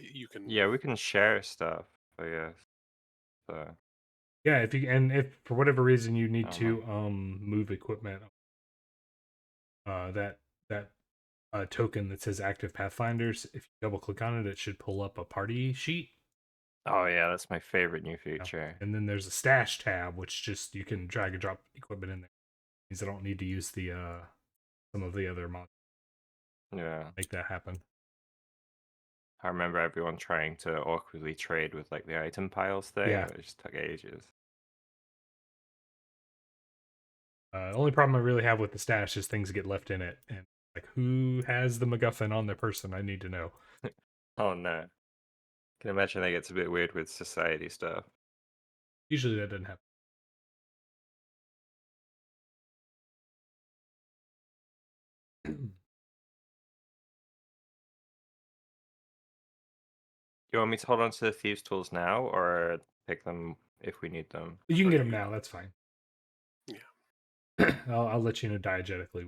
you can. Yeah, we can share stuff, I guess. So Yeah, if for whatever reason you need to move equipment, that token that says active pathfinders, if you double click on it, it should pull up a party sheet. Oh yeah, that's my favorite new Yeah. feature. And then there's a stash tab, which just you can drag and drop equipment in there. Means I don't need to use the some of the other mods. Yeah. Make that happen. I remember everyone trying to awkwardly trade with like the item piles thing. Yeah. It just took ages. The only problem I really have with the stash is things get left in it, and like who has the MacGuffin on their person? I need to know. Oh no. Can imagine that gets a bit weird with society stuff. Usually that doesn't happen. You want me to hold on to the thieves' tools now, or pick them if we need them? You can get them now. That's fine. Yeah. I'll let you know diegetically.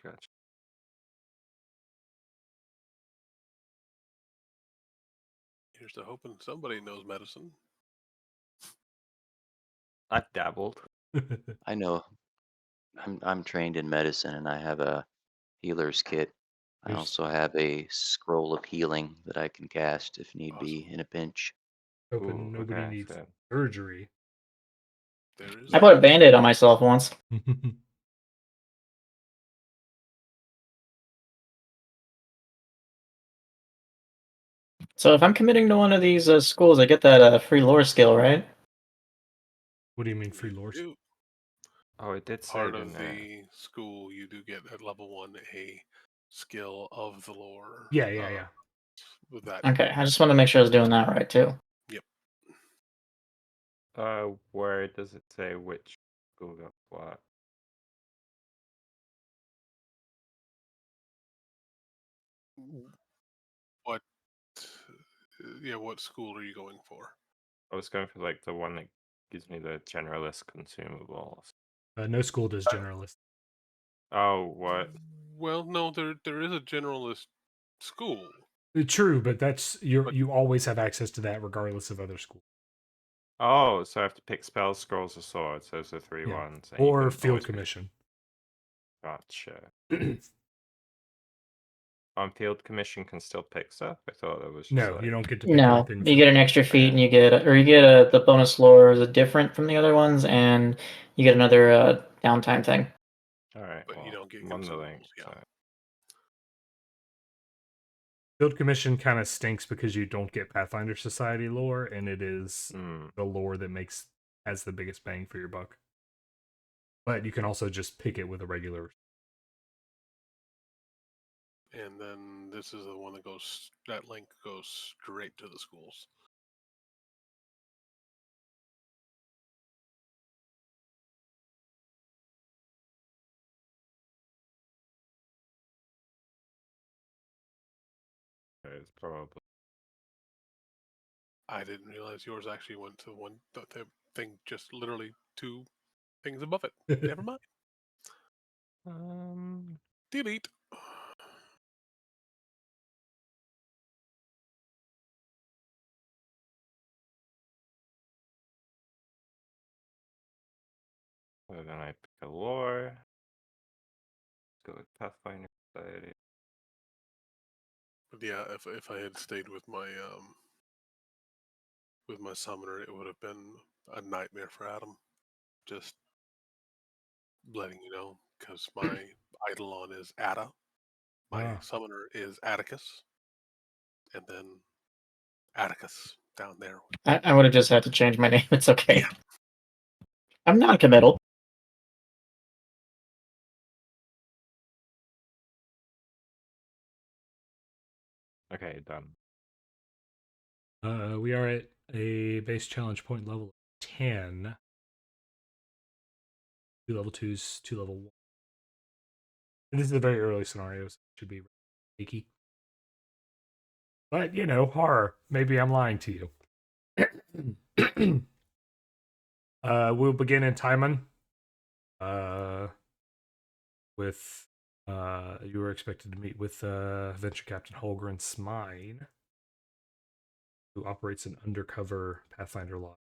Gotcha. Here's to hoping somebody knows medicine. I've dabbled. I know. I'm trained in medicine, and I have a healer's kit. I also have a scroll of healing that I can cast if need be in a pinch. Hoping nobody okay, needs so surgery. There is. I put a band-aid on myself once. So if I'm committing to one of these schools, I get that free lore skill, right? What do you mean free lore? Oh, it did say Part it of in there. the school, you do get at level 1 a skill of the lore. Yeah. With that. Okay, I just want to make sure I was doing that right too. Yep. Where does it say which school got what? What? Yeah, what school are you going for? I was going for like the one that gives me the generalist consumables. No school does generalist. Oh, what? Well, no, there is a generalist school. True, but that's you always have access to that regardless of other schools. Oh, so I have to pick spells, scrolls, or swords. Those are three ones. And or field commission. Gotcha. On field commission can still pick stuff? I thought that was just No, like... you don't get to pick No, anything. you get an extra feat, and you get the bonus lore is different from the other ones, and you get another downtime thing. All right, but you don't get I'm on the consumables. link. Yeah. So. Field commission kind of stinks because you don't get Pathfinder Society lore, and it is the lore that has the biggest bang for your buck. But you can also just pick it with a regular. And then this is the one that link goes straight to the schools. It's probably... I didn't realize yours actually went to the thing, just literally 2 things above it. Never mind. Delete. So then I pick a lore. Let's go with Pathfinder Society. But yeah, if I had stayed with my summoner, it would have been a nightmare for Adam. Just letting you know, because my Eidolon is Ada, my summoner is Atticus, and then Atticus down there. I would have just had to change my name. It's okay. Yeah. I'm non-committal. Okay, done. We are at a base challenge point level 10. 2 level 2s, 2 level 1. And this is a very early scenario, so it should be shaky. But, horror. Maybe I'm lying to you. We'll begin in Timon. With You were expected to meet with Venture Captain Holgren Smine, who operates an undercover Pathfinder lodge.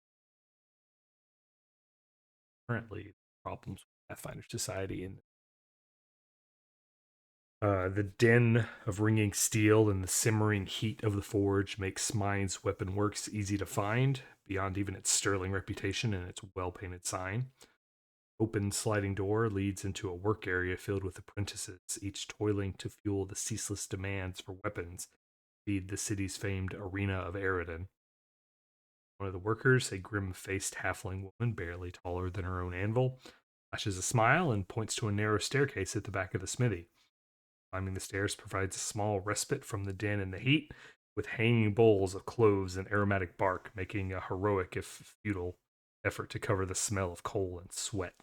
Currently, problems with Pathfinder Society and the din of ringing steel and the simmering heat of the forge makes Smine's weapon works easy to find, beyond even its sterling reputation and its well-painted sign. Open sliding door leads into a work area filled with apprentices, each toiling to fuel the ceaseless demands for weapons feed the city's famed arena of Eridan. One of the workers, a grim-faced halfling woman barely taller than her own anvil, flashes a smile and points to a narrow staircase at the back of the smithy. Climbing the stairs provides a small respite from the din and the heat, with hanging bowls of cloves and aromatic bark making a heroic, if futile, effort to cover the smell of coal and sweat.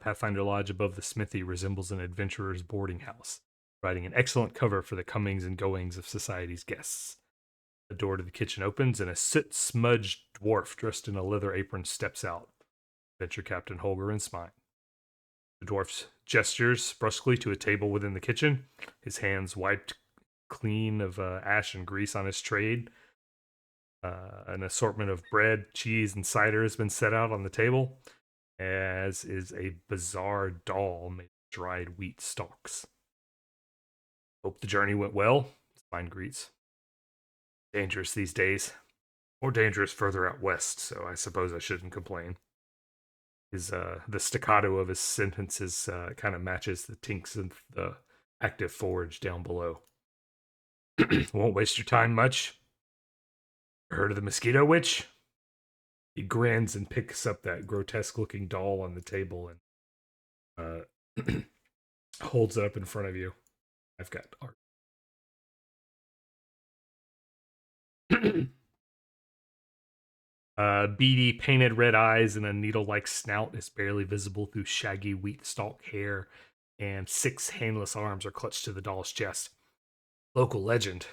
Pathfinder Lodge above the smithy resembles an adventurer's boarding house, providing an excellent cover for the comings and goings of society's guests. The door to the kitchen opens, and a soot-smudged dwarf dressed in a leather apron steps out. Venture Captain Holger and Smine. The dwarf gestures brusquely to a table within the kitchen, his hands wiped clean of ash and grease on his trade. An assortment of bread, cheese, and cider has been set out on the table, as is a bizarre doll made of dried wheat stalks. Hope the journey went well, Spine greets. Dangerous these days. More dangerous further out west, so I suppose I shouldn't complain. The staccato of his sentences kind of matches the tinks of the active forge down below. Won't waste your time much. Heard of the Mosquito Witch? He grins and picks up that grotesque-looking doll on the table and holds it up in front of you. I've got art. Beady, painted red eyes and a needle-like snout is barely visible through shaggy wheat stalk hair, and 6 handless arms are clutched to the doll's chest. Local legend.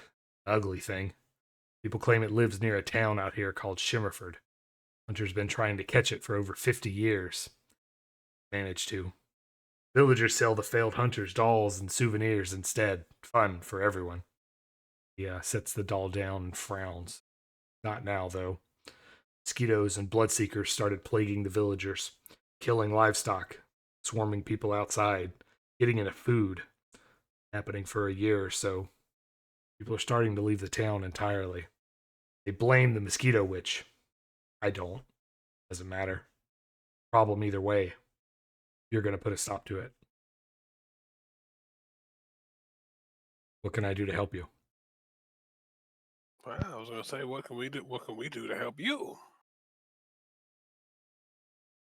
Ugly thing. People claim it lives near a town out here called Shimmerford. Hunter's been trying to catch it for over 50 years. Managed to. Villagers sell the failed hunters dolls and souvenirs instead. Fun for everyone. He sets the doll down and frowns. Not now, though. Mosquitoes and bloodseekers started plaguing the villagers, killing livestock, swarming people outside, getting into food. Happening for a year or so. People are starting to leave the town entirely. They blame the Mosquito Witch. I don't. Doesn't matter. Problem either way. You're going to put a stop to it. What can I do to help you? Well, I was going to say, what can we do? What can we do to help you?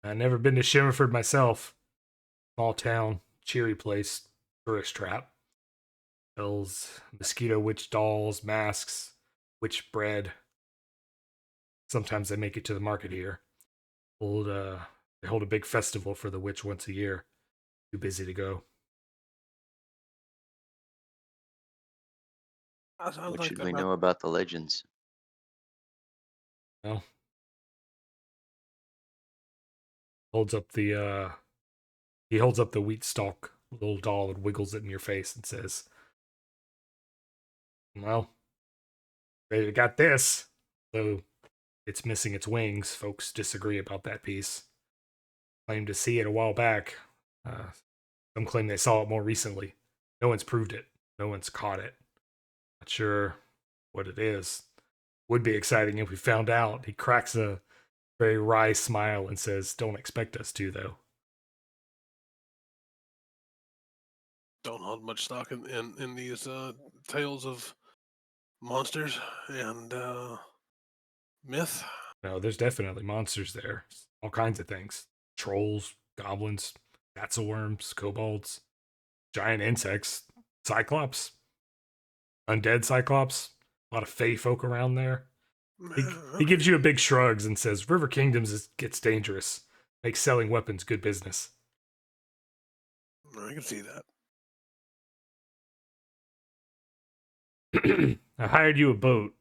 I've never been to Shimmerford myself. Small town, cheery place, tourist trap. Sells Mosquito Witch dolls, masks, witch bread. Sometimes they make it to the market here. They hold a big festival for the witch once a year. Too busy to go. What should we know about the legends? Well, holds up the he holds up the wheat stalk little doll and wiggles it in your face and says, well, they got this, though it's missing its wings. Folks disagree about that piece. Claimed to see it a while back. Some claim they saw it more recently. No one's proved it. No one's caught it. Not sure what it is. Would be exciting if we found out. He cracks a very wry smile and says, don't expect us to, though. Don't hold much stock in these tales of monsters and myth. No, there's definitely monsters there. All kinds of things. Trolls, goblins, worms, kobolds, giant insects, cyclops, undead cyclops, a lot of fey folk around there. He gives you a big shrugs and says, River Kingdoms gets dangerous. Makes selling weapons good business. I can see that. I hired you a boat.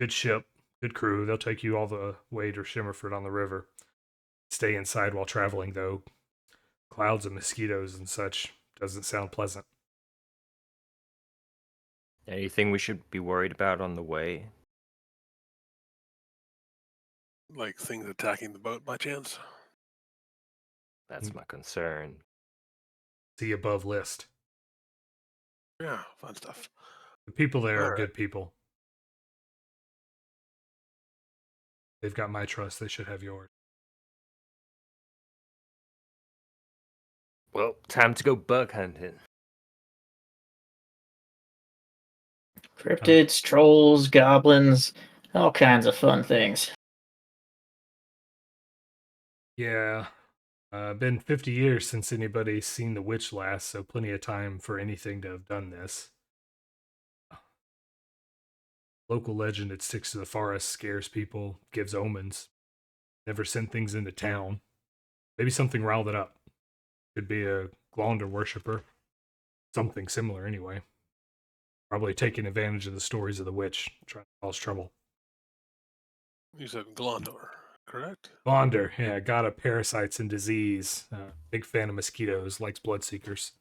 Good ship, good crew. They'll take you all the way to Shimmerford on the river. Stay inside while traveling, though. Clouds of mosquitoes and such. doesn't sound pleasant. Anything we should be worried about on the way? Like things attacking the boat by chance? That's my concern. See above list. Yeah, fun stuff. The people there are Alright. good people. They've got my trust. They should have yours. Well, time to go bug hunting. Cryptids, trolls, goblins, all kinds of fun things. Yeah. Been 50 years since anybody's seen the witch last, so plenty of time for anything to have done this. Local legend, it sticks to the forest, scares people, gives omens. Never sent things into town. Maybe something riled it up. Could be a Glaunder worshiper. Something similar, anyway. Probably taking advantage of the stories of the witch, trying to cause trouble. You said Glondor, correct? Glaunder, yeah, god of parasites and disease. Big fan of mosquitoes, likes bloodseekers.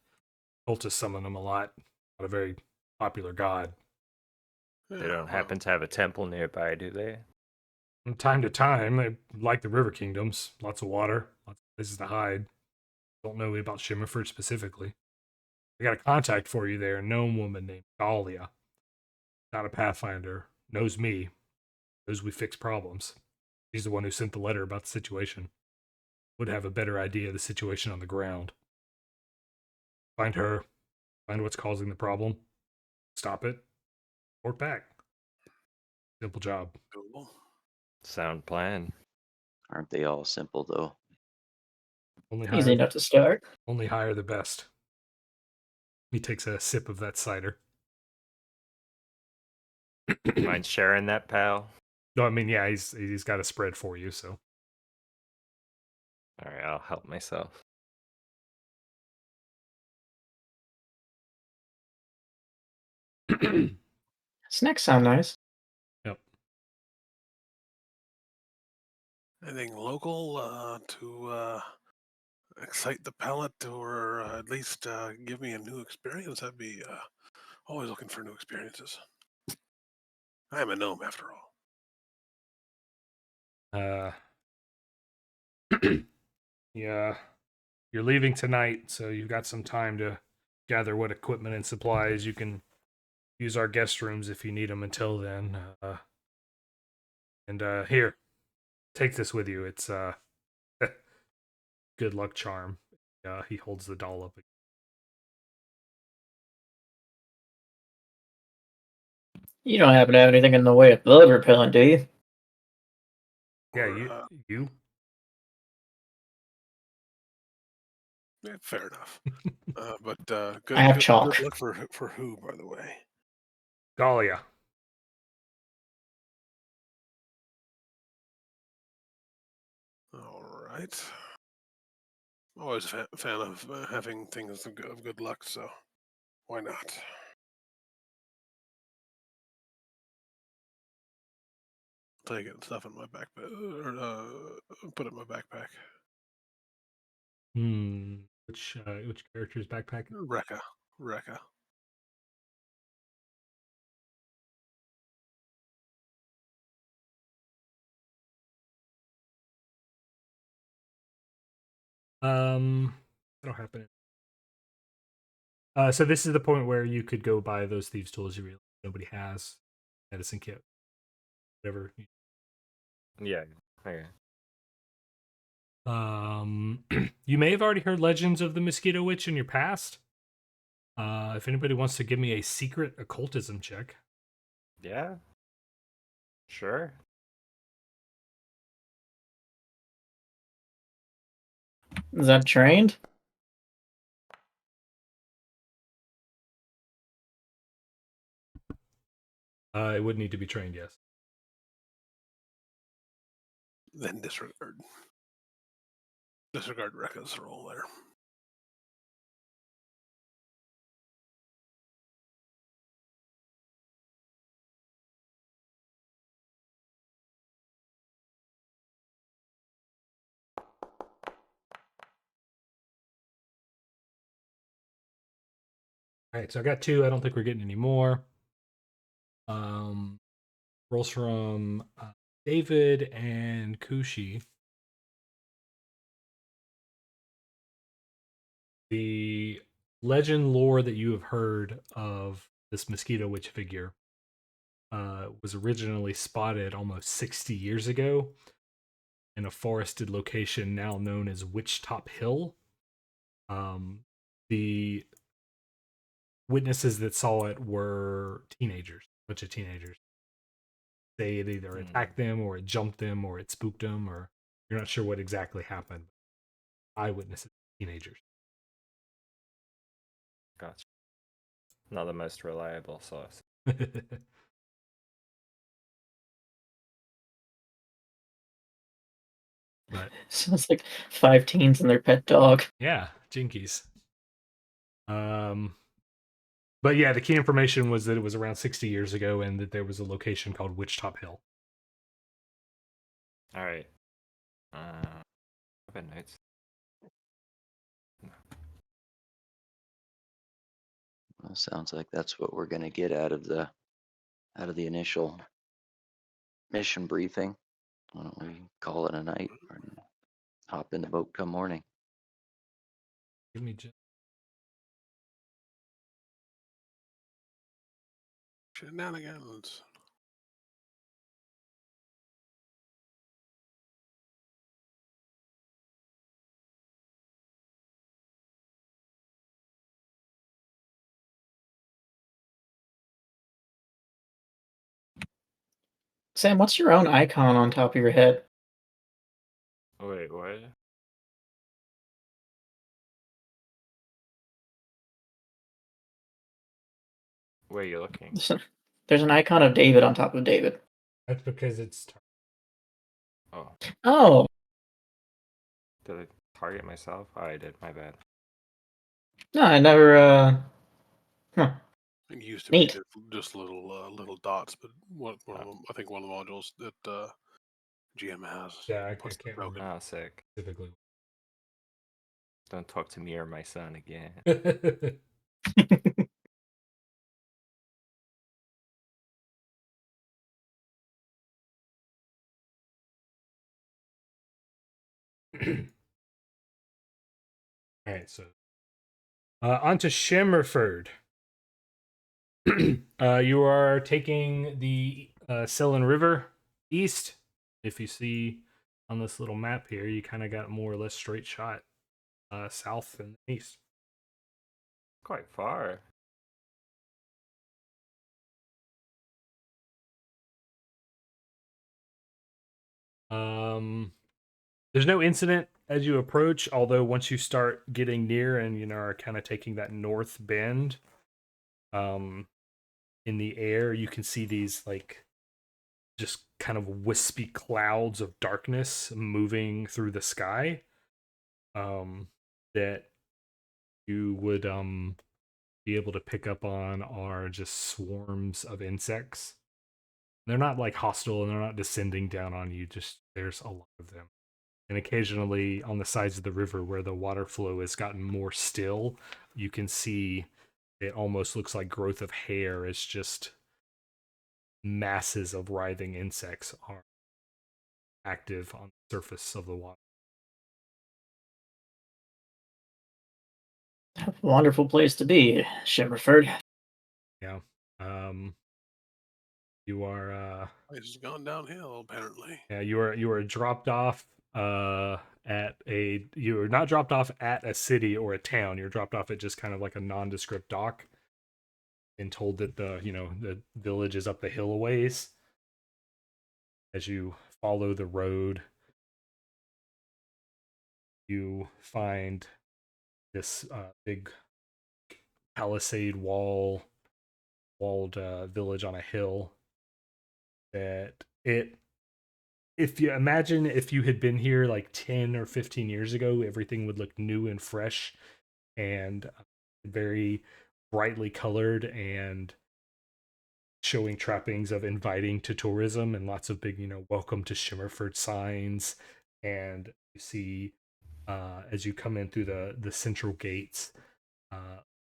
Cultists summon them a lot. Not a very popular god. Yeah, They don't happen to have a temple nearby, do they? From time to time, they like the river kingdoms. Lots of water, lots of places to hide. Don't know about Shimmerford specifically. I got a contact for you there, a gnome woman named Dahlia. Not a pathfinder. Knows me. Knows we fix problems. She's the one who sent the letter about the situation. Would have a better idea of the situation on the ground. Find her. Find what's causing the problem. Stop it. Report back. Simple job. doable. Sound plan. Aren't they all simple though? Only Easy hire, enough to start. only hire the best. He takes a sip of that cider. Mind sharing that, pal? No, I mean, yeah, he's got a spread for you, so. All right, I'll help myself. Snacks sound nice. Yep. Anything local to excite the palate or at least give me a new experience? I'd be always looking for new experiences. I am a gnome after all. Yeah. You're leaving tonight, so you've got some time to gather what equipment and supplies. You can use our guest rooms if you need them until then. And here, take this with you. It's good luck charm. He holds the doll up. You don't happen to have anything in the way of blood repellent, do you? Yeah, Or, you. yeah, fair enough. But I have good chalk. luck for who, by the way? Dahlia. All right. Always a fan of having things of good luck, so why not? Take it and stuff in my backpack, or put it in my backpack. Which character's backpack? Rekka. That'll happen. So this is the point where you could go buy those thieves' tools you realize nobody has. Medicine kit. Whatever. Yeah. Okay. You may have already heard legends of the Mosquito Witch in your past. If anybody wants to give me a secret occultism check. Yeah. Sure. Is that trained? It would need to be trained, yes. Then disregard Rekka's role there. right, so I got 2. I don't think we're getting any more. Rolls from David and Kushi. The legend lore that you have heard of this Mosquito Witch figure was originally spotted almost 60 years ago in a forested location now known as Witchtop Hill. The witnesses that saw it were teenagers, a bunch of teenagers. They had either attacked them or it jumped them or it spooked them, or you're not sure what exactly happened. Eyewitnesses, teenagers. Gotcha. Not the most reliable source. But sounds like 5 teens and their pet dog. yeah, Jinkies. But yeah, the key information was that it was around 60 years ago and that there was a location called Witchtop Hill. All right. Open notes. Well, sounds like that's what we're gonna get out of the initial mission briefing. Why don't we call it a night and hop in the boat come morning? Give me just Shenanigans. Sam, what's your own icon on top of your head? Wait, what? Where are you looking? There's an icon of David on top of David. That's because it's Oh, Oh, did I target myself? Oh, I did. My bad. no, I never, It used to Neat. be just little dots, but one of them, I think one of the modules that GM has. Yeah, I must have can't broken. remember Oh, sick. specifically. Don't talk to me or my son again. All right, so on to Shimmerford. You are taking the Sellen River east. If you see on this little map here, you kind of got more or less straight shot south and east. Quite far. There's no incident as you approach, although once you start getting near and are kind of taking that north bend, in the air, you can see these like just kind of wispy clouds of darkness moving through the sky. That you would be able to pick up on are just swarms of insects. They're not like hostile and they're not descending down on you, just there's a lot of them. And occasionally on the sides of the river where the water flow has gotten more still, you can see it almost looks like growth of hair. It's just masses of writhing insects are active on the surface of the water. wonderful place to be, Shimmerford. Yeah. You are Place has gone downhill apparently. yeah, you are dropped off you are not dropped off at a city or a town. You're dropped off at just kind of like a nondescript dock and told that the village is up the hill a ways. As you follow the road, you find this big palisade walled village on a hill that if you imagine if you had been here like 10 or 15 years ago, everything would look new and fresh and very brightly colored and showing trappings of inviting to tourism and lots of big, welcome to Shimmerford signs. And you see as you come in through the central gates,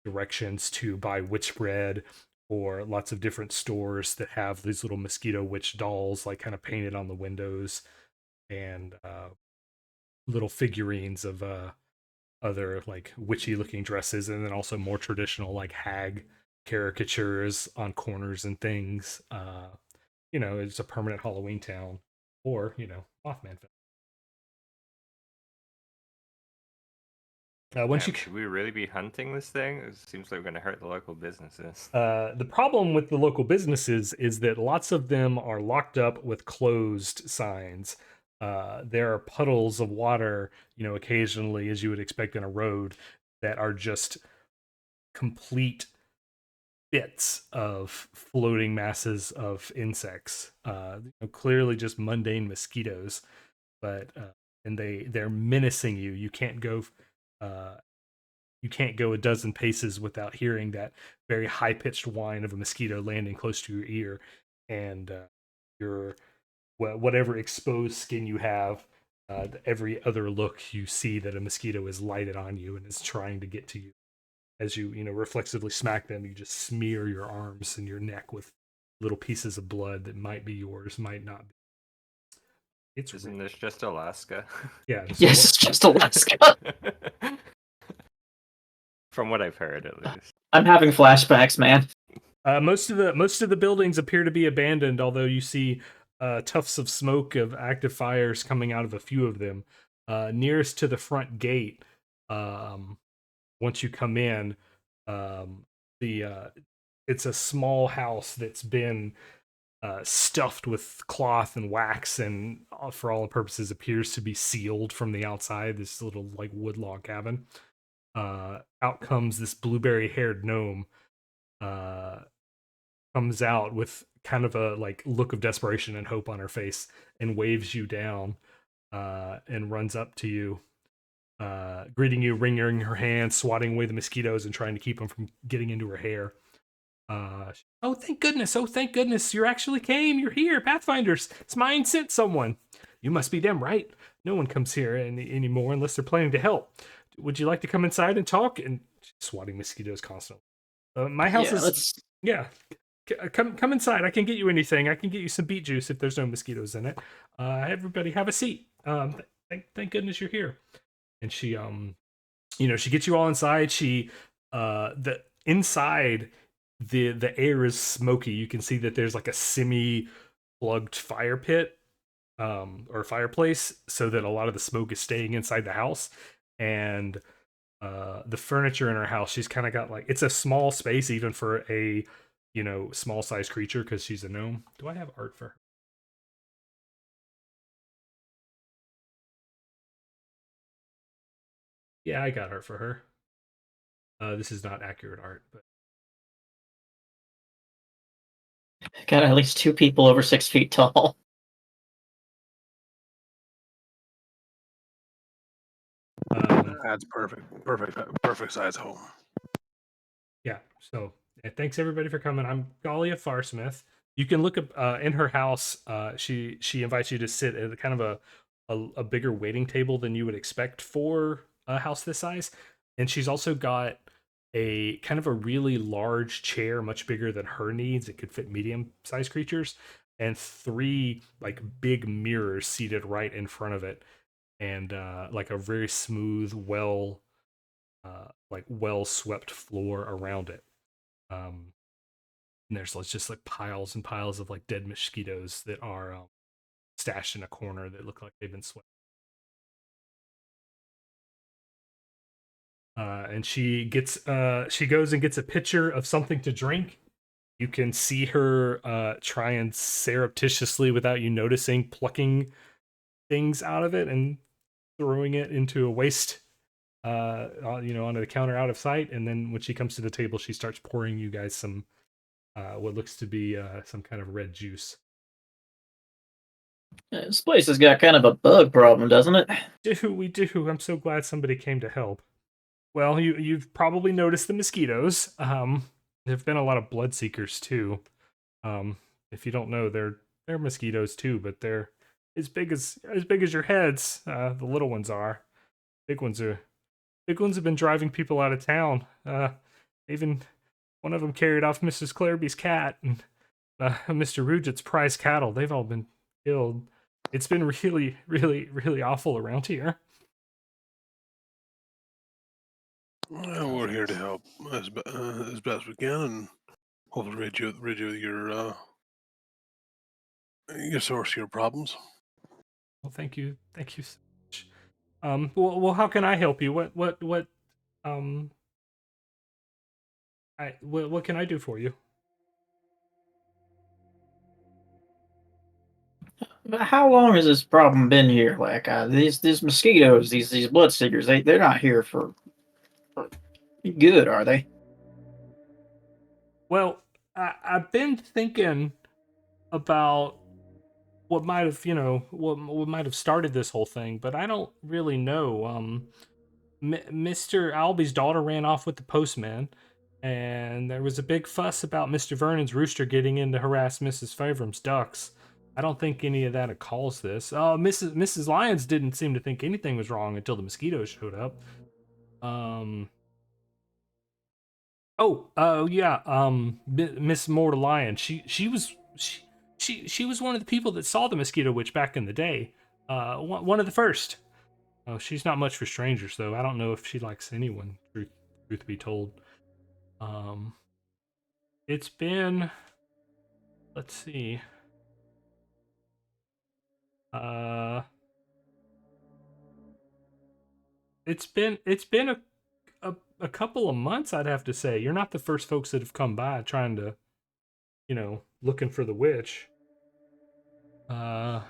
directions to buy witch bread, or lots of different stores that have these little Mosquito Witch dolls, like kind of painted on the windows, and little figurines of other like witchy looking dresses, and then also more traditional like hag caricatures on corners and things. It's a permanent Halloween town, or Mothman film. Should we really be hunting this thing? It seems like we're going to hurt the local businesses. The problem with the local businesses is that lots of them are locked up with closed signs. There are puddles of water, occasionally, as you would expect in a road, that are just complete bits of floating masses of insects. Clearly just mundane mosquitoes, but and they're menacing you. You can't go a dozen paces without hearing that very high-pitched whine of a mosquito landing close to your ear, and your whatever exposed skin you have. Every other look, you see that a mosquito is lighted on you and is trying to get to you. As you reflexively smack them, you just smear your arms and your neck with little pieces of blood that might be yours, might not be. Isn't this just Alaska? Yeah. Yes, it's just Alaska. From what I've heard, at least. I'm having flashbacks, man. Most of the buildings appear to be abandoned, although you see tufts of smoke of active fires coming out of a few of them. Nearest to the front gate, once you come in, it's a small house that's been stuffed with cloth and wax, and for all purposes appears to be sealed from the outside. This little like wood log cabin. Out comes this blueberry-haired gnome. Comes out with kind of a like look of desperation and hope on her face, and waves you down, and runs up to you, greeting you, wringing her hands, swatting away the mosquitoes, and trying to keep them from getting into her hair. Oh, thank goodness! Oh, thank goodness! You actually came! You're here, Pathfinders! It's mine sent someone. You must be them, right? No one comes here anymore unless they're planning to help. Would you like to come inside and talk? And swatting mosquitoes constantly. My house is. Yeah. Come inside. I can get you anything. I can get you some beet juice if there's no mosquitoes in it. Everybody have a seat. Thank goodness you're here. And she she gets you all inside. The inside, the air is smoky. You can see that there's like a semi-plugged fire pit, or fireplace, so that a lot of the smoke is staying inside the house. And the furniture in her house, she's kind of got like, it's a small space even for a small size creature, because she's a gnome. Do I have art for her? Yeah, I got art for her. This is not accurate art, but got at least 2 people over 6 feet tall. That's perfect size home. Yeah. So thanks everybody for coming. I'm Galia Farsmith. You can look up in her house. She invites you to sit at kind of a bigger waiting table than you would expect for a house this size, and she's also got a kind of a really large chair, much bigger than her needs. It could fit medium-sized creatures, and 3 like big mirrors seated right in front of it, and like a very smooth, well swept floor around it. And there's just like piles and piles of like dead mosquitoes that are stashed in a corner that look like they've been swept. And she goes and gets a pitcher of something to drink. You can see her try and surreptitiously, without you noticing, plucking things out of it and throwing it into a waste, onto the counter out of sight. And then when she comes to the table, she starts pouring you guys some what looks to be some kind of red juice. This place has got kind of a bug problem, doesn't it? We do. I'm so glad somebody came to help. Well, you've probably noticed the mosquitoes. There've been a lot of blood seekers too. If you don't know, they're mosquitoes too, but they're as big as your heads. The little ones are. Big ones have been driving people out of town. Even one of them carried off Mrs. Clairby's cat, and Mr. Rugit's prize cattle. They've all been killed. It's been really, really, really awful around here. Well, we're here to help as best we can, and hopefully rid you of your source of your problems. Well, thank you so much. Well, how can I help you? What can I do for you? How long has this problem been here? Like these mosquitoes, these bloodseekers, they're not here for good, are they? Well, I've been thinking about what might have, what might have started this whole thing, but I don't really know. Mr. Albie's daughter ran off with the postman, and there was a big fuss about Mr. Vernon's rooster getting in to harass Mrs. Faverham's ducks. I don't think any of that had caused this. Mrs. Lyons didn't seem to think anything was wrong until the mosquitoes showed up. Yeah. Miss Morta Lyon. She was one of the people that saw the Mosquito Witch back in the day. One of the first. Oh, she's not much for strangers though. I don't know if she likes anyone. Truth be told. It's been. Let's see. It's been a couple of months, I'd have to say. You're not the first folks that have come by trying to, looking for the witch. In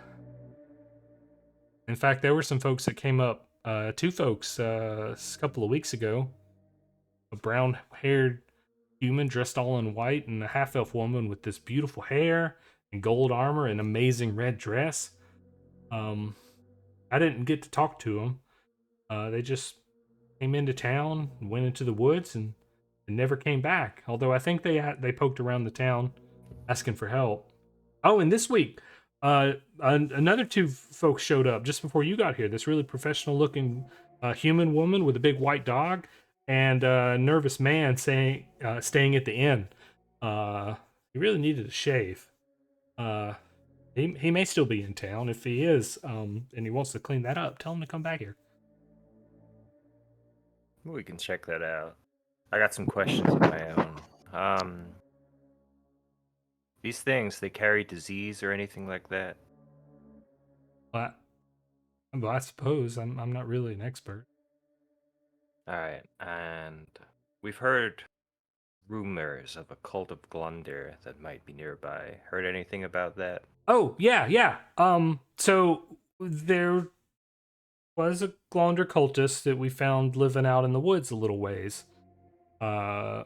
fact, there were some folks that came up, two folks, a couple of weeks ago. A brown-haired human dressed all in white, and a half-elf woman with this beautiful hair and gold armor and amazing red dress. I didn't get to talk to them. They just came into town, went into the woods, and never came back. Although I think they poked around the town asking for help. Oh, and this week, another two folks showed up just before you got here. This really professional-looking human woman with a big white dog, and a nervous man staying at the inn. He really needed a shave. He may still be in town. If he is, and he wants to clean that up, tell him to come back here. We can check that out. I got some questions of my own. These things, they carry disease or anything like that? Well, I suppose I'm not really an expert. All right, and we've heard rumors of a cult of Glunder that might be nearby. Heard anything about that? Oh, yeah. So there was a Glonder cultist that we found living out in the woods a little ways. When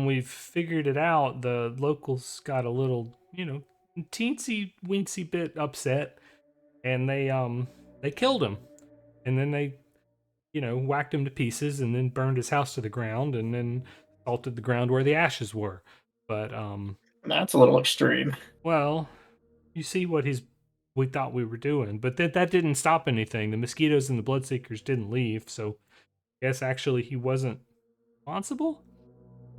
we figured it out, the locals got a little, teensy weensy bit upset, and they killed him, and then they, whacked him to pieces, and then burned his house to the ground, and then salted the ground where the ashes were. But That's a little extreme. well, you see what we thought we were doing, but that didn't stop anything. The mosquitoes and the bloodseekers didn't leave, so I guess actually he wasn't responsible.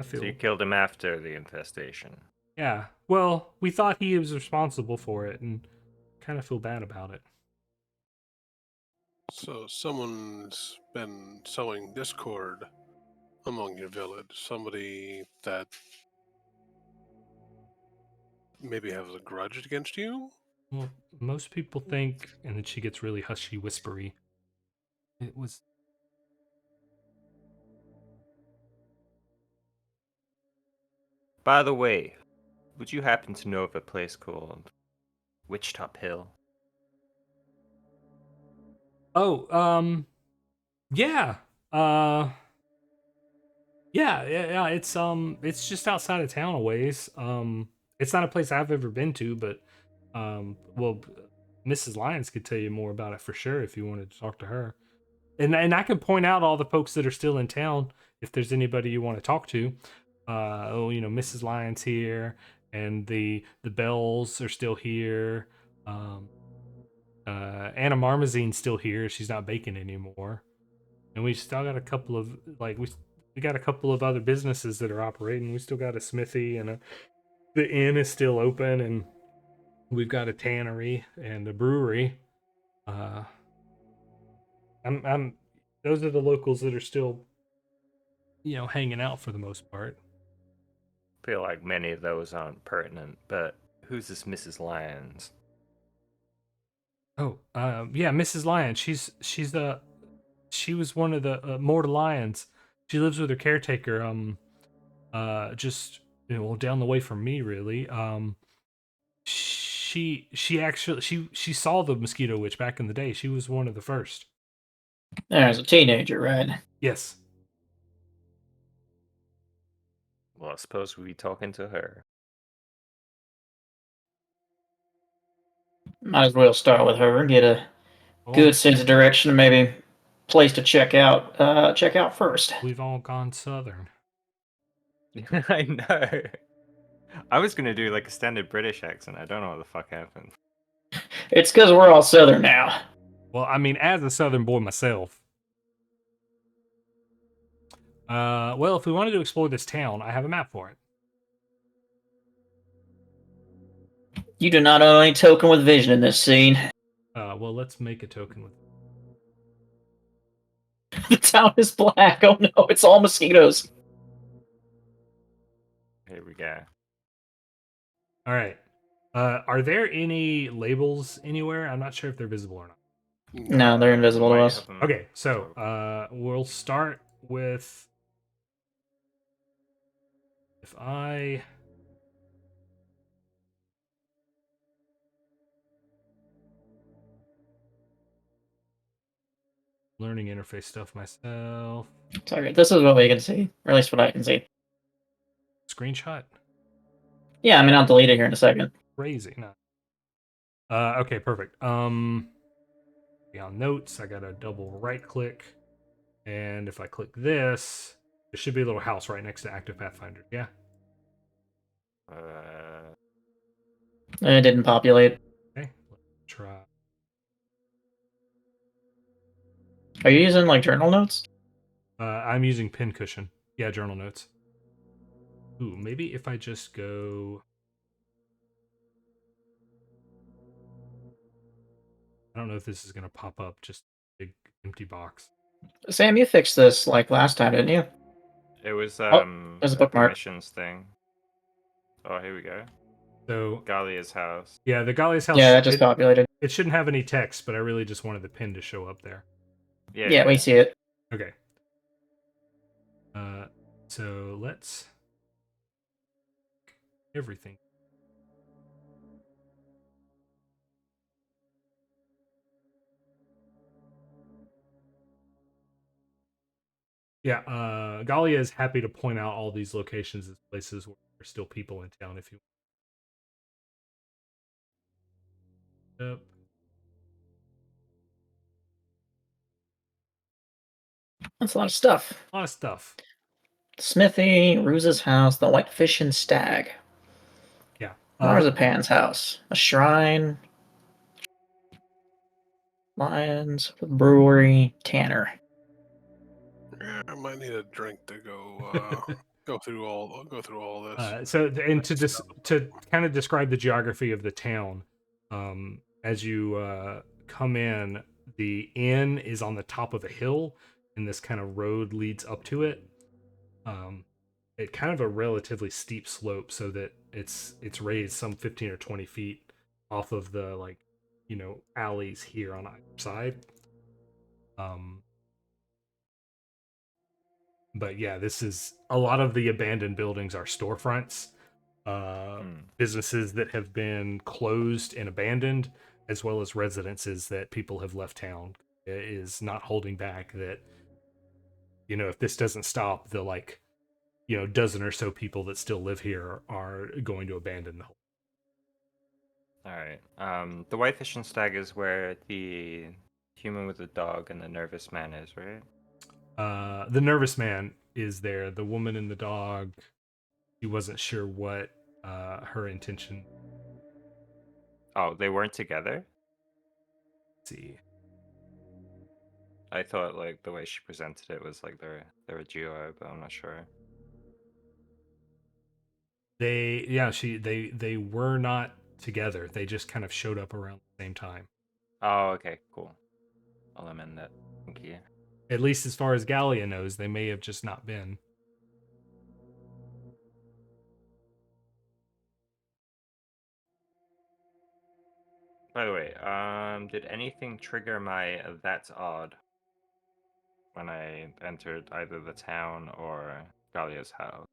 So you killed him after the infestation? Yeah. Well, we thought he was responsible for it, and kind of feel bad about it. So someone's been sowing discord among your village. Somebody that maybe has a grudge against you? Well, most people think, and then she gets really hushy, whispery. It was. By the way, would you happen to know of a place called Witchtop Hill? Oh, yeah. Yeah. It's just outside of town a ways. It's not a place I've ever been to, but well, Mrs. Lyons could tell you more about it for sure if you wanted to talk to her. And I can point out all the folks that are still in town if there's anybody you want to talk to. Mrs. Lyons here, and the Bells are still here. Anna Marmazine's still here. She's not baking anymore. And we still got a couple of we we got a couple of other businesses that are operating. We still got a smithy and the inn is still open, and we've got a tannery and a brewery. I'm those are the locals that are still, hanging out for the most part. Feel like many of those aren't pertinent, but who's this Mrs. Lyons? Oh, yeah, Mrs. Lyon. She was one of the Mortal Lions. She lives with her caretaker. Just down the way from me, really. She actually she saw the Mosquito Witch back in the day. She was one of the first. As a teenager, right? Yes. Well, I suppose we'll be talking to her. Might as well start with her. Get a good sense of direction, and maybe place to check out. Check out first. We've all gone southern. I know. I was gonna do like a standard British accent. I don't know what the fuck happened. It's because we're all southern now. Well, I mean, as a southern boy myself. Well, if we wanted to explore this town, I have a map for it. You do not own any token with vision in this scene. Well, let's make a token with. The town is black. Oh no, it's all mosquitoes. Here we go. All right. Are there any labels anywhere? I'm not sure if they're visible or not. No, they're invisible to us. Okay, so we'll start with if I learning interface stuff myself. Sorry, this is what we can see, or at least what I can see. Screenshot. Yeah, I mean I'll delete it here in a second. Crazy, no. Okay, perfect. On notes, I gotta double right click, and if I click this, there should be a little house right next to Active Pathfinder. Yeah. It didn't populate. Okay, let's try. Are you using like journal notes? I'm using Pincushion. Yeah, journal notes. Ooh, maybe if I just go. I don't know if this is gonna pop up. Just a big empty box. Sam, you fixed this like last time, didn't you? It was there's a bookmark. missions thing. Oh, here we go. So Galia's house. Yeah, the Galia's house. Yeah, that just populated. It shouldn't have any text, but I really just wanted the pin to show up there. Yeah, we see it. Okay. So let's everything. Yeah, Galia is happy to point out all these locations as places where there's still people in town if you want. Yep. That's a lot of stuff. A lot of stuff. Smithy, Ruse's house, the Whitefish and Stag. Yeah. Marzipan's house. A shrine. Lions, brewery, Tanner. I might need a drink to go go through all this. To kind of describe the geography of the town, as you come in, the inn is on the top of a hill, and this kind of road leads up to it. It kind of a relatively steep slope, so that it's raised some 15 or 20 feet off of the alleys here on either side. But yeah, this is a lot of the abandoned buildings are storefronts, businesses that have been closed and abandoned, as well as residences that people have left town. It is not holding back that, if this doesn't stop, the dozen or so people that still live here are going to abandon the whole. All right. The Whitefish and Stag is where the human with the dog and the nervous man is, right? The nervous man is there. The woman and the dog, he wasn't sure what her intention. Oh, they weren't together? Let's see. I thought like the way she presented it was like they're a duo, but I'm not sure. They were not together. They just kind of showed up around the same time. Oh, okay, cool. I'll amend that. Thank you. At least as far as Gallia knows, they may have just not been. By the way, did anything trigger my that's odd when I entered either the town or Gallia's house?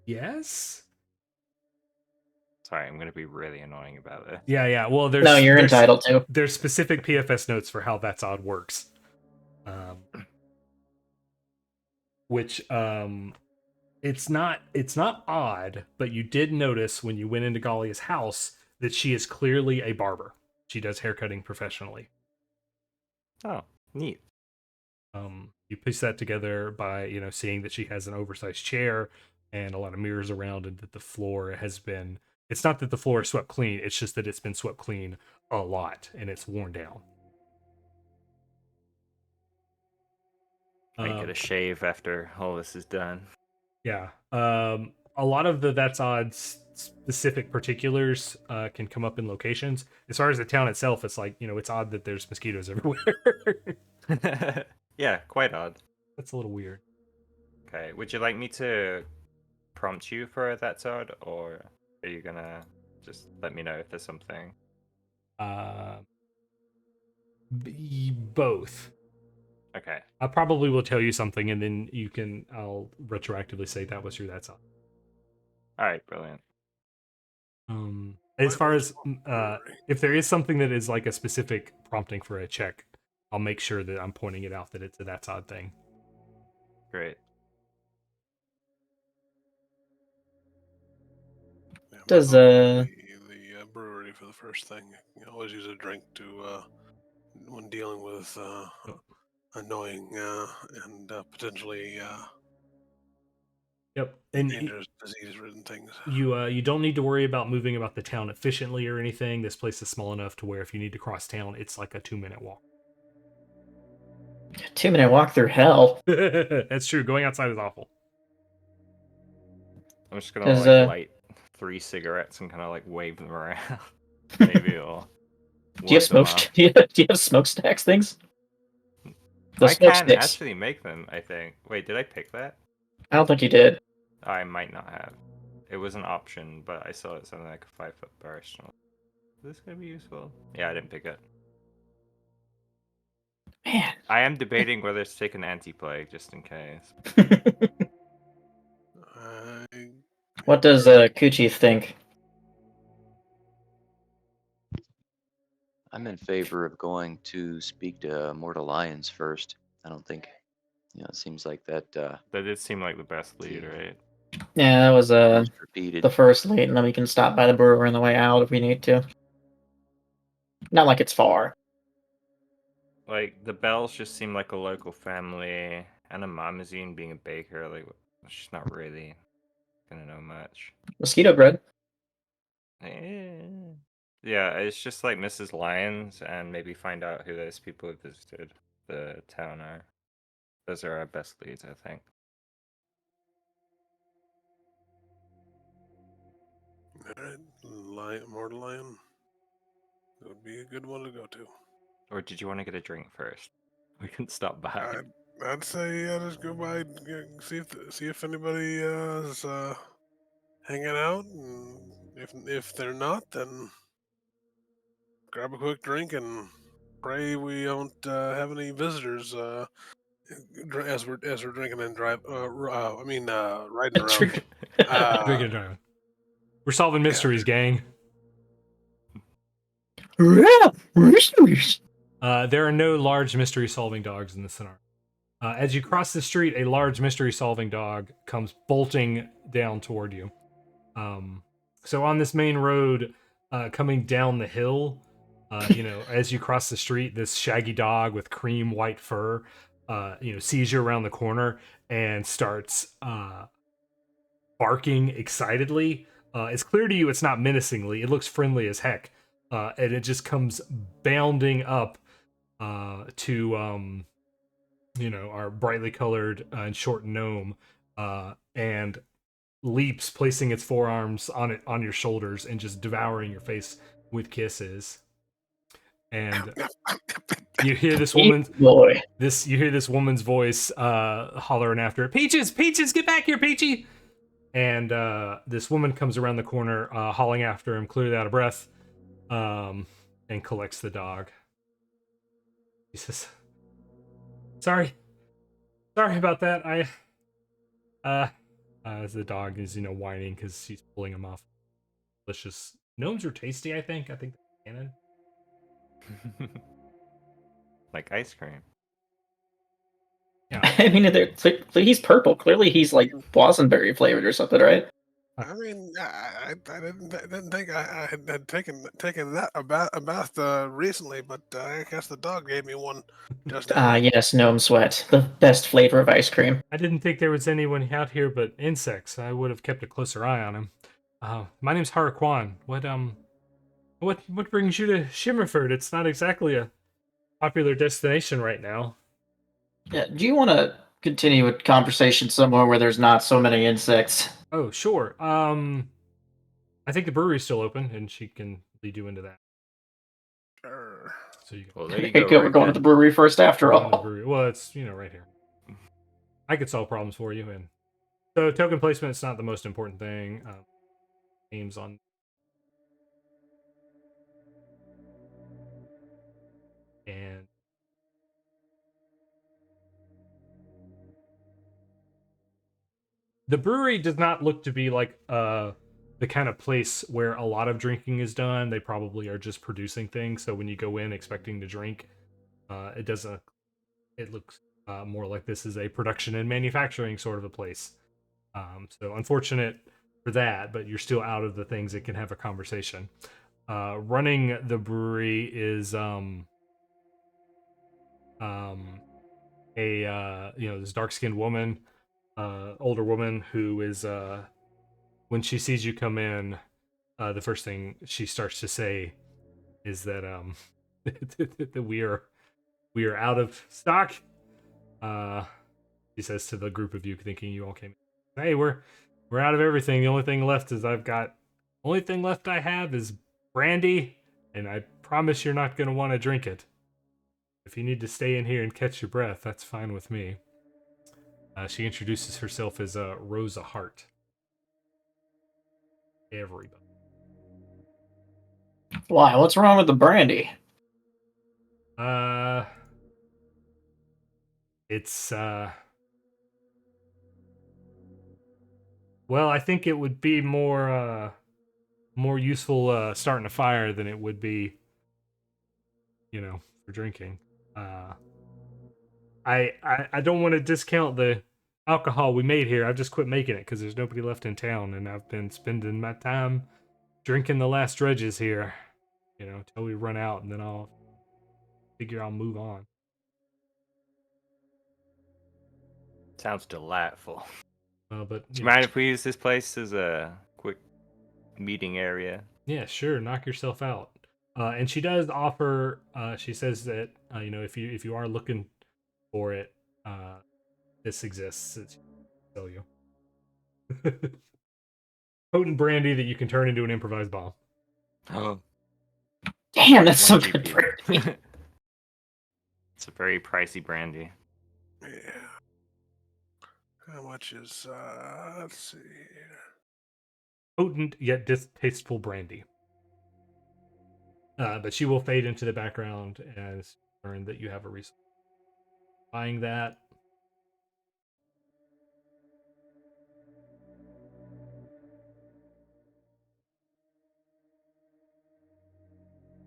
Yes. Sorry, I'm gonna be really annoying about it. Yeah. Well, No, you're entitled to. There's specific PFS notes for how that's odd works. Which it's not odd, but you did notice when you went into Gallia's house that she is clearly a barber. She does haircutting professionally. Oh, neat. You piece that together by seeing that she has an oversized chair and a lot of mirrors around, and that the floor has been. It's not that the floor is swept clean; it's just that it's been swept clean a lot and it's worn down. I get a shave after all this is done. Yeah. A lot of the that's odd specific particulars can come up in locations. As far as the town itself, it's like, it's odd that there's mosquitoes everywhere. Yeah, quite odd. That's a little weird. Okay, would you like me to prompt you for that's odd, or are you gonna just let me know if there's something? Both. Okay. I probably will tell you something, and then I'll retroactively say that was your that's odd. All right, brilliant. As far as if there is something that is like a specific prompting for a check, I'll make sure that I'm pointing it out that it's a that's odd thing. Great. Yeah, Does the brewery for the first thing. You always use a drink to when dealing with annoying and potentially Yep, and dangerous disease-ridden things. You don't need to worry about moving about the town efficiently or anything. This place is small enough to where if you need to cross town, it's like a 2-minute walk. 2-minute walk through hell. That's true. Going outside is awful. I'm just gonna light 3 cigarettes and kind of like wave them around. Maybe or do you have smoke? Do you have smokestacks things? I can actually make them. I think. Wait, did I pick that? I don't think you did. I might not have. It was an option, but I saw it something like a 5-foot burst. Is this gonna be useful? Yeah, I didn't pick it. Man, I am debating whether to take an anti-plague just in case. What does Coochie think? I'm in favor of going to speak to Mortal Lions first. I don't think, it seems like that. That did seem like the best lead, right? Yeah, that was repeated. the first lead, and then we can stop by the brewer on the way out if we need to. Not like it's far. Like, the Bells just seem like a local family, and a Mamazine being a baker, like, she's not really gonna know much. Mosquito bread. Yeah, it's just like Mrs. Lyons, and maybe find out who those people who visited the town are. Those are our best leads, I think. Alright, Mortal Lion. It would be a good one to go to. Or did you want to get a drink first? We can stop by. I'd say just go by, see if anybody is hanging out, and if they're not, then grab a quick drink and pray we don't have any visitors as we're drinking and riding around. Drinking and driving. We're solving mysteries, gang. Mysteries. There are no large mystery-solving dogs in this scenario. As you cross the street, a large mystery-solving dog comes bolting down toward you. So on this main road, coming down the hill, as you cross the street, this shaggy dog with cream white fur, sees you around the corner and starts barking excitedly. It's clear to you it's not menacingly. It looks friendly as heck. and it just comes bounding up to our brightly colored and short gnome, and leaps, placing its forearms on your shoulders and just devouring your face with kisses. And you hear this woman's voice hollering after it, Peaches, get back here, Peachy. And this woman comes around the corner, hauling after him, clearly out of breath, and collects the dog. He says, sorry about that. As the dog is whining because she's pulling him off. Delicious. Gnomes are tasty, I think that's canon. Like ice cream. Yeah. I mean, he's purple. Clearly, he's like boysenberry flavored or something, right? I mean, I didn't think I had taken that about recently, but I guess the dog gave me one just now. Yes, gnome sweat, the best flavor of ice cream. I didn't think there was anyone out here but insects. I would have kept a closer eye on him. My name's Harakwan. What brings you to Shimmerford? It's not exactly a popular destination right now. Yeah, do you want to continue a conversation somewhere where there's not so many insects? Oh, sure. I think the brewery's still open, and she can lead you into that. Sure. So you Well, There you go. We're going to the brewery first, after all. Well, it's right here. I could solve problems for you, and so token placement is not the most important thing. Names on. And the brewery does not look to be like the kind of place where a lot of drinking is done. They probably are just producing things. So when you go in expecting to drink, it doesn't. It looks more like this is a production and manufacturing sort of a place. So unfortunate for that, but you're still out of the things that can have a conversation. Running the brewery is this dark-skinned woman, older woman who is when she sees you come in, the first thing she starts to say is that that we are out of stock. She says to the group of you, thinking you all came in. Hey, we're out of everything. The only thing left I have is brandy, and I promise you're not going to want to drink it. If you need to stay in here and catch your breath, that's fine with me. She introduces herself as Rosa Hart. Everybody. Why? What's wrong with the brandy? It's well, I think it would be more useful starting a fire than it would be, for drinking. I don't want to discount the alcohol we made here. I've just quit making it because there's nobody left in town, and I've been spending my time drinking the last dredges here, till we run out, and then I'll move on. Sounds delightful. But do you mind if we use this place as a quick meeting area? Yeah, sure. Knock yourself out. And she does offer. She says that if you are looking for it, this exists. It's tell you. Potent brandy that you can turn into an improvised bomb. Oh, damn! That's so good brandy. It's a very pricey brandy. Yeah. How much is? Let's see. Potent yet distasteful brandy. But she will fade into the background as you learn that you have a reason. Buying that.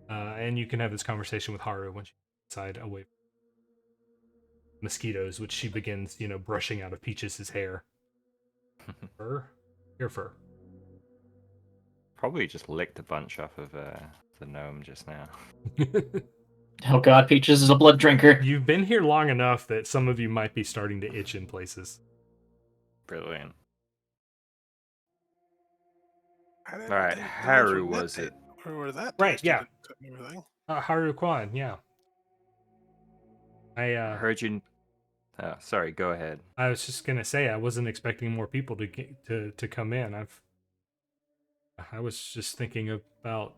And you can have this conversation with Haru when she's inside away from mosquitoes, which she begins, brushing out of Peaches' hair. Fur? Hair fur. Probably just licked a bunch off of the gnome just now. Oh god, Peaches is a blood drinker. You've been here long enough that some of you might be starting to itch in places. Brilliant. All right, Haru was it? Or that right, yeah. Everything. Haru Kwan, yeah. I heard you. Sorry, go ahead. I was just gonna say I wasn't expecting more people to get to come in. I was just thinking about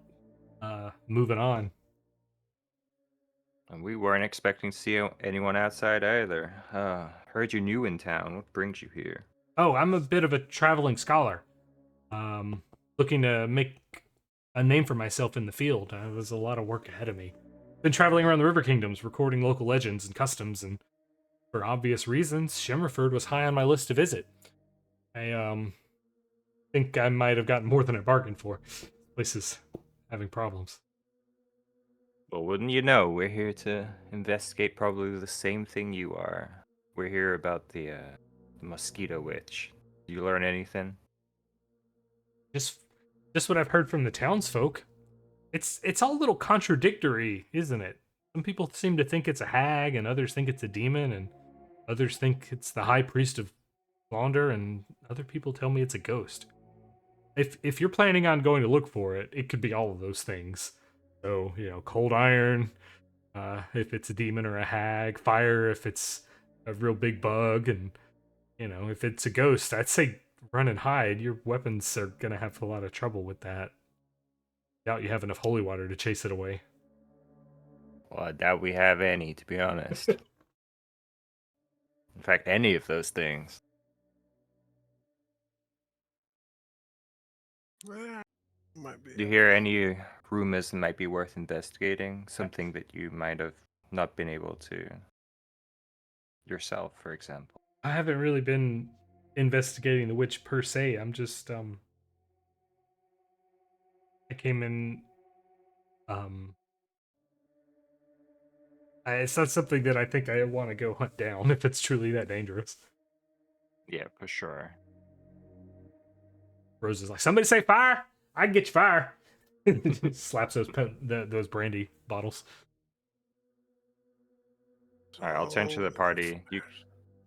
moving on. And we weren't expecting to see anyone outside either. Heard you're new in town. What brings you here? Oh, I'm a bit of a traveling scholar. Looking to make a name for myself in the field. There's a lot of work ahead of me. Been traveling around the River Kingdoms, recording local legends and customs, and for obvious reasons, Shimmerford was high on my list to visit. I think I might have gotten more than I bargained for. This place is having problems. Well, wouldn't you know, we're here to investigate probably the same thing you are. We're here about the Mosquito Witch. Did you learn anything? Just what I've heard from the townsfolk. It's all a little contradictory, isn't it? Some people seem to think it's a hag, and others think it's a demon, and others think it's the high priest of Launder, and other people tell me it's a ghost. If you're planning on going to look for it, it could be all of those things. So, cold iron, if it's a demon or a hag, fire if it's a real big bug, and if it's a ghost, I'd say run and hide. Your weapons are gonna have a lot of trouble with that. Doubt you have enough holy water to chase it away. Well, I doubt we have any, to be honest. In fact, any of those things. Might be. Do you hear any rumors that might be worth investigating? Something that you might have not been able to yourself, for example? I haven't really been investigating the witch per se. I'm just I came in it's not something that I think I want to go hunt down if it's truly that dangerous. Yeah, for sure. Rose is like, somebody say fire! I can get you fire! Slaps those brandy bottles. All right, I'll turn to the party.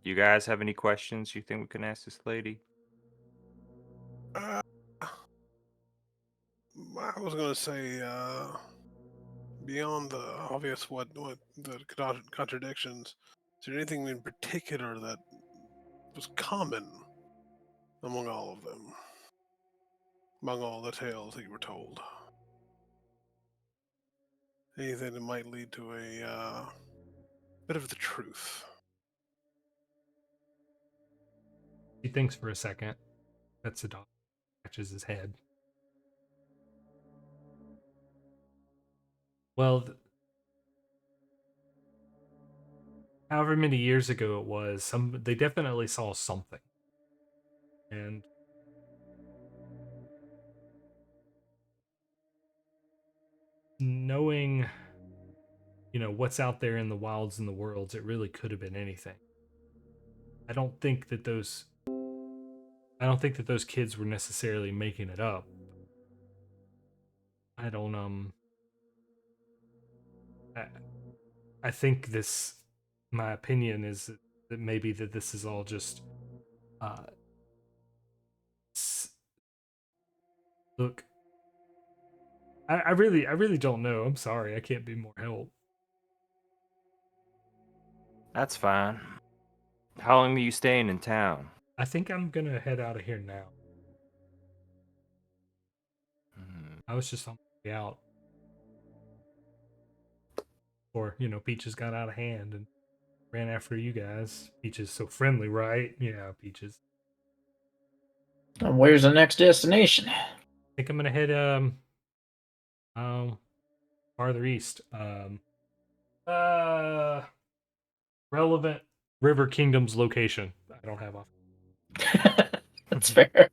You guys have any questions you think we can ask this lady? I was gonna say, beyond the obvious, what the contradictions, is there anything in particular that was common among all of them, among all the tales that you were told? Anything that might lead to a bit of the truth? He thinks for a second. That's the dog. Scratches his head. Well, however many years ago it was, they definitely saw something. And knowing, what's out there in the wilds and the worlds, it really could have been anything. I don't think that those kids were necessarily making it up. I don't I think my opinion is that maybe that this is all just look, I really don't know. I'm sorry, I can't be more help. That's fine. How long are you staying in town? I think I'm gonna head out of here now. I was just on my way out. Or, Peaches got out of hand and ran after you guys. Peaches so friendly, right? Yeah, Peaches. And where's the next destination? I think I'm gonna head farther east. Relevant River Kingdom's location. I don't have off. That's fair.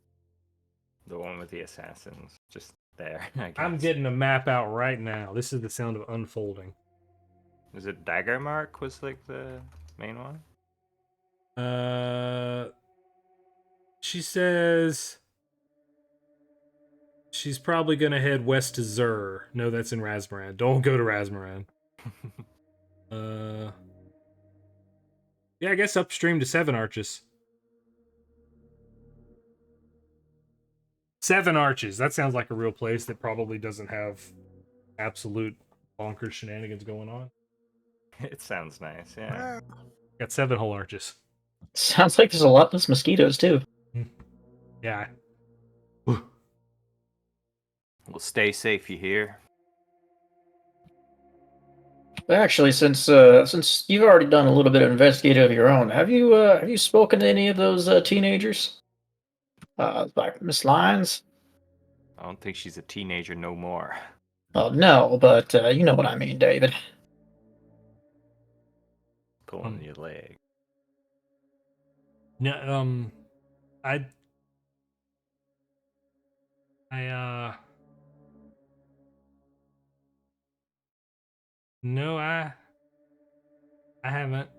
The one with the assassins. Just there, I guess. I'm getting a map out right now. This is the sound of unfolding. Is it Dagger Mark was like the main one? She says she's probably gonna head west to Zur. No, that's in Razmaran. Don't go to Razmaran. Yeah, I guess upstream to Seven Arches. Seven Arches. That sounds like a real place that probably doesn't have absolute bonkers shenanigans going on. It sounds nice, yeah. Got 7 whole arches. Sounds like there's a lot less mosquitoes too. Yeah. Well, stay safe, you hear? Actually, since you've already done a little bit of investigating of your own, have you spoken to any of those teenagers? Like Miss Lyons? I don't think she's a teenager no more. Oh no, but you know what I mean, David. Pulling your leg. No, I no, I haven't.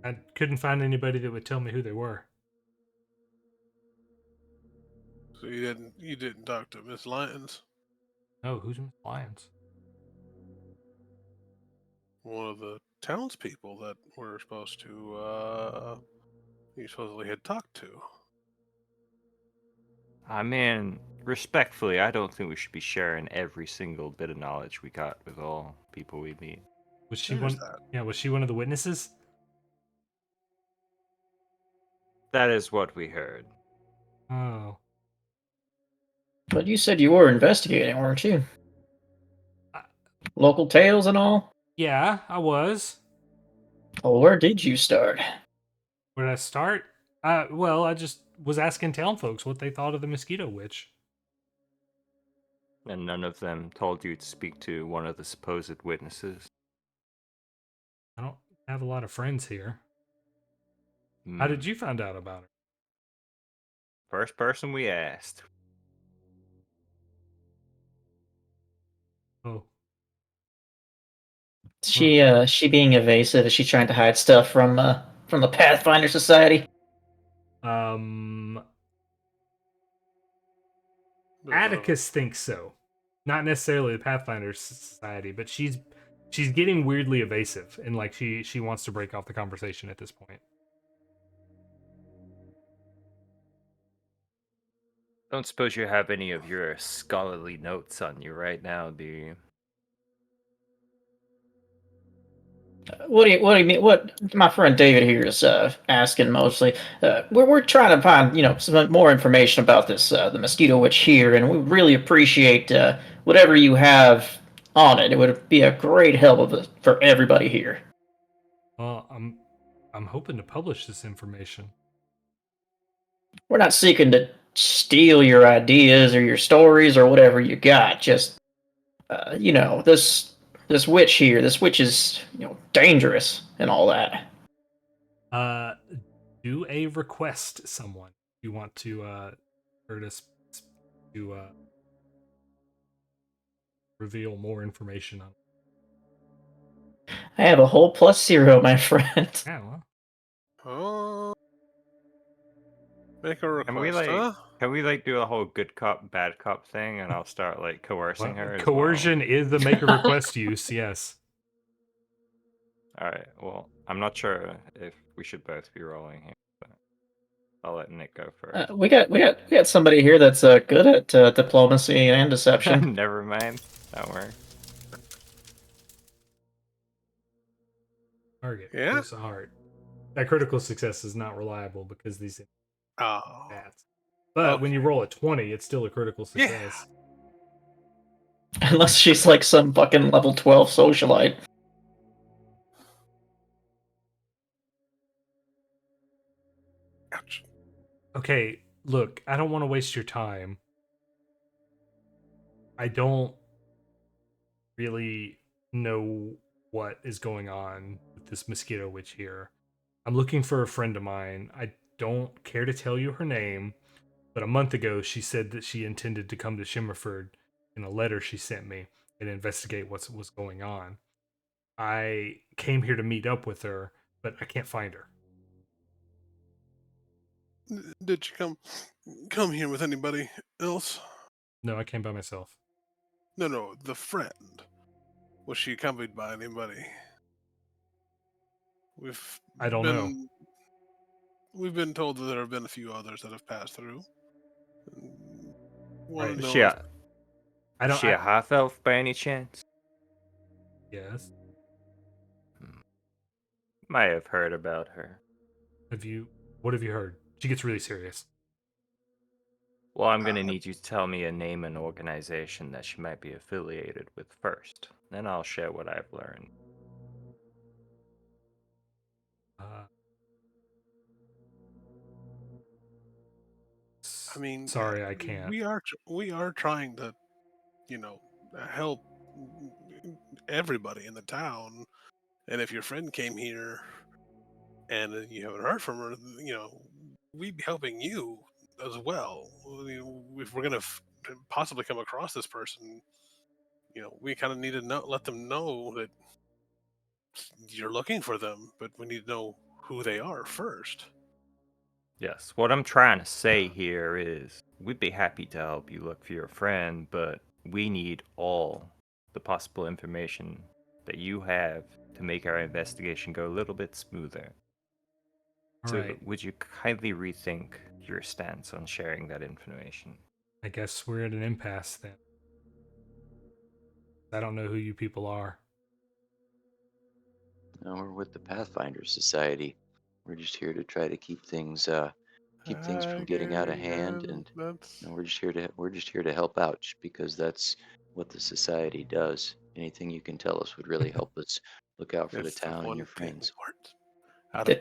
I couldn't find anybody that would tell me who they were. So you didn't talk to Miss Lyons? Oh, who's Miss Lyons? One of the townspeople that we're supposed to you supposedly had talked to. I mean, respectfully, I don't think we should be sharing every single bit of knowledge we got with all people we meet. Was she There's one? that. Yeah, was she one of the witnesses? That is what we heard. Oh, But you said you were investigating, weren't you? Local tales and all? yeah, I was. Well, where did you start? Where did I start? Well, I just was asking town folks what they thought of the Mosquito Witch. And none of them told you to speak to one of the supposed witnesses. I don't have a lot of friends here. How did you find out about her? First person we asked. Oh, She being evasive? Is she trying to hide stuff from the Pathfinder Society? um, Bit of a- Atticus thinks so. Not necessarily the Pathfinder Society, but she's getting weirdly evasive, and like she wants to break off the conversation at this point. Don't suppose you have any of your scholarly notes on you right now, do you? What do you mean? What my friend David here is asking mostly. We're trying to find some more information about this the Mosquito Witch here, and we really appreciate whatever you have on it. It would be a great help for everybody here. Well, I'm hoping to publish this information. We're not seeking to steal your ideas or your stories or whatever you got. Just this witch here. This witch is dangerous and all that. Do a request, someone. You want to Curtis to reveal more information on. I have a whole +0, my friend. Yeah, well. Oh, make a request, Can we do a whole good cop, bad cop thing, and I'll start coercing her as coercion well? is the make a request use, yes. Alright, well, I'm not sure if we should both be rolling here, but I'll let Nick go first. We got somebody here that's good at diplomacy and deception. Never mind. Don't worry. Target. Yeah? Close to heart. That critical success is not reliable because these Oh, stats. But when you roll a 20, it's still a critical yeah. success. Unless she's like some fucking level 12 socialite. Ouch. Okay, look, I don't want to waste your time. I don't really know what is going on with this Mosquito Witch here. I'm looking for a friend of mine. I don't care to tell you her name, but a month ago she said that she intended to come to Shimmerford in a letter she sent me and investigate what's going on. I came here to meet up with her, but I can't find her. Did you come here with anybody else? No, I came by myself. No, the friend. Was she accompanied by anybody? I don't know. We've been told that there have been a few others that have passed through. Want to Is know she if a half elf by any chance? Yes. Might have heard about her. What have you heard? She gets really serious. Well, I'm gonna need you to tell me a name and organization that she might be affiliated with first. Then I'll share what I've learned. I mean, sorry, I can't. we are trying to, help everybody in the town. And if your friend came here and you haven't heard from her, we'd be helping you as well. If we're gonna possibly come across this person, we kind of need to let them know that you're looking for them, but we need to know who they are first. Yes, what I'm trying to say here is we'd be happy to help you look for your friend, but we need all the possible information that you have to make our investigation go a little bit smoother. All So right. would you kindly rethink your stance on sharing that information? I guess we're at an impasse then. I don't know who you people are. No, we're with the Pathfinder Society. We're just here to try to keep things from getting out of hand, and we're just here to help out, just because that's what the society does. Anything you can tell us would really help us look out for the It's the town and your one thing friends.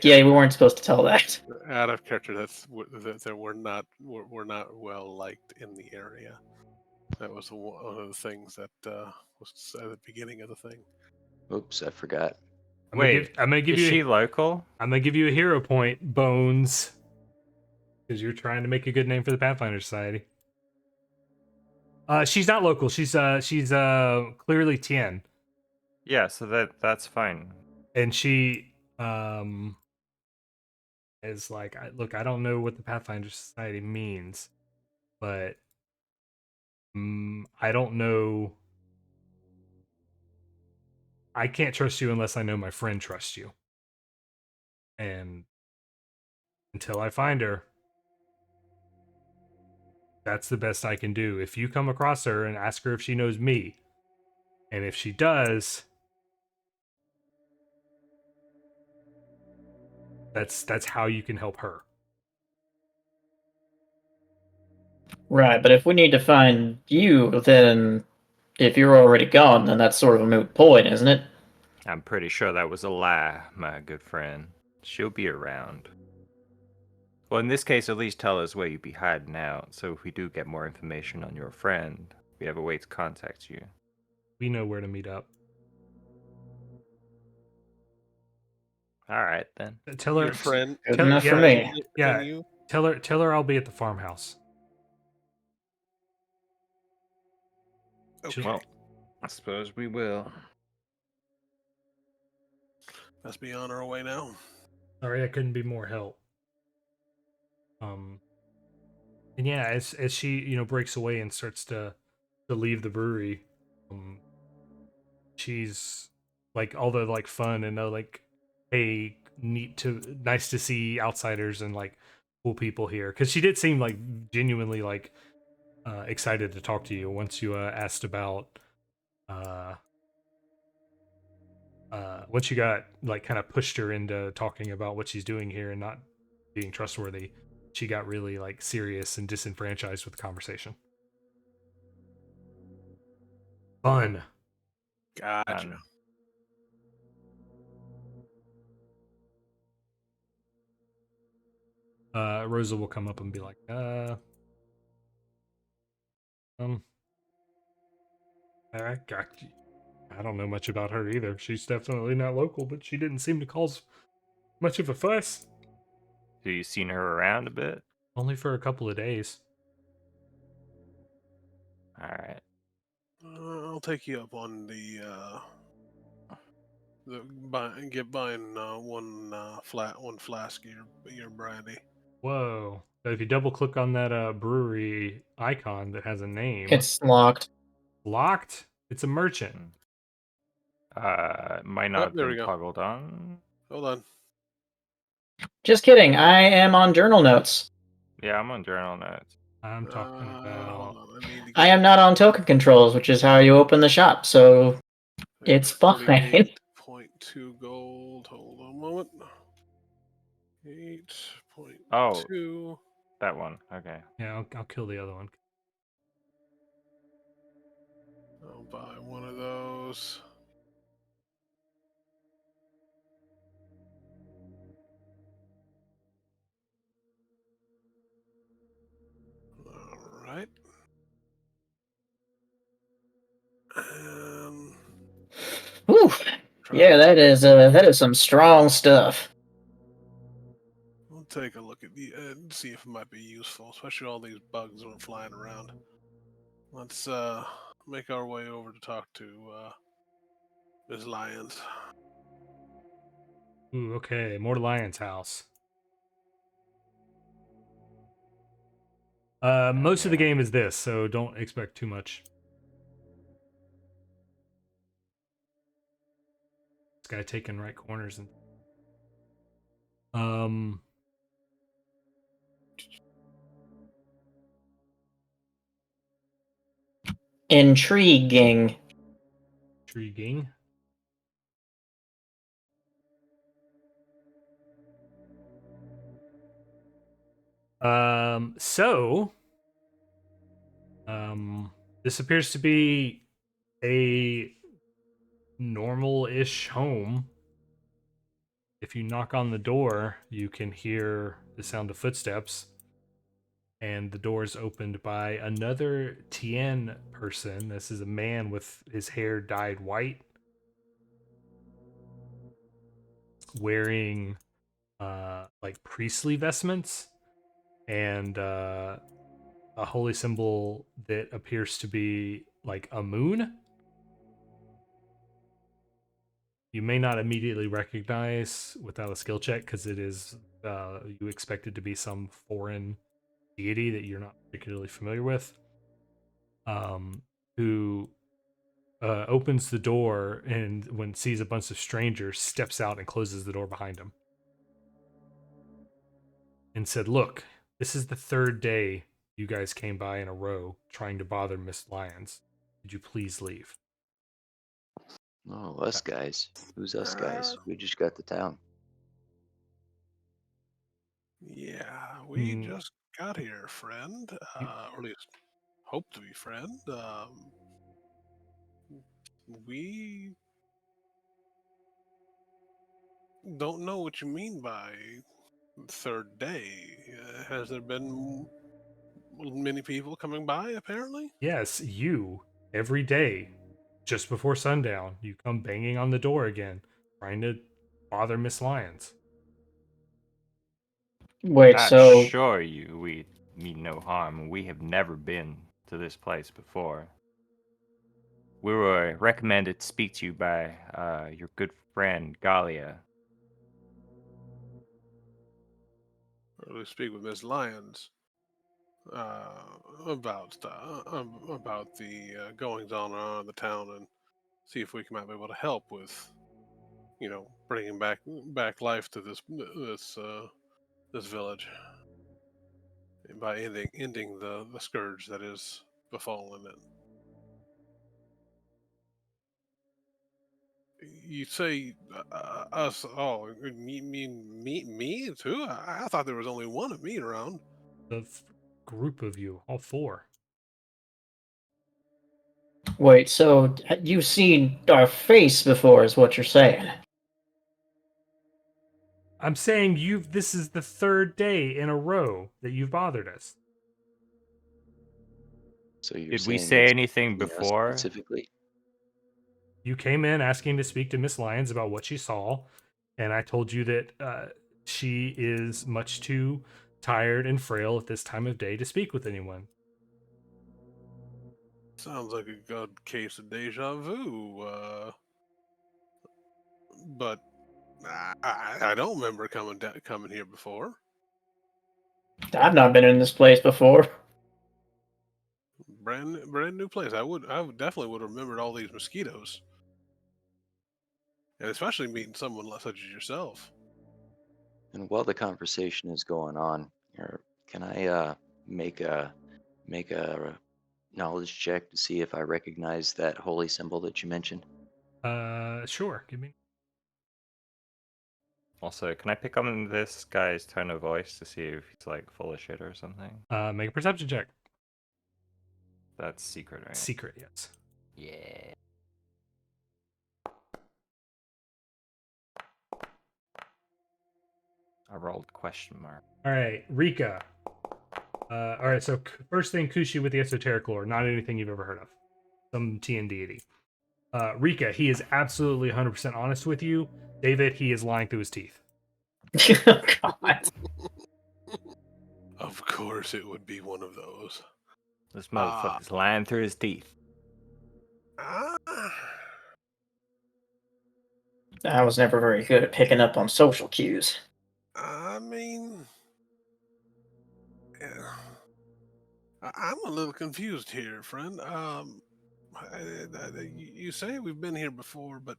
Yeah, we weren't supposed to tell that. Out of character, that we're not well liked in the area. That was one of the things that was at the beginning of the thing. Oops, I forgot. I'm gonna give is you she local? I'm gonna give you a hero point, Bones, because you're trying to make a good name for the Pathfinder Society. She's not local. She's clearly Tien, Yeah, so that's fine. and she is like, look, I don't know what the Pathfinder Society means, but I don't know. I can't trust you unless I know my friend trusts you. And until I find her, that's the best I can do. If you come across her and ask her if she knows me, and if she does, that's how you can help her. Right, but if we need to find you, then if you're already gone, then that's sort of a moot point, isn't it? I'm pretty sure that was a lie, my good friend. She'll be around. Well, in this case, at least tell us where you'd be hiding out, so if we do get more information on your friend, we have a way to contact you. We know where to meet up. All right, then. Tell her. Your friend. Good enough for me. Yeah. And you. Tell her I'll be at the farmhouse. Okay. Well, I suppose we will. Must be on our way now. Sorry, I couldn't be more help. And yeah, as she breaks away and starts to leave the brewery, she's like all the like fun and like, hey, nice to see outsiders and like cool people here, because she did seem like genuinely like excited to talk to you once you asked about once you got like kind of pushed her into talking about what she's doing here and not being trustworthy. She got really like serious and disenfranchised with the conversation. Fun. Gotcha. Rosa will come up and be like, I don't know much about her either. She's definitely not local, but she didn't seem to cause much of a fuss. Have you seen her around a bit? Only for a couple of days. All right. I'll take you up on the buying one flask of your brandy. Whoa. But if you double click on that brewery icon that has a name. It's locked. Locked? It's a merchant. Might not have there we been go. toggled on. Hold on. Just kidding. I am on journal notes. Yeah, I'm on journal notes. I'm talking about. Hold on, I need to I get am not on token controls, which is how you open the shop, so it's fine. 48.2 gold. Hold on a moment. 8.2. Oh, that one. Okay. Yeah, I'll kill the other one. I'll buy one of those. All right. Whew. Yeah, that is some strong stuff. We'll take a look at the and see if it might be useful, especially all these bugs that are flying around. Let's make our way over to talk to Ms. Lyons. Ooh, okay, more Lion's house. Most of the game is this, so don't expect too much. This guy taking right corners and Intriguing. intriguing. So this appears to be a normal-ish home. If you knock on the door, you can hear the sound of footsteps, and the door is opened by another Tien person. This is a man with his hair dyed white, wearing like priestly vestments and a holy symbol that appears to be like a moon. You may not immediately recognize without a skill check because it is you expect it to be some foreign deity that you're not particularly familiar with. Who opens the door and when sees a bunch of strangers, steps out and closes the door behind him. And said, "Look, this is the third day you guys came by in a row trying to bother Miss Lyons. Could you please leave?" Oh, us guys. Who's us guys? We just got to town. Yeah, we Mm, just got here, friend. you- Or at least hope to be friend. We don't know what you mean by third day. Has there been many people coming by, apparently? yes, you every day, just before sundown, you come banging on the door again, trying to bother Miss Lyons. Wait, I so assure you, we mean no harm. We have never been to this place before. We were recommended to speak to you by your good friend Galia. Or to speak with Miss Lyons about the goings on in the town and see if we might be able to help with, bringing back life to this village by ending the scourge that is befallen it. You say us? Oh, you mean me too? I thought there was only one of me around. The group of you, all four. wait, so you've seen our face before, is what you're saying? I'm saying this is the third day in a row that you've bothered us. So you're Did we saying say it's anything me, us before? specifically? You came in asking to speak to Miss Lyons about what she saw, and I told you that she is much too tired and frail at this time of day to speak with anyone. Sounds like a good case of deja vu. But I don't remember coming here before. I've not been in this place before. Brand new place. I would definitely would have remembered all these mosquitoes, and especially meeting someone such as yourself. And while the conversation is going on, can I make a make a knowledge check to see if I recognize that holy symbol that you mentioned? Sure. Give me. Also, can I pick up on this guy's tone of voice to see if he's like full of shit or something? Make a perception check. That's secret, right? Secret, yes. Yeah. I rolled question mark. All right, Rika. All right, so first thing, Kushi with the esoteric lore, not anything you've ever heard of. Some TN deity. Rika, he is absolutely 100% honest with you. David, he is lying through his teeth. God. Of course, it would be one of those. This motherfucker's lying through his teeth. Ah, I was never very good at picking up on social cues. I mean, yeah. I'm a little confused here, friend. You say we've been here before, but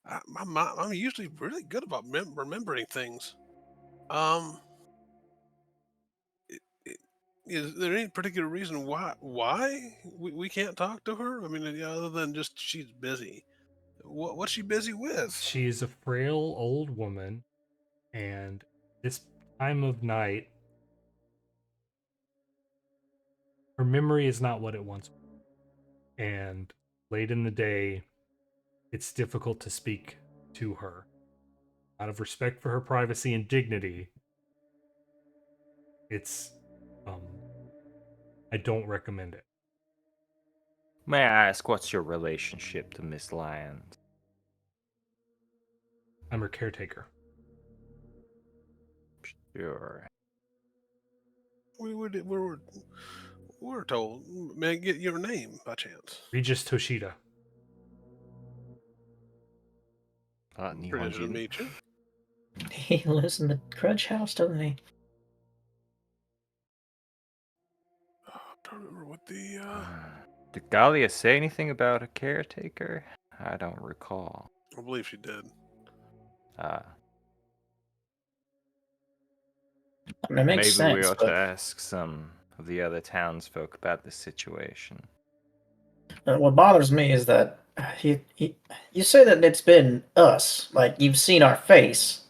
I'm usually really good about remembering things. Um, is there any particular reason why we can't talk to her? I mean, other than just she's busy. What's she busy with? She is a frail old woman, and this time of night, her memory is not what it once was. And late in the day, it's difficult to speak to her. Out of respect for her privacy and dignity, it's I don't recommend it. May I ask, what's your relationship to Miss Lyons? I'm her caretaker. Sure. We were told. May I get your name by chance? Regis Toshida. Pleasure to meet you. He lives in the Grudge House, doesn't he? I'm trying to remember what the Did Galia say anything about a caretaker? I don't recall. I believe she did. I mean, it makes Maybe we sense, ought to but ask some of the other townsfolk about this situation. what bothers me is that you say that it's been us, like you've seen our face,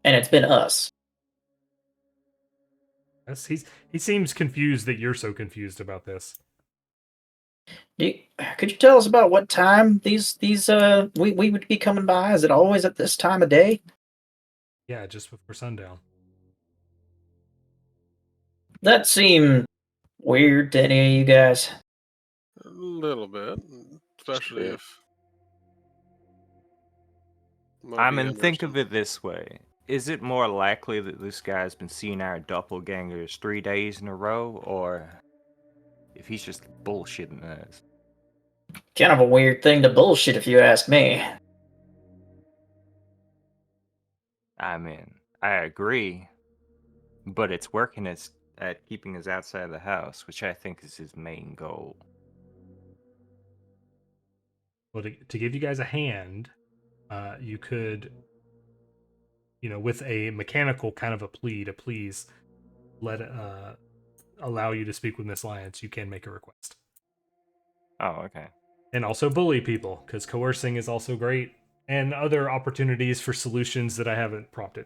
and it's been us. Yes, he seems confused that you're so confused about this. Could you tell us about what time these we would be coming by? Is it always at this time of day? Yeah, just before sundown. That seemed weird to any of you guys. A little bit, especially bit. if. I mean, think of it this way. Is it more likely that this guy's been seeing our doppelgangers 3 days in a row, or if he's just bullshitting us? Kind of a weird thing to bullshit if you ask me. I mean, I agree, but it's working at keeping us outside the house, which I think is his main goal. Well, to give you guys a hand, you could, with a mechanical kind of a plea to please let allow you to speak with Miss Lyons, you can make a request. Oh, okay. And also bully people, because coercing is also great, and other opportunities for solutions that I haven't prompted.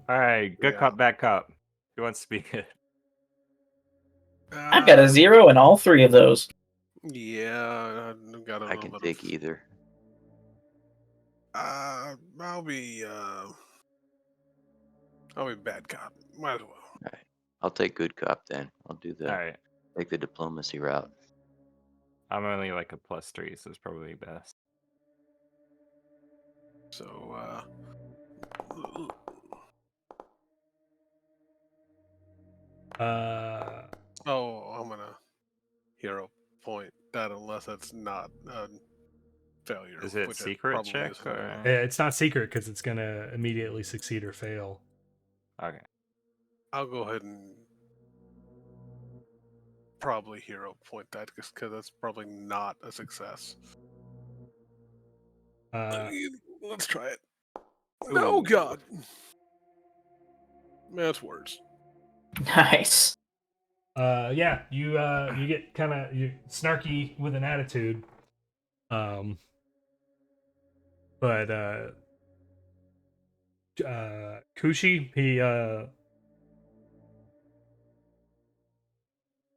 All right, good cop, bad cop. Who wants to speak it? I've got a 0 in all 3 of those. Yeah, I've got a I little can bit take of. either. I'll be bad cop. Might as well. All right. I'll take good cop then. I'll do All right. take the diplomacy route. I'm only like a +3, so it's probably best. So, I'm gonna hero point that unless that's not a failure. Is it which secret probably check isn't. or? It's not secret because it's gonna immediately succeed or fail. Okay. I'll go ahead and probably hero point that because that's probably not a success. Let's try it. Oh Ooh. God, that's worse. Nice. Yeah, you get kind of you snarky with an attitude. But Kushi,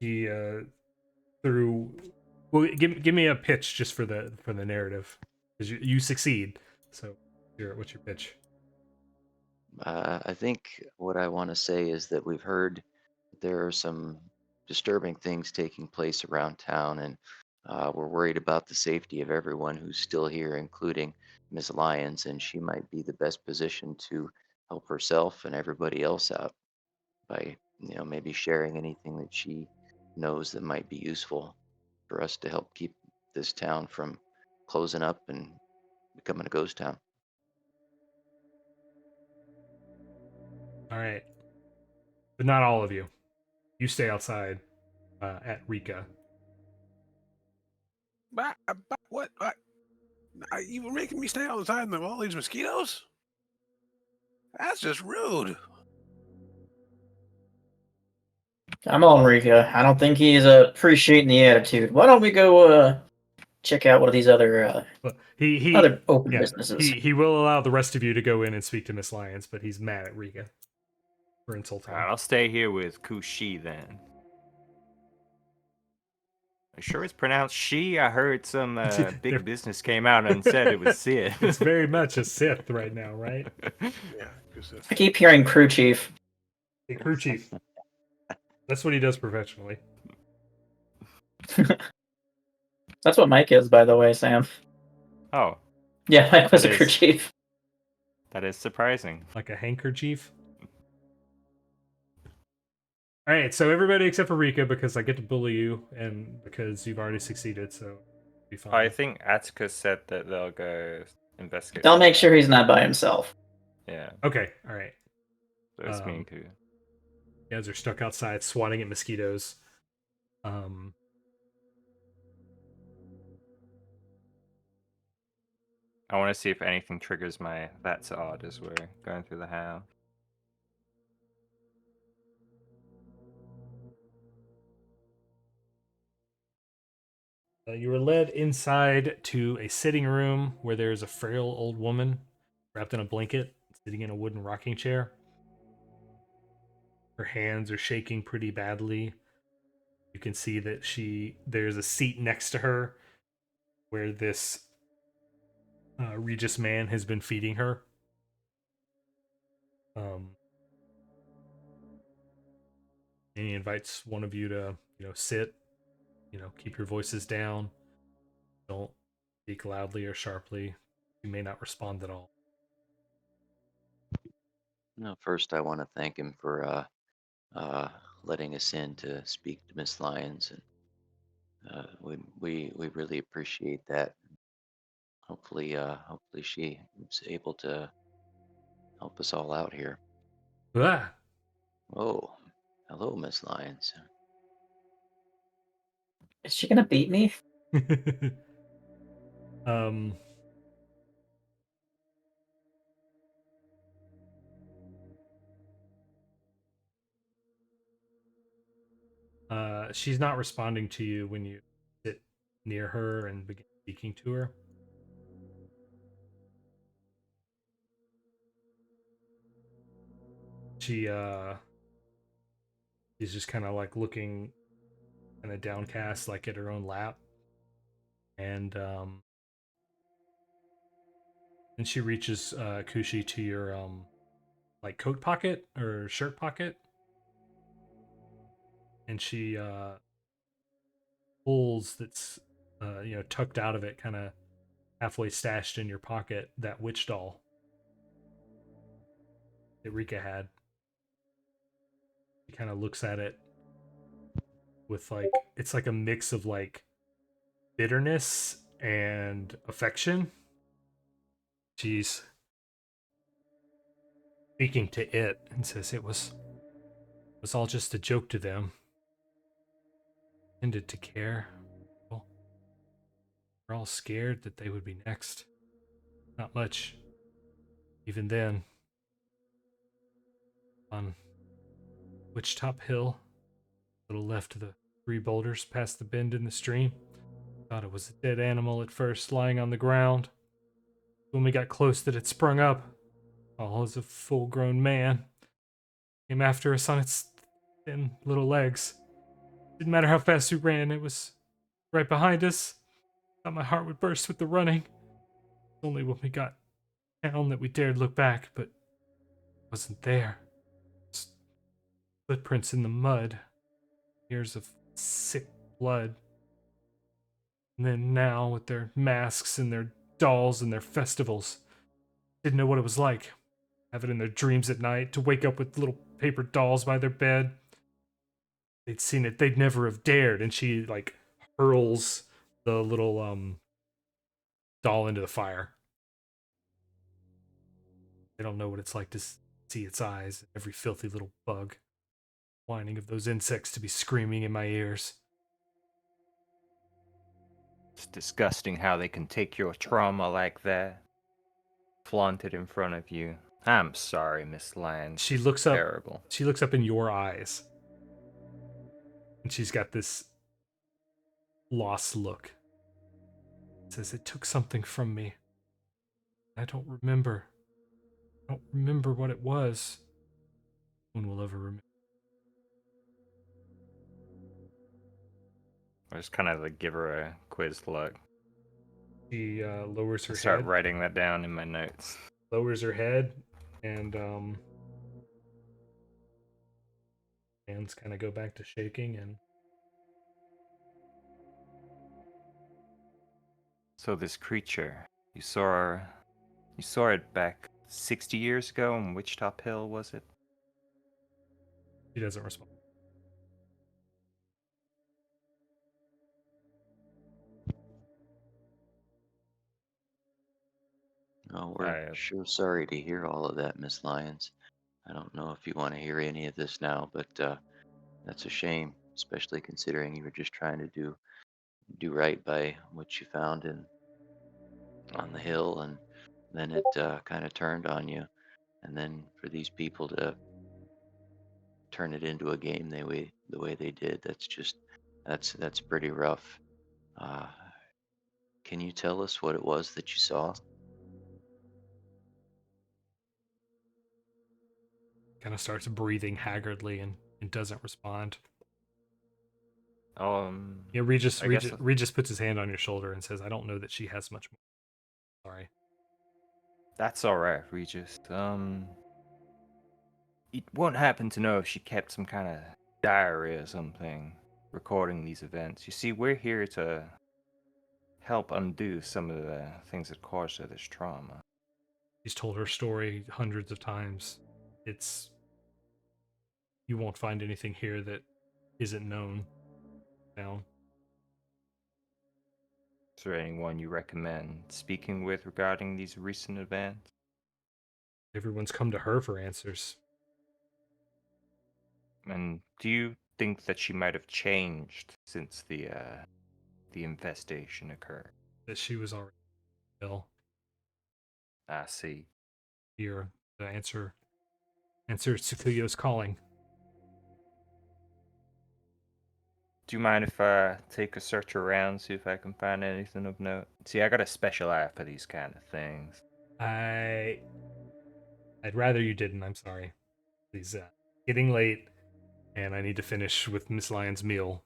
he through. Well, give me a pitch just for the narrative, because you succeed. So, what's your pitch? I think what I want to say is that we've heard there are some disturbing things taking place around town, and we're worried about the safety of everyone who's still here, including Miss Lyons, and she might be the best position to help herself and everybody else out by, maybe sharing anything that she knows that might be useful for us to help keep this town from closing up and becoming a ghost town. All right, but not all of you. You stay outside at Rika. What? You were making me stay outside in all these mosquitoes? That's just rude. I'm on Rika. I don't think he's appreciating the attitude. Why don't we go check out one of these other But he other open yeah businesses? he will allow the rest of you to go in and speak to Miss Lyons, but he's mad at Rika for insulting All right, him. I'll stay here with Kushi then. Are you sure it's pronounced she? I heard some They're- big business came out and said it was Sid. It's very much a Sith right now, right? Yeah, because I keep hearing crew chief. Hey, crew chief. That's what he does professionally. That's what Mike is, by the way, Sam. Oh, Yeah, Mike was That a crew is- chief. that is surprising. Like a handkerchief. All right, so everybody except for Rika, because I get to bully you, and because you've already succeeded, so be fine. I think Atticus said that they'll go investigate. They'll make sure he's not by himself. Yeah, Okay, all right. so it's me and Ku. You guys are stuck outside swatting at mosquitoes. I want to see if anything triggers my that's odd as we're going through the house. You were led inside to a sitting room where there's a frail old woman wrapped in a blanket, sitting in a wooden rocking chair. Her hands are shaking pretty badly. You can see that there's a seat next to her where this Regis man has been feeding her. And he invites one of you to, sit, keep your voices down. Don't speak loudly or sharply. You may not respond at all. No, first, I want to thank him for letting us in to speak to Miss Lyons, and we really appreciate that. Hopefully she is able to help us all out here. Ah! Oh, hello, Miss Lyons. Is she gonna beat me? um she's not responding to you when you sit near her and begin speaking to her. She's just kind of like looking kind of downcast, like at her own lap. And then she reaches Kushi to your like coat pocket or shirt pocket, and she pulls that's tucked out of it, kind of halfway stashed in your pocket, that witch doll that Rika had. She kind of looks at it with like, it's like a mix of like bitterness and affection. She's speaking to it and says it was all just a joke to them. Tended to care. Well, we're all scared that they would be next. Not much. Even then. On Witch Top Hill, A little left of the 3 boulders past the bend in the stream. Thought it was a dead animal at first, lying on the ground. When we got close that it sprung up, all as a full-grown man. Came after us on its thin little legs. Didn't matter how fast we ran, it was right behind us. Thought my heart would burst with the running. Only when we got down that we dared look back, but it wasn't there. Just footprints in the mud. Years of sick blood. And then now, with their masks and their dolls and their festivals, didn't know what it was like. Have it in their dreams at night, to wake up with little paper dolls by their bed. They'd seen it, they'd never have dared. And she, like, hurls the little, doll into the fire. They don't know what it's like to see its eyes, every filthy little bug. Whining of those insects to be screaming in my ears. It's disgusting how they can take your trauma like that, flaunt it in front of you. I'm sorry, Miss Lyons. She looks up. Terrible. She looks up in your eyes, and she's got this lost look. Says, "It took something from me. I don't remember. I don't remember what it was. No one will ever remember." I just kind of like give her a quiz look. She lowers her Start head. writing that down in my notes. Lowers her head, and hands kind of go back to shaking. And So this creature, you saw it back 60 years ago on which top hill was it? she doesn't respond. Oh, we're sure sorry to hear all of that, Miss Lyons. I don't know if you want to hear any of this now, but that's a shame, especially considering you were just trying to do right by what you found on the hill, and then it kind of turned on you, and then for these people to turn it into a game the way they did, that's pretty rough. Uh, can you tell us what it was that you saw? Kind of starts breathing haggardly and doesn't respond. Yeah, Regis puts his hand on your shoulder and says, "I don't know that she has much more. Sorry." That's all right, Regis. It won't happen to know if she kept some kind of diary or something, recording these events. You see, we're here to help undo some of the things that caused her this trauma. She's told her story hundreds of times. You won't find anything here that isn't known now. Is there anyone you recommend speaking with regarding these recent events? Everyone's come to her for answers. And do you think that she might have changed since the infestation occurred? That she was already ill. I see. Here, the answer Tsukuyo's calling. Do you mind if I take a search around, see if I can find anything of note? See, I got a special eye for these kind of things. I'd rather you didn't. I'm sorry. It's getting late, and I need to finish with Miss Lyon's meal.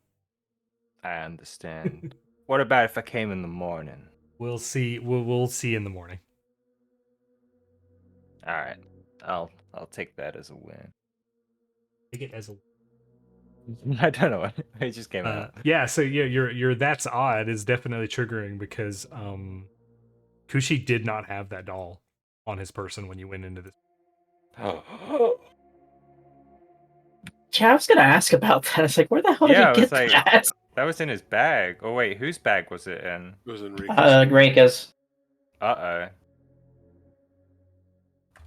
I understand. What about if I came in the morning? We'll see. We'll see in the morning. All right, I'll take that as a win. Take it as a. I don't know. It just came out. Yeah. So yeah, your that's odd is definitely triggering because Kushi did not have that doll on his person when you went into this. Yeah, I was gonna ask about that. It's like, where the hell did he get that? That was in his bag. Oh wait, whose bag was it in? It was Enrique's. Greca's. Uh-oh.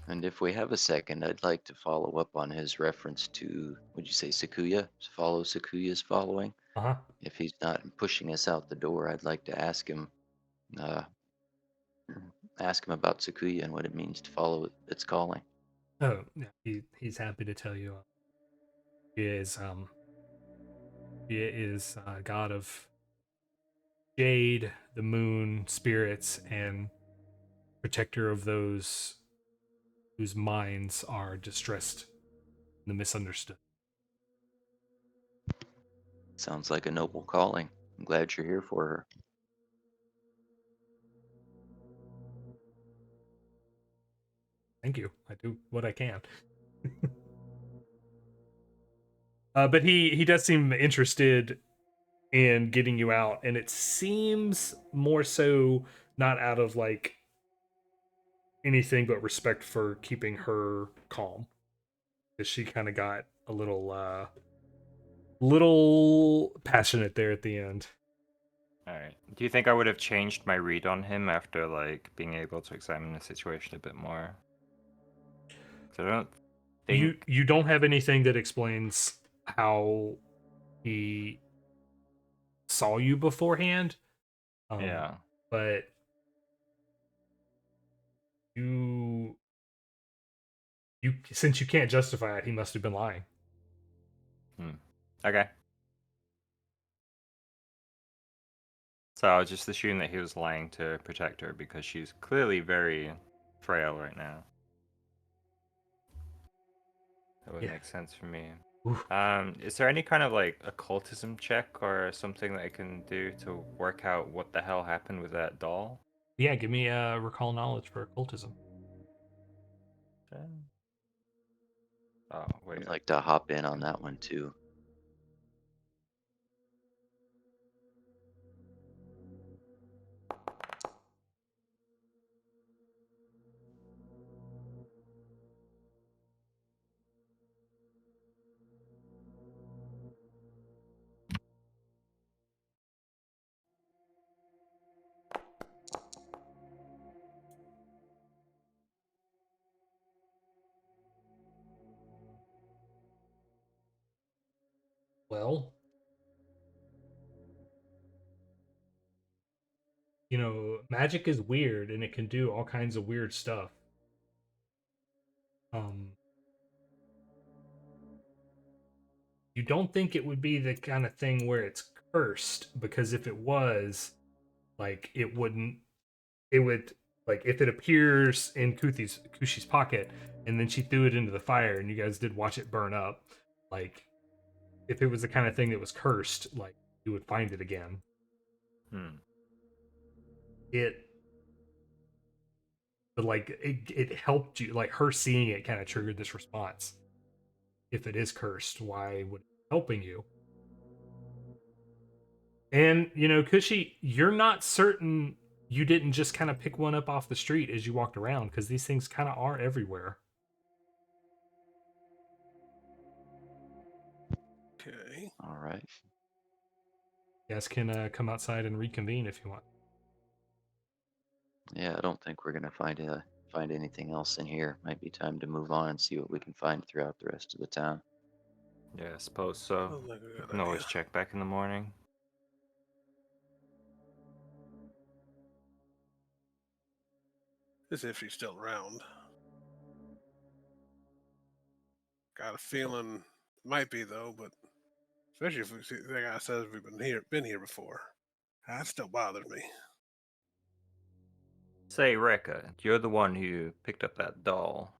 And if we have a second, I'd like to follow up on his reference to, would you say Sakuya? Follow Sakuya's following? Uh-huh. If he's not pushing us out the door, I'd like to ask him about Sakuya and what it means to follow its calling. Oh, yeah, he's happy to tell you. He is is a god of jade, the moon, spirits, and protector of those whose minds are distressed and the misunderstood. Sounds like a noble calling. I'm glad you're here for her. Thank you. I do what I can. But he does seem interested in getting you out, and it seems more so not out of like anything but respect for keeping her calm, because she kind of got a little passionate there at the end. All right. Do you think I would have changed my read on him after like being able to examine the situation a bit more? So I don't think You don't have anything that explains how he saw you beforehand. Yeah. But you since you can't justify it, he must have been lying. Okay. So I was just assuming that he was lying to protect her because she's clearly very frail right now. That would Yeah. make sense for me. Oof. Is there any kind of like occultism check or something that I can do to work out what the hell happened with that doll? Yeah, give me a recall knowledge for occultism. Oh, wait. I'd like to hop in on that one too. Well, you know, magic is weird and it can do all kinds of weird stuff. You don't think it would be the kind of thing where it's cursed, because if it was, like, it wouldn't. It would, like, if it appears in Kushi's pocket and then she threw it into the fire and you guys did watch it burn up, like, if it was the kind of thing that was cursed, like, you would find it again. It, but like, it helped you, like, her seeing it kind of triggered this response. If it is cursed, why would it be helping you? And, you know, Kushi, you're not certain you didn't just kind of pick one up off the street as you walked around, because these things kind of are everywhere. Okay. All right. You guys can come outside and reconvene if you want. Yeah, I don't think we're gonna find anything else in here. Might be time to move on and see what we can find throughout the rest of the town. Yeah, I suppose so. Sounds like a We good can always idea. check back in the morning. As if she's still around. Got a feeling might be though, but especially if we see the guy says we've been here before. That still bothers me. Say, Rekka, you're the one who picked up that doll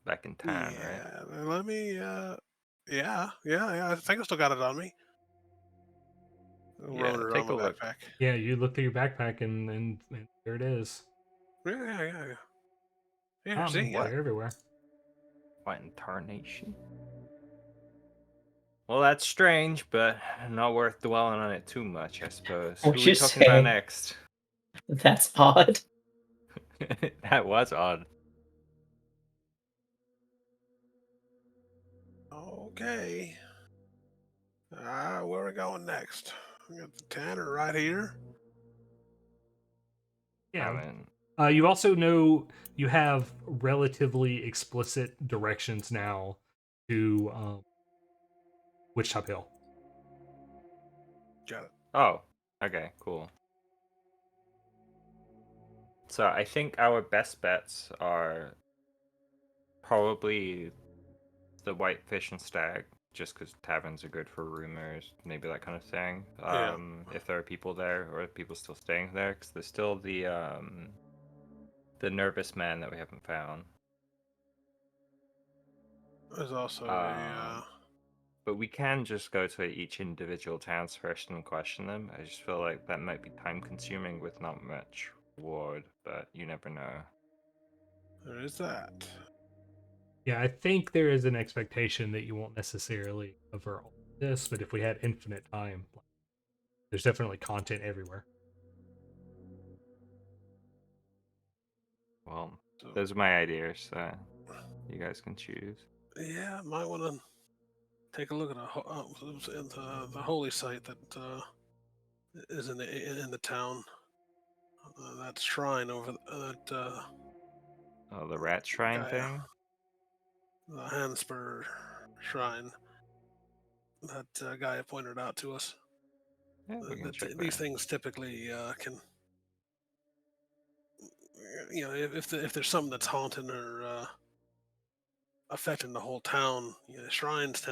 back in town, right? Yeah, let me. Yeah. I think I still got it on me. Yeah, Rolling around take a my look. backpack. Yeah, you look through your backpack and there it is. Yeah. Here, see, yeah. They're everywhere. What in tarnation? Well, that's strange, but not worth dwelling on it too much, I suppose. What Who are you we talking about say? next? That's odd. That was odd. Okay. Where are we going next? We got the Tanner right here. Yeah. I mean, You also know you have relatively explicit directions now to Witch Top Hill. Got it. oh, okay, cool. So I think our best bets are probably the Whitefish and Stag. just because taverns are good for rumors, maybe that kind of thing. Yeah. If there are people there, or if people still staying there, because there's still the nervous man that we haven't found. There's also But we can just go to each individual towns first and question them. I just feel like that might be time consuming with not much reward, but you never know. there is that. Yeah, I think there is an expectation that you won't necessarily cover all of this, but if we had infinite time, there's definitely content everywhere. Well, So, those are my ideas. You guys can choose. yeah, might want to take a look at the holy site that is in the town. That shrine over that Oh, the rat shrine guy, thing? the Hanspur shrine that guy pointed out to us. Yeah, we can check These that. things typically can, if there's something that's haunting or affecting the whole town, shrines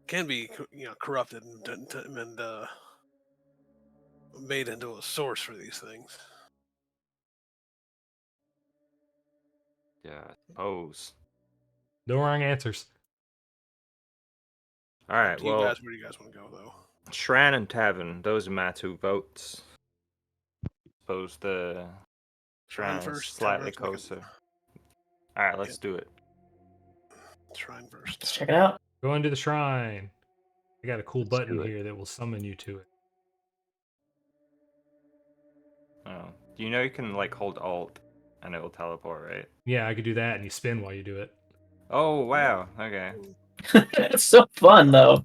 can be corrupted and made into a source for these things. Yeah, I suppose. No wrong answers. All right, To you well, guys, where do you guys want to go though? Shran and Tavern, those are my two votes. Suppose the Shrine Shran is first, slightly taverns. closer. All right, let's do it. Shrine first. Let's check it out. Go into the shrine. I got a cool Let's button do it. here that will summon you to it. Oh, do you know you can like hold Alt and it will teleport, right? Yeah, I could do that, and you spin while you do it. Oh wow. Okay. It's so fun though.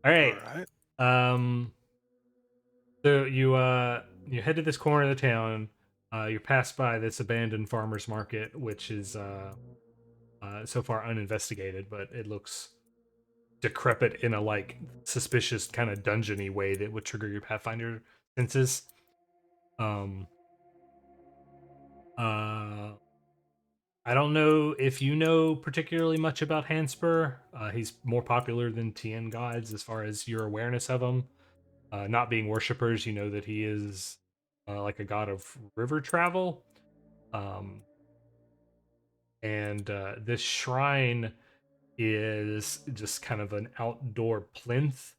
All All right. right. So you head to this corner of the town. You pass by this abandoned farmer's market, which is so far uninvestigated, but it looks decrepit in a like suspicious kind of dungeony way that would trigger your Pathfinder senses. Um, uh, I don't know if you know particularly much about Hanspur. He's more popular than Tien gods as far as your awareness of him. Not being worshippers, you know that he is like a god of river travel. Um, and this shrine is just kind of an outdoor plinth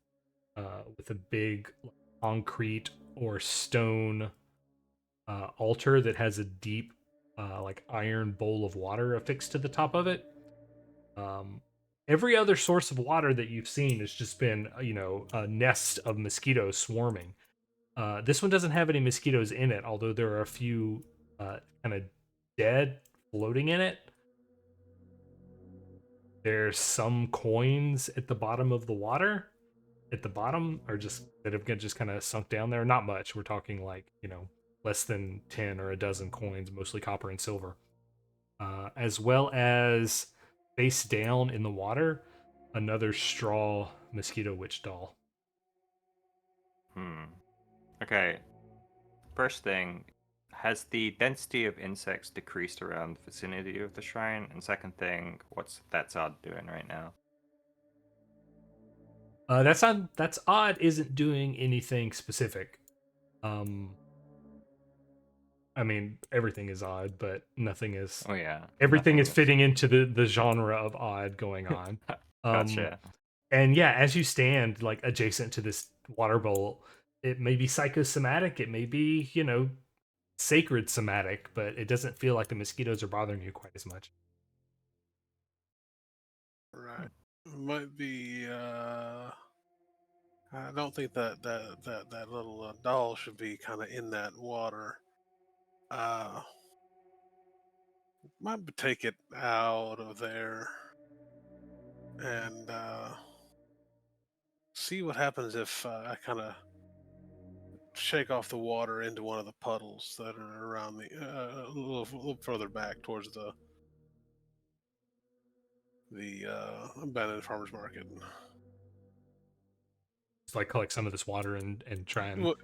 with a big concrete or stone altar that has a deep, like iron bowl of water affixed to the top of it. Um, every other source of water that you've seen has just been, a nest of mosquitoes swarming. This one doesn't have any mosquitoes in it, although there are a few kind of dead floating in it. There's some coins at the bottom of the water. At the bottom are just that have just kind of sunk down there. Not much. We're talking like, less than 10 or a dozen coins, mostly copper and silver. As well as face down in the water, another straw Mosquito Witch doll. Okay. First thing, has the density of insects decreased around the vicinity of the shrine? And second thing, what's that odd doing right now? That's odd isn't doing anything specific. I mean, everything is odd, but nothing is. Oh yeah. Everything is nothing fitting into the genre of odd going on. Gotcha. And yeah, as you stand like adjacent to this water bowl, it may be psychosomatic, it may be, sacred somatic, but it doesn't feel like the mosquitoes are bothering you quite as much. Right. Might be. I don't think that little doll should be kind of in that water. Might take it out of there and see what happens if I kind of shake off the water into one of the puddles that are around the a little further back towards the abandoned farmers market. Just like collect some of this water and try and Well,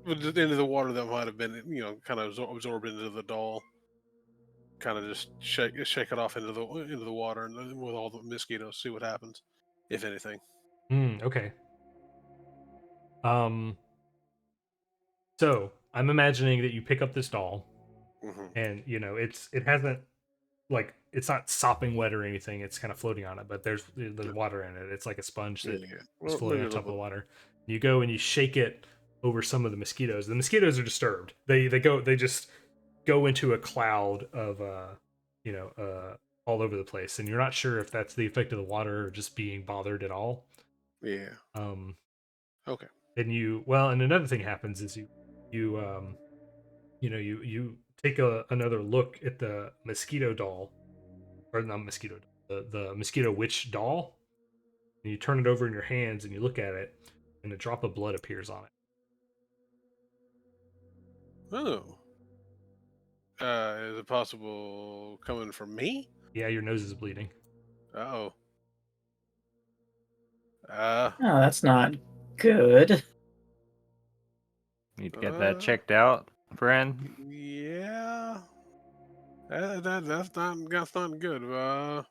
just into the water that might have been kind of absorbed into the doll. kind of just shake it off into the water and with all the mosquitoes, see what happens, if anything. Okay. So I'm imagining that you pick up this doll, and it hasn't it's not sopping wet or anything. It's kind of floating on it, but there's water in it. It's like a sponge that is Well, floating maybe on a top of the little water. You go and you shake it over some of the mosquitoes. The mosquitoes are disturbed. They just go into a cloud of all over the place, and you're not sure if that's the effect of the water or just being bothered at all. bit. Yeah. Okay. And and another thing happens is you you take another look at the mosquito doll, or not mosquito doll, the mosquito witch doll, and you turn it over in your hands and you look at it, and a drop of blood appears on it. Oh. Is it possible coming from me? Yeah, your nose is bleeding. Oh. Oh, that's not good. Need to get that checked out, friend. Yeah. That's not good.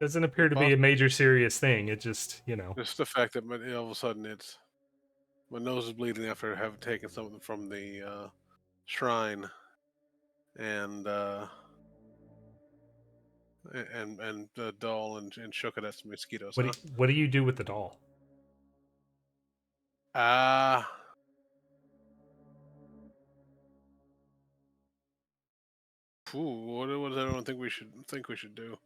Doesn't appear to be a major serious thing. It just Just the fact that all of a sudden my nose is bleeding after having taken something from the shrine, and and the doll and shook it at some mosquitoes, huh? What do you do with the doll? What does everyone think we should do?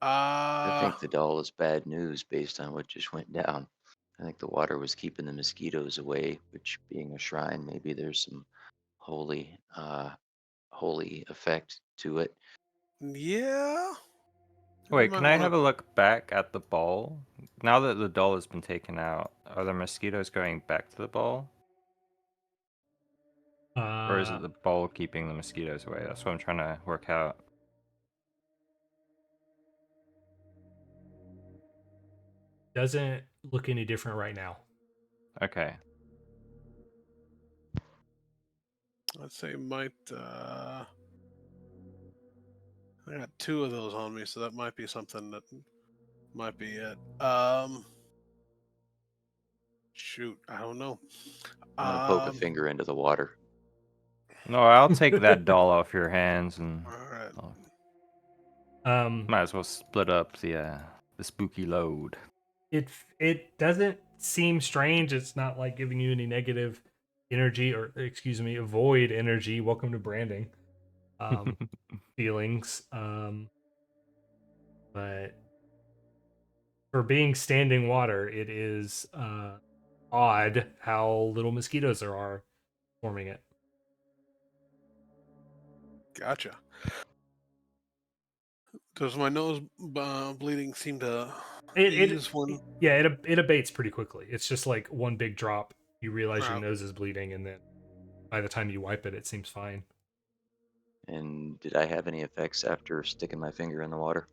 I think the doll is bad news based on what just went down. I think the water was keeping the mosquitoes away, which being a shrine, maybe there's some holy holy effect to it. Yeah. Wait, can I have a look back at the ball? Now that the doll has been taken out, are the mosquitoes going back to the ball? Or is it the ball keeping the mosquitoes away? That's what I'm trying to work out. Doesn't look any different right now. Okay. I'd say might. I got 2 of those on me, so that might be something that might be it. Shoot, I don't know. I'm gonna poke a finger into the water. No, I'll take that doll off your hands and. All right. Might as well split up the spooky load. It doesn't seem strange. It's not like giving you any negative energy, or excuse me, void energy. Welcome to branding. Feelings. But for being standing water, it is odd how little mosquitoes there are forming it. Gotcha. Does my nose bleeding seem to ease when? It abates pretty quickly. It's just like one big drop. You realize your nose is bleeding, and then by the time you wipe it, it seems fine. And did I have any effects after sticking my finger in the water?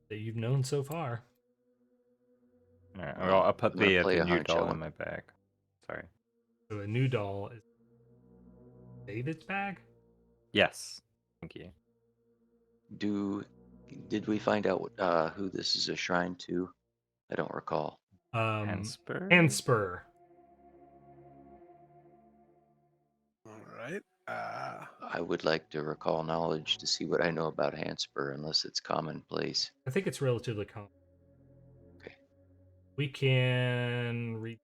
That you've known so far. All right, well, I'll put the new doll in my bag. Sorry. So a new doll is David's bag? Yes. Thank you. Did we find out who this is a shrine to? I don't recall. Handspur. All right. I would like to recall knowledge to see what I know about Handspur, unless it's commonplace. I think it's relatively common. Okay. We can read.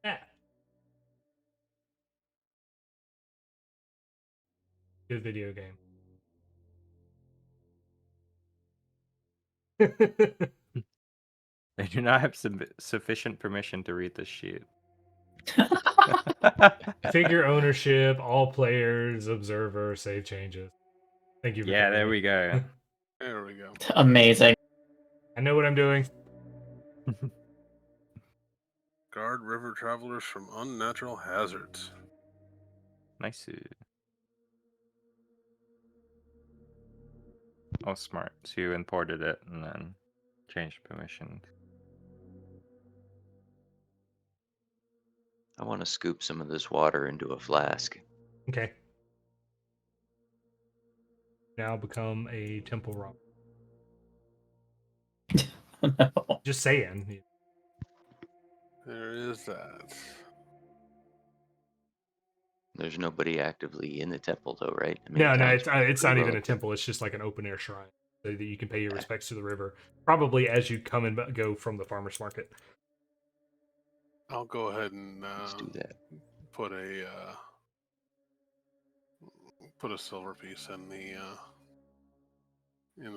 Yeah. Good video game. I do not have sufficient permission to read this sheet. Figure ownership, all players, observer, save changes. Thank you. Yeah, there we go. There we go. Amazing. I know what I'm doing. Guard river travelers from unnatural hazards. Nice. Oh, smart. So you imported it and then changed permissions. I want to scoop some of this water into a flask. Okay. Now become a temple robber. No. Just saying. There is that. There's nobody actively in the temple, though, right? I mean, No, the no, town's it's pretty not well even a equipped. temple. It's just like an open air shrine, so that you can pay your Yeah. respects to the river. Probably as you come and go from the farmers market. I'll go ahead and Let's do that. put a silver piece in the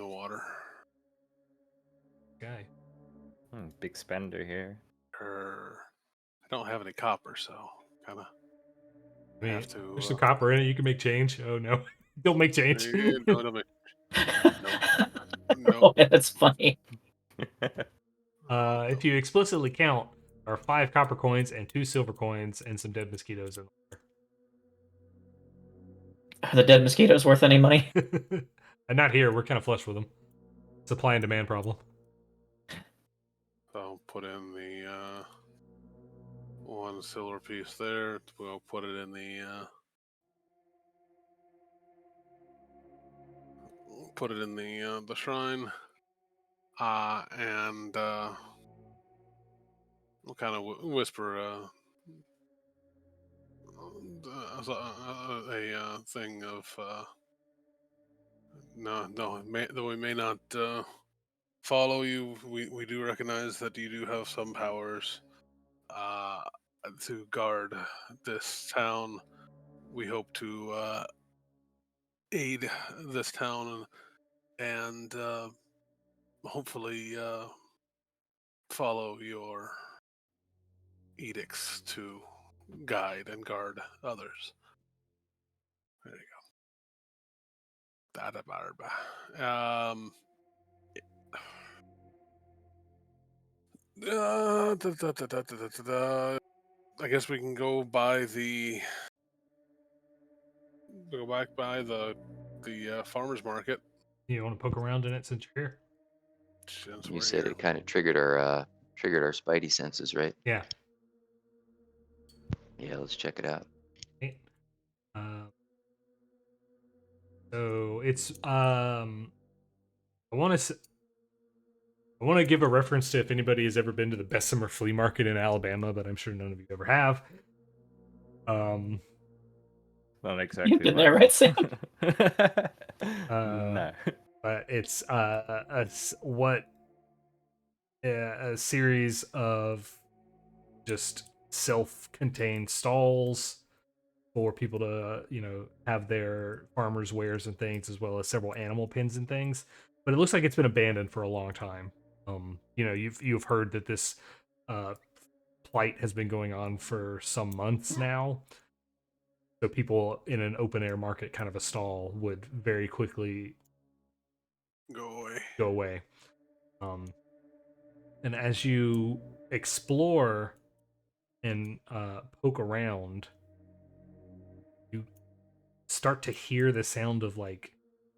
water. Guy. Big spender here. I don't have any copper, so kind of I mean, have to. there's some copper in it. You can make change. Oh no, don't make change. No, no, Oh, that's funny. If you explicitly count, there are 5 copper coins and 2 silver coins and some dead mosquitoes in Are the dead mosquitoes worth any money? there. And not here. We're kind of flush with them. Supply and demand problem. I'll put in the 1 silver piece there. We'll put it in the shrine, and we'll kind of whisper a thing of no, though we may not follow you, we do recognize that you do have some powers to guard this town. We hope to aid this town and hopefully follow your edicts to guide and guard others. There you go. Dada barba. I guess we can go back by the farmers market. You want to poke around in it since you're here? Since You we're said here. it kind of triggered our spidey senses, right? Yeah. Yeah, let's check it out. Okay. So it's I want to give a reference to if anybody has ever been to the Bessemer Flea Market in Alabama, but I'm sure none of you ever have. Not exactly. You've been there, right, Sam? No. But it's a series of just self-contained stalls for people to, have their farmers' wares and things, as well as several animal pens and things. But it looks like it's been abandoned for a long time. You've heard that this plight has been going on for some months now. So people in an open air market, kind of a stall, would very quickly Go away. And as you explore and poke around, you start to hear the sound of like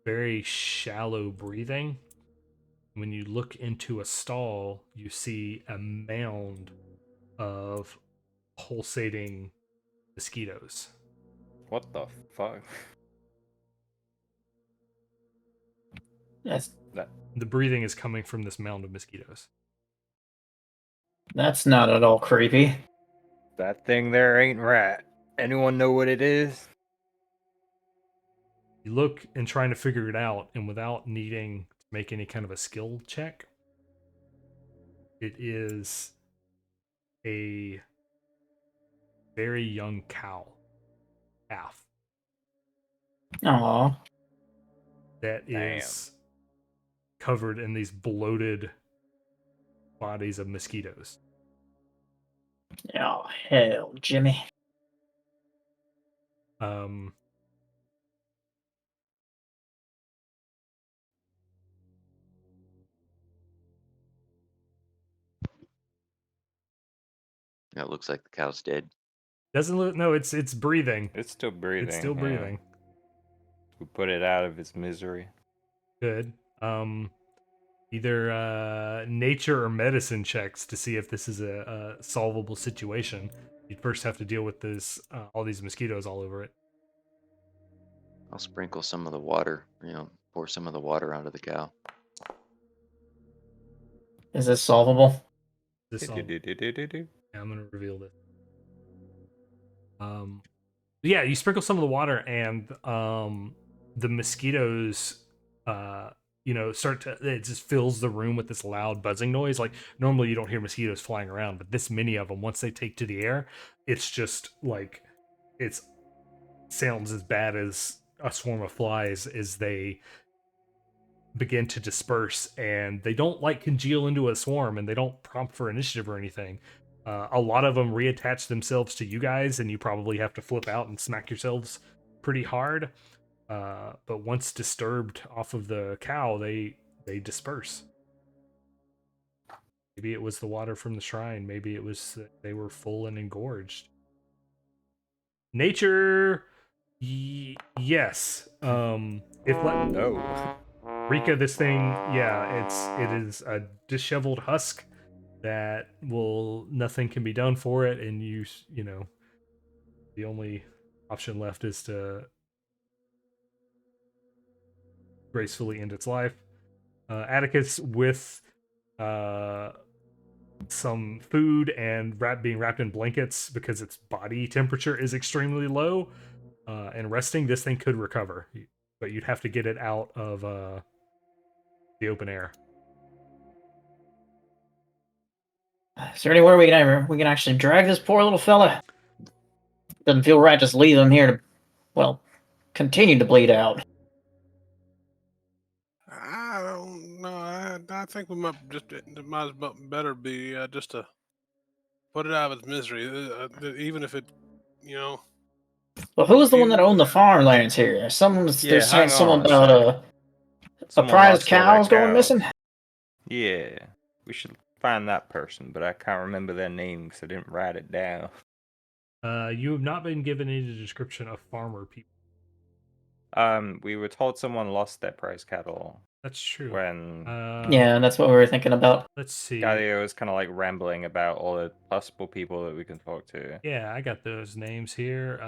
very shallow breathing. When you look into a stall, you see a mound of pulsating mosquitoes. What the fuck? That's The breathing is coming from this mound of mosquitoes. that's not at all creepy. That thing there ain't right. Anyone know what it is? You look and trying to figure it out, and without needing to make any kind of a skill check, it is a very young calf Aw. that is covered in these bloated bodies of mosquitoes. Oh, hell, Jimmy. It looks like the cow's dead. Doesn't look. No, it's breathing. It's still breathing. It's still yeah. breathing. We put it out of its misery. Good. Either nature or medicine checks to see if this is a solvable situation. You'd first have to deal with this all these mosquitoes all over it. I'll sprinkle some of the water, pour some of the water onto the cow. Is this solvable? This all, Do-do-do-do-do-do. yeah, I'm gonna reveal this. Yeah, you sprinkle some of the water, and the mosquitoes, start to. It just fills the room with this loud buzzing noise. Like normally you don't hear mosquitoes flying around, but this many of them, once they take to the air, it's just like it sounds as bad as a swarm of flies as they begin to disperse, and they don't like congeal into a swarm, and they don't prompt for initiative or anything. A lot of them reattach themselves to you guys, and you probably have to flip out and smack yourselves pretty hard. But once disturbed off of the cow, they disperse. Maybe it was the water from the shrine. Maybe it was that they were full and engorged. Nature, yes. If No. Rika, this thing, yeah, it is a disheveled husk that nothing can be done for it, and you know the only option left is to gracefully end its life. Atticus, with some food and being wrapped in blankets because its body temperature is extremely low, and resting, this thing could recover, but you'd have to get it out of the open air. Is there anywhere we can actually drag this poor little fella? Doesn't feel right just leave him here to, well, continue to bleed out. I don't know. I think we might as well better be just to put it out of its misery, even if it, Well, who was the one that owned the farmlands here? There's saying hang someone on a about a Someone prize lost all their cow's going cows. missing. Yeah, we should find that person, but I can't remember their name because I didn't write it down. You have not been given any description of farmer people. We were told someone lost their prize cattle That's true. when Yeah, that's what we were thinking about. Let's see. Galileo was kind of like rambling about all the possible people that we can talk to. Yeah, I got those names here.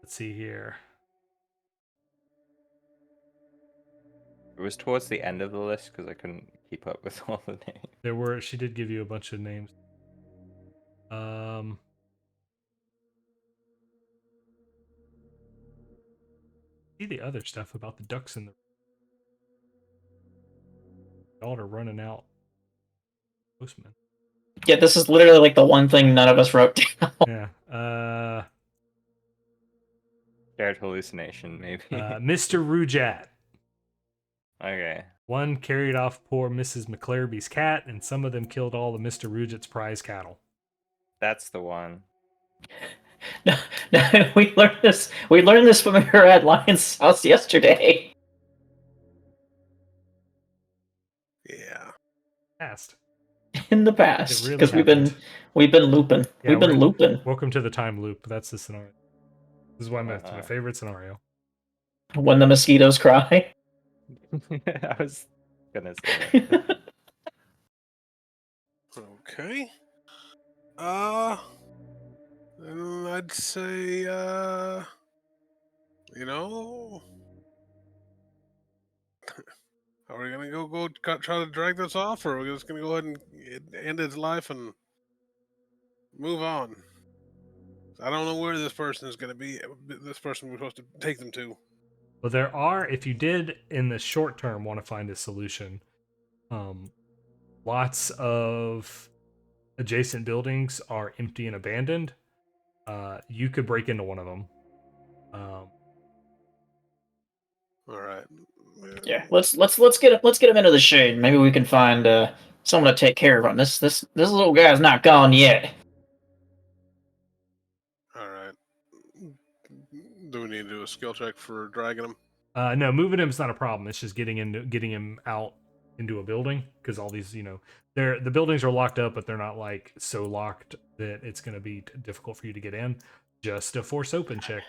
Let's see here. It was towards the end of the list because I couldn't keep up with all the names. She did give you a bunch of names. See the other stuff about the ducks in the daughter running out. Postman. Yeah, this is literally like the one thing none of us wrote down. Yeah. Shared hallucination, maybe. Mr. Rujat. Okay. One carried off poor Mrs. McClarby's cat, and some of them killed all of Mr. Rujat's prize cattle. That's the one. No, we learned this. We learned this when we were at Lion's house yesterday. Yeah. Past. In the past, It because really we've been looping. Yeah, we've been looping. Welcome to the time loop. That's the scenario. This is why it's my favorite scenario. When the mosquitoes cry. I was gonna say that. Okay. And I'd say, are we gonna go try to drag this off, or are we just gonna go ahead and end his life and move on? I don't know where this person is gonna be. This person we're supposed to take them to. Well, there are, if you did in the short term want to find a solution, lots of adjacent buildings are empty and abandoned. You could break into one of them. All right. Yeah, let's get him into the shade. Maybe we can find someone to take care of him. This little guy's not gone yet. All right. Do we need to do a skill check for dragging him? No, moving him is not a problem. It's just getting him out into a building, because all these, the buildings are locked up, but they're not like so locked that it's going to be difficult for you to get in. Just a force open check.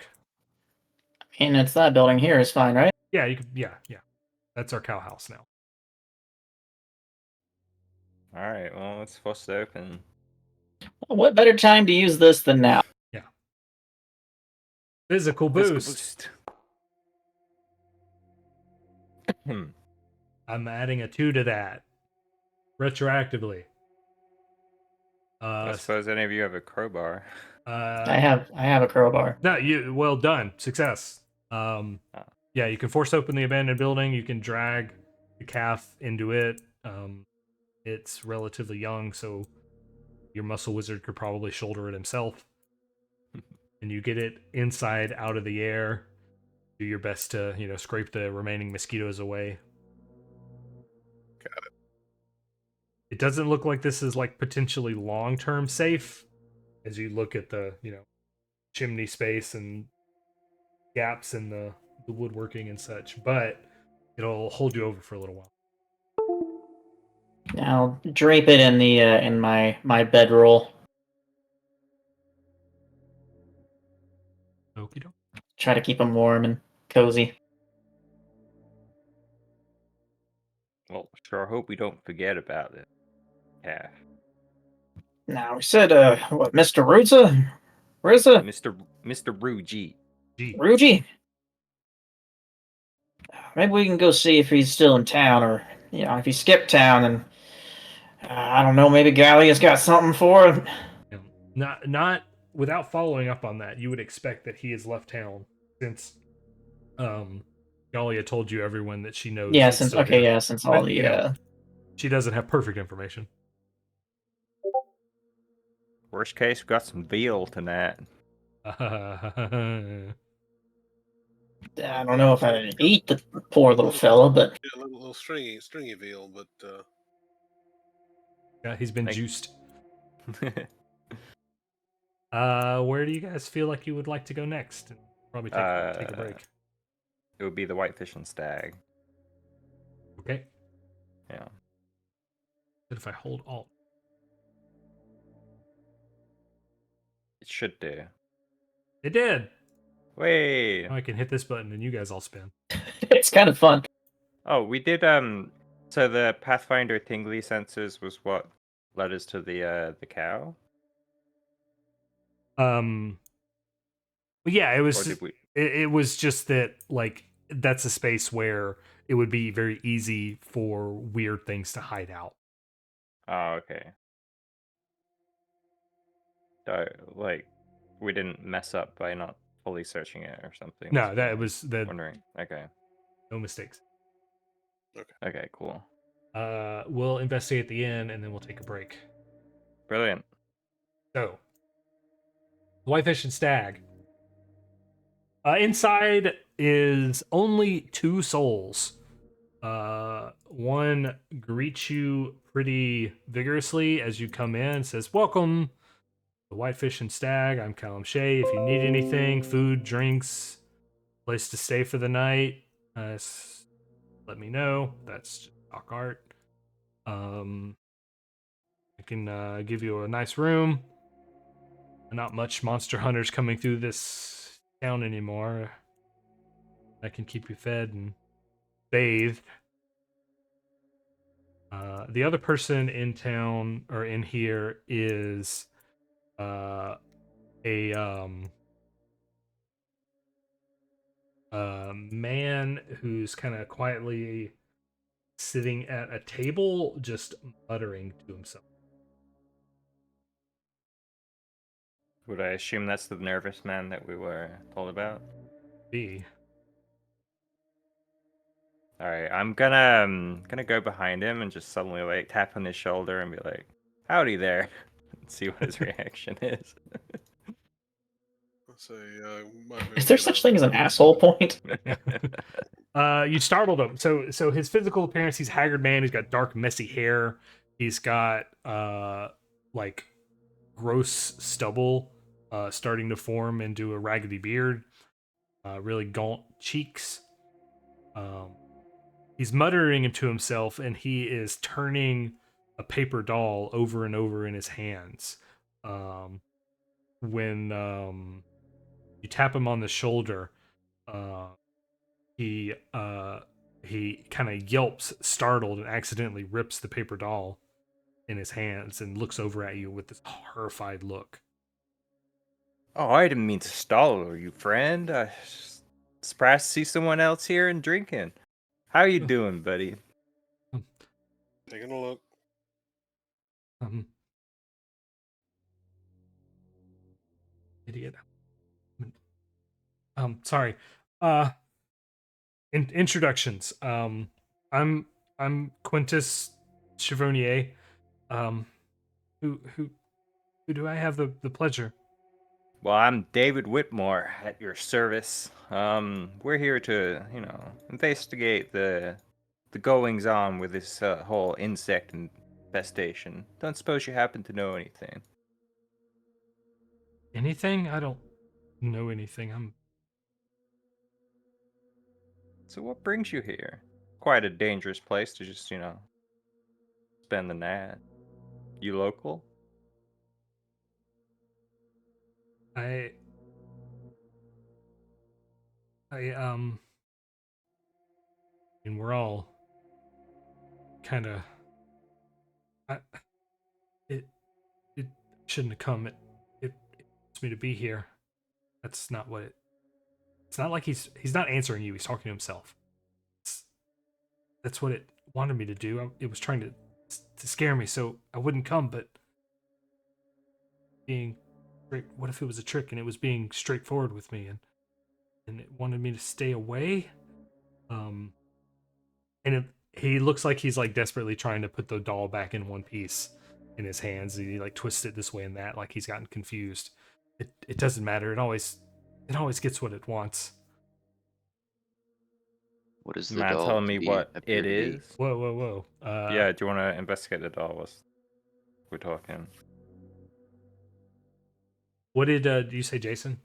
And it's that building here is fine, right? Yeah, you could. Yeah. That's our cow house now. All right, well, it's supposed to open. What better time to use this than now? Yeah. Physical boost. I'm adding a 2 to that. Retroactively. I suppose any of you have a crowbar. I have a crowbar. No, well done. Success. Yeah, you can force open the abandoned building. You can drag the calf into it. It's relatively young, so your muscle wizard could probably shoulder it himself. And you get it inside, out of the air. Do your best to, scrape the remaining mosquitoes away. Got it. It doesn't look like this is like potentially long-term safe as you look at the, chimney space and gaps in the woodworking and such, but it'll hold you over for a little while. I'll drape it in the in my bedroll. Okie doke. Try to keep them warm and cozy. Well, sure hope we don't forget about it. Yeah. Now we said, what, Mr. Ruza? Ruza? Mr. Ruji. Ruji? Maybe we can go see if he's still in town, or if he skipped town, and I don't know, maybe Gallia's got something for him. Not without following up on that, you would expect that he has left town since Gallia told you everyone that she knows. Yeah, since all the she doesn't have perfect information. Worst case, we got some veal tonight. I don't know if I'd eat the poor little fella, but yeah, a little stringy veal, but yeah, he's been juiced. Where do you guys feel like you would like to go next? Probably take a break. It would be the Whitefish and Stag. Okay. Yeah. But if I hold Alt, it should do. It did. Wait. Now I can hit this button and you guys all spin. It's kind of fun. Oh, we did. So the Pathfinder tingly sensors was what led us to the cow. Yeah, it was. It was just that, like, that's a space where it would be very easy for weird things to hide out. Oh, okay. Like, we didn't mess up by not fully searching it or something. No, that was the wondering. Okay. No mistakes. Okay, cool. We'll investigate the inn and then we'll take a break. Brilliant. So, the Whitefish and Stag. Inside is only 2 souls. One greets you pretty vigorously as you come in, says, "Welcome, the Whitefish and Stag. I'm Callum Shea. If you need anything, food, drinks, place to stay for the night, let me know." That's just stock art. I can give you a nice room. Not much monster hunters coming through this town anymore. I can keep you fed and bathed. The other person in town or in here is a man who's kind of quietly sitting at a table, just muttering to himself. Would I assume that's the nervous man that we were told about? B. All right, I'm gonna go behind him and just suddenly like tap on his shoulder and be like, "Howdy there," and see what his reaction is. let's say, is there such thing as an asshole point? You startled him. So his physical appearance, he's a haggard man. He's got dark, messy hair. He's got like gross stubble starting to form into a raggedy beard. Really gaunt cheeks. He's muttering to himself, and he is turning a paper doll over and over in his hands. When you tap him on the shoulder, he He kind of yelps, startled, and accidentally rips the paper doll in his hands and looks over at you with this horrified look. Oh, I didn't mean to startle you, friend. I surprised to see someone else here and drinking. How you doing, buddy? Taking a look. Um, idiot. Sorry. Introductions. I'm Quintus Chivonier. Um, who do I have the pleasure? Well, I'm David Whitmore at your service. We're here to, investigate the goings on with this whole insect infestation. Don't suppose you happen to know anything? Anything? I don't know anything. So what brings you here? Quite a dangerous place to just, spend the night. You local? I I and we're all kind of it it shouldn't have come. It wants me to be here. That's not what it. It's not like he's not answering you. He's talking to himself. It's, that's what it wanted me to do. It was trying to scare me so I wouldn't come, but being straight. What if it was a trick and it was being straightforward with me and it wanted me to stay away? Um, and he looks like he's like desperately trying to put the doll back in one piece in his hands. And he like twists it this way and that, like he's gotten confused. It doesn't matter. It always gets what it wants. What does the Mind doll telling me what appear it to be? is? Whoa. Yeah, do you want to investigate the doll? We're talking. What did you say, Jason?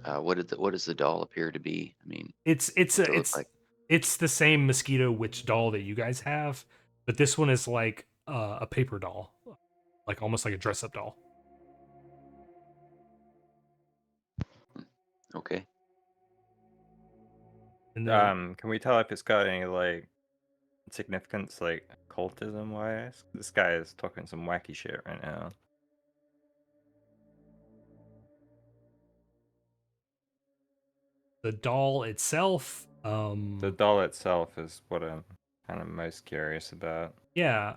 What does the doll appear to be? I mean, It's what's it look like? it's the same Mosquito Witch doll that you guys have, but this one is like a paper doll, like almost like a dress up doll. Okay. And then Can we tell if it's got any like significance, like occultism wise? This guy is talking some wacky shit right now. the doll itself, The doll itself is what I'm kind of most curious about. yeah,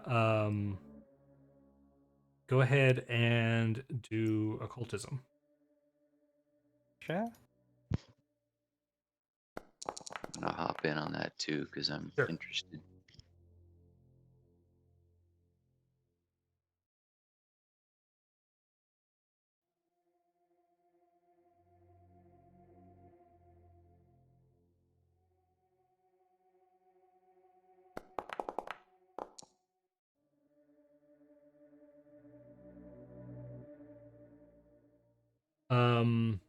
go ahead and do occultism. Sure. I'm gonna hop in on that too because I'm Sure. interested. Um,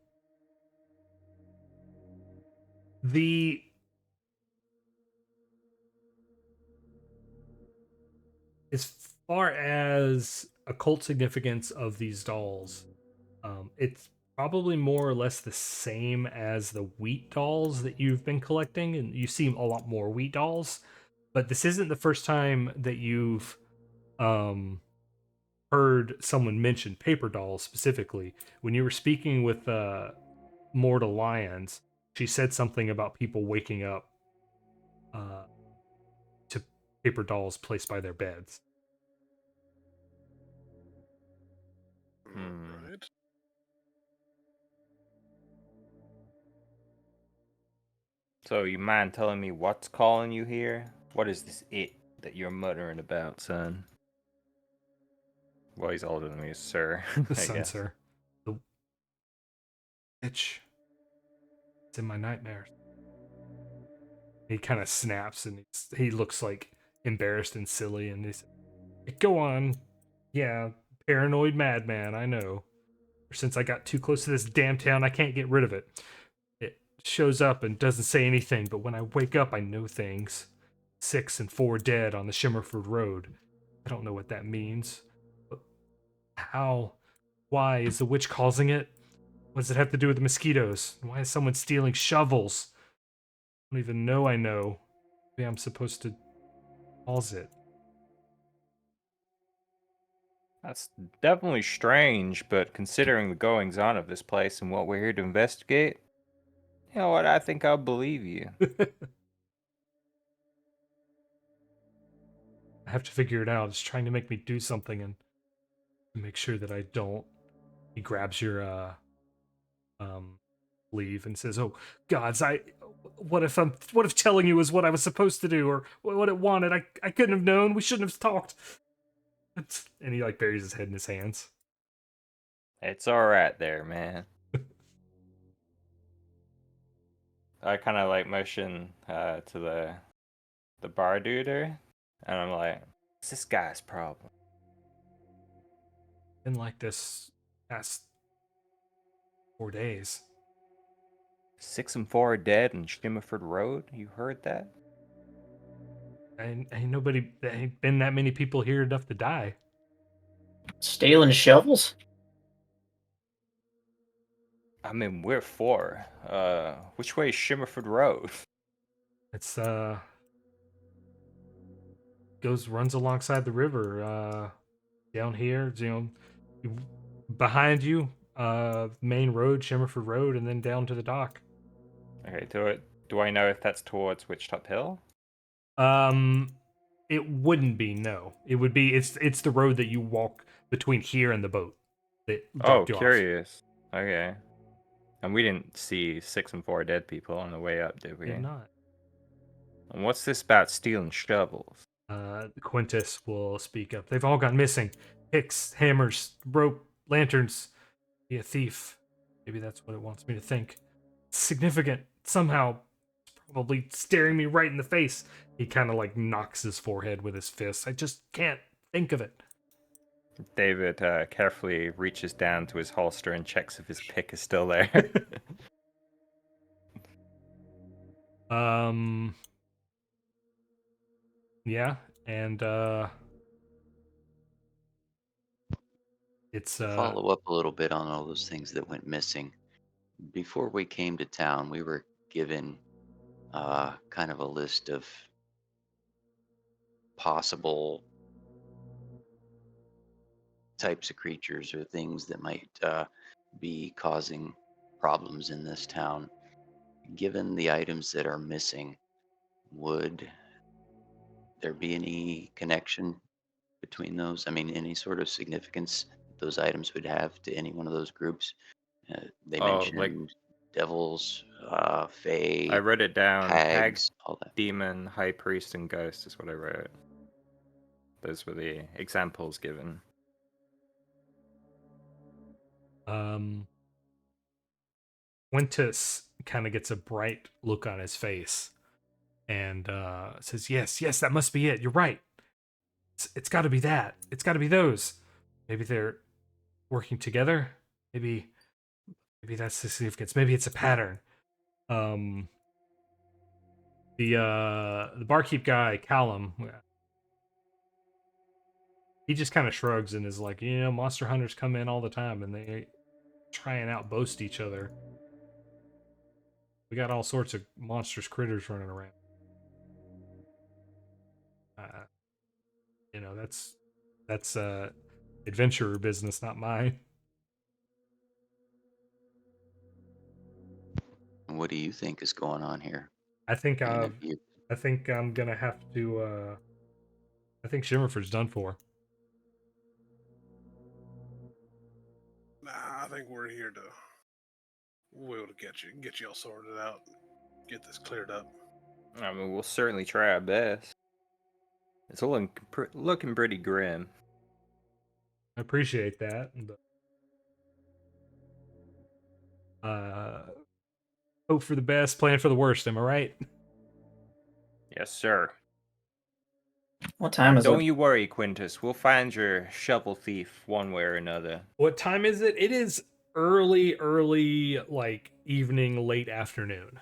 the as far as occult significance of these dolls, it's probably more or less the same as the wheat dolls that you've been collecting, and you see a lot more wheat dolls. But this isn't the first time that you've um, heard someone mention paper dolls specifically. When you were speaking with Mortal Lions, she said something about people waking up uh, to paper dolls placed by their beds. Right. So you mind telling me what's calling you here? What is this it that you're muttering about, son? Well, he's older than me, sir. The I guess. sensor. The witch. It's in my nightmares. He kind of snaps and he looks like embarrassed and silly and he's go on. Yeah, paranoid madman, I know. Since I got too close to this damn town, I can't get rid of it. It shows up and doesn't say anything, but when I wake up, I know things. 6 and 4 dead on the Shimmerford Road. I don't know what that means. But how? Why is the witch causing it? What does it have to do with the mosquitoes? Why is someone stealing shovels? don't even know I know. Maybe I'm supposed to pause it. That's definitely strange, but considering the goings on of this place and what we're here to investigate, you know what? I think I'll believe you. I have to figure it out. It's trying to make me do something and make sure that I don't. He grabs your leave and says, "Oh gods, what if telling you is what I was supposed to do or what it wanted? I couldn't have known. We shouldn't have talked." And he like buries his head in his hands. It's all right there, man. I kind of like motion to the bar duder, and I'm like, "What's this guy's problem?" Been like this past 4 days. 6 and 4 are dead in Shimmerford Road. You heard that? Ain't nobody. There ain't been that many people here enough to die. Stealing shovels? I mean, we're 4. Which way is Shimmerford Road? It's runs alongside the river. Down here, behind you, main road, Shimmerford Road, and then down to the dock. Okay, do I know if that's towards Witchtop Hill? It wouldn't be. No, it would be. It's the road that you walk between here and the boat that Oh, dropped you off. curious. Okay. And we didn't see 6 and 4 dead people on the way up, did we? Did not. And what's this about stealing shovels? Quintus will speak up. They've all gone missing. Picks, hammers, rope, lanterns. Be a thief. Maybe that's what it wants me to think. It's significant. Somehow, it's probably staring me right in the face. He kind of like knocks his forehead with his fist. I just can't think of it. David carefully reaches down to his holster and checks if his pick is still there. Yeah, and it's Follow up a little bit on all those things that went missing. Before we came to town, we were given kind of a list of possible types of creatures or things that might be causing problems in this town. Given the items that are missing, would there be any connection between those? I mean, any sort of significance those items would have to any one of those groups? They Oh, like mentioned devils, I fae, wrote it down. Hag, hags, all that. demon, high priest, and ghost is what I wrote. Those were the examples given. Quintus kind of gets a bright look on his face and says, yes, that must be it. You're right. It's got to be that. It's got to be those. Maybe they're working together. Maybe that's the significance. Maybe it's a pattern. The barkeep guy, Callum, he just kind of shrugs and is like, monster hunters come in all the time and they try and outboast each other. We got all sorts of monstrous critters running around. That's adventurer business, not mine. What do you think is going on here? I think And I'm gonna have to. I think Shimmerford's done for. Nah, I think we'll be able to get you all sorted out, get this cleared up. I mean, we'll certainly try our best. It's looking pretty grim. I appreciate that, but hope for the best, plan for the worst. Am I right? Yes, sir. What time is Don't it? you worry, Quintus. We'll find your shovel thief one way or another. What time is it? It is early, like evening, late afternoon.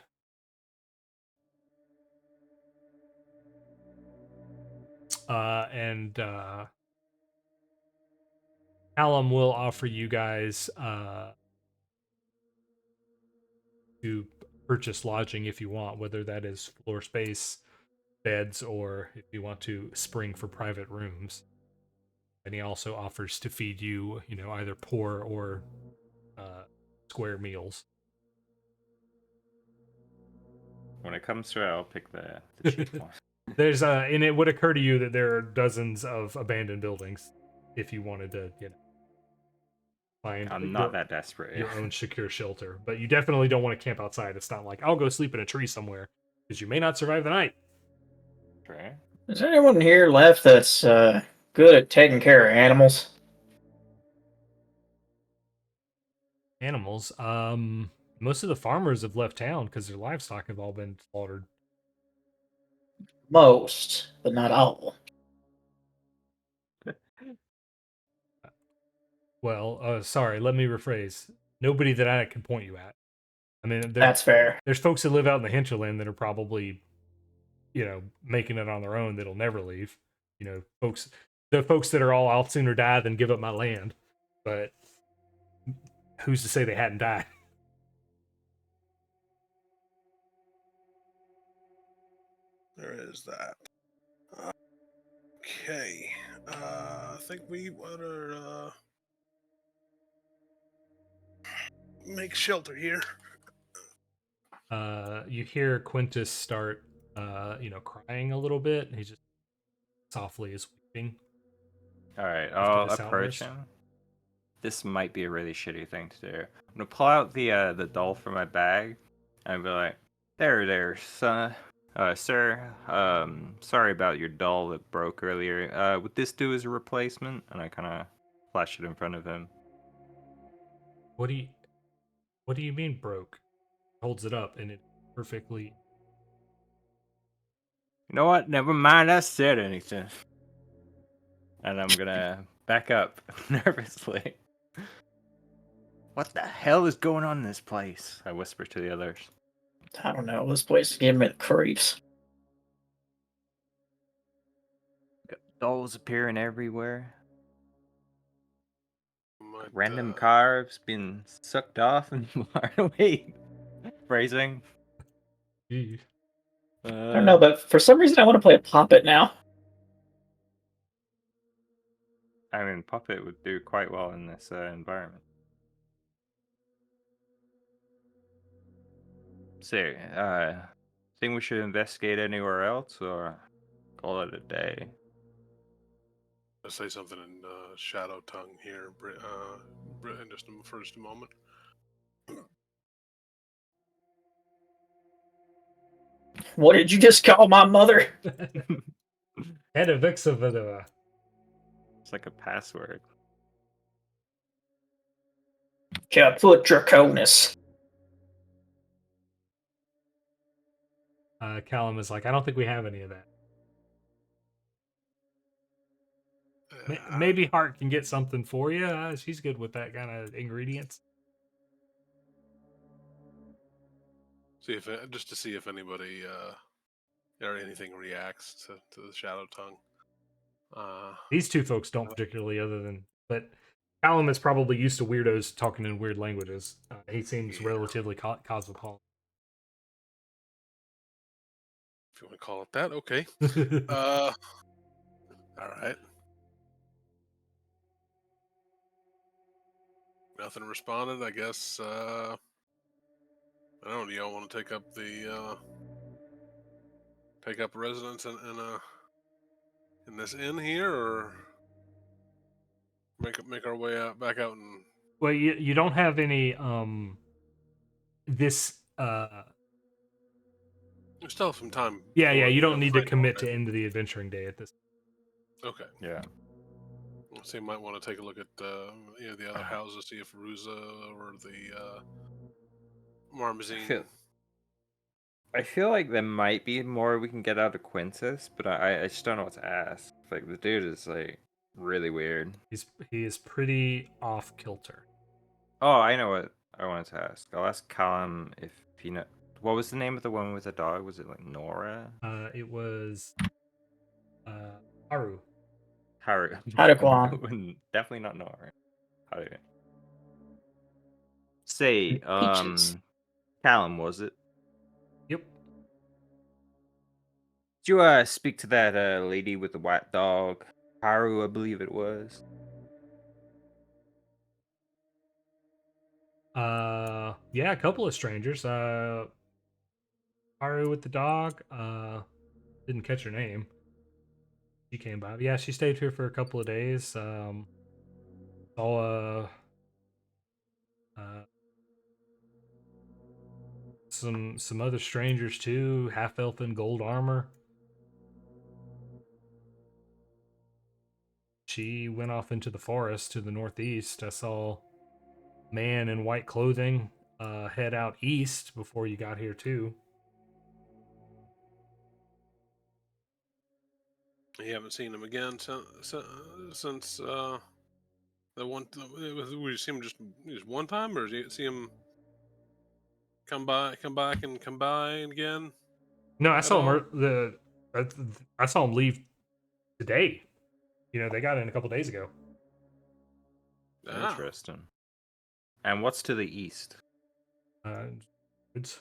And Callum will offer you guys to purchase lodging if you want, whether that is floor space, beds, or if you want to spring for private rooms. And he also offers to feed you, either poor or square meals. When it comes to it, I'll pick the cheap one. There's and it would occur to you that there are dozens of abandoned buildings if you wanted to, find I'm not that desperate. your own secure shelter. But you definitely don't want to camp outside. It's not like I'll go sleep in a tree somewhere because you may not survive the night. Right. Is there anyone here left that's good at taking care of animals? Animals. Most of the farmers have left town because their livestock have all been slaughtered. Most, but not all. Well, sorry, let me rephrase. Nobody that I can point you at. I mean, That's fair. There's folks that live out in the hinterland that are probably, making it on their own that'll never leave. The folks that are all, I'll sooner die than give up my land. But who's to say they hadn't died? There is that. Okay. I think we better make shelter here. You hear Quintus start, crying a little bit. He just softly is weeping. All right, after I'll this approach outburst. him. This might be a really shitty thing to do. I'm gonna pull out the doll from my bag and be like, "There, son. Sir, sorry about your doll that broke earlier. Would this do as a replacement?" And I kind of flash it in front of him. What do you mean broke? Holds it up and it perfectly. You know what? Never mind. I said anything. And I'm gonna back up nervously. What the hell is going on in this place? I whisper to the others. I don't know. This place is giving me the creeps. Dolls appearing everywhere. Random Might, carbs being sucked off and wait. Phrasing. Gee. I don't know, but for some reason I want to play a puppet now. I mean, puppet would do quite well in this environment. So, think we should investigate anywhere else or call it a day? I'll say something in shadow tongue here, in just a moment. What did you just call my mother? It's It's like a password. Caput Draconis. Callum is like, I don't think we have any of that. Maybe Hart can get something for you. She's good with that kind of ingredients. Just to see if anybody or anything reacts to the shadow tongue. These two folks don't particularly, but Callum is probably used to weirdos talking in weird languages. He seems relatively cosmopolitan. If you want to call it that, okay. All right. Nothing responded. I guess. I don't know. Do y'all want to take up residence in this inn here, or make our way back out and? Well, you don't have any this We still have some time. Yeah, you don't need to commit to end of the adventuring day at this. Okay. Yeah. So you might want to take a look at the other houses, see if Ruza or the Marmazine. I feel like there might be more we can get out of Quintus, but I just don't know what to ask. Like, the dude is like really weird. He is pretty off kilter. Oh, I know what I wanted to ask. I'll ask Callum if he know. What was the name of the one with the dog? Was it like Nora? It was Haru. Haru. Definitely not Nora. Haru. Say, Peaches. Callum, was it? Did you speak to that lady with the white dog? Haru, I believe it was. Yeah, a couple of strangers. Haru with the dog. Didn't catch her name. She came by. Yeah, she stayed here for a couple of days. Saw uh some other strangers too. Half elf in gold armor. She went off into the forest to the northeast. I saw man in white clothing head out east before you got here too. You haven't seen him again since the one. We see him just one time, or see him come back, and come by again? No, I At saw all? him. I saw him leave today. You know, they got in a couple days ago. Ah, Interesting. And what's to the east? It's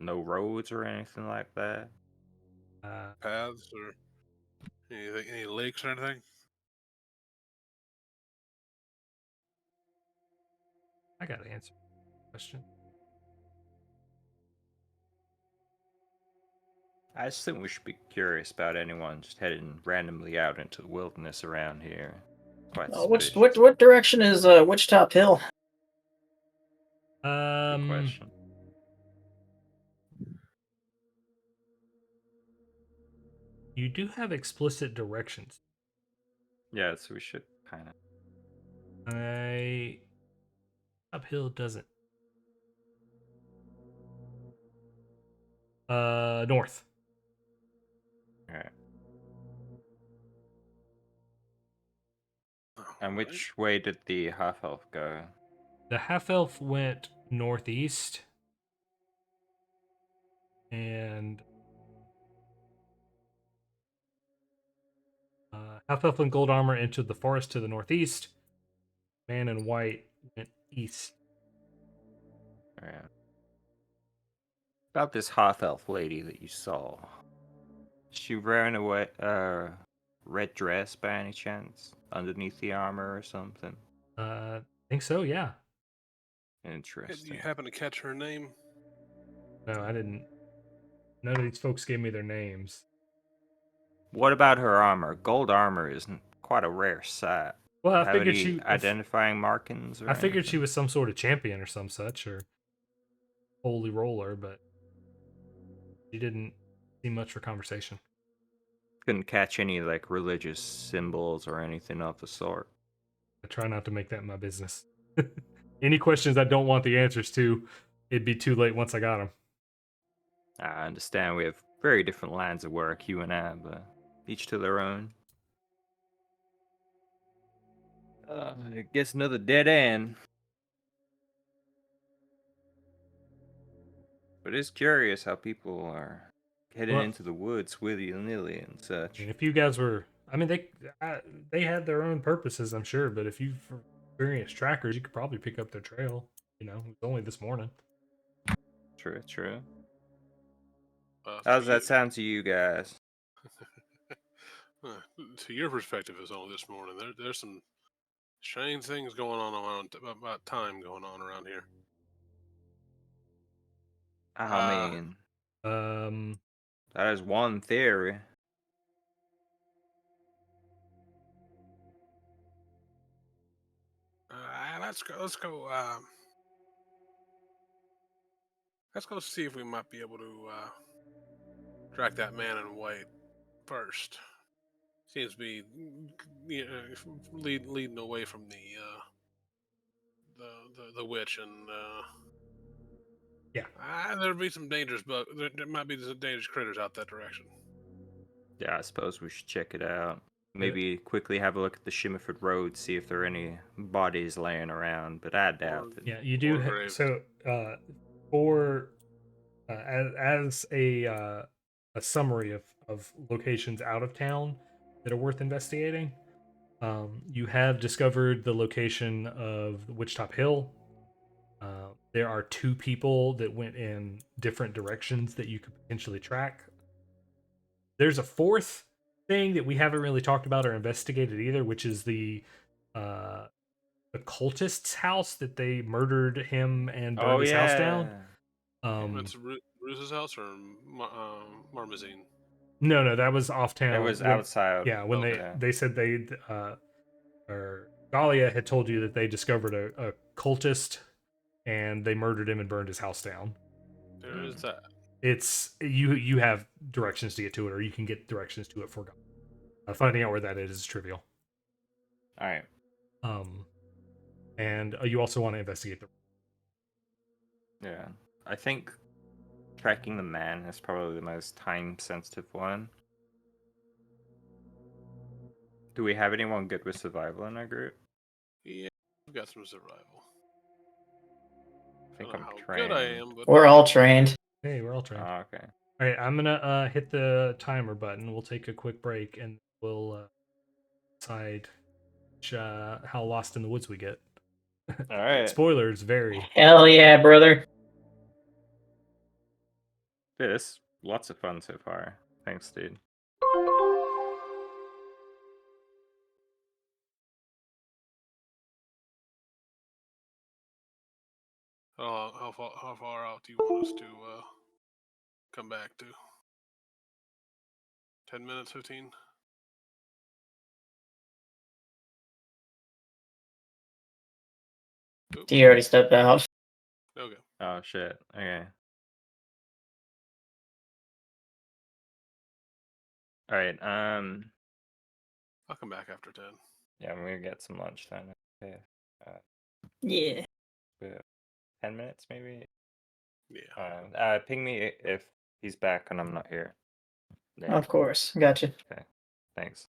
No roads or anything like that? paths or anything, any lakes or anything? I got to answer the question. I just think we should be curious about anyone just heading randomly out into the wilderness around here. Quite suspicious. What direction is Witch Top Hill? Good question. You do have explicit directions. Yeah, so we should kind of. Uphill doesn't. North. Alright. And Alright. which way did the half elf go? The half elf went northeast, and half elf in gold armor entered the forest to the northeast. Man in white went east. Alright. About this half elf lady that you saw. Is she wearing a red dress by any chance? Underneath the armor or something? I think so, yeah. Did you Interesting. happen to catch her name? No, I didn't. None of these folks gave me their names. What about her armor? Gold armor isn't quite a rare sight. Well, I Have figured any identifying markings or I figured she anything? was some sort of champion or some such, or holy roller, but she didn't seem much for conversation. Couldn't catch any like religious symbols or anything of the sort. I try not to make that my business. Any questions I don't want the answers to, it'd be too late once I got them. I understand we have very different lines of work, you and I, but each to their own. I guess another dead end. But it's curious how people are heading Well, into the woods willy-nilly and such. if you guys were, I mean, they had their own purposes, I'm sure. But if you've experienced trackers, you could probably pick up their trail. You know, it was only this morning. True, true. Uh, How to does that you, sound to you guys? to your perspective, is only this morning. There's some strange things going on about time going on around here. I mean, Um, that is one theory. Let's go. Let's go see if we might be able to track that man in white first. Seems to be leading away from the witch, and yeah. there'd be some dangerous, but there might be some dangerous critters out that direction. Yeah, I suppose we should check it out. Maybe quickly have a look at the Shimmerford Road, see if there are any bodies laying around, but I doubt it. Yeah, you do. So, for as a summary of locations out of town that are worth investigating, you have discovered the location of Witchtop Hill. There are 2 people that went in different directions that you could potentially track. There's a 4th thing that we haven't really talked about or investigated either, which is the cultist's house that they murdered him and burned his house down. It's Bruce's house or Marmazine? No, that was off town. It was outside. Yeah, when they said they or Galia had told you that they discovered a cultist and they murdered him and burned his house down. There is that. It's you have directions to get to it, or you can get directions to it for God. Finding out where that is trivial. All right. And you also want to investigate the. Yeah, I think tracking the man is probably the most time-sensitive one. Do we have anyone good with survival in our group? Yeah, I've got some survival. I think don't know I'm how trained. good I am, but We're all trained. Hey, we're all trained. Oh, okay. All right, I'm gonna hit the timer button. We'll take a quick break and we'll decide how lost in the woods we get. All right. Spoilers vary. Hell yeah, brother. Yeah, this lots of fun so far. Thanks, dude. how far out do you want us to come back to? 10 minutes, 15? Oops. He already stepped out. Okay. Oh shit. Okay. All right. I'll come back after 10. Yeah, I'm gonna get some lunch then. Okay. Yeah. 10 minutes maybe. Yeah. Ping me if he's back and I'm not here. Yeah. Of course. Gotcha. Okay. Thanks.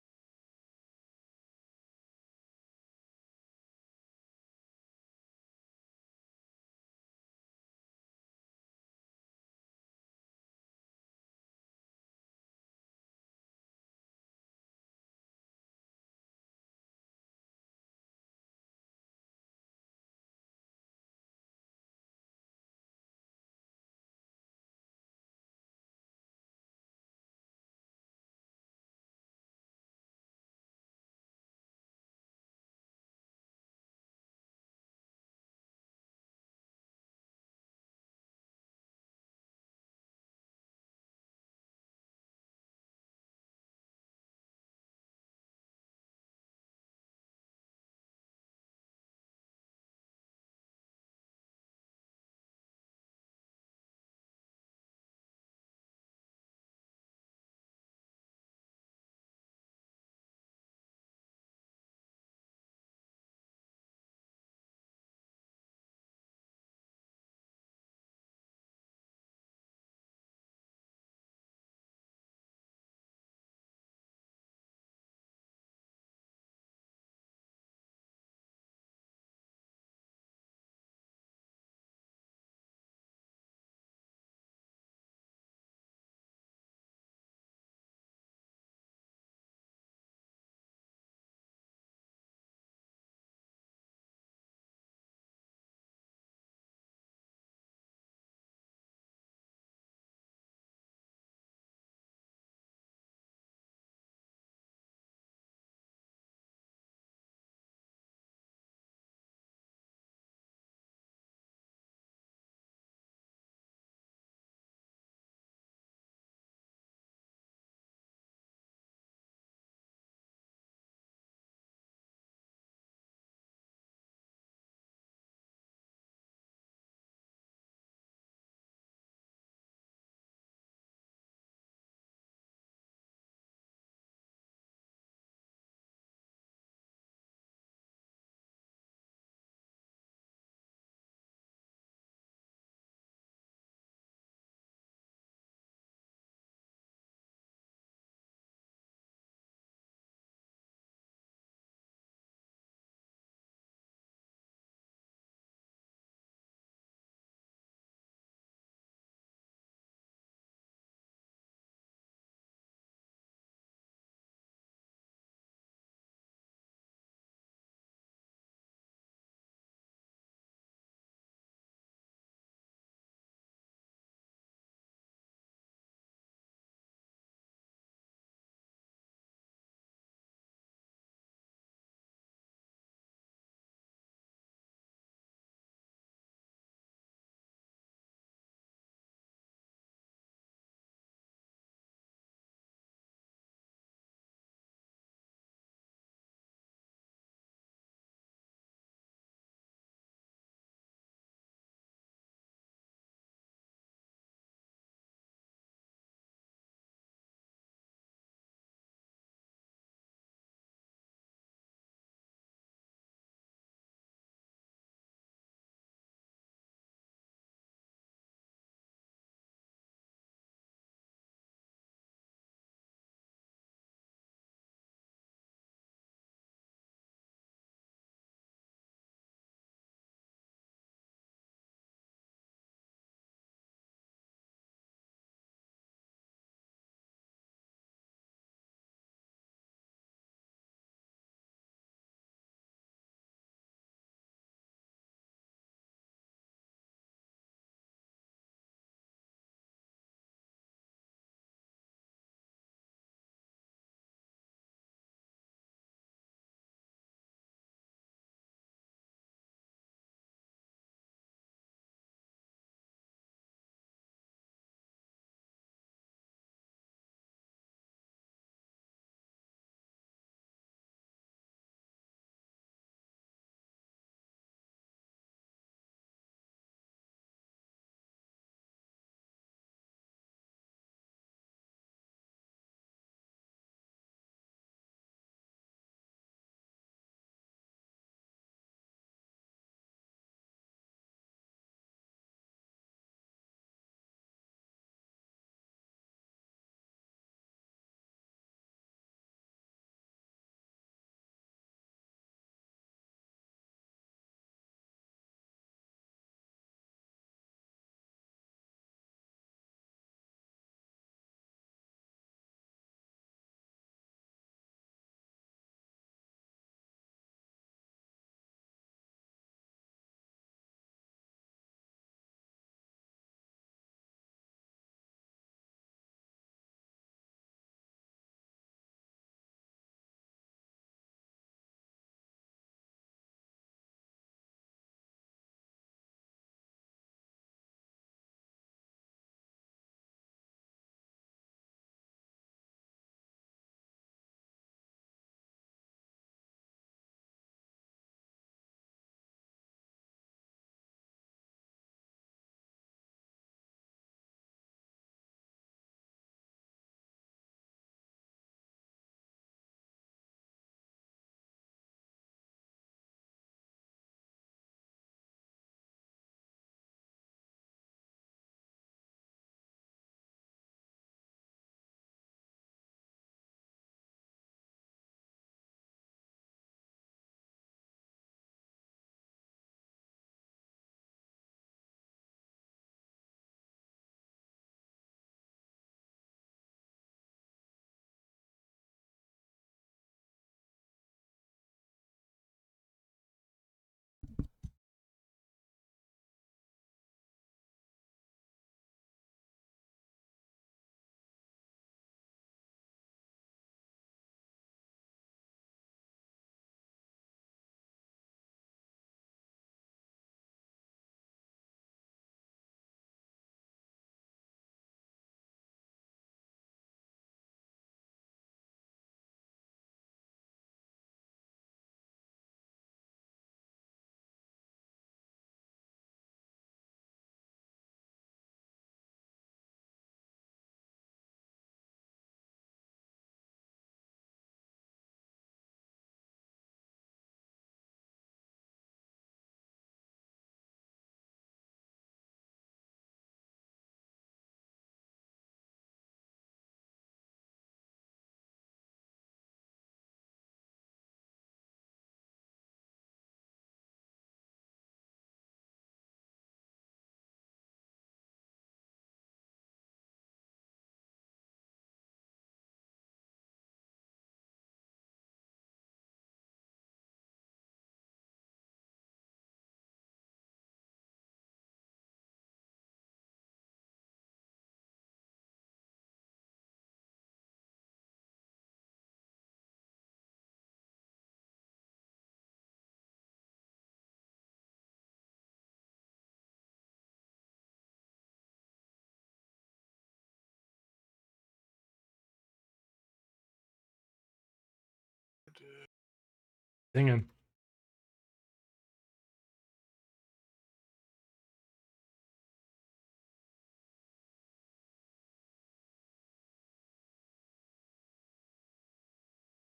Singing.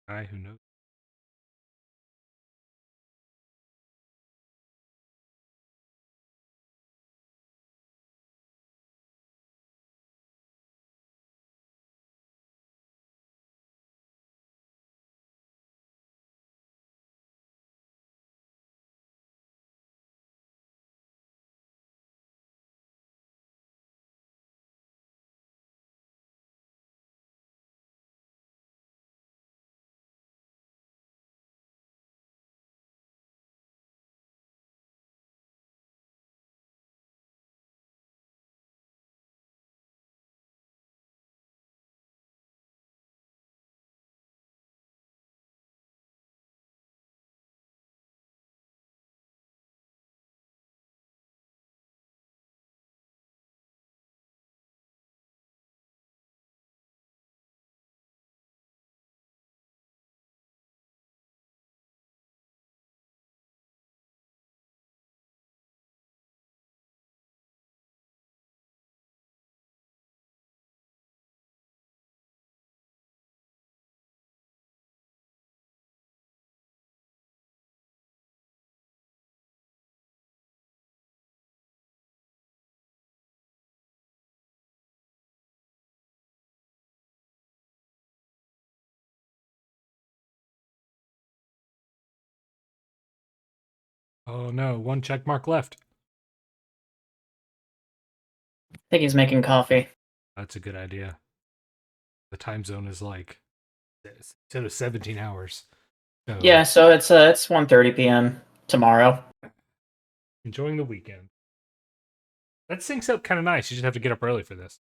Guy who knows. Oh no, one check mark left. I think he's making coffee. That's a good idea. The time zone is like instead of 17 hours. So Yeah, so it's 1:30 p.m. tomorrow. enjoying the weekend. That syncs up kind of nice. You just have to get up early for this.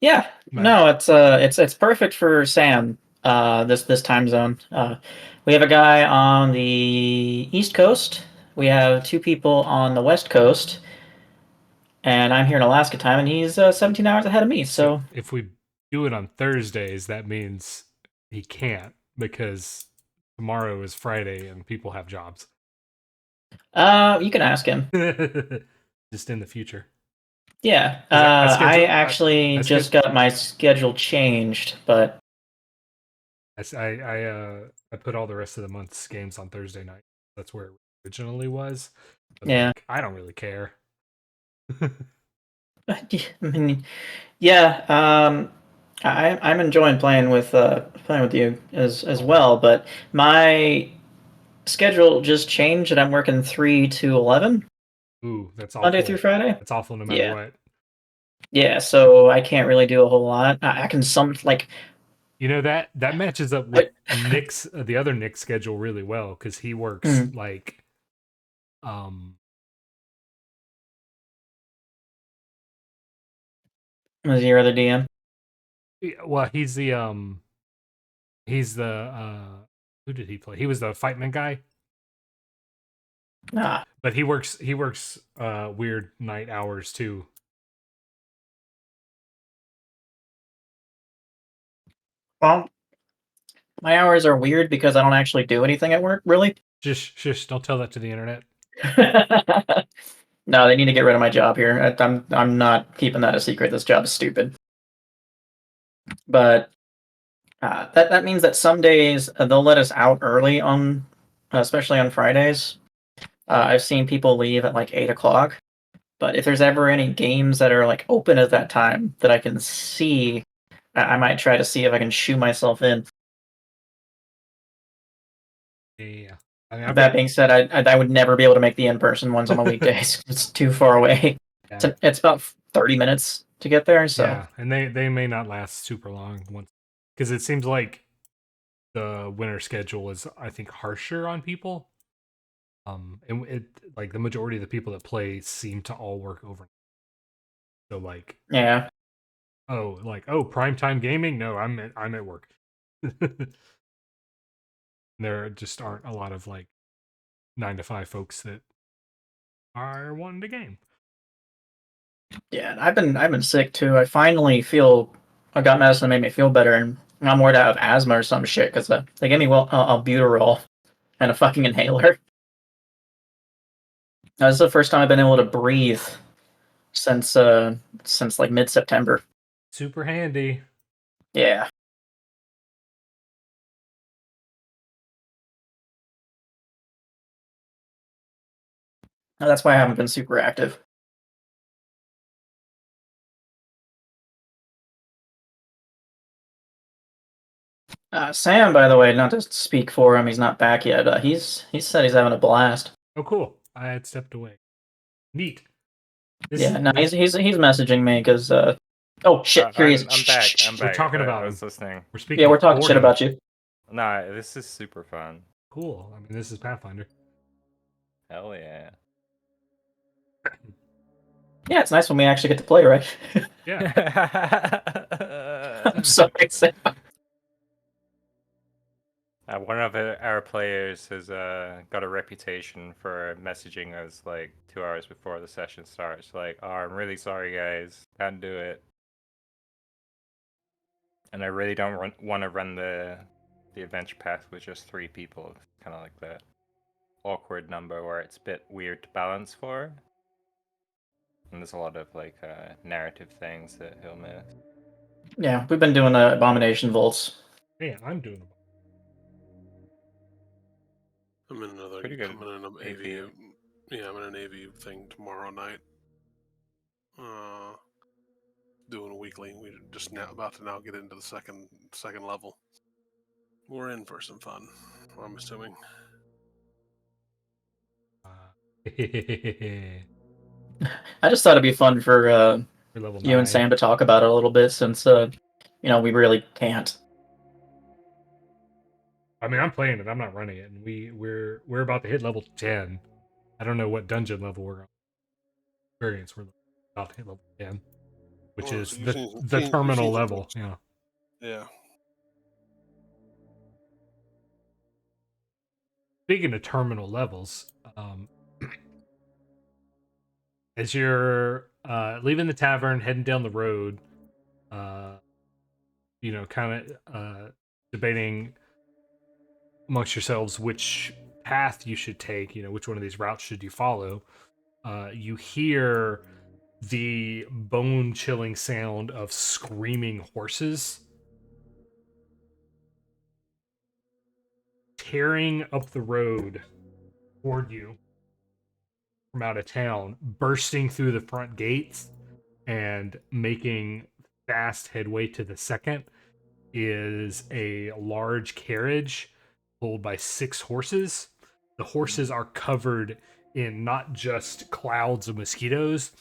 Yeah, Nice. no, it's perfect for Sam. This time zone. We have a guy on the East Coast. We have 2 people on the West Coast, and I'm here in Alaska time, and he's 17 hours ahead of me. So if we do it on Thursdays, that means he can't because tomorrow is Friday and people have jobs. you can ask him. Just in the future. Yeah, I I actually just got my schedule changed, but I put all the rest of the month's games on Thursday night. That's where it originally was. But yeah, like, I don't really care. I mean, yeah, I'm enjoying playing with you as well, but my schedule just changed, and I'm working 3 to 11. Ooh, that's awful. Monday through Friday. That's awful no matter what. Yeah, so I can't really do a whole lot. I can that matches up with Nick's the other Nick's schedule really well because he works like Was your other DM? Well, he's the who did he play? He was the Fightman guy. Ah. But he works weird night hours too. Well, my hours are weird because I don't actually do anything at work, really. Shush, don't tell that to the internet. No, they need to get rid of my job here. I'm not keeping that a secret. This job is stupid. But that means that some days they'll let us out early on, especially on Fridays. I've seen people leave at like 8 o'clock. But if there's ever any games that are like open at that time that I can see, I might try to see if I can shoo myself in. Yeah. I mean, that being said, I would never be able to make the in-person ones on the weekdays. It's too far away. Yeah. It's about 30 minutes to get there. So yeah, and they may not last super long once because it seems like the winter schedule is, I think, harsher on people. And it like the majority of the people that play seem to all work overnight. So like, yeah. Primetime gaming? No, I'm at work. There just aren't a lot of like 9 to 5 folks that are wanting to game. Yeah, I've been sick too. I finally feel I got medicine that made me feel better, and I'm worried I have asthma or some shit because they gave me albuterol and a fucking inhaler. This is the first time I've been able to breathe since like mid-September. Super handy. Yeah. That's why I haven't been super active. Sam, by the way, not to speak for him, he's not back yet. He said he's having a blast. Oh, cool. I had stepped away. Neat. He's messaging me because oh shit, here he is. I'm back. I'm back. We're talking about I was listening. We're speaking. Yeah, we're talking for shit him. about you. Nah, this is super fun. Cool. I mean, this is Pathfinder. Hell yeah. Yeah, it's nice when we actually get to play, right? Yeah. I'm so excited. One of our players has got a reputation for messaging us like 2 hours before the session starts. Like, oh, I'm really sorry, guys. Can't do it. And I really don't want to run the adventure path with just 3 people. Kind of like that awkward number where it's a bit weird to balance for. And there's a lot of like narrative things that he'll miss. Yeah, we've been doing abomination volts. Yeah, I'm doing them. I'm in another. Pretty good. I'm in an AV. Yeah, I'm in an AV thing tomorrow night. Doing a weekly. We're just about to now get into the second level. We're in for some fun. I'm assuming. I just thought it'd be fun for level you and 9. Sam to talk about it a little bit, since we really can't. I mean, I'm playing it. I'm not running it, and we're about to hit level 10. I don't know what dungeon level we're on. Experience we're about to hit level 10, which is the terminal level. Yeah. Yeah. Speaking of terminal levels, as you're leaving the tavern, heading down the road, kind of debating amongst yourselves which path you should take, which one of these routes should you follow, you hear the bone-chilling sound of screaming horses tearing up the road toward you from out of town, bursting through the front gates and making fast headway to the second is a large carriage pulled by 6 horses. The horses are covered in not just clouds of mosquitoes,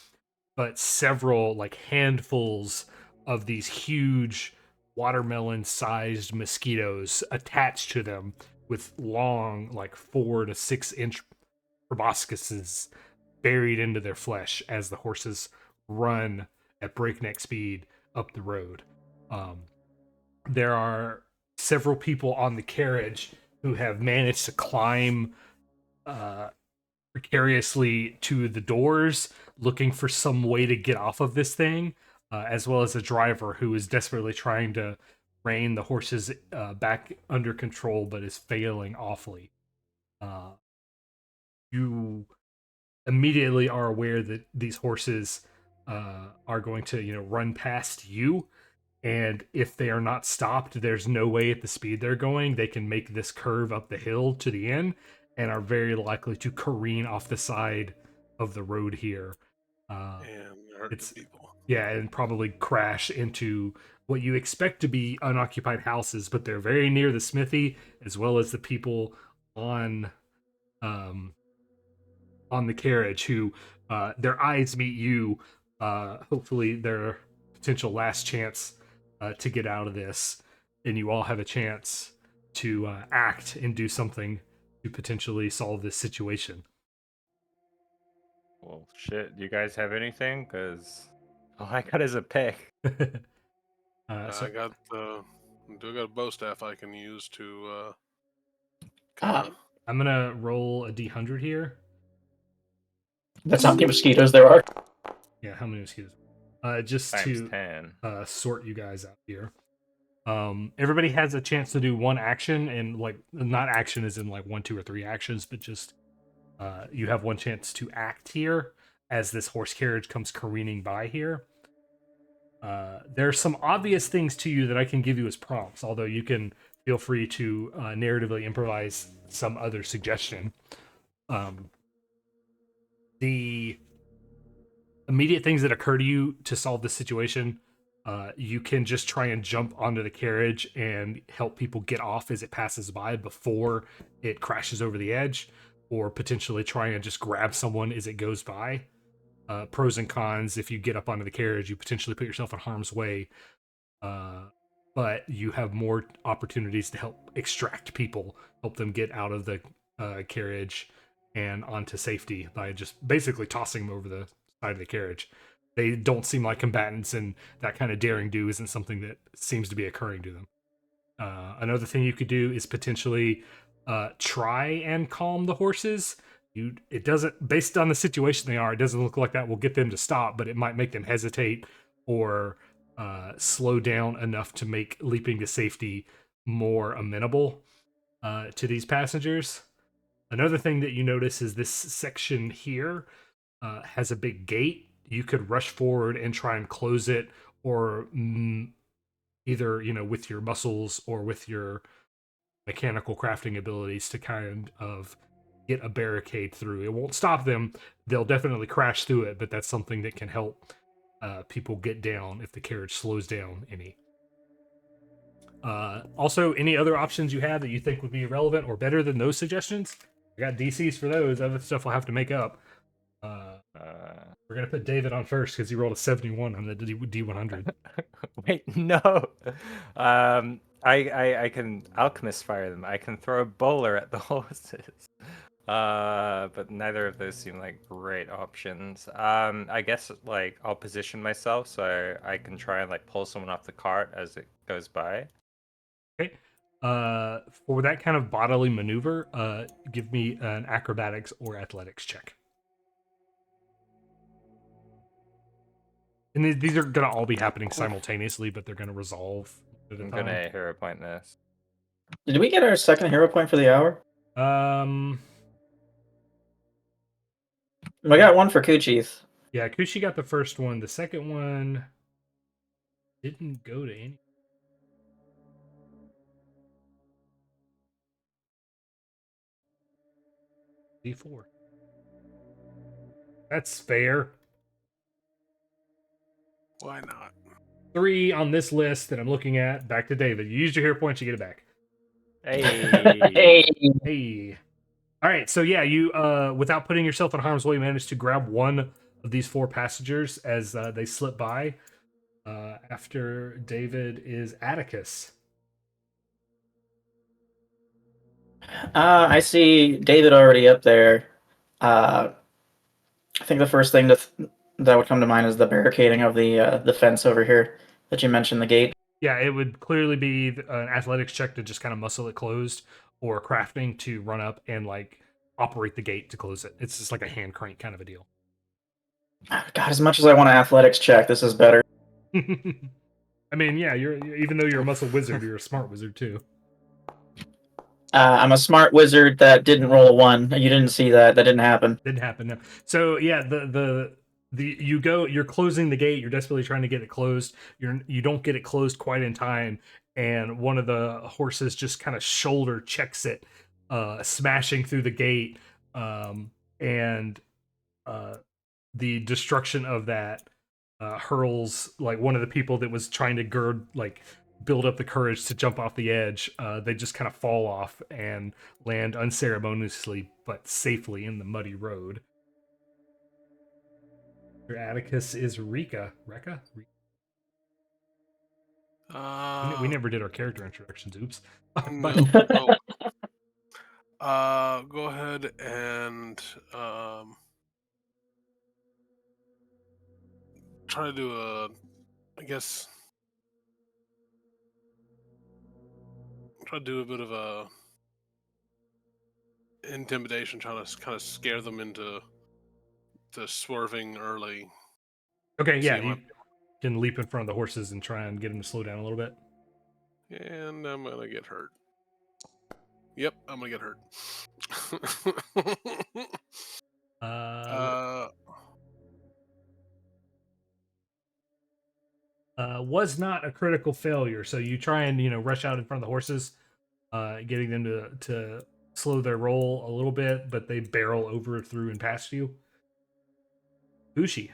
but several, like, handfuls of these huge watermelon-sized mosquitoes attached to them with long, like 4 to 6 inch proboscises buried into their flesh as the horses run at breakneck speed up the road. There are several people on the carriage who have managed to climb precariously to the doors, looking for some way to get off of this thing, as well as a driver who is desperately trying to rein the horses back under control, but is failing awfully. You immediately are aware that these horses are going to, run past you. And if they are not stopped, there's no way at the speed they're going, they can make this curve up the hill to the end and are very likely to careen off the side of the road here. And hurt people. Yeah, and probably crash into what you expect to be unoccupied houses, but they're very near the smithy, as well as the people on the carriage who their eyes meet you. Hopefully their potential last chance to get out of this, and you all have a chance to act and do something to potentially solve this situation. Well, shit. Do you guys have anything? Because all I got is a pick. I got a bow staff I can use to. I'm gonna roll a d100 here. That's how many mosquitoes there are. Yeah, how many mosquitoes? Just Times to 10. Sort you guys out here. Everybody has a chance to do one action, and like not action as in like 1, 2, or 3 actions, but just you have one chance to act here as this horse carriage comes careening by here. There's some obvious things to you that I can give you as prompts, although you can feel free to narratively improvise some other suggestion. The immediate things that occur to you to solve this situation, you can just try and jump onto the carriage and help people get off as it passes by before it crashes over the edge, or potentially try and just grab someone as it goes by. Pros and cons: if you get up onto the carriage, you potentially put yourself in harm's way, but you have more opportunities to help extract people, help them get out of the carriage and onto safety by just basically tossing them over the side of the carriage. They don't seem like combatants, and that kind of daring do isn't something that seems to be occurring to them. Another thing you could do is potentially try and calm the horses. It doesn't, based on the situation they are, it doesn't look like that will get them to stop, but it might make them hesitate or slow down enough to make leaping to safety more amenable to these passengers. Another thing that you notice is this section here has a big gate. You could rush forward and try and close it, or either with your muscles or with your mechanical crafting abilities to kind of get a barricade through. It won't stop them. They'll definitely crash through it, but that's something that can help people get down if the carriage slows down any. Also, any other options you have that you think would be relevant or better than those suggestions? I got DCs for those. Other stuff we'll have to make up. We're gonna put David on first because he rolled a 71 on the D100. Wait, no. I can alchemist fire them. I can throw a bowler at the horses. But neither of those seem like great options. I guess like I'll position myself so I can try and like pull someone off the cart as it goes by. Okay. For that kind of bodily maneuver, give me an acrobatics or athletics check. And these are gonna all be happening simultaneously, but they're gonna resolve at a I'm time. gonna hero point this. Did we get our second hero point for the hour? I got one for Kuchith. Yeah, Kushi got the first one. The second one didn't go to any. D4. That's fair. Why not? 3 on this list that I'm looking at. Back to David. You used your hero points, you get it back. Hey. Hey. All right, so yeah, you without putting yourself in harm's way, managed to grab one of these 4 passengers as they slip by. After David is Atticus. I see David already up there. I think the first thing that would come to mind is the barricading of the fence over here that you mentioned, the gate. Yeah, it would clearly be an athletics check to just kind of muscle it closed, or crafting to run up and like operate the gate to close it. It's just like a hand crank kind of a deal. God, as much as I want to athletics check, this is better. I mean, yeah, even though you're a muscle wizard, you're a smart wizard too. I'm a smart wizard that didn't roll a 1. You didn't see that. That didn't happen. Didn't happen. No. So yeah, you're closing the gate. You're desperately trying to get it closed. You don't get it closed quite in time, and one of the horses just kind of shoulder checks it, smashing through the gate, and the destruction of that hurls like one of the people that was trying to build up the courage to jump off the edge. They just kind of fall off and land unceremoniously but safely in the muddy road. Your Atticus is Rika. Rekka? We never did our character introductions. Oops. No. Go ahead and try to do try to do a bit of a intimidation, trying to kind of scare them into swerving early. Okay, yeah, you can leap in front of the horses and try and get them to slow down a little bit. And I'm gonna get hurt. Yep, I'm gonna get hurt. Was not a critical failure. So you try and rush out in front of the horses, getting them to slow their roll a little bit, but they barrel over through and past you. Bushi.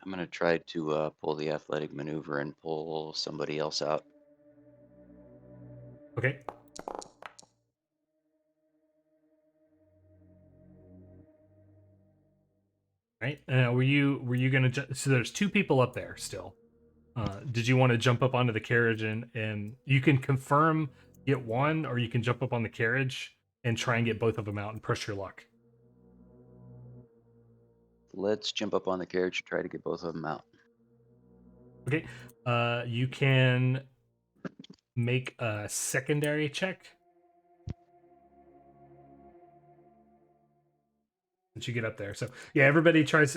I'm gonna try to pull the athletic maneuver and pull somebody else out. Okay. Right. Were you gonna? So there's two people up there still. Did you want to jump up onto the carriage and you can confirm get one, or you can jump up on the carriage and try and get both of them out and push your luck. Let's jump up on the carriage and try to get both of them out. Okay. You can make a secondary check. Once you get up there. So yeah, everybody tries.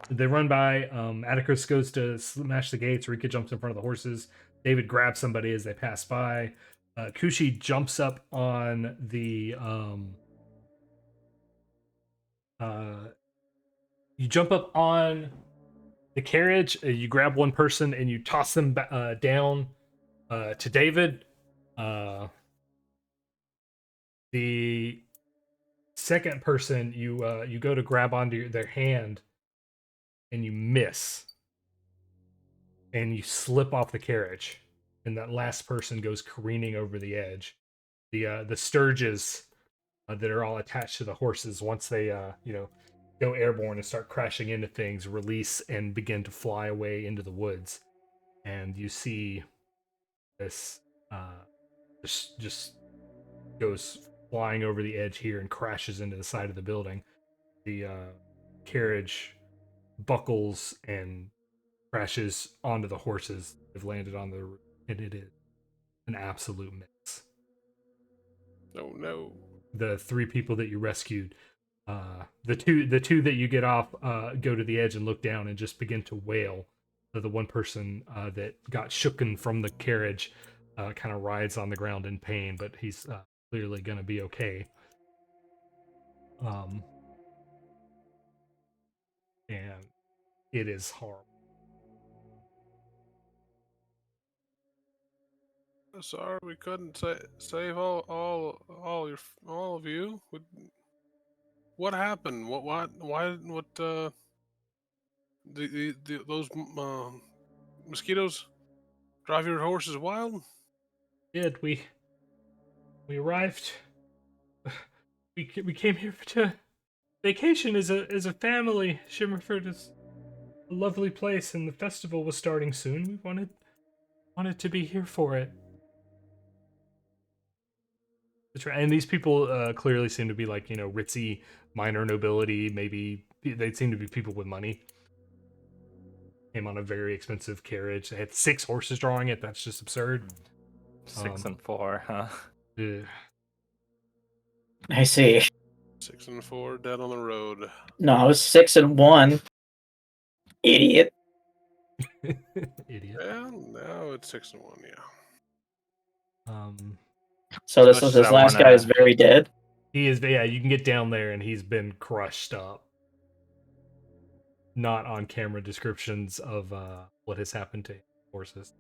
They run by. Atticus goes to smash the gates. Rika jumps in front of the horses. David grabs somebody as they pass by. Kushi jumps up on the. You jump up on the carriage. You grab one person and you toss them down to David. The second person, you go to grab onto their hand, and you miss, and you slip off the carriage, and that last person goes careening over the edge. The sturges that are all attached to the horses, once they go airborne and start crashing into things, release and begin to fly away into the woods, and you see this just goes flying over the edge here and crashes into the side of the building. The carriage buckles and crashes onto the horses. They've landed on the roof, and it is an absolute mess. Oh no! The three people that you rescued, the two that you get off, go to the edge and look down and just begin to wail. The one person that got shooken from the carriage kind of writhes on the ground in pain, but he's clearly going to be okay. And it is horrible. Sorry, we couldn't save all of you. What happened? What? Those mosquitoes drive your horses wild? Did we arrived? We came here to vacation as a family. Shimmerford is a lovely place, and the festival was starting soon. We wanted to be here for it. And these people clearly seem to be like ritzy minor nobility. Maybe they seem to be people with money. Came on a very expensive carriage. They had 6 horses drawing it. That's just absurd. 6 and 4, huh? I see. 6 and 4 dead on the road. No, I was 6 and 1. Idiot. Idiot. Yeah, now it's 6 and 1. Yeah. So this last guy is very dead. He is. Yeah, you can get down there, and he's been crushed up. Not on camera descriptions of what has happened to horses.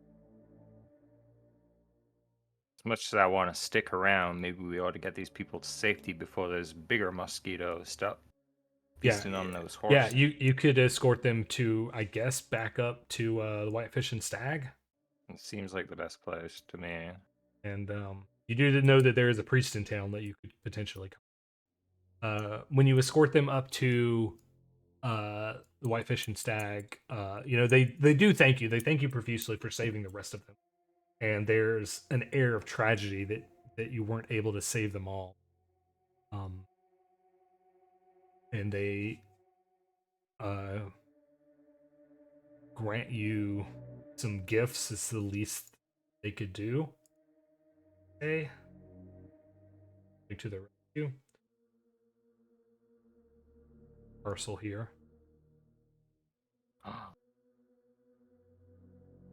As much as I want to stick around, maybe we ought to get these people to safety before those bigger mosquitoes stop feasting on those horses. Yeah, you could escort them to, I guess, back up to the Whitefish and Stag. It seems like the best place to me. And you do know that there is a priest in town that you could potentially come. When you escort them up to the Whitefish and Stag, they do thank you. They thank you profusely for saving the rest of them. And there's an air of tragedy that you weren't able to save them all. And they grant you some gifts. It's the least they could do. Okay. To the rescue. Parcel here.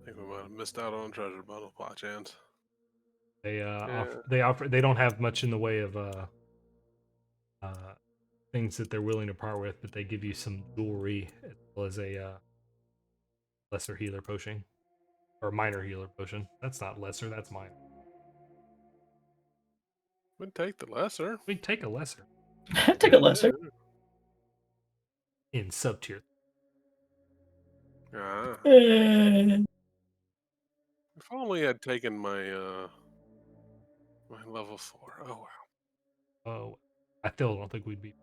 I think we might have missed out on a treasure bundle by chance. They Yeah. they don't have much in the way of things that they're willing to part with, but they give you some jewelry as well as a lesser healer potion or minor healer potion. That's not lesser, that's minor. We'd take the lesser. We'd take a lesser Take a lesser. in sub tier. Ah. Eh, If only I'd taken my my level 4. Oh wow. Oh, I still don't think we'd be.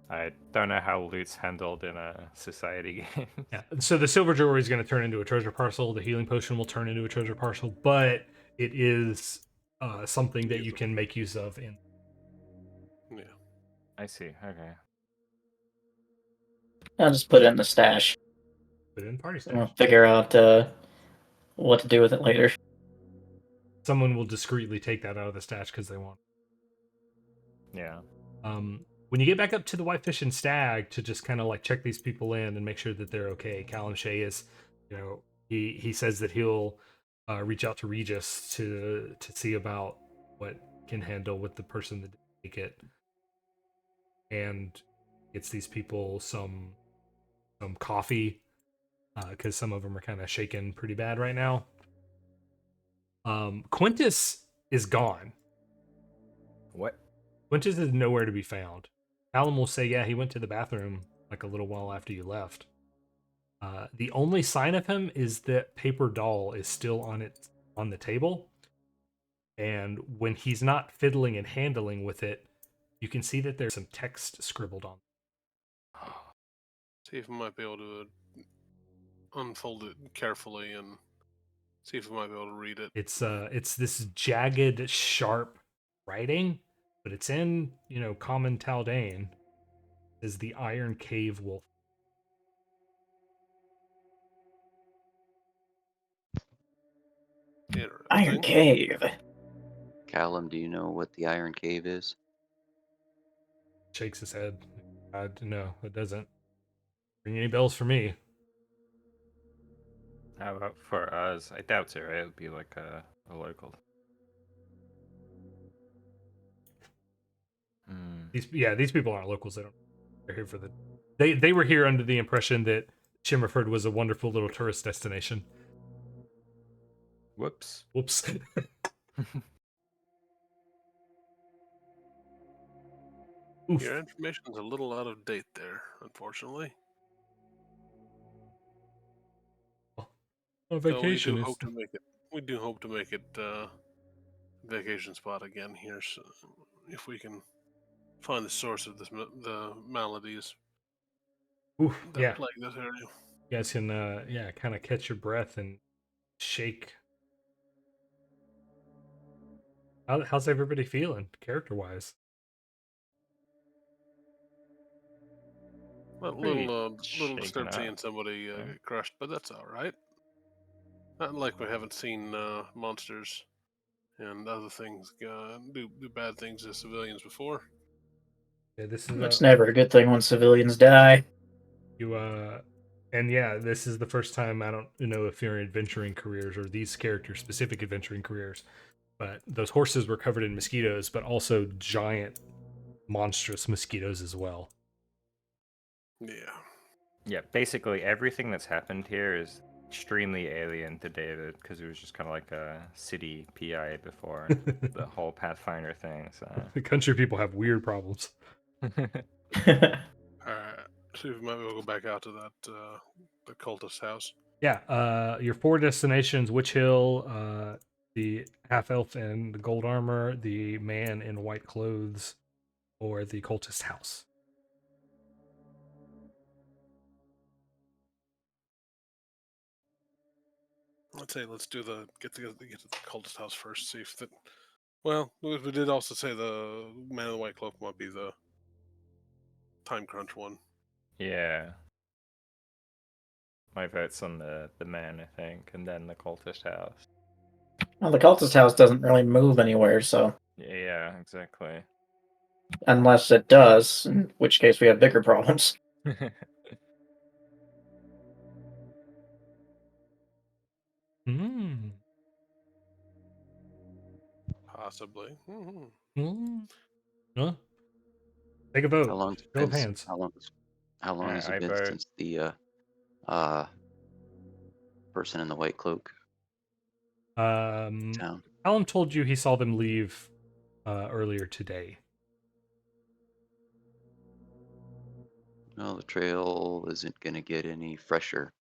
I don't know how loot's handled in a society game. Yeah. So the silver jewelry is going to turn into a treasure parcel. The healing potion will turn into a treasure parcel, but it is something that you can make use of in. Yeah. I see. Okay. I'll just put it in the stash. Put it in party I'll stash. figure out what to do with it later. Someone will discreetly take that out of the stash because they want. Yeah. When you get back up to the Whitefish and Stag to just kind of like check these people in and make sure that they're okay, Callum Shea is, he says that he'll reach out to Regis to see about what can handle with the person that didn't take it, and gets these people some coffee because some of them are kind of shaken pretty bad right now. Quintus is gone. What? Quintus is nowhere to be found. Callum will say, yeah, he went to the bathroom like a little while after you left. The only sign of him is that paper doll is still on the table. And when he's not fiddling and handling with it, you can see that there's some text scribbled on. See if we might be able to unfold it carefully and see if we might be able to read it. It's this jagged, sharp writing, but it's in, common Taldane. Is the Iron Cave Wolf. Iron Cave. Callum, do you know what the Iron Cave is? Shakes his head. No, it doesn't ring any bells for me. How about for us? I doubt it, right? It would be like a local. These people aren't locals. They're here for they were here under the impression that Shimmerford was a wonderful little tourist destination. Whoops. Oof. Your information's a little out of date there, unfortunately. On vacation, we do hope to make it vacation spot again here, so if we can find the source of the maladies that plague this area. You guys can kind of catch your breath and shake. How's everybody feeling character-wise? Well, a little disturbed seeing somebody get crushed, but that's all right. Not like we haven't seen monsters and other things do bad things to civilians before. Yeah, It's never a good thing when civilians die. This is the first time. I don't know if you're adventuring careers or these characters specific adventuring careers, but those horses were covered in mosquitoes, but also giant, monstrous mosquitoes as well. Yeah, basically everything that's happened here is extremely alien to David because he was just kind of like a city PI before the whole Pathfinder thing. So the country people have weird problems. All right, see if we might be able to go back out to that the cultist house. Yeah, your 4 destinations: Witch Hill, the half elf in the gold armor, the man in white clothes, or the cultist house. Let's get to the cultist house first. See if that. Well, we did also say the man in the white cloak might be the time crunch one. Yeah. My vote's on the man, I think, and then the cultist house. Well, the cultist house doesn't really move anywhere, so. Yeah, exactly. Unless it does, in which case we have bigger problems. Mm. Possibly. Mm. Huh? Take a vote. How long Show of hands. how long has it I been vote. since the person in the white cloak town? Alan told you he saw them leave earlier today. Well, the trail isn't gonna get any fresher,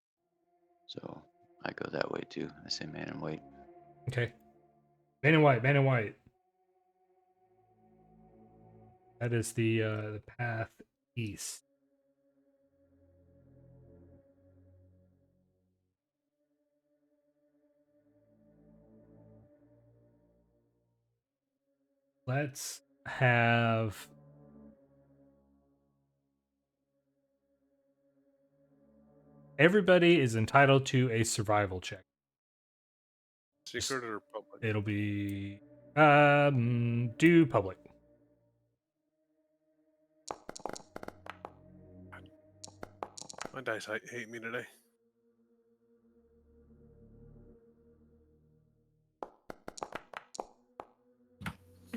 so I go that way too. I say man in white. Okay. Man in white, man in white. That is the path east. Let's have everybody is entitled to a survival check. Secret or public? It'll be do public. My dice hate me today.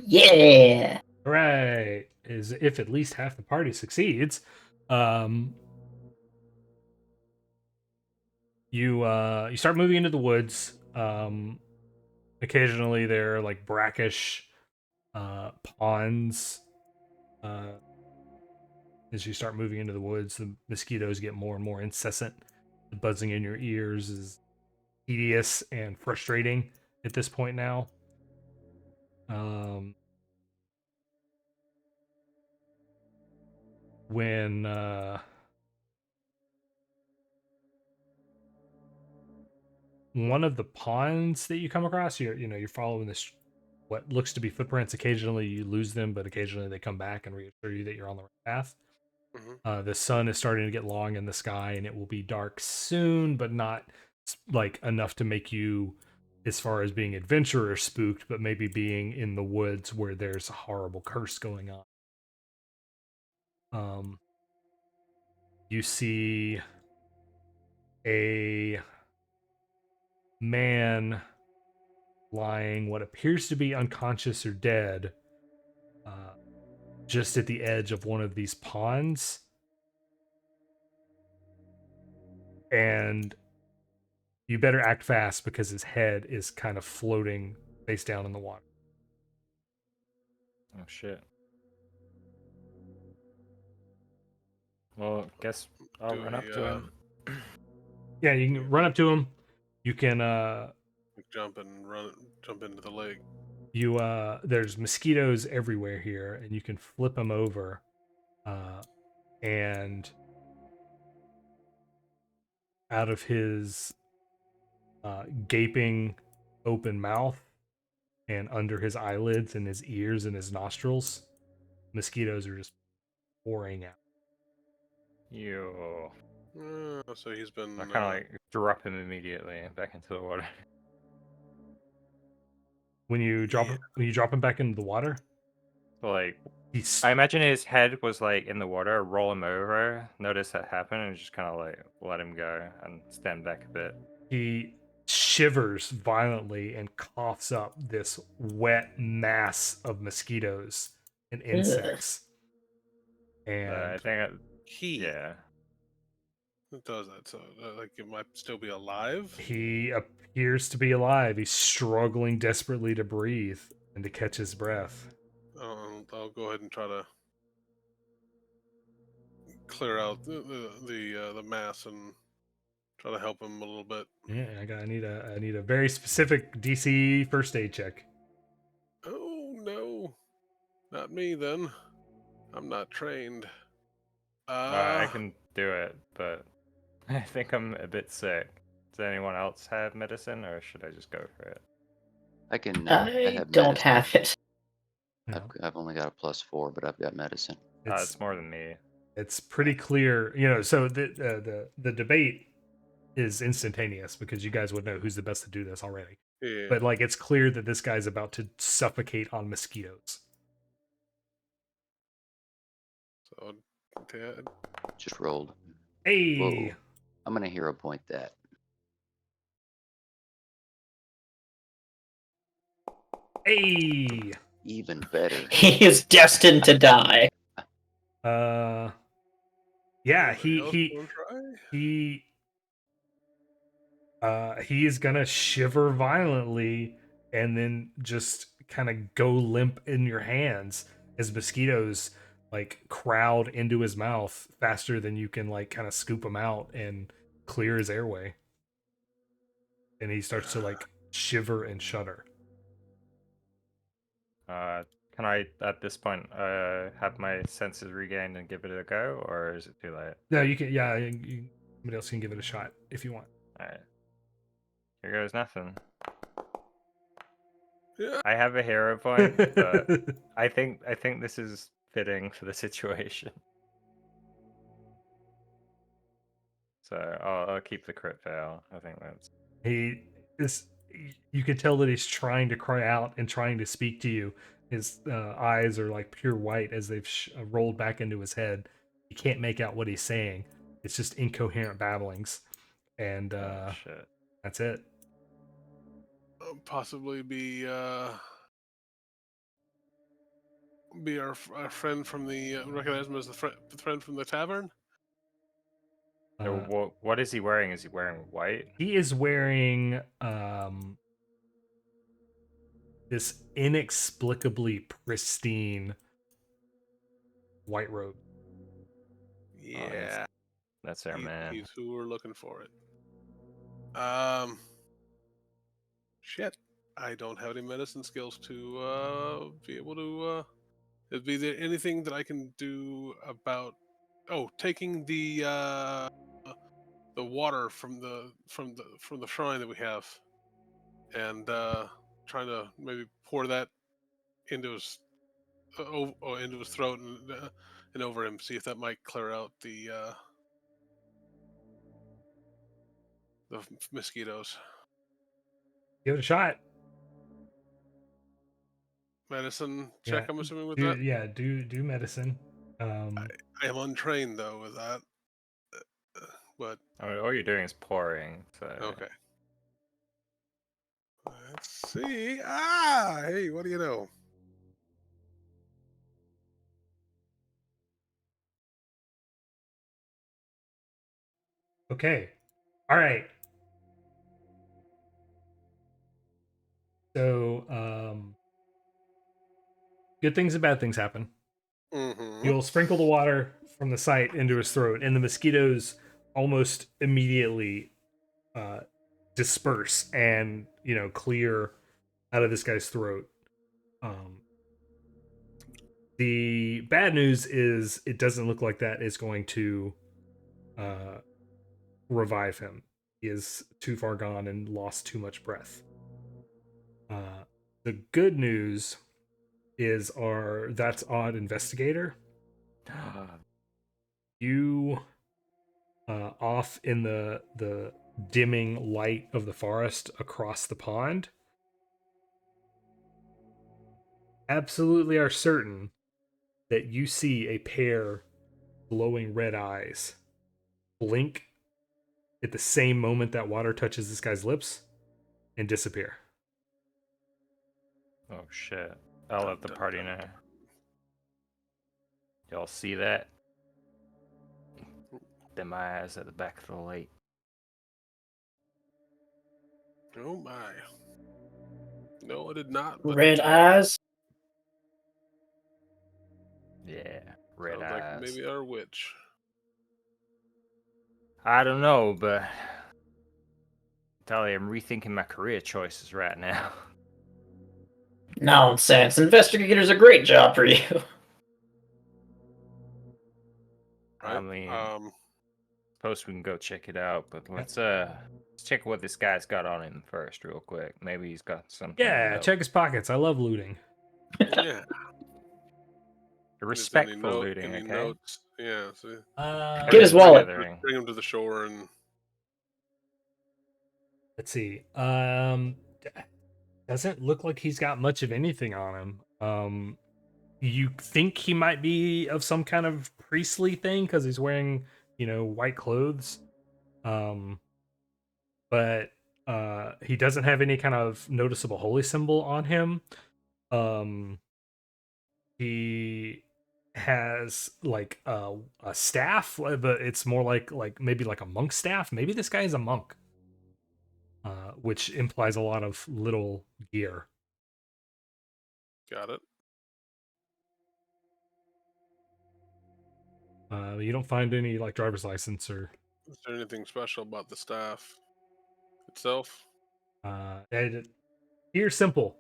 Yeah. Right. Is if at least half the party succeeds. You start moving into the woods. Occasionally there are like brackish ponds. As you start moving into the woods, the mosquitoes get more and more incessant. The buzzing in your ears is tedious and frustrating at this point now. When one of the ponds that you come across, you're following this what looks to be footprints. Occasionally you lose them, but occasionally they come back and reassure you that you're on the right path. The sun is starting to get long in the sky, and it will be dark soon, but not like enough to make you, as far as being adventurer, spooked, but maybe being in the woods where there's a horrible curse going on. You see a man lying what appears to be unconscious or dead just at the edge of one of these ponds. And you better act fast because his head is kind of floating face down in the water. Oh shit. Well, guess I'll Do run up to him. Yeah, you can run up to him. You can jump into the lake. There's mosquitoes everywhere here, and you can flip them over, and out of his gaping open mouth and under his eyelids and his ears and his nostrils, mosquitoes are just pouring out. Yo. So he's been. I kind of like drop him immediately back into the water. When you drop him back into the water, So, like, he's I imagine his head was like in the water, roll him over, notice that happen, and just kind of like let him go and stand back a bit. he shivers violently and coughs up this wet mass of mosquitoes and insects. And I think It does that, so like it might still be alive. he appears to be alive. He's struggling desperately to breathe and to catch his breath. I'll go ahead and try to clear out the mass and try to help him a little bit. Yeah, I need a very specific DC first aid check. Oh no, not me then. I'm not trained. I can do it, but I think I'm a bit sick. Does anyone else have medicine, or should I just go for it? I can. I have don't medicine. have it. No. I've only got a +4, but I've got medicine. It's more than me. It's pretty clear, so the debate is instantaneous because you guys would know who's the best to do this already. Yeah. But like it's clear that this guy's about to suffocate on mosquitoes. So Ted. Just rolled. Hey. Whoa. I'm gonna hero point that. Hey. Even better. He is destined to die. Yeah, Anybody else wanna try? he is gonna shiver violently and then just kind of go limp in your hands as mosquitoes like crowd into his mouth faster than you can like kind of scoop him out and clear his airway. And he starts to like shiver and shudder. Can I, at this point, have my senses regained and give it a go, or is it too late? No, you can. Yeah, somebody else can give it a shot if you want. All right. Here goes nothing. Yeah. I have a hero point, but I think this is fitting for the situation. So I'll keep the crit fail. I think that's. He is. You can tell that he's trying to cry out and trying to speak to you. His eyes are like pure white as they've rolled back into his head. You can't make out what he's saying. It's just incoherent babblings, and Oh shit. that's it. Possibly be our friend from the recognize him as the friend from the tavern. So what is he wearing? Is he wearing white? He is wearing this inexplicably pristine white robe. Yeah, that's our man. He's who we're looking for. It. Shit. I don't have any medicine skills to be able to. Is there anything that I can do about? Oh, taking the water from the shrine that we have, and trying to maybe pour that into his into his throat and over him. See if that might clear out the mosquitoes. Give it a shot. Medicine check. Yeah. I'm assuming with do, that. Yeah, do medicine. I am untrained though with that. But I mean, all you're doing is pouring. So okay. Let's see. Ah, hey, what do you know? Okay. All right. So, good things and bad things happen. Mm-hmm. You'll sprinkle the water from the site into his throat, and the mosquitoes almost immediately disperse and clear out of this guy's throat. The bad news is it doesn't look like that is going to revive him. He is too far gone and lost too much breath. The good news is that's odd investigator. You off in the dimming light of the forest across the pond absolutely are certain that you see a pair glowing red eyes blink at the same moment that water touches this guy's lips and disappear. Oh shit. I'll let the party know. Y'all see that? Them eyes at the back of the lake. Oh my. No, I did not. But, Red eyes? Yeah, red sounds eyes. like maybe our witch. I don't know, but tell you, I'm rethinking my career choices right now. Nonsense. Investigator's a great job for you. Right? I mean, suppose we can go check it out, but let's check what this guy's got on him first, real quick. Maybe he's got something. Yeah, check his pockets. I love looting. Yeah. Respectful looting, any okay? notes? Yeah. See, Get his wallet. bring him to the shore and. Let's see. Doesn't look like he's got much of anything on him. You think he might be of some kind of priestly thing because he's wearing, white clothes. But he doesn't have any kind of noticeable holy symbol on him. He has like a staff, but it's more like maybe like a monk staff. Maybe this guy is a monk, which implies a lot of little gear. Got it. You don't find any like driver's license or. Is there anything special about the staff itself? Here, simple.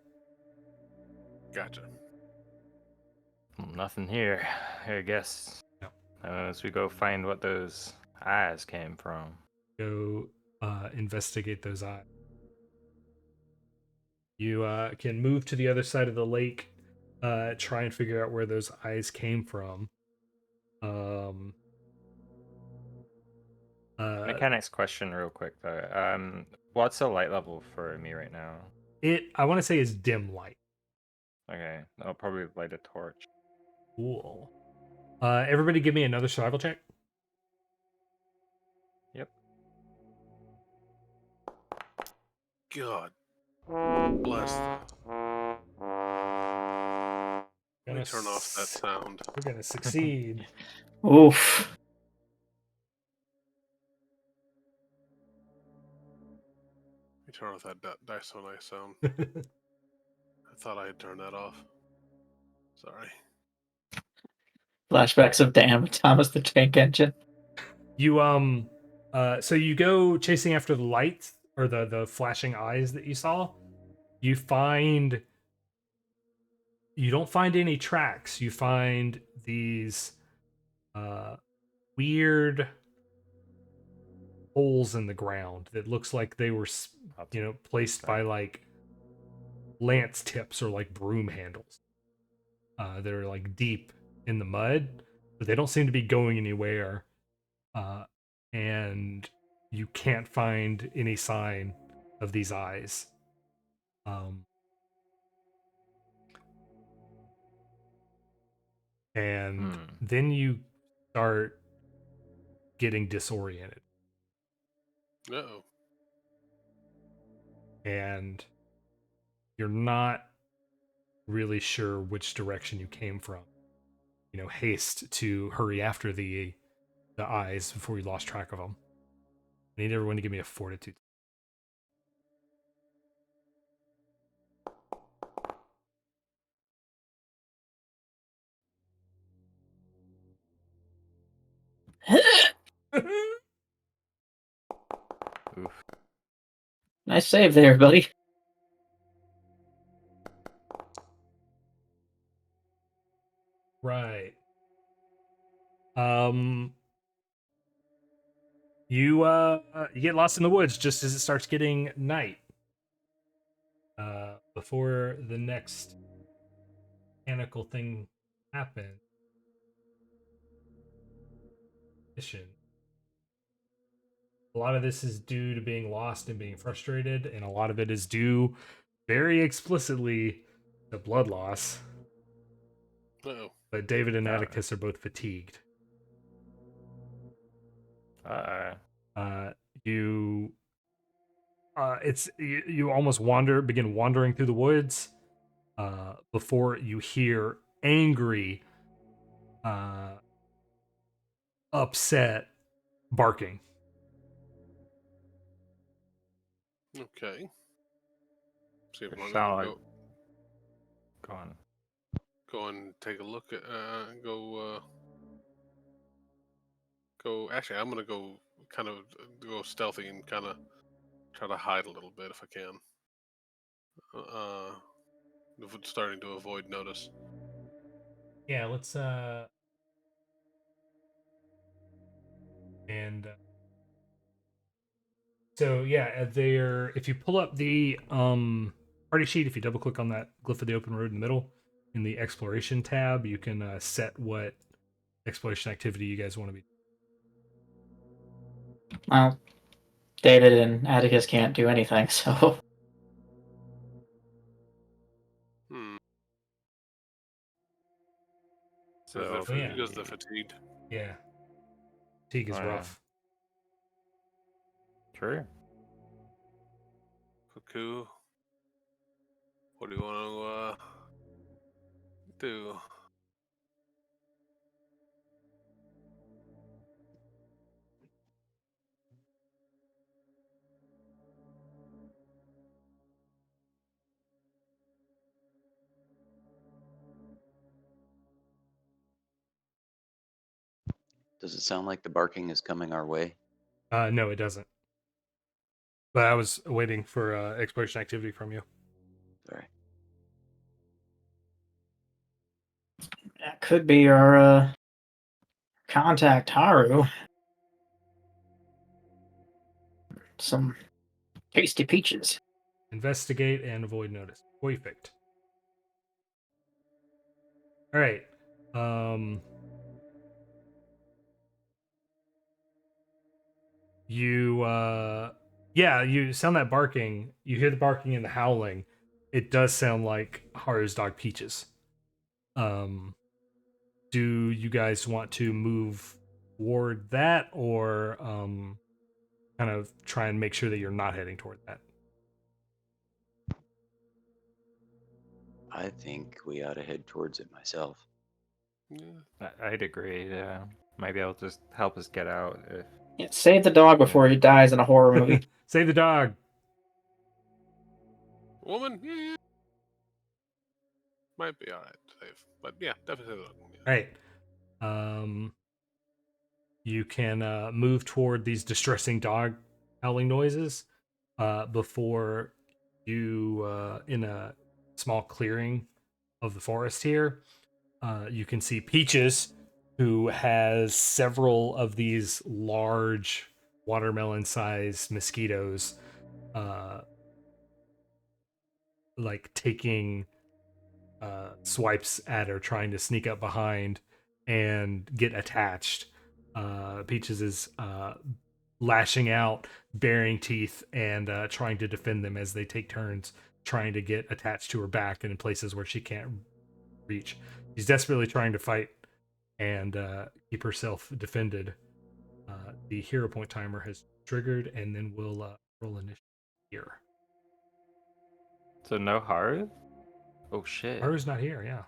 Gotcha. Nothing here. I guess. No. As we go find what those eyes came from. Go investigate those eyes. You can move to the other side of the lake, try and figure out where those eyes came from. Mechanics question real quick though. What's the light level for me right now? I want to say is dim light. Okay, I'll probably light a torch. Cool. Everybody give me another survival check. Yep. God bless. Let me turn off that sound. We're gonna succeed. Oof. Let me turn off that dice so nice sound. I thought I had turned that off. Sorry. Flashbacks of Thomas the Tank Engine. You so you go chasing after the light or the flashing eyes that you saw. You don't find any tracks. You find these weird holes in the ground that looks like they were placed by like lance tips or like broom handles. They're like deep in the mud, but they don't seem to be going anywhere. And you can't find any sign of these eyes. And then you start getting disoriented. Uh-oh. And you're not really sure which direction you came from. Haste to hurry after the eyes before you lost track of them. I need everyone to give me a fortitude. Oof. Nice save there, buddy. Right. You get lost in the woods just as it starts getting night. Before the next mechanical thing happens. A lot of this is due to being lost and being frustrated, and a lot of it is due very explicitly to blood loss. Uh-oh. But David and Atticus are both fatigued. You almost begin wandering through the woods before you hear angry, upset barking. Okay. See if I'm Sound gonna like... Go on. Go and take a look at actually I'm gonna go kind of go stealthy and kind of try to hide a little bit if I can. Starting to avoid notice. Yeah, let's and so yeah, if you pull up the party sheet, if you double click on that glyph of the open road in the middle in the exploration tab, you can set what exploration activity you guys want to be. Well, David and Atticus can't do anything, so. So Because the fatigued. Yeah. Fatigue is rough. True. Cuckoo. What do you want to do? Does it sound like the barking is coming our way? No, it doesn't. But I was waiting for exploration activity from you. Sorry. That could be our contact Haru. Some tasty peaches. Investigate and avoid notice. Perfect. All right. You sound that barking. You hear the barking and the howling. It does sound like Haru's dog Peaches. Do you guys want to move toward that, or kind of try and make sure that you're not heading toward that? I think we ought to head towards it myself. Yeah. I'd agree. Yeah, maybe I'll just help us get out. Yeah, save the dog before he dies in a horror movie. Save the dog. Woman, yeah. Might be alright to save. But yeah, definitely save the dog. All right. You can move toward these distressing dog howling noises before you, in a small clearing of the forest here, you can see Peaches, who has several of these large watermelon-sized mosquitoes, like taking swipes at her, trying to sneak up behind and get attached. Peaches is lashing out, baring teeth, and trying to defend them as they take turns trying to get attached to her back and in places where she can't reach. She's desperately trying to fight and keep herself defended. The hero point timer has triggered, and then we'll roll initiative here. So no Haru? Oh shit. Haru's not here, yeah.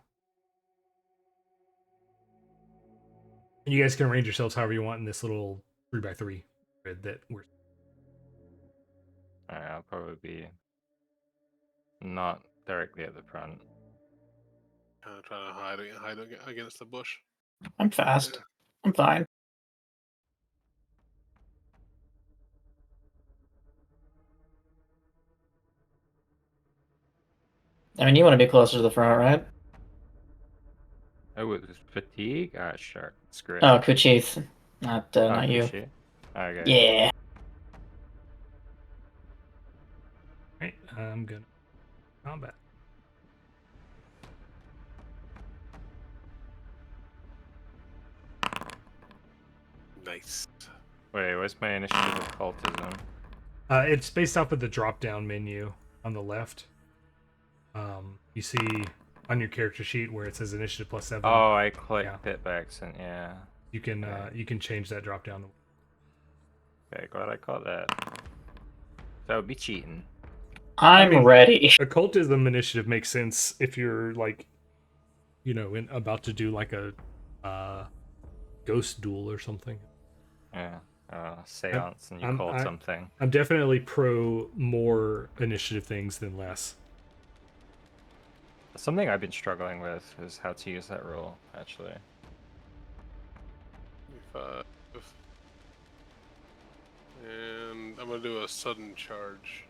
And you guys can arrange yourselves however you want in this little 3x3 grid that we're. I'll probably be not directly at the front. Kind of trying to hide against the bush. I'm fast. I'm fine. I mean, you want to be closer to the front, right? Oh, with fatigue? Ah, sure. It's great. Oh, Kuchith. Not you. Kuchi? Okay. Yeah. Right, I'm gonna combat. Nice. Wait, what's my initiative of cultism? It's based off of the drop-down menu on the left. You see on your character sheet where it says initiative +7. Oh, I clicked it by accident. Yeah. You can change that drop-down. Okay, glad I caught that. That would be cheating. I'm ready. Occultism initiative makes sense if you're like, about to do like a ghost duel or something. Yeah. Seance, and you called something. I'm definitely pro more initiative things than less. Something I've been struggling with is how to use that rule, actually. 5. And I'm going to do a sudden charge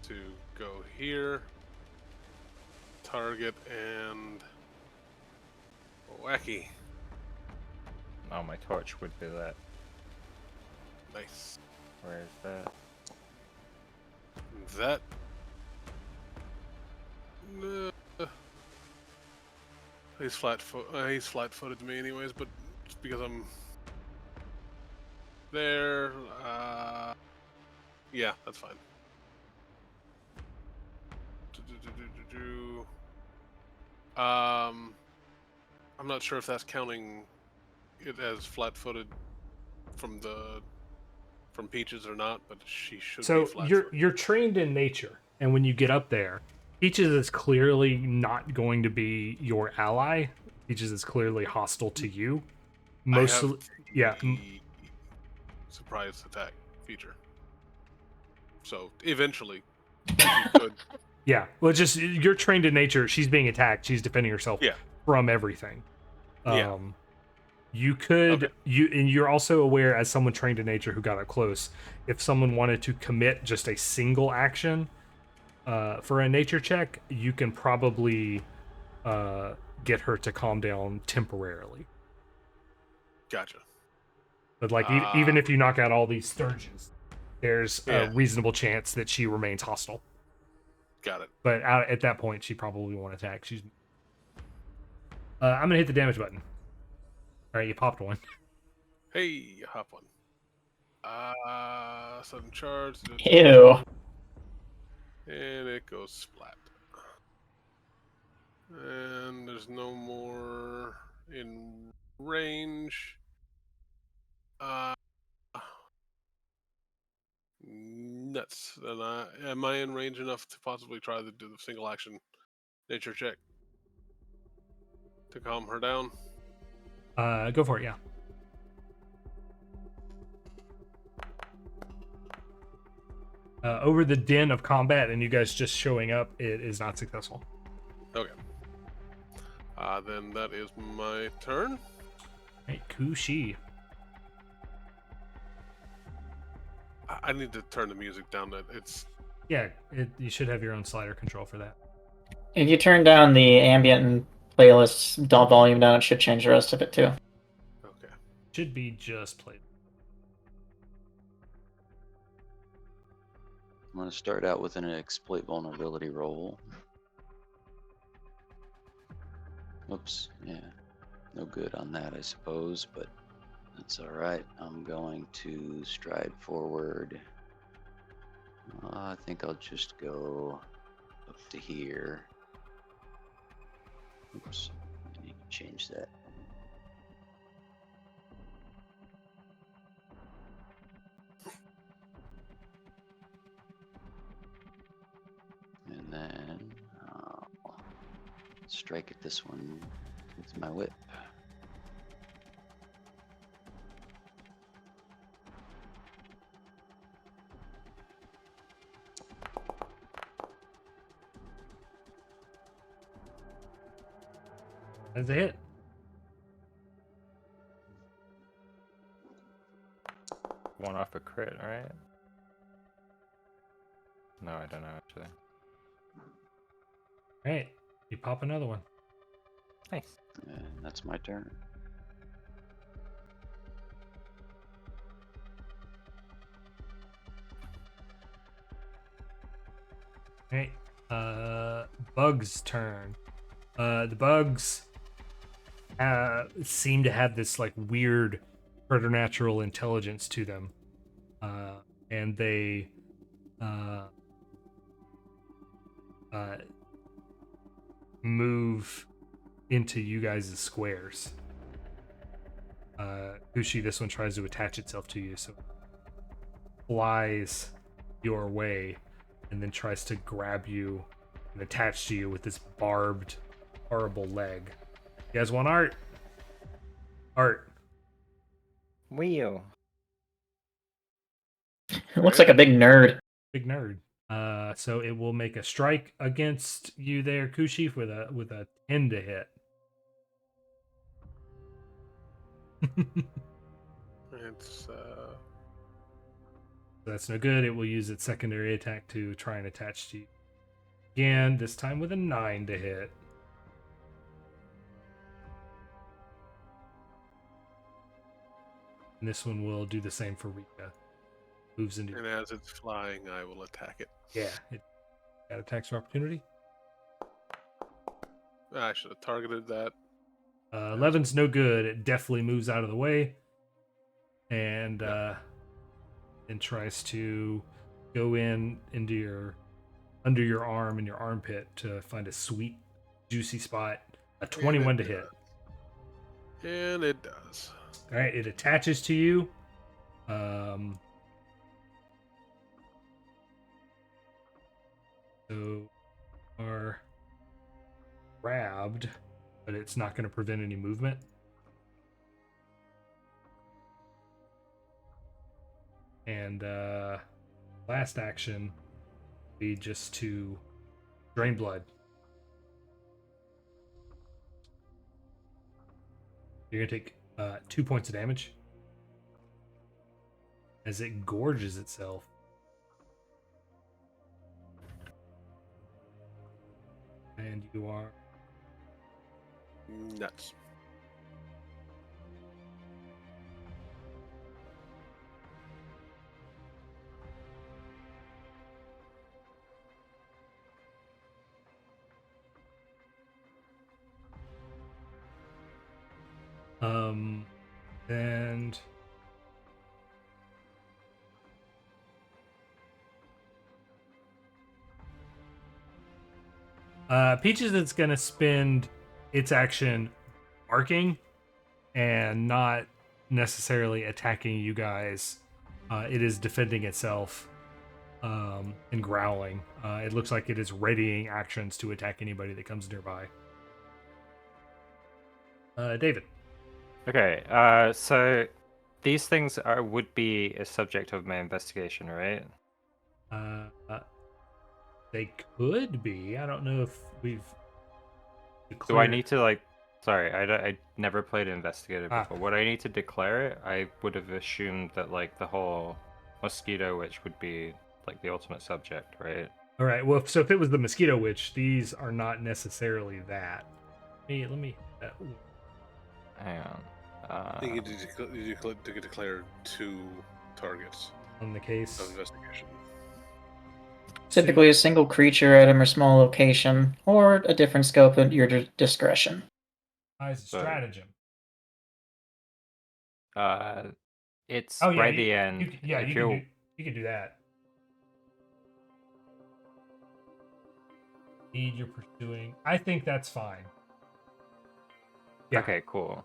to go here, target, and wacky. Oh, my torch would be that. Nice. Where is that? That. He's flat-footed to me, anyways. But just because I'm there, yeah, that's fine. I'm not sure if that's counting it as flat-footed from Peaches or not, but she should be So flat-footed. you're trained in nature, and when you get up there, Peaches is clearly not going to be your ally. Peaches is clearly hostile to you. I have Mostly, yeah. the surprise attack feature. So eventually, you could. Yeah, well, it's just you're trained in nature. She's being attacked. She's defending herself Yeah. from everything. Yeah. You could Okay. and you're also aware, as someone trained in nature who got up close, if someone wanted to commit just a single action for a nature check, you can probably get her to calm down temporarily. Gotcha. But like even if you knock out all these sturges, there's Yeah. a reasonable chance that she remains hostile. Got it. But at that point, she probably won't attack. She's. I'm gonna hit the damage button. All right, you popped one. Hey, hop one. Sudden charge. Ew. And it goes splat. And there's no more in range. Nuts. And am I in range enough to possibly try to do the single action nature check to calm her down? Go for it. Yeah. Over the din of combat and you guys just showing up, it is not successful. Okay. Then that is my turn. Right, Kushi. I need to turn the music down. It's Yeah, you should have your own slider control for that. If you turn down the ambient and playlist volume down, it should change the rest of it too. okay. Should be just played. I'm going to start out with an exploit vulnerability roll. Whoops, yeah. No good on that, I suppose, but that's all right. I'm going to stride forward. I think I'll just go up to here. Oops, I need to change that. And then I'll strike at this one with my whip. That's a hit. One off a crit, right? No, I don't know actually. All right, you pop another one. Nice. And that's my turn. All right, Bug's turn. The bugs seem to have this like weird preternatural intelligence to them, and they move into you guys' squares. Kushi, this one tries to attach itself to you, so it flies your way and then tries to grab you and attach to you with this barbed, horrible leg. You guys want art? Art. Wheel. It looks like a big nerd. Big nerd. So it will make a strike against you there, Kushi, with a 10 to hit. It's That's no good. It will use its secondary attack to try and attach to you again, this time with a 9 to hit. And this one will do the same for Rika. Moves into. and as it's flying, I will attack it. Yeah, it got attacks for opportunity. I should have targeted that. 11's no good. It definitely moves out of the way, and then tries to go into your under your arm and your armpit to find a sweet, juicy spot. A 21 to hit. And it does. All right, it attaches to you. So are grabbed, but it's not going to prevent any movement. And last action be just to drain blood. You're going to take 2 points of damage as it gorges itself. And you are Nuts. and Peaches is going to spend its action barking and not necessarily attacking you guys. It is defending itself and growling. It looks like it is readying actions to attack anybody that comes nearby. David. Okay, so these things would be a subject of my investigation, right? They could be. I don't know if we've. Do I need to like? Sorry, I never played Investigator before. Would I need to declare it? I would have assumed that like the whole Mosquito Witch would be like the ultimate subject, right? All right. Well, so if it was the Mosquito Witch, these are not necessarily that. Let me. Hang on. You get to declare 2 targets On the case of investigation. Typically a single creature, item, or small location, or a different scope at your discretion. As a stratagem. It's oh, yeah, by the end. You can do that. Need you're pursuing. I think that's fine. Yeah. Okay, cool.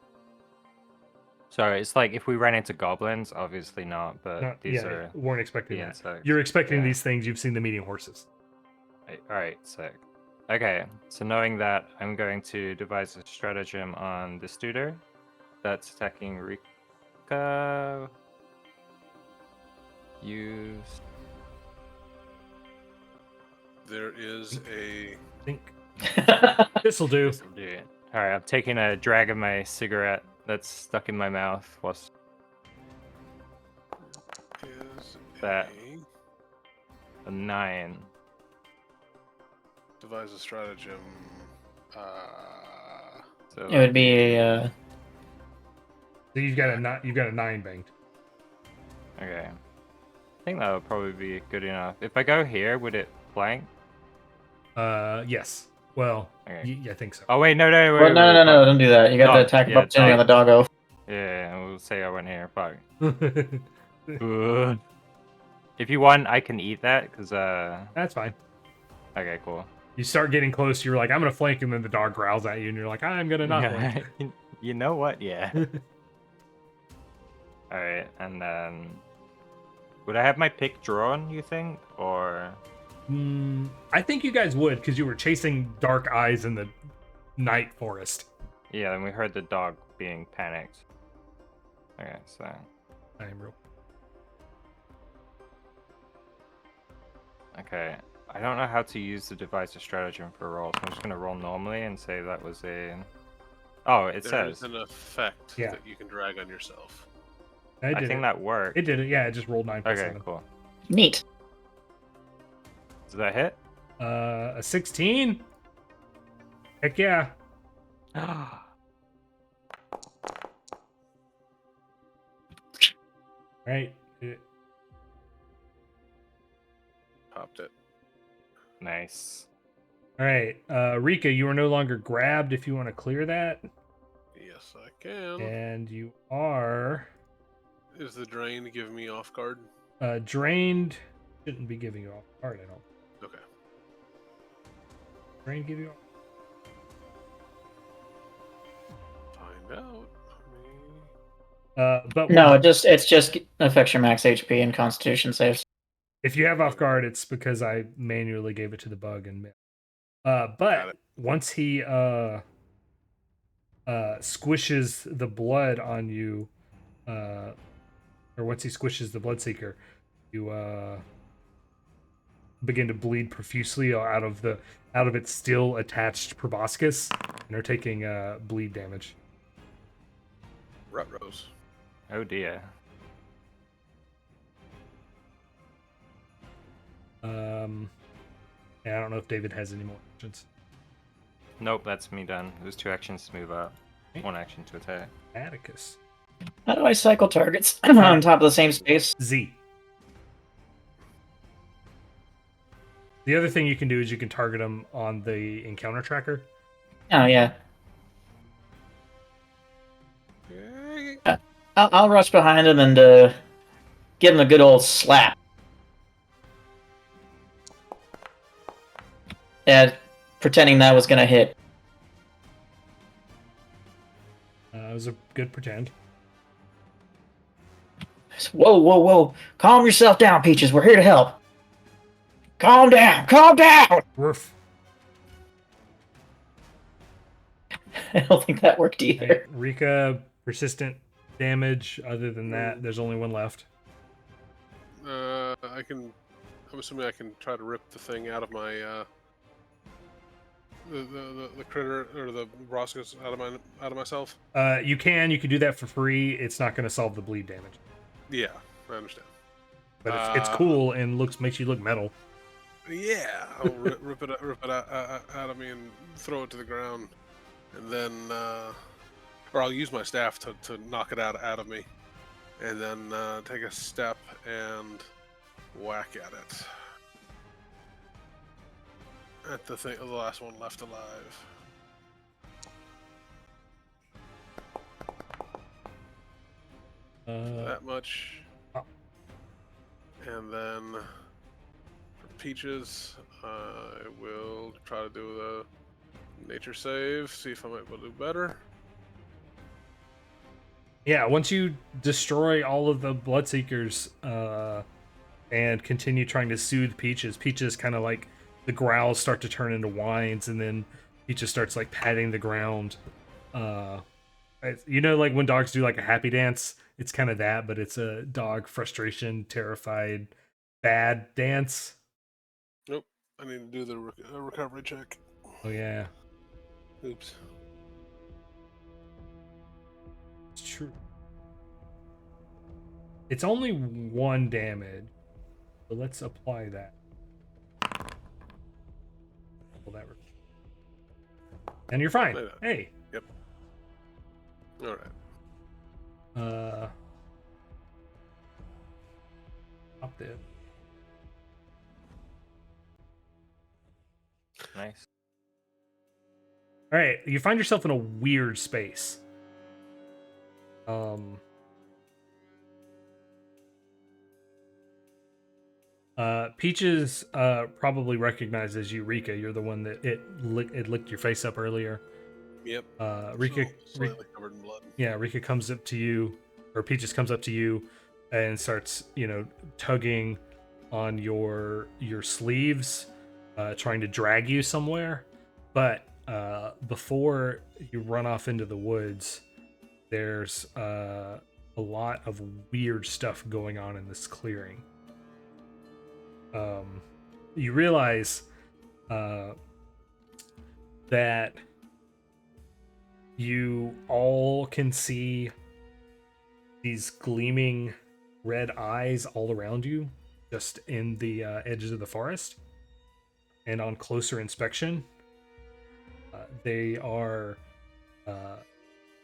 So it's like if we ran into goblins, obviously not, but these are weren't expecting that. insects. You're expecting these things. You've seen the meeting horses. All right, sick. Okay, so knowing that, I'm going to devise a stratagem on the Studer that's attacking Rika. Use. There is a. Think. This'll do. All right, I'm taking a drag of my cigarette that's stuck in my mouth. What's that? A 9. Devise a stratagem. So it would be a. So you've got a 9 banked. Okay. I think that would probably be good enough. If I go here, would it flank? Yes. Well, okay. I think so. Oh wait, no, no, don't do that. You got to attack of opportunity on the doggo. Yeah, we'll say I went here. Fuck. If you want, I can eat that because That's fine. Okay, cool. You start getting close. You're like, I'm gonna flank, and then the dog growls at you, and you're like, I'm gonna not flank. You know what? Yeah. All right, and then would I have my pick drawn? You think, or? I think you guys would, because you were chasing dark eyes in the night forest. Yeah, and we heard the dog being panicked. Okay, so. I am real. Okay, I don't know how to use the devise a stratagem for rolls. I'm just gonna roll normally and say that was a. Oh, it says. There's an effect that you can drag on yourself. I think that worked. It did it. Yeah, it just rolled 9+7. Okay, cool. Neat. Does that hit? A 16. Heck yeah. Right. Popped it. Nice. All right, Rika, you are no longer grabbed. If you want to clear that. Yes, I can. And you are. Is the drain giving me off guard? Drained shouldn't be giving you off guard, I don't. Okay. Drain give you off. Find out. But No, it's just affects your max HP and Constitution saves. if you have off guard, it's because I manually gave it to the bug and but once he squishes the blood on you, or once he squishes the bloodseeker, you begin to bleed profusely out of its still attached proboscis and are taking bleed damage. Ruh-rohs. Oh dear. Yeah, I don't know if David has any more actions. Nope, that's me done. There's 2 actions to move up, 1 action to attack. Atticus. How do I cycle targets on top of the same space? Z. The other thing you can do is you can target them on the encounter tracker. Oh yeah. I'll rush behind him and give him a good old slap. Yeah, pretending that was gonna hit. It was a good pretend. Whoa, whoa, whoa! Calm yourself down, Peaches. We're here to help. Calm down. Calm down. Roof. I don't think that worked either. Hey, Rika, persistent damage. Other than that, there's only one left. I'm assuming I can try to rip the thing out of my the critter or the Broscus out of myself. You can do that for free. It's not going to solve the bleed damage. Yeah, I understand. But it's cool and makes you look metal. Yeah, I'll rip it out of me and throw it to the ground, and then or I'll use my staff to knock it out of me, and then take a step and whack at it. At the last one left alive. That much. And then for Peaches, I will try to do the nature save, see if I might be able to do better. Yeah, once you destroy all of the Bloodseekers and continue trying to soothe Peaches kind of like the growls start to turn into whines, and then Peaches starts like patting the ground. You know, like when dogs do like a happy dance, it's kind of that, but it's a dog frustration, terrified, bad dance. Nope, I need to do the recovery check. Oh yeah. Oops. It's true. It's only 1 damage, so let's apply that. Well, that works. And you're fine. Hey. Yep. All right. Up there. Nice. All right, you find yourself in a weird space. Peaches probably recognizes you, Rika. You're the one that it licked your face up earlier. Yep. Rika, slightly covered in blood. Yeah, Rika comes up to you, or Peaches comes up to you, and starts, tugging on your sleeves, trying to drag you somewhere. But before you run off into the woods, there's a lot of weird stuff going on in this clearing. You realize that you all can see these gleaming red eyes all around you, just in the edges of the forest. And on closer inspection, they are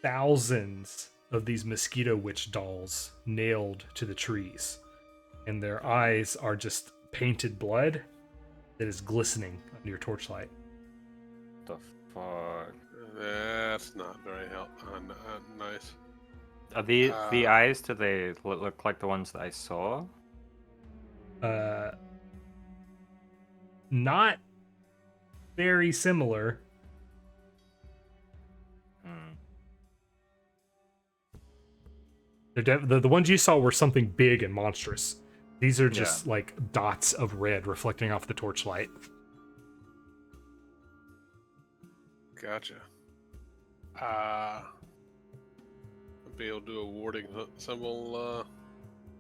thousands of these Mosquito Witch dolls nailed to the trees. And their eyes are just painted blood that is glistening under your torchlight. The fuck? That's not very nice. Are the eyes, do they look like the ones that I saw? Not very similar. The ones you saw were something big and monstrous. These are just like dots of red reflecting off the torchlight. Gotcha. I'll be able to do a warding symbol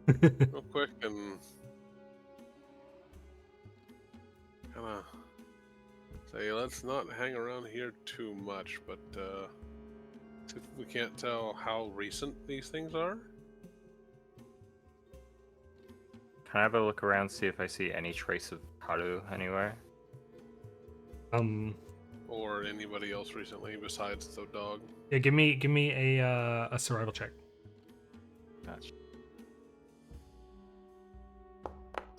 real quick and kind of say, let's not hang around here too much, but see if we can't tell how recent these things are. Can I have a look around, see if I see any trace of Haru anywhere? Or anybody else recently besides the dog. Yeah, give me a survival check. Gotcha.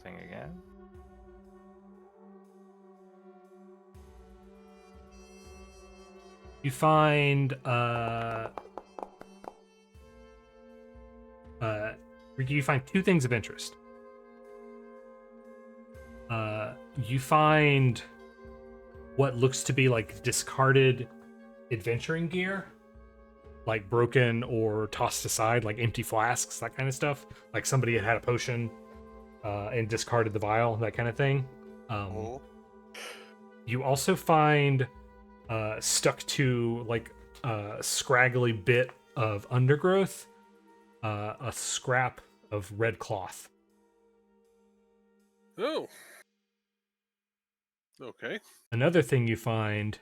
Thing again. You find Ricky, you find two things of interest. You find what looks to be like discarded adventuring gear, like broken or tossed aside, like empty flasks, that kind of stuff. Like somebody had a potion and discarded the vial, that kind of thing. You also find stuck to like a scraggly bit of undergrowth, a scrap of red cloth. Oh. Okay. Another thing you find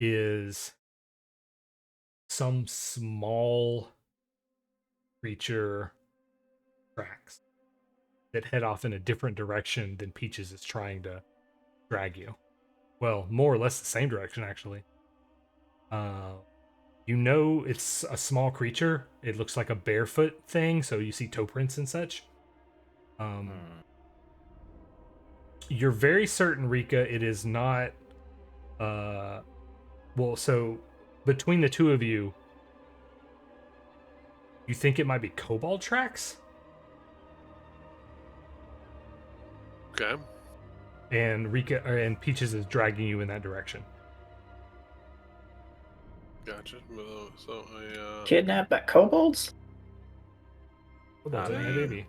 is some small creature tracks that head off in a different direction than Peaches is trying to drag you. Well, more or less the same direction, actually. You know it's a small creature. It looks like a barefoot thing, so you see toe prints and such. You're very certain, Rika, it is not... well, so between the two of you, you think it might be kobold tracks? Okay. And Rika and Peaches is dragging you in that direction. Gotcha. So I Kidnapped by kobolds? Kobolds, ain't they, baby?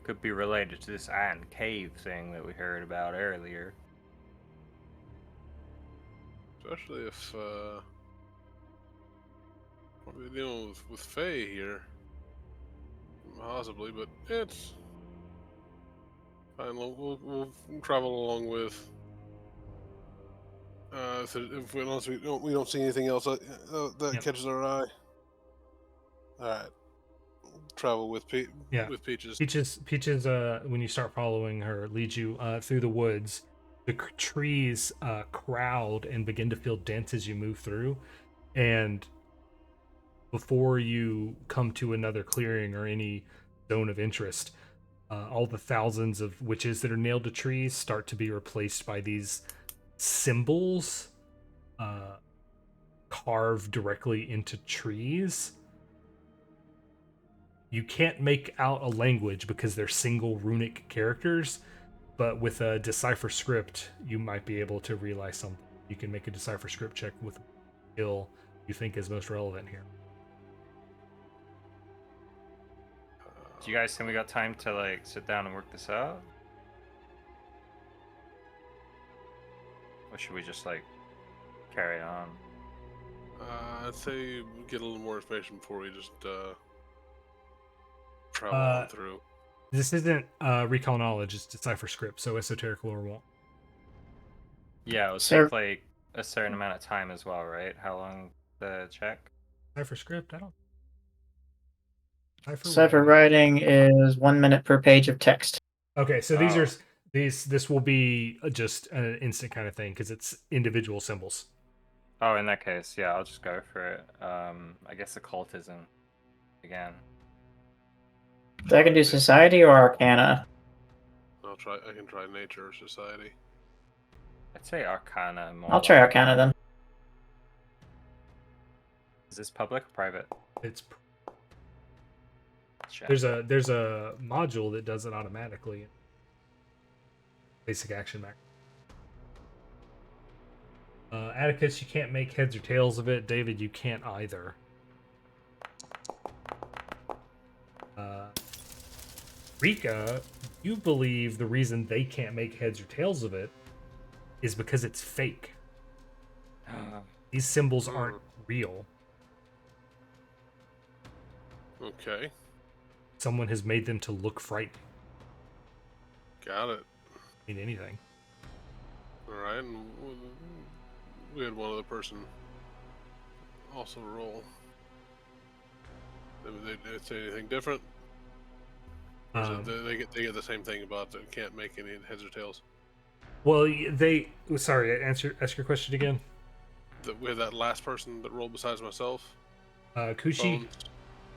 Could be related to this iron cave thing that we heard about earlier. especially if what we're dealing with Faye here, possibly, but it's fine. We'll travel along with. Unless we don't see anything else that catches our eye. All right, travel with with Peaches. Peaches. When you start following her, leads you through the woods. The trees crowd and begin to feel dense as you move through, and before you come to another clearing or any zone of interest, all the thousands of witches that are nailed to trees start to be replaced by these symbols carved directly into trees. You can't make out a language because they're single runic characters, but with a decipher script, you might be able to realize something. You can make a decipher script check with a skill you think is most relevant here. Do you guys think we got time to like sit down and work this out? Or should we just like carry on? I'd say get a little more information before we just travel on through. This isn't recall knowledge, it's decipher script, so esoteric lore won't. Yeah, it will take like a certain amount of time as well, right? How long the check? Decipher script? I don't. Cipher writing is 1 minute per page of text. Okay, so this will be just an instant kind of thing because it's individual symbols. Oh, in that case, yeah, I'll just go for it. I guess occultism again. I can do society or arcana. I can try nature or society. I'd say arcana more. I'll try arcana then. Is this public or private? It's there's a module that does it automatically. Basic action back. Atticus, you can't make heads or tails of it. David, you can't either. Rika, you believe the reason they can't make heads or tails of it is because it's fake. These symbols aren't real. Okay. Someone has made them to look frightening. Got it. Mean anything. All right. And we had one other person also roll. They say anything different? Or is it they get the same thing about that can't make any heads or tails? Well, sorry, ask your question again. We had that last person that rolled besides myself. Kushi. Bones.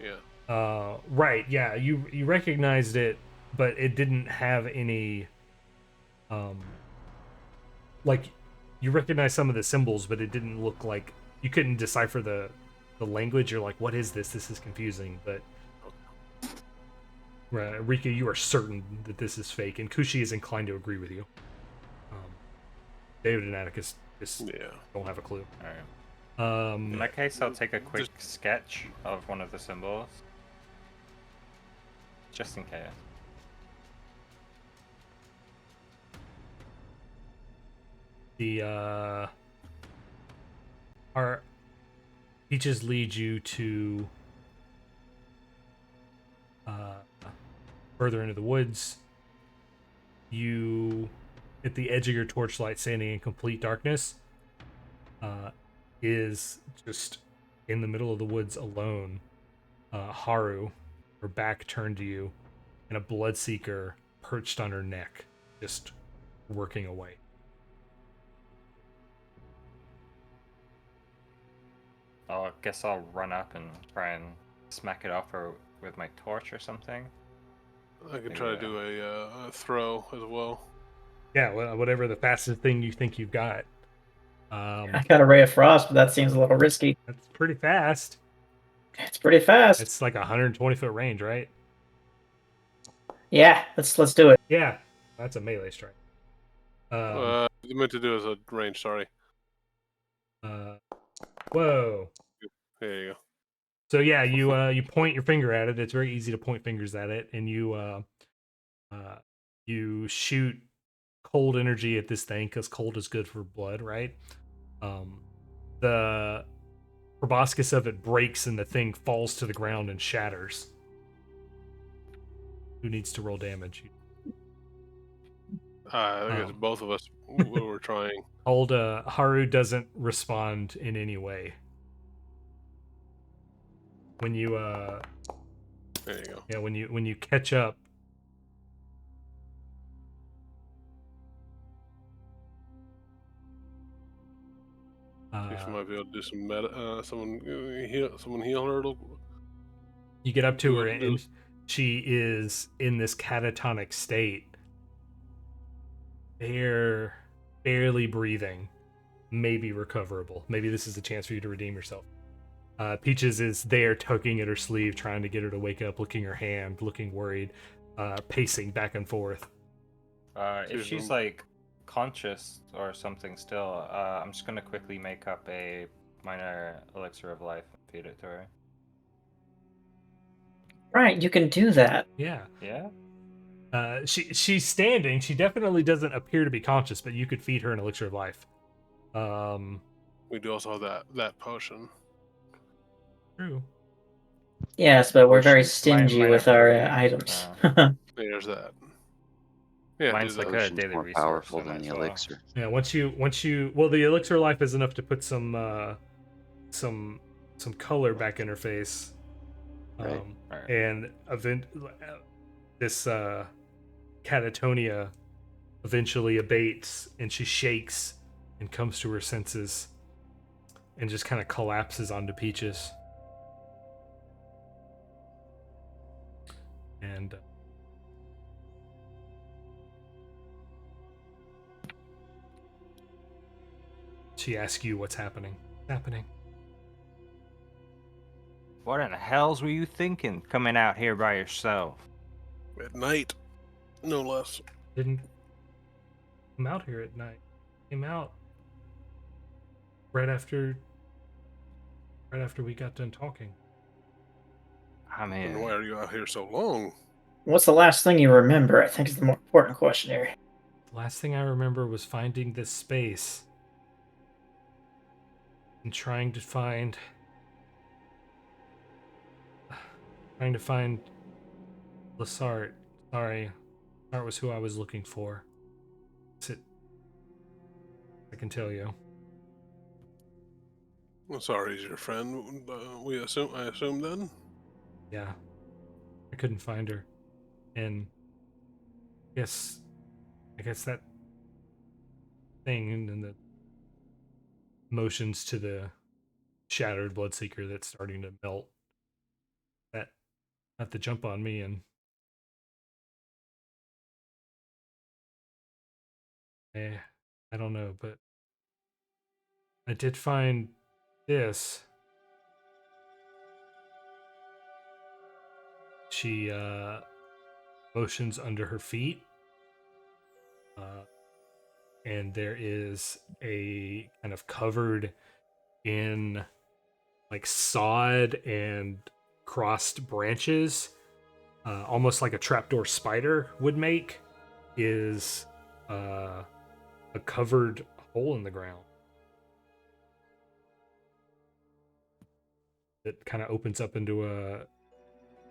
Yeah. Right. Yeah. You recognized it, but it didn't have any. Like, you recognize some of the symbols, but it didn't look like you couldn't decipher the language. You're like, what is this? This is confusing. But Rika, you are certain that this is fake, and Kushi is inclined to agree with you. David and Atticus just don't have a clue. All right. In that case, I'll take a quick sketch of one of the symbols, just in case. Our Peaches lead you to further into the woods. You, at the edge of your torchlight, standing in complete darkness, is just in the middle of the woods alone. Haru, her back turned to you, and a bloodseeker perched on her neck, just working away. I guess I'll run up and try and smack it off her with my torch or something. I can try to do a throw as well. Yeah, whatever the fastest thing you think you've got. I got a ray of frost, but that seems a little risky. That's pretty fast. It's pretty fast. It's like 120-foot range, right? Yeah, let's do it. Yeah, that's a melee strike. You meant to do as a range. Sorry. Whoa. There you go. So yeah, you point your finger at it. It's very easy to point fingers at it, and you shoot cold energy at this thing because cold is good for blood, right? The proboscis of it breaks and the thing falls to the ground and shatters. Who needs to roll damage? I guess both of us were trying. Haru doesn't respond in any way. When you there you go. Yeah, when you catch up, might be able to do some someone heal her. You get up to her, and she is in this catatonic state. They're barely breathing, maybe recoverable. Maybe this is a chance for you to redeem yourself. Peaches is there tugging at her sleeve, trying to get her to wake up, licking her hand, looking worried, pacing back and forth. If she's like conscious or something still, I'm just gonna quickly make up a minor elixir of life and feed it to her. Right, you can do that. Yeah. Yeah. She's standing. She definitely doesn't appear to be conscious, but you could feed her an elixir of life. We do also have that potion. True. Yes, but we're very stingy with our items. There's that. Yeah, mine's like a daily more resource. Powerful than the elixir. Yeah, once you well, the elixir of life is enough to put some color back in her face. Right. And this catatonia eventually abates, and she shakes and comes to her senses and just kind of collapses onto Peaches. And she asks you what's happening. What in the hells were you thinking coming out here by yourself? At night, no less. Didn't come out here at night. Came out right after we got done talking. I mean, And why are you out here so long? What's the last thing you remember? I think is the more important question here. Last thing I remember was finding this space and trying to find Lassart. Sorry, Lassart was who I was looking for. I can tell you. I'm sorry, he's your friend. I assume then. Yeah, I couldn't find her, and I guess that thing and the motions to the shattered bloodseeker that's starting to melt that have to jump on me, and I don't know, but I did find this. She motions under her feet, and there is a kind of covered in like sod and crossed branches, almost like a trapdoor spider would make, is a covered hole in the ground that kind of opens up into a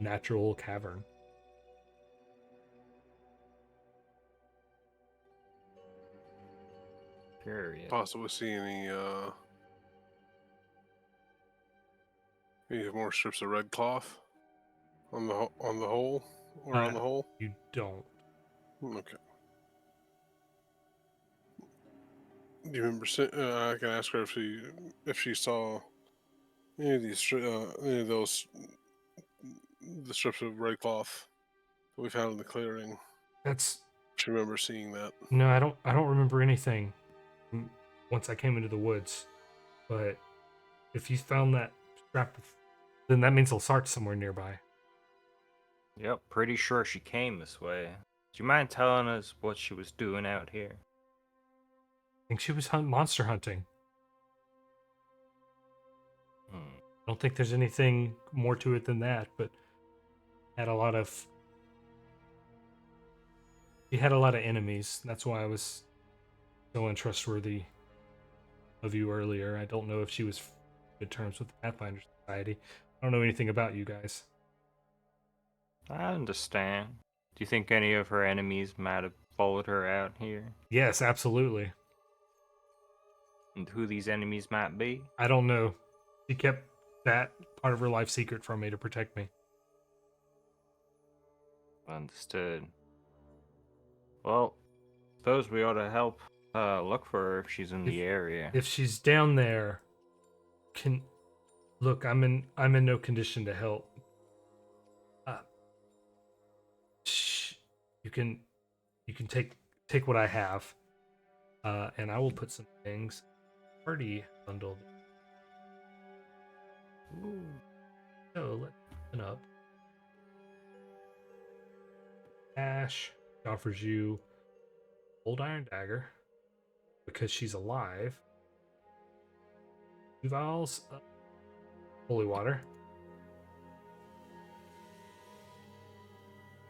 natural cavern. Curious. Possibly see any more strips of red cloth on the hole or on the hole. You don't. Okay. Do you remember? I can ask her if she saw any of any of those the strips of red cloth that we found in the clearing. That's Do you remember seeing that? no, I don't. I don't remember anything once I came into the woods. But if you found that strap, then that means Lassart's somewhere nearby. Yep, pretty sure she came this way. Do you mind telling us what she was doing out here? I think she was monster hunting. I don't think there's anything more to it than that, but had a lot of he had a lot of enemies. That's why I was so untrustworthy of you earlier. I don't know if she was good terms with the Pathfinder Society. I don't know anything about you guys. I understand. Do you think any of her enemies might have followed her out here? Yes, absolutely. And who these enemies might be? I don't know. She kept that part of her life secret from me to protect me. Understood. Well, suppose we ought to help look for her if she's in the area. If she's down there, look, I'm in no condition to help. You can take what I have, and I will put some things already bundled. Ooh. So let's open up. Ash offers you old iron dagger because she's alive. 2 vials of holy water.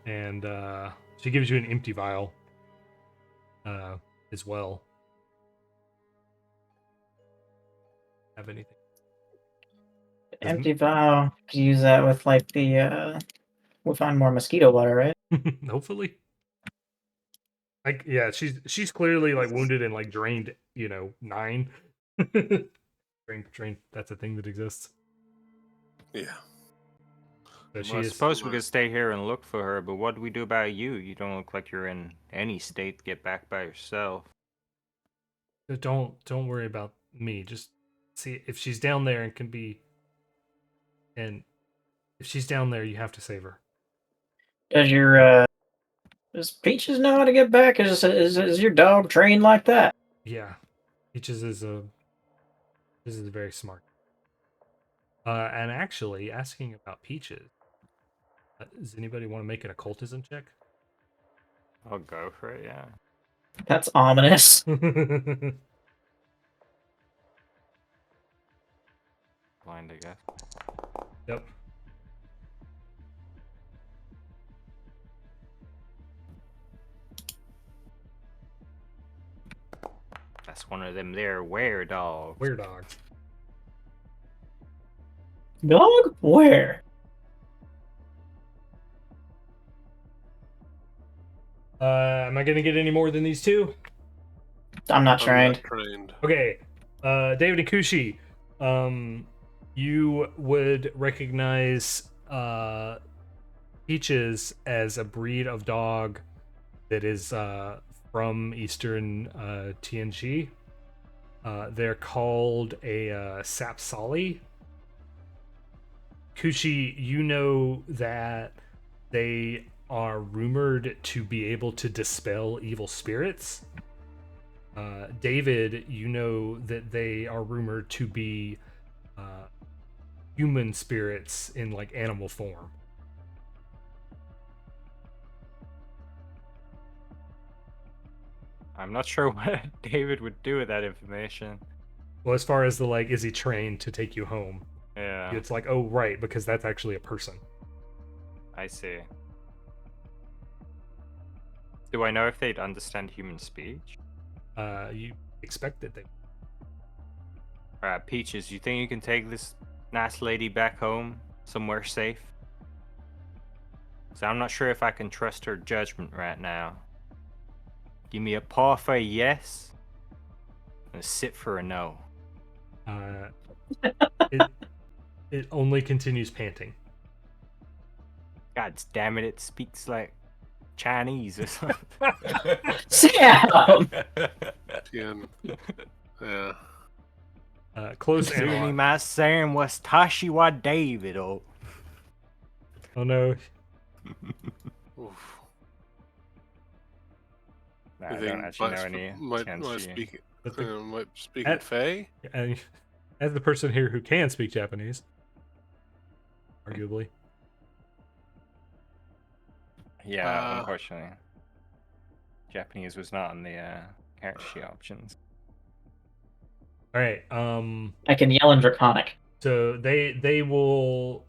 And she gives you an empty vial as well. Have anything? Empty vial. Could use that with like the. We'll find more mosquito water, right? Hopefully. Like yeah, she's clearly like wounded and like drained. 9. drained. That's a thing that exists. Yeah. So Well, I suppose we could stay here and look for her, but what do we do about you? You don't look like you're in any state to get back by yourself. Don't worry about me. Just see if she's down there and can be. And if she's down there, you have to save her. Does Peaches know how to get back? Is your dog trained like that? Yeah, Peaches is very smart. And actually, asking about Peaches, does anybody want to make an occultism check? I'll go for it, yeah. That's ominous. Blind, I guess. Yep. one of them there were dogs. Were dogs. Dog? Where? Am I gonna get any more than these two? I'm not I'm trained. not trained. Okay. David and Kushi, you would recognize Peaches as a breed of dog that is from Eastern TNG. They're called a Sapsali. Kushi, you know that they are rumored to be able to dispel evil spirits. David, you know that they are rumored to be human spirits in like animal form. I'm not sure what David would do with that information. Well, as far as the like, is he trained to take you home? Yeah, It's like, oh right, because that's actually a person. I see. Do I know if they'd understand human speech? You expect that they. Alright, Peaches, you think you can take this nice lady back home, somewhere safe? So I'm not sure if I can trust her judgment right now. Give me a paw for a yes, and a sit for a no. It only continues panting. God damn it, it speaks like Chinese or something. Sam! Tien. Yeah. Close Suni analog. my Sam was Tashi wa David. Oh no. Oof. Nah, You I think don't actually know any might Tianchi. speak But the- might speak in Fey? And as the person here who can speak Japanese, arguably. Yeah, unfortunately. Japanese was not on the character sheet options. All right. I can yell in Draconic. So they will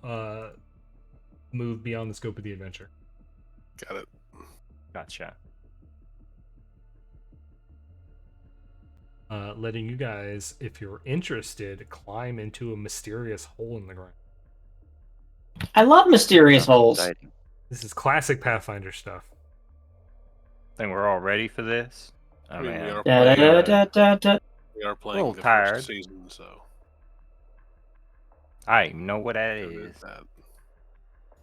move beyond the scope of the adventure. Got it. Gotcha. Letting you guys, if you're interested, climb into a mysterious hole in the ground. I love mysterious Sounds holes. exciting. This is classic Pathfinder stuff. Think we're all ready for this? Oh, I mean, man. we are playing little the tired. first season, so I even know what that there is. that.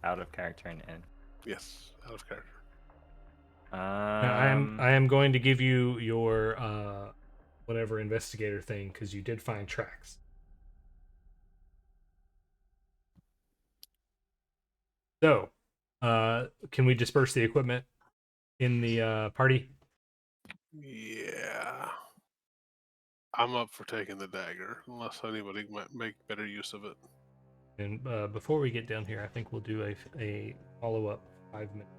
Out of character and in. Yes, out of character. Now, I am going to give you your whatever investigator thing because you did find tracks. So, can we disperse the equipment in the party? Yeah. I'm up for taking the dagger, unless anybody might make better use of it. And before we get down here, I think we'll do a follow up 5 minutes,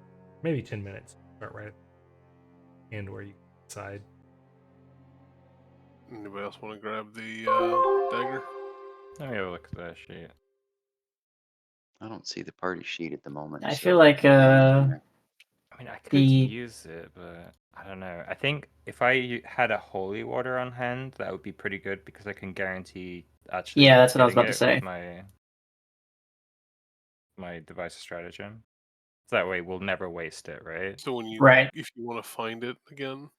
maybe 10 minutes. Start right at the end where you decide. Anybody else want to grab the dagger? Let me have a look at that sheet. I don't see the party sheet at the moment. I so feel like I mean, I could The- use it, but I don't know. I think if I had a holy water on hand, that would be pretty good because I can guarantee actually. Yeah, that's what I was getting about to it with say. my device stratagem. So that way we'll never waste it, right? So when you, Right. if you want to find it again,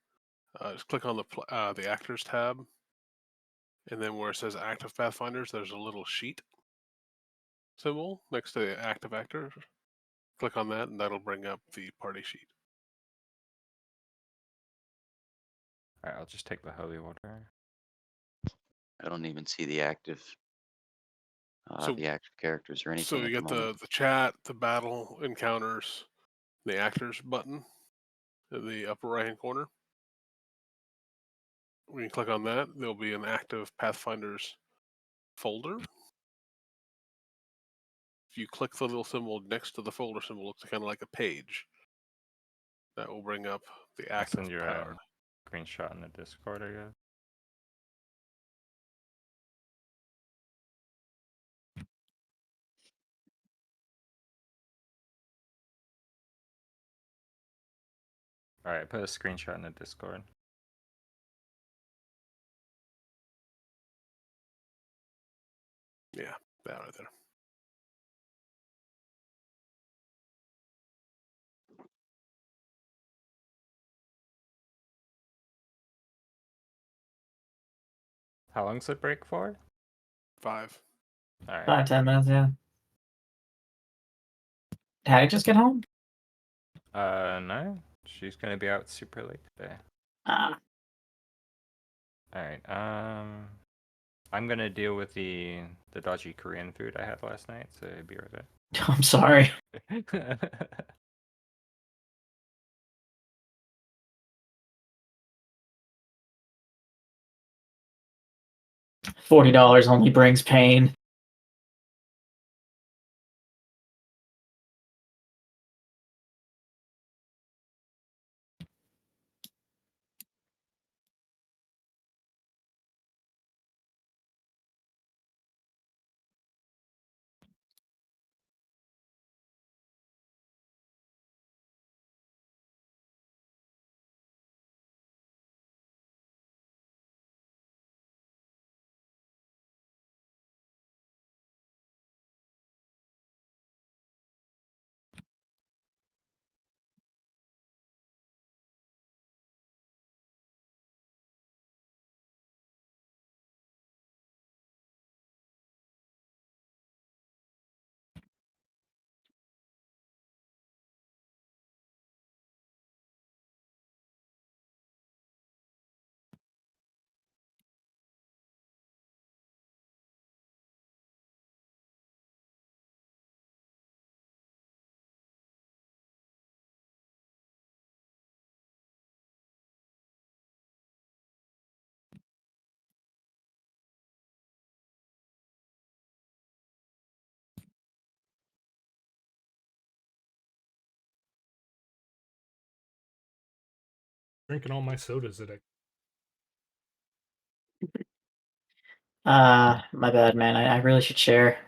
just click on the actors tab, and then where it says active pathfinders, there's a little sheet symbol next to the active actor. Click on that, and that'll bring up the party sheet. Alright, I'll just take the holy water. I don't even see the active So- characters or anything. So you at get the moment. the chat, the battle encounters, the actors button in the upper right hand corner. When you click on that, there'll be an active Pathfinders folder. If you click the little symbol next to the folder symbol, it looks kind of like a page. That will bring up the I'll active send you power. a screenshot in the Discord, I guess. Alright, put a screenshot in the Discord. That right there. How long's the break for? 5. All right. 5-10 minutes, yeah. Hattie just get home? No. She's gonna be out super late today. Ah. All right. I'm gonna deal with the dodgy Korean food I had last night, so be right back. I'm sorry. $40 only brings pain. Drinking all my sodas today. My bad, man. I really should share.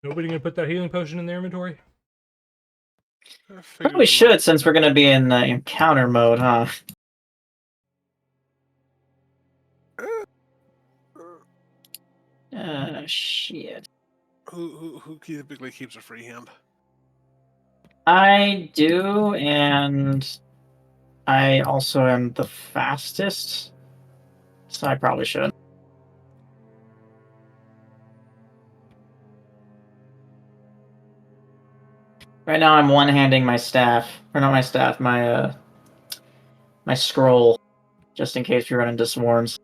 Nobody gonna put that healing potion in their inventory? Probably should, since we're gonna be in encounter mode, huh? Shit. Who typically keeps a free hand? I do, and I also am the fastest, so I probably should. Right now, I'm one-handing my staff, or not my staff, my scroll, just in case we run into swarms.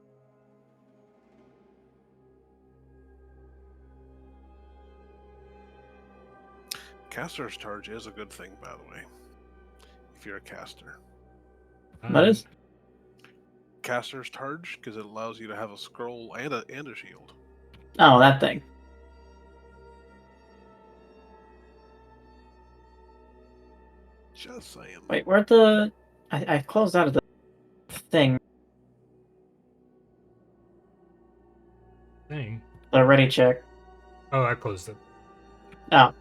Caster's charge is a good thing, by the way. If you're a caster. What is? Caster's charge, because it allows you to have a scroll and a shield. Oh, that thing. Just saying. Wait, where'd the... I closed out of the thing. Thing. The ready check. Oh, I closed it. Oh.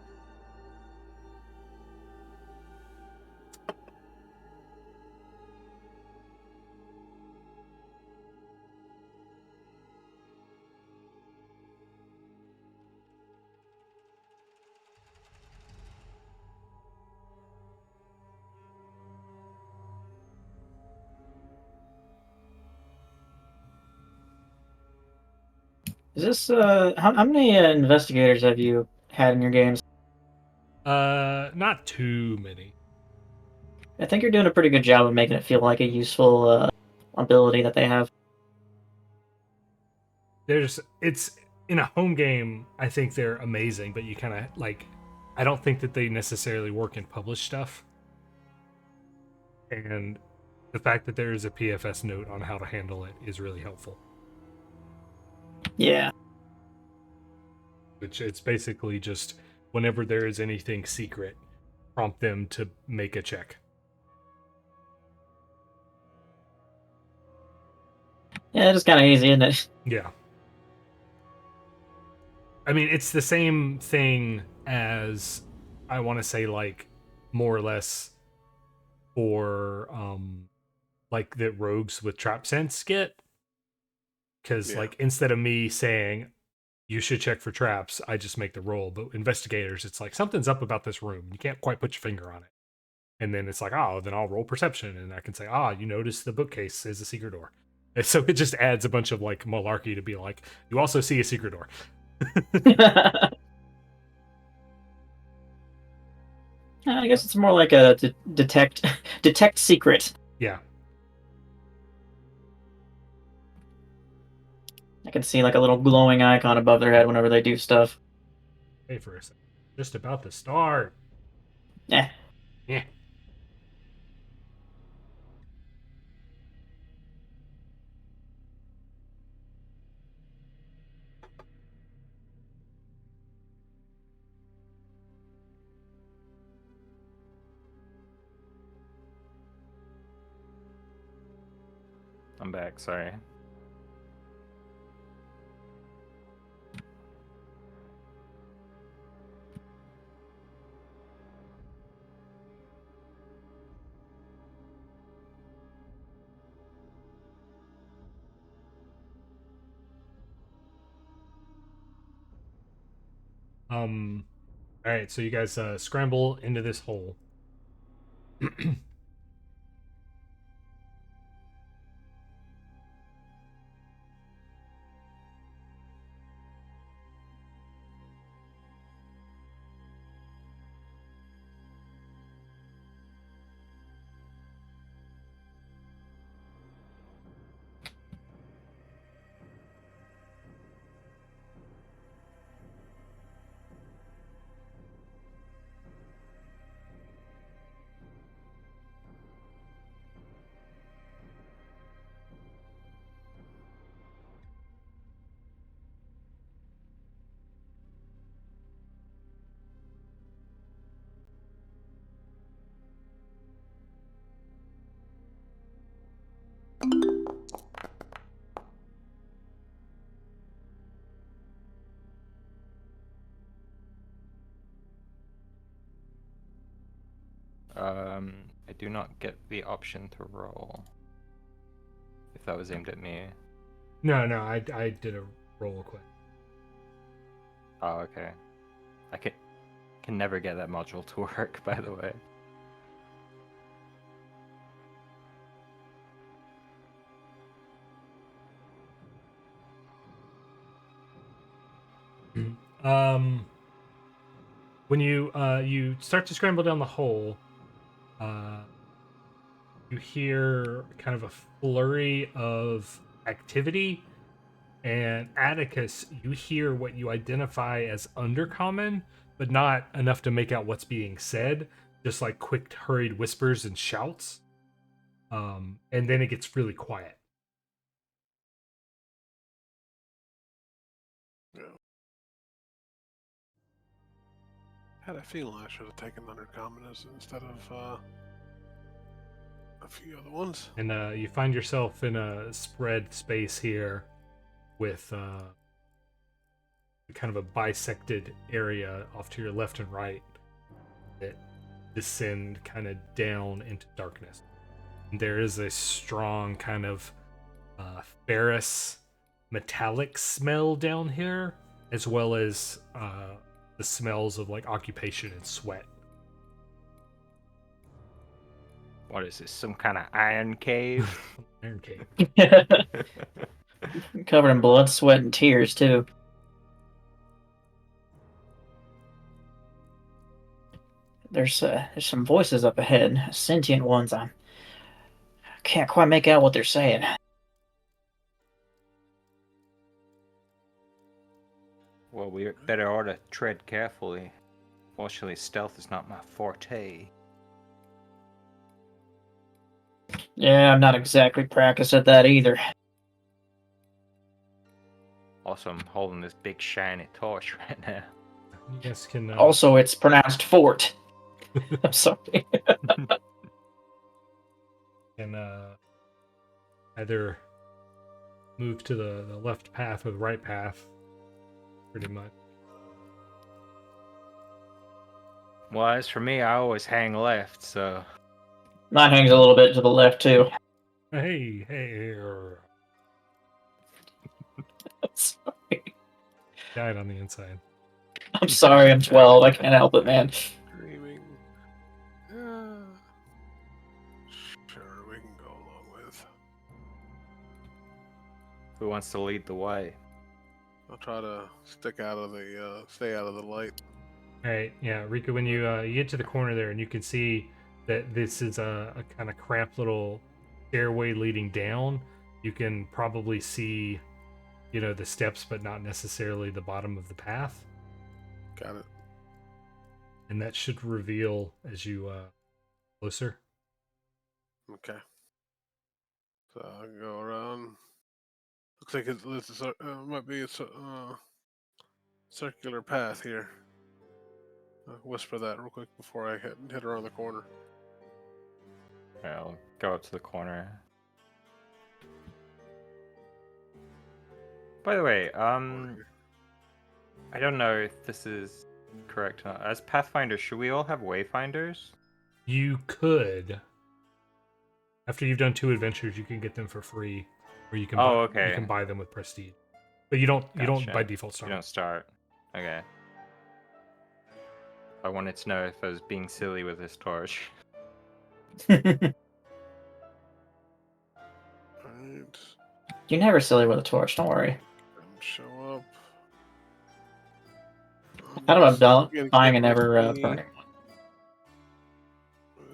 Is this, how many investigators have you had in your games? Not too many. I think you're doing a pretty good job of making it feel like a useful ability that they have. It's in a home game, I think they're amazing, but you kind of like, I don't think that they necessarily work in published stuff. And the fact that there is a PFS note on how to handle it is really helpful. Yeah. Which it's basically just whenever there is anything secret, prompt them to make a check. Yeah, it's kind of easy, isn't it? Yeah. I mean, it's the same thing as, I want to say, like, more or less for, like, that rogues with trap sense get. because like instead of me saying you should check for traps, I just make the roll. But investigators, it's like something's up about this room. You can't quite put your finger on it. And then it's like, oh, then I'll roll perception, and I can say, you notice the bookcase is a secret door. And so it just adds a bunch of like malarkey to be like, you also see a secret door. I guess it's more like a detect secret. Yeah. I can see like a little glowing icon above their head whenever they do stuff. Wait for a second. Just about to start. Yeah. Yeah. I'm back, sorry. All right, so you guys scramble into this hole. I do not get the option to roll. If that was aimed at me. No, I did a roll quick. Oh, okay. I can never get that module to work, by the way. When you start to scramble down the hole, you hear kind of a flurry of activity, and Atticus, you hear what you identify as undercommon, but not enough to make out what's being said. Just like quick, hurried whispers and shouts. And then it gets really quiet. Yeah. Had a feeling I should have taken undercommoners instead of a few other ones. And you find yourself in a spread space here with kind of a bisected area off to your left and right that descend kind of down into darkness. And there is a strong kind of ferrous metallic smell down here, as well as the smells of like occupation and sweat. What is this? Some kind of iron cave? Iron cave. Covered in blood, sweat, and tears too. There's some voices up ahead, sentient ones. I can't quite make out what they're saying. Well, we better ought to tread carefully. Fortunately, stealth is not my forte. Yeah, I'm not exactly practiced at that either. Also, I'm holding this big shiny torch right now. You guys can. Also, it's pronounced fort. I'm sorry. Can either move to the left path or the right path, pretty much. Well, as for me, I always hang left, so... Mine hangs a little bit to the left too. Hey. Sorry. Died on the inside. I'm sorry, I'm 12. I can't help it, man. Screaming. Sure, we can go along with. Who wants to lead the way? I'll try to stay out of the light. All right, yeah, Rika. When you get to the corner there, and you can see that this is a kind of cramped little stairway leading down. You can probably see, the steps, but not necessarily the bottom of the path. Got it. And that should reveal as you closer. Okay. So I'll go around. Looks like it might be a circular path here. I'll whisper that real quick before I hit around the corner. I'll go up to the corner. By the way, I don't know if this is correct. As Pathfinders, should we all have Wayfinders? You could, after you've done 2 adventures, you can get them for free, or you can you can buy them with prestige. But you don't by default start. You don't start. Okay. I wanted to know if I was being silly with this torch. Right. You're never silly with a torch, don't worry. Show up. How about buying and never burning one?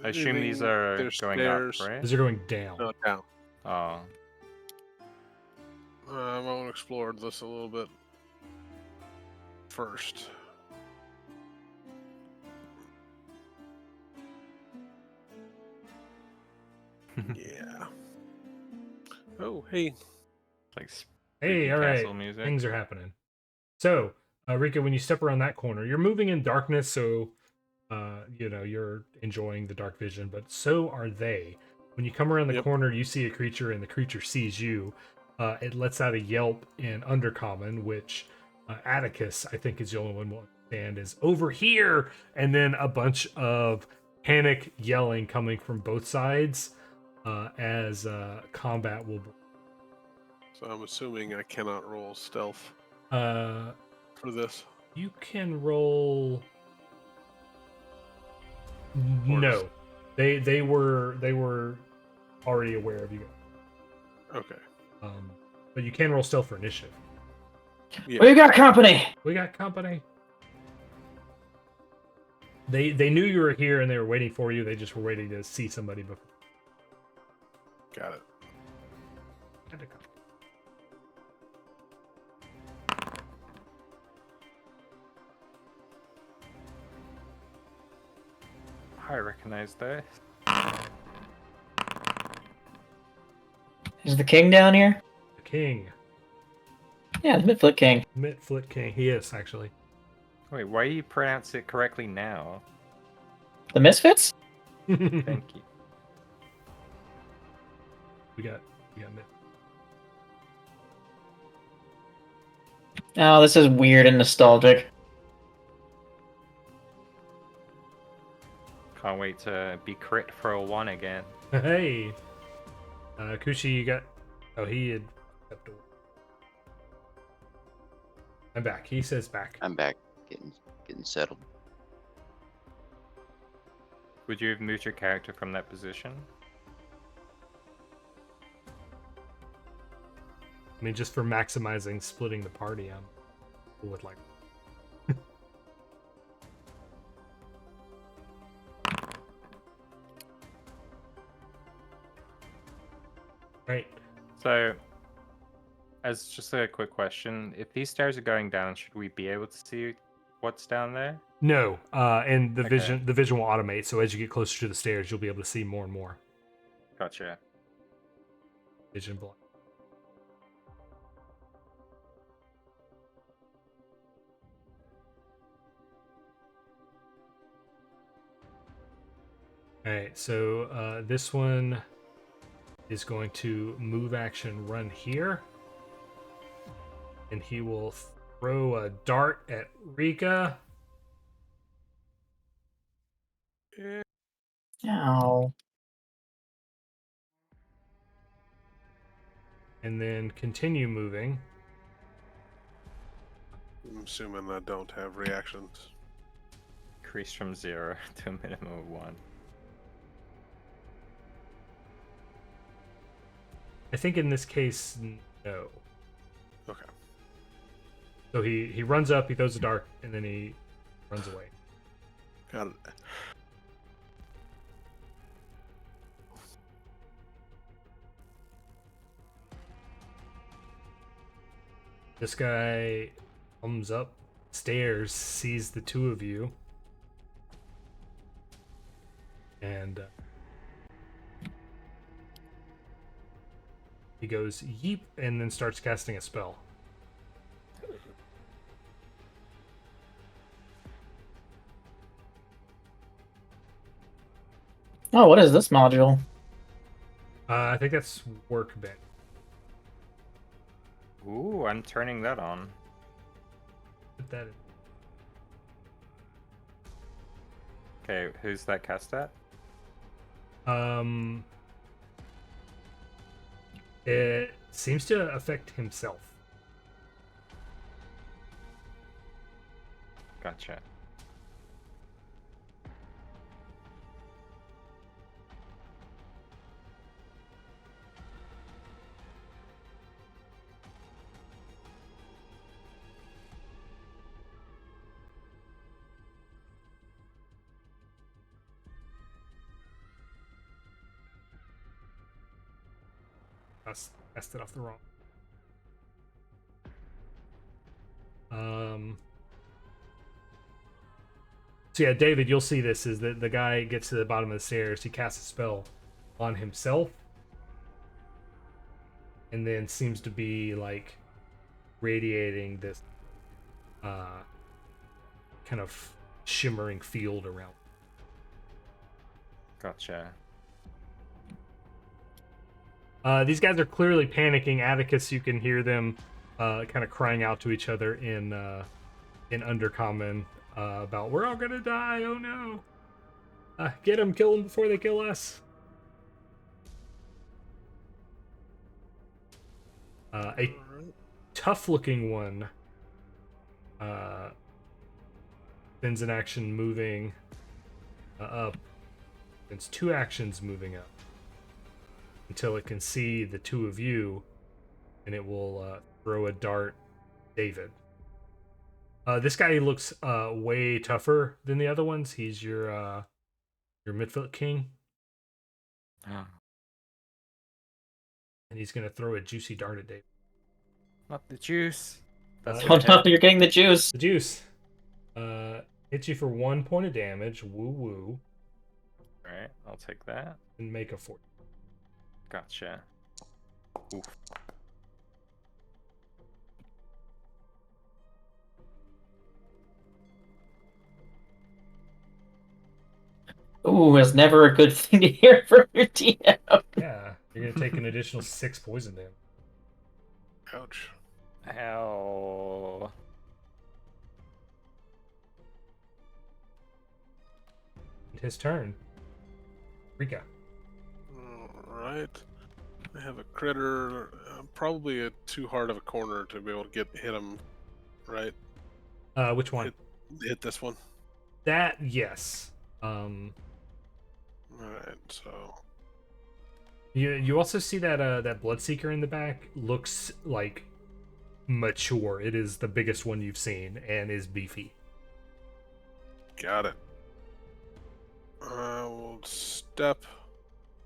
I assume these are going stairs. up, right? These are going down. No, down. Oh. I want to explore this a little bit first. Yeah. Oh, hey. Like Hey, all right. music. Things are happening. So, Rika, when you step around that corner, you're moving in darkness, so you're enjoying the dark vision, but so are they. When you come around the corner, you see a creature, and the creature sees you. It lets out a yelp in Undercommon, which Atticus, I think, is the only one will understand, is over here, and then a bunch of panic yelling coming from both sides as combat will. So I'm assuming I cannot roll stealth For this. You can roll. No, they were already aware of you. Okay. But you can roll stealth for initiative. Yeah. We got company. We got company. They knew you were here and they were waiting for you. They just were waiting to see somebody before. Got it. I recognize this. Is the king down here? The king. Yeah, the Midfoot King. Midfoot King. He is, actually. Wait, why do you pronounce it correctly now? The Misfits? Thank you. We got Mid. Oh, this is weird and nostalgic. Can't wait to be crit for a 1 again. Hey. Kushi, you got... Oh, he had stepped away. I'm back. He says back. I'm back, getting settled. Would you have moved your character from that position? I mean, just for maximizing splitting the party, I'm cool with like. Right. So, as just a quick question, if these stairs are going down, should we be able to see what's down there? No, and the vision will automate. So as you get closer to the stairs, you'll be able to see more and more. Gotcha. Vision block. All right, so this one is going to move action run here. And he will throw a dart at Rika. Ow. And then continue moving I'm assuming I don't have reactions. Increase from 0 to a minimum of 1. I think in this case, no. Okay. So he runs up, he throws a dart, and then he runs away. Got it. This guy comes up stairs, sees the two of you, and he goes yeep and then starts casting a spell. Oh, what is this module? I think that's workbench. Ooh, I'm turning that on. Put that in. Okay, who's that cast at? It seems to affect himself. Gotcha. I cast it off the wrong. So yeah, David, you'll see this is that the guy gets to the bottom of the stairs, he casts a spell on himself, and then seems to be like radiating this kind of shimmering field around. Gotcha. These guys are clearly panicking. Atticus, you can hear them kind of crying out to each other in Undercommon about we're all gonna die. Oh no! Get them, kill them before they kill us. A tough-looking one spends an action moving up. It's 2 actions moving up until it can see the two of you, and it will throw a dart. David. This guy looks way tougher than the other ones. He's your midfoot king, and he's gonna throw a juicy dart at David. Not the juice. That's Oh no, you're getting the juice. The juice hits you for 1 point of damage. Woo woo. Alright, I'll take that. And make a 4. Gotcha. Oof. Ooh, it's never a good thing to hear from your DM. Yeah, you're gonna take an additional 6 poison damage. Ouch. Ow. His turn. Rika. Alright. I have a critter, probably too hard of a corner to be able to hit him, right? Which one? Hit this one. That, yes. Alright, so... You also see that that Bloodseeker in the back looks like mature. It is the biggest one you've seen and is beefy. Got it. I will step.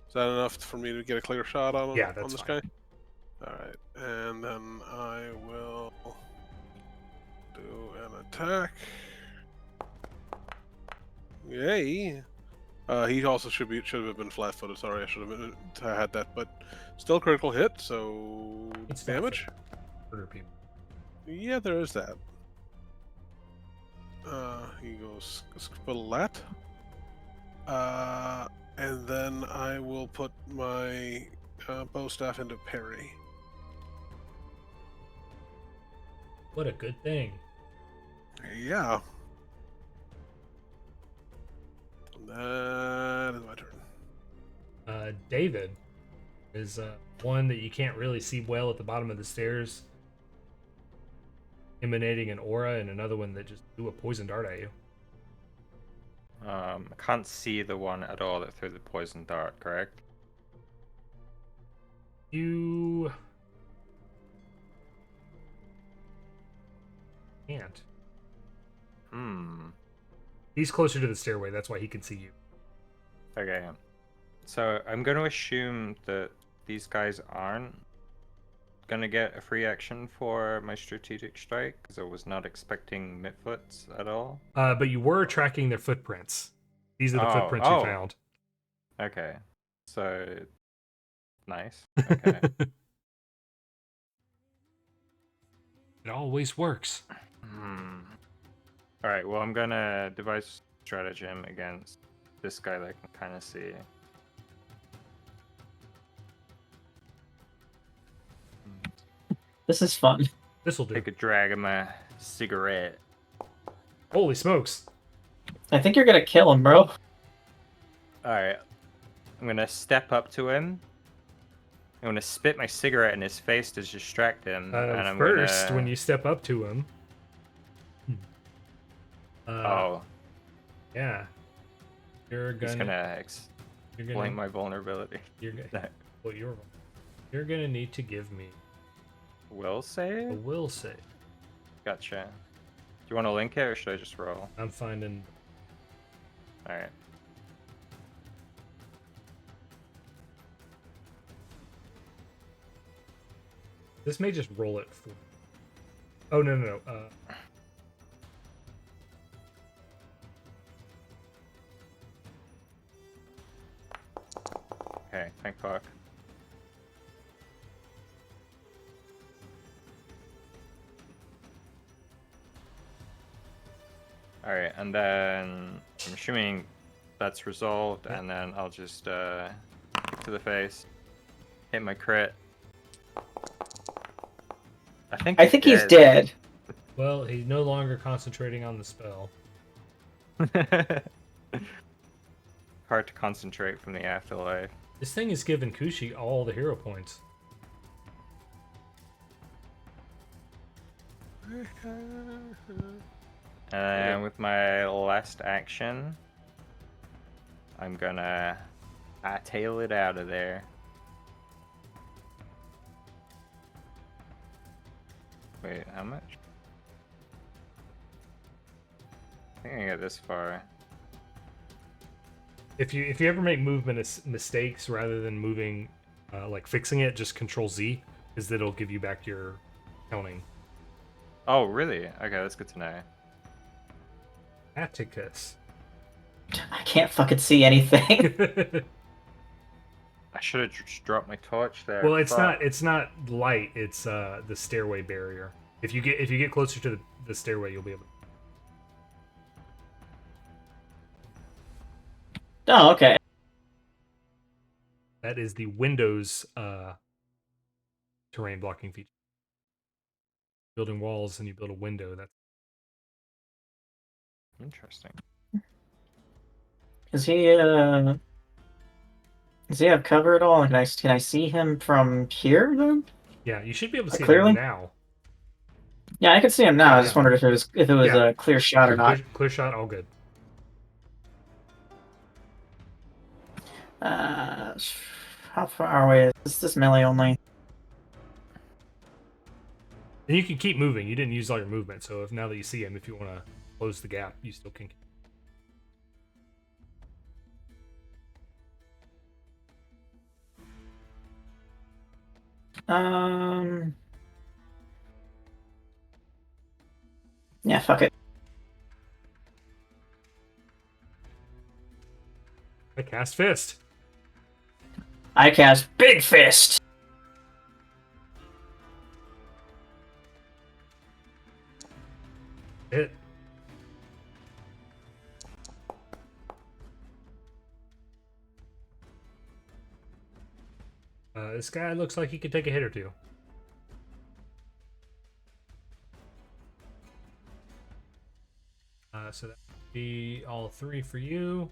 Is that enough for me to get a clear shot on, Yeah, that's on this fine. guy? Alright, and then I will do an attack. Yay! He also should have been flat-footed. Sorry, I should have had that, but still critical hit. So It's damage. Murder people. Yeah, there is that. He goes splat. And then I will put my bow staff into parry. What a good thing. Yeah. That is my turn. David is one that you can't really see well at the bottom of the stairs. emanating an aura, and another one that just threw a poison dart at you. I can't see the one at all that threw the poison dart, correct? You can't. He's closer to the stairway, that's why he can see you. Okay. So I'm going to assume that these guys aren't going to get a free action for my strategic strike, because I was not expecting midfoots at all. But you were tracking their footprints. These are the footprints you found. Okay. So, nice. Okay. It always works. Alright, well, I'm going to devise stratagem against this guy that I can kind of see. This is fun. This'll do. Take a drag of my cigarette. Holy smokes. I think you're gonna kill him, bro. Alright. I'm gonna step up to him. I'm gonna spit my cigarette in his face to distract him. And I'm first, when you step up to him... Yeah. You're gonna exploit my vulnerability. You're gonna need to give me will save? a will save. Gotcha. Do you want to link it, or should I just roll? I'm finding... Alright. This may just roll it for... Oh, no. Okay, thank fuck. Alright, and then I'm assuming that's resolved, and then I'll just to the face, hit my crit. I think he's dead. Well, he's no longer concentrating on the spell. Hard to concentrate from the afterlife. This thing is giving Kushi all the hero points. And with my last action, I'm gonna tail it out of there. Wait, how much? I think I get this far. If you ever make movement mistakes rather than moving, like fixing it, just Control Z, because it'll give you back your counting. Oh, really? Okay, that's good to know. Atticus. I can't fucking see anything. I should have just dropped my torch there. Well, it's not light. It's the stairway barrier. If you get closer to the stairway, you'll be able to... Oh, okay. That is the Windows terrain blocking feature. Building walls and you build a window. That's interesting. Does he have cover at all? Can I see him from here then? Yeah, you should be able to see clearly him now. Yeah, I can see him now. I just wondered if it was a clear shot or not. Clear shot, all good. How far away is this melee only? And you can keep moving. You didn't use all your movement, so now that you see him, if you want to close the gap, you still can. Yeah, fuck it. I cast Fist. I cast Big Fist. Hit. This guy looks like he could take a hit or two. So that would be all 3 for you.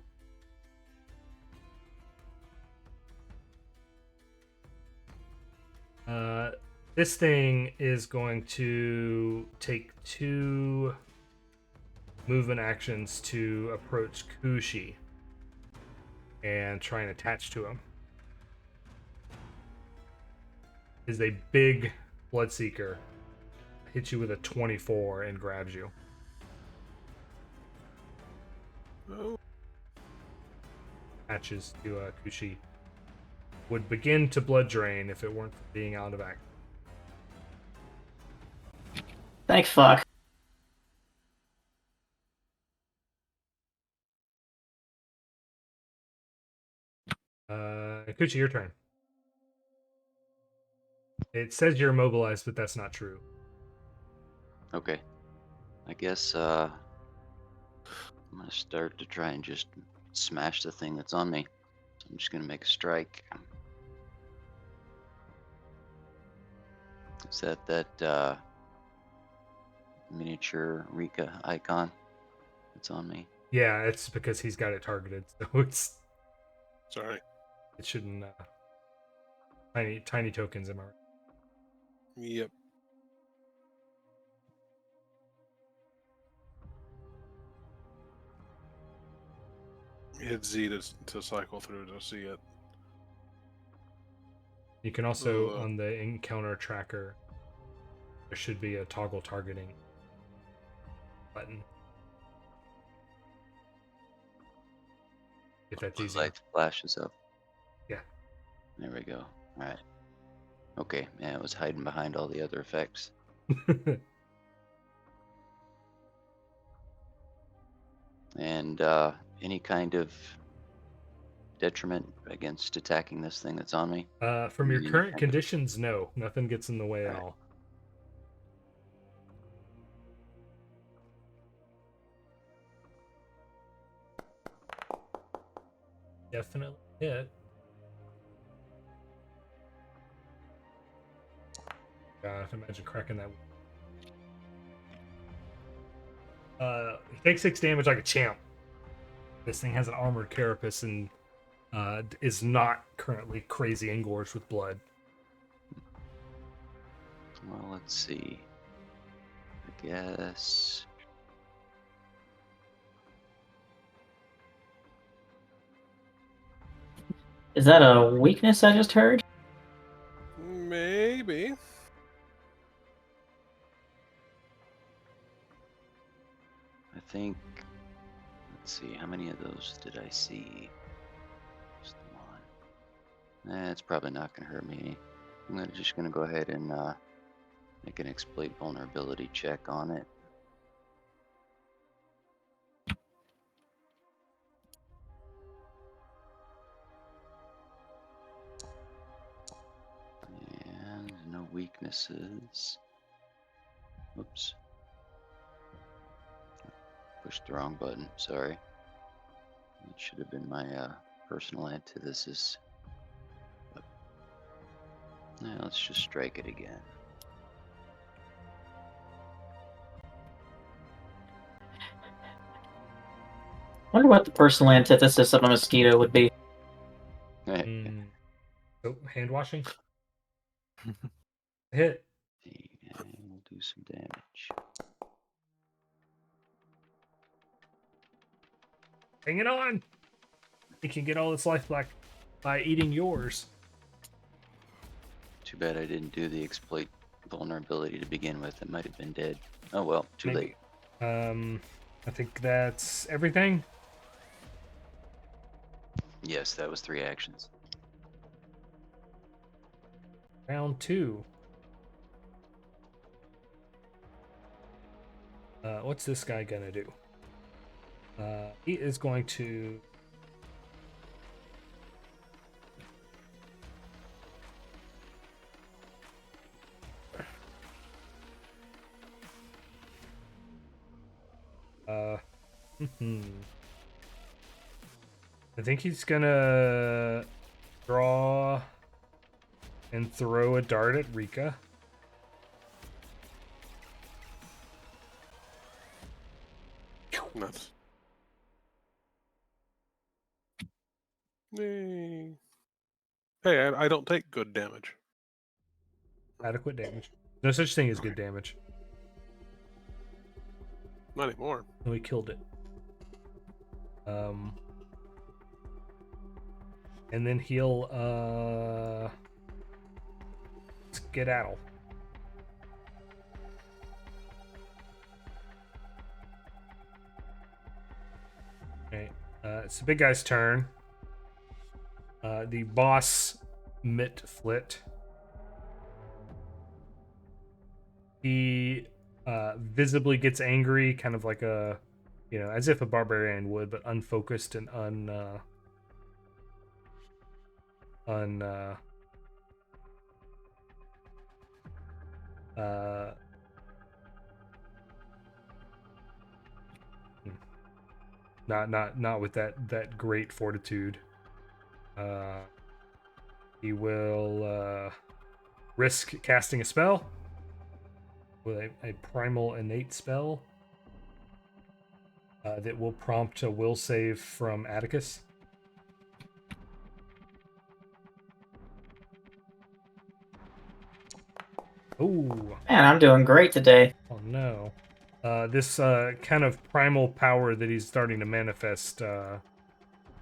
This thing is going to take 2 movement actions to approach Kushi and try and attach to him. Is a big Bloodseeker. Hits you with a 24 and grabs you. Oh. Attaches to Kushi. Would begin to blood drain if it weren't for being out of action. Thank fuck. Kuchi, your turn. It says you're immobilized, but that's not true. Okay. I guess I'm gonna start to try and just smash the thing that's on me. So I'm just gonna make a strike. Is that miniature Rika icon that's on me? Yeah, it's because he's got it targeted, so Sorry. it shouldn't. Tiny tokens, am I right? Yep. Hit Z to cycle through to see it. You can also, on the encounter tracker, there should be a toggle targeting button. If that's easier. Light flashes up. Yeah. There we go. All right. Okay. Yeah, it was hiding behind all the other effects. And any kind of detriment against attacking this thing that's on me? From your current conditions, no. Nothing gets in the way at Right. all. Definitely hit. God, imagine cracking that. He takes 6 damage like a champ. This thing has an armored carapace and is not currently crazy engorged with blood. Well, let's see. I guess. Is that a weakness I just heard? Maybe. I think. Let's see. How many of those did I see? Just the one. It's probably not going to hurt me. I'm just going to go ahead and make an exploit vulnerability check on it. And no weaknesses. Oops. Pushed the wrong button. Sorry. It should have been my personal antithesis. Now let's just strike it again. Wonder what the personal antithesis of a mosquito would be. So, hand washing. Hit. And we'll do some damage. Hang it on. You can get all this life back by eating yours. Too bad I didn't do the exploit vulnerability to begin with. It might have been dead. Oh well, too late. I think that's everything. Yes, that was 3 actions. Round 2. What's this guy gonna do? He is going to I think he's gonna draw and throw a dart at Rika. Nuts. Hey, I don't take good damage. Adequate damage. No such thing as good damage. Not anymore. And we killed it. And then he'll skedaddle. Okay. It's the big guy's turn. The boss Mitflit. He visibly gets angry, kind of like a, as if a barbarian would, but unfocused and not with that great fortitude. He will risk casting a spell with a primal innate spell that will prompt a will save from Atticus. Oh, Man, I'm doing great today. Oh no. This kind of primal power that he's starting to manifest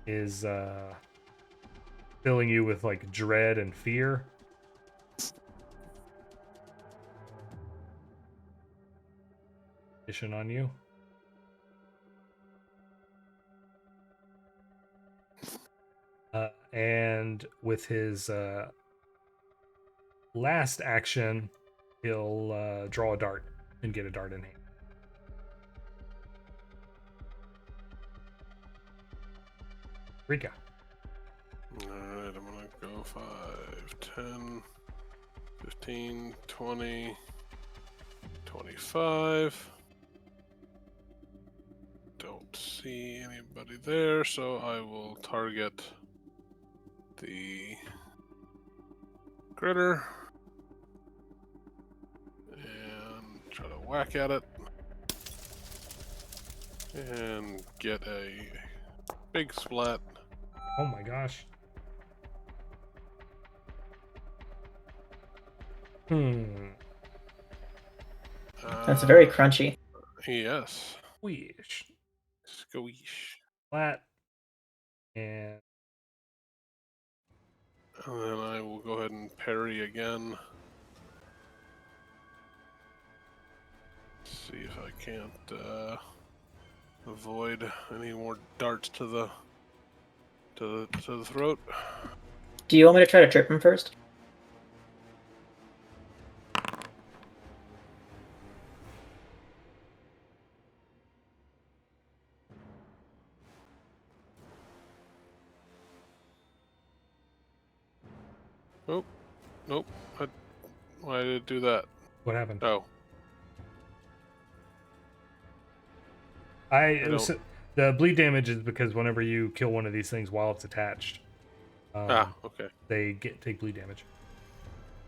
is filling you with like dread and fear. Mission on you. And with his last action, he'll draw a dart and get a dart in hand. Rika. Alright, I'm gonna go 5, 10, 15, 20, 25. Don't see anybody there, so I will target the critter and try to whack at it and get a big splat. Oh my gosh. That's very crunchy. Yes. Squish. Squish. Flat. And then I will go ahead and parry again. See if I can't avoid any more darts to the throat. Do you want me to try to trip him first? Nope. Why did it do that? what happened? Oh. The bleed damage is because whenever you kill one of these things while it's attached, Okay. they take bleed damage.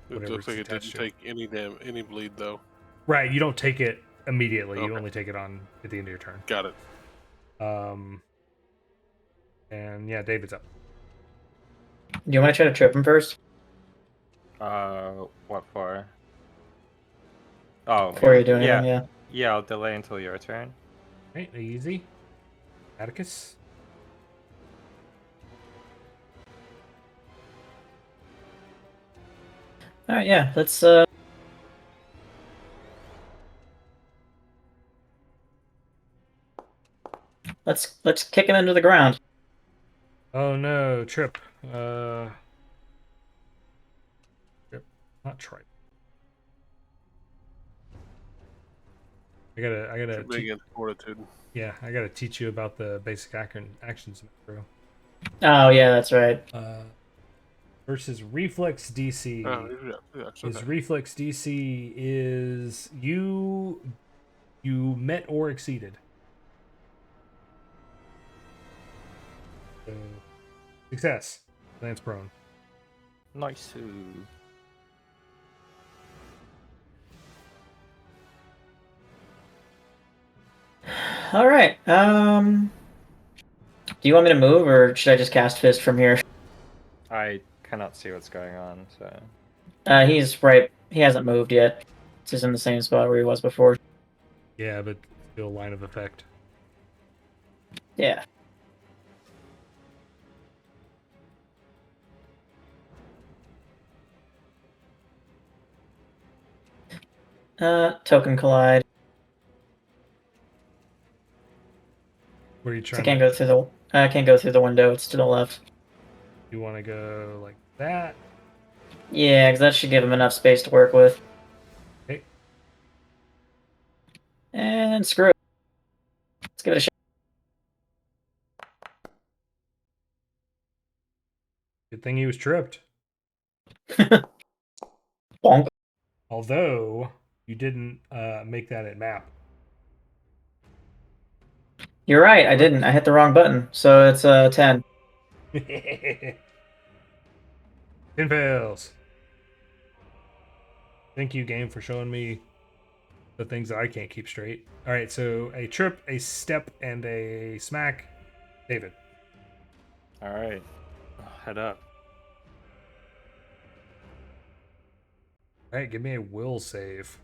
It Whatever looks like it's it didn't attached take any bleed though. Right, you don't take it immediately. You Okay. only take it on at the end of your turn. Got it. And yeah, David's up. Do you want to try to trip him first? What for? Oh, Before you do anything, yeah. Yeah, I'll delay until your turn. Right, easy. Atticus. All right, yeah. Let's kick him into the ground. Oh no, Trip. Trip, not Tripe. I gotta. Big against fortitude. Yeah, I gotta teach you about the basic actions, bro. Oh yeah, that's right. Versus reflex DC. Yeah, His reflex DC is you met or exceeded. So, success. Lance prone. Nice. All right. Do you want me to move, or should I just cast Fist from here? I cannot see what's going on, so. He's right he hasn't moved yet. He's just in the same spot where he was before. Yeah, but still line of effect. Yeah. Token collide. Where are you I trying can't to go through the. I can't go through the window. It's to the left. You want to go like that? Yeah, because that should give him enough space to work with. Okay. And screw it. Let's give it a shot. Good thing he was tripped. Bonk. Although you didn't make that at map. You're right. I didn't. I hit the wrong button. So it's 10. 10 fails. Thank you, game, for showing me the things that I can't keep straight. All right, so a trip, a step, and a smack. David. All right. Head up. All right, give me a will save.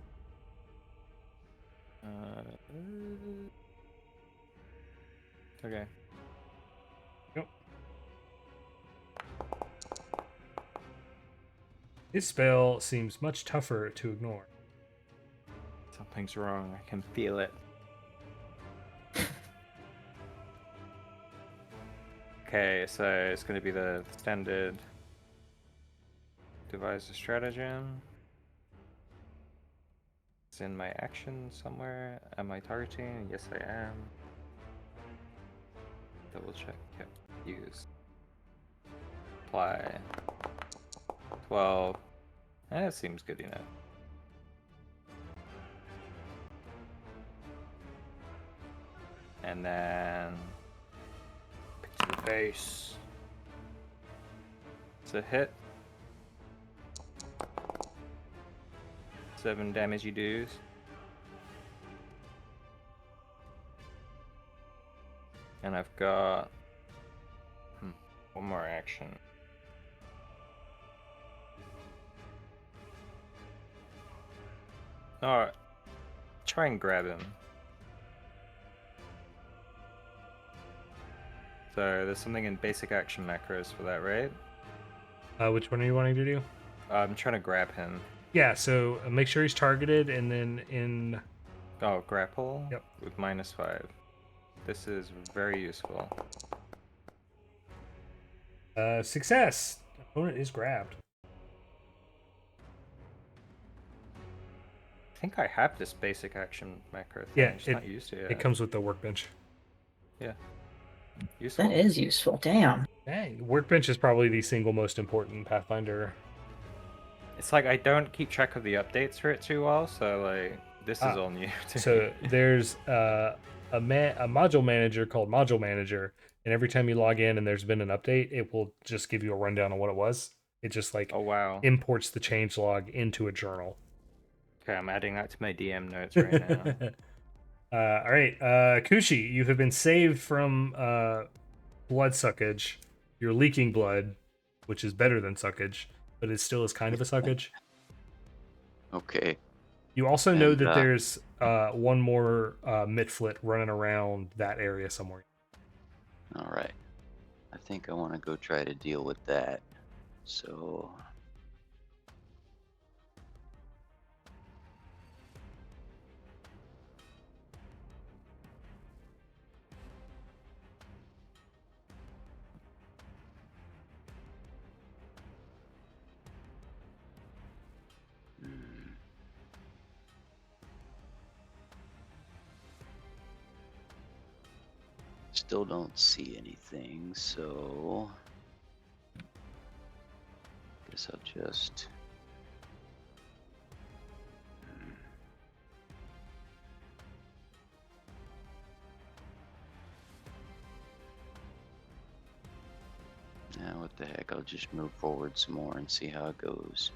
Okay. Yep. His spell seems much tougher to ignore. Something's wrong. I can feel it. Okay, so it's going to be the standard devise a stratagem. It's in my action somewhere. Am I targeting? Yes, I am. Double check. Yep. Use. Apply. 12. That seems good enough. And then pick to the face. It's a hit. 7 damage you do. And I've got one more action. Alright. Try and grab him. So there's something in basic action macros for that, right? Which one are you wanting to do? I'm trying to grab him. Yeah, so make sure he's targeted, and then in... Oh, grapple? Yep. With -5. This is very useful. Success! Opponent is grabbed. I think I have this basic action macro thing. Yeah, I'm just not used to it. It comes with the workbench. Yeah. Useful. That is useful. Damn. Dang, workbench is probably the single most important Pathfinder. It's like I don't keep track of the updates for it too well, so like this is all new to So me. there's a module manager called Module Manager, and every time you log in and there's been an update, it will just give you a rundown on what it was. It just like Oh wow. imports the changelog into a journal. Okay, I'm adding that to my DM notes right now. All right, Kushi, you have been saved from blood suckage. You're leaking blood, which is better than suckage, but it still is kind of a suckage. Okay. You also know And, that there's one more Mitflit running around that area somewhere. All right. I think I want to go try to deal with that. So. Still don't see anything, so guess I'll just what the heck, I'll just move forward some more and see how it goes.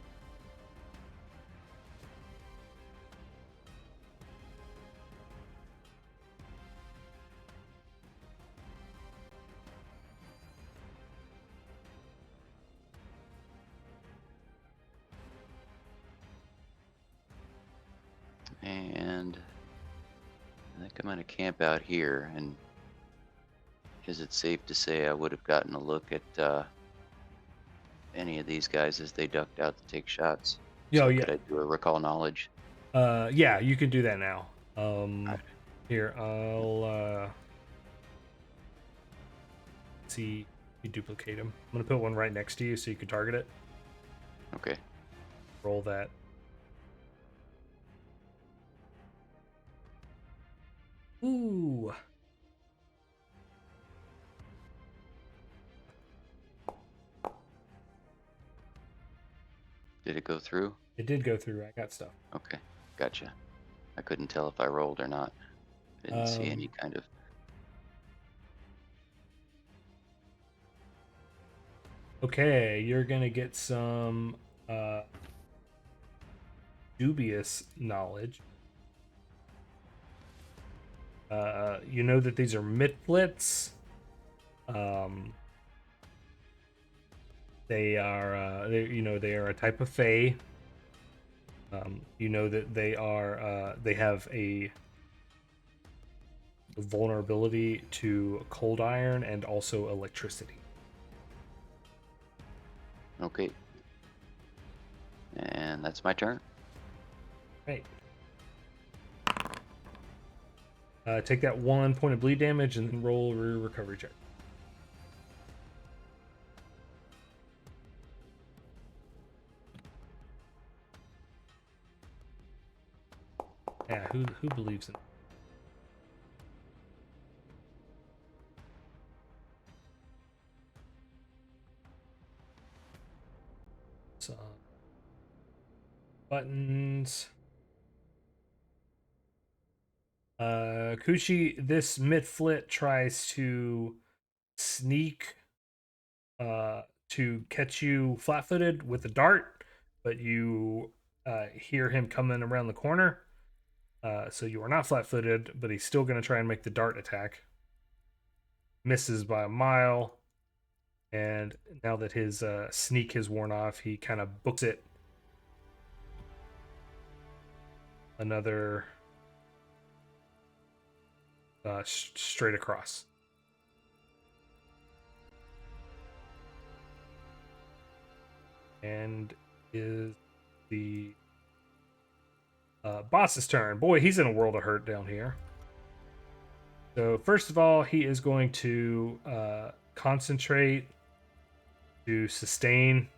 I'm gonna camp out here, and is it safe to say I would have gotten a look at any of these guys as they ducked out to take shots? Yeah, So yeah. could I do a recall knowledge? Yeah, you can do that now. Alright. Here, I'll see. You duplicate them. I'm gonna put one right next to you so you can target it. Okay. Roll that. Ooh. Did it go through? It did go through. I got stuff. Okay, gotcha. I couldn't tell if I rolled or not. Didn't see any kind of. Okay, you're gonna get some dubious knowledge. You know that these are mitflits. They are they are a type of fae. You know that they are they have a vulnerability to cold iron and also electricity. Okay. And that's my turn. Right. Take that 1 point of bleed damage and then roll a recovery check. Yeah, who believes in it? So, buttons. Coochie, this midflit tries to sneak to catch you flat-footed with a dart, but you hear him coming around the corner. So you are not flat-footed, but he's still going to try and make the dart attack. Misses by a mile, and now that his sneak has worn off, he kind of books it another straight across. And is the boss's turn. Boy, he's in a world of hurt down here. So first of all, he is going to concentrate to sustain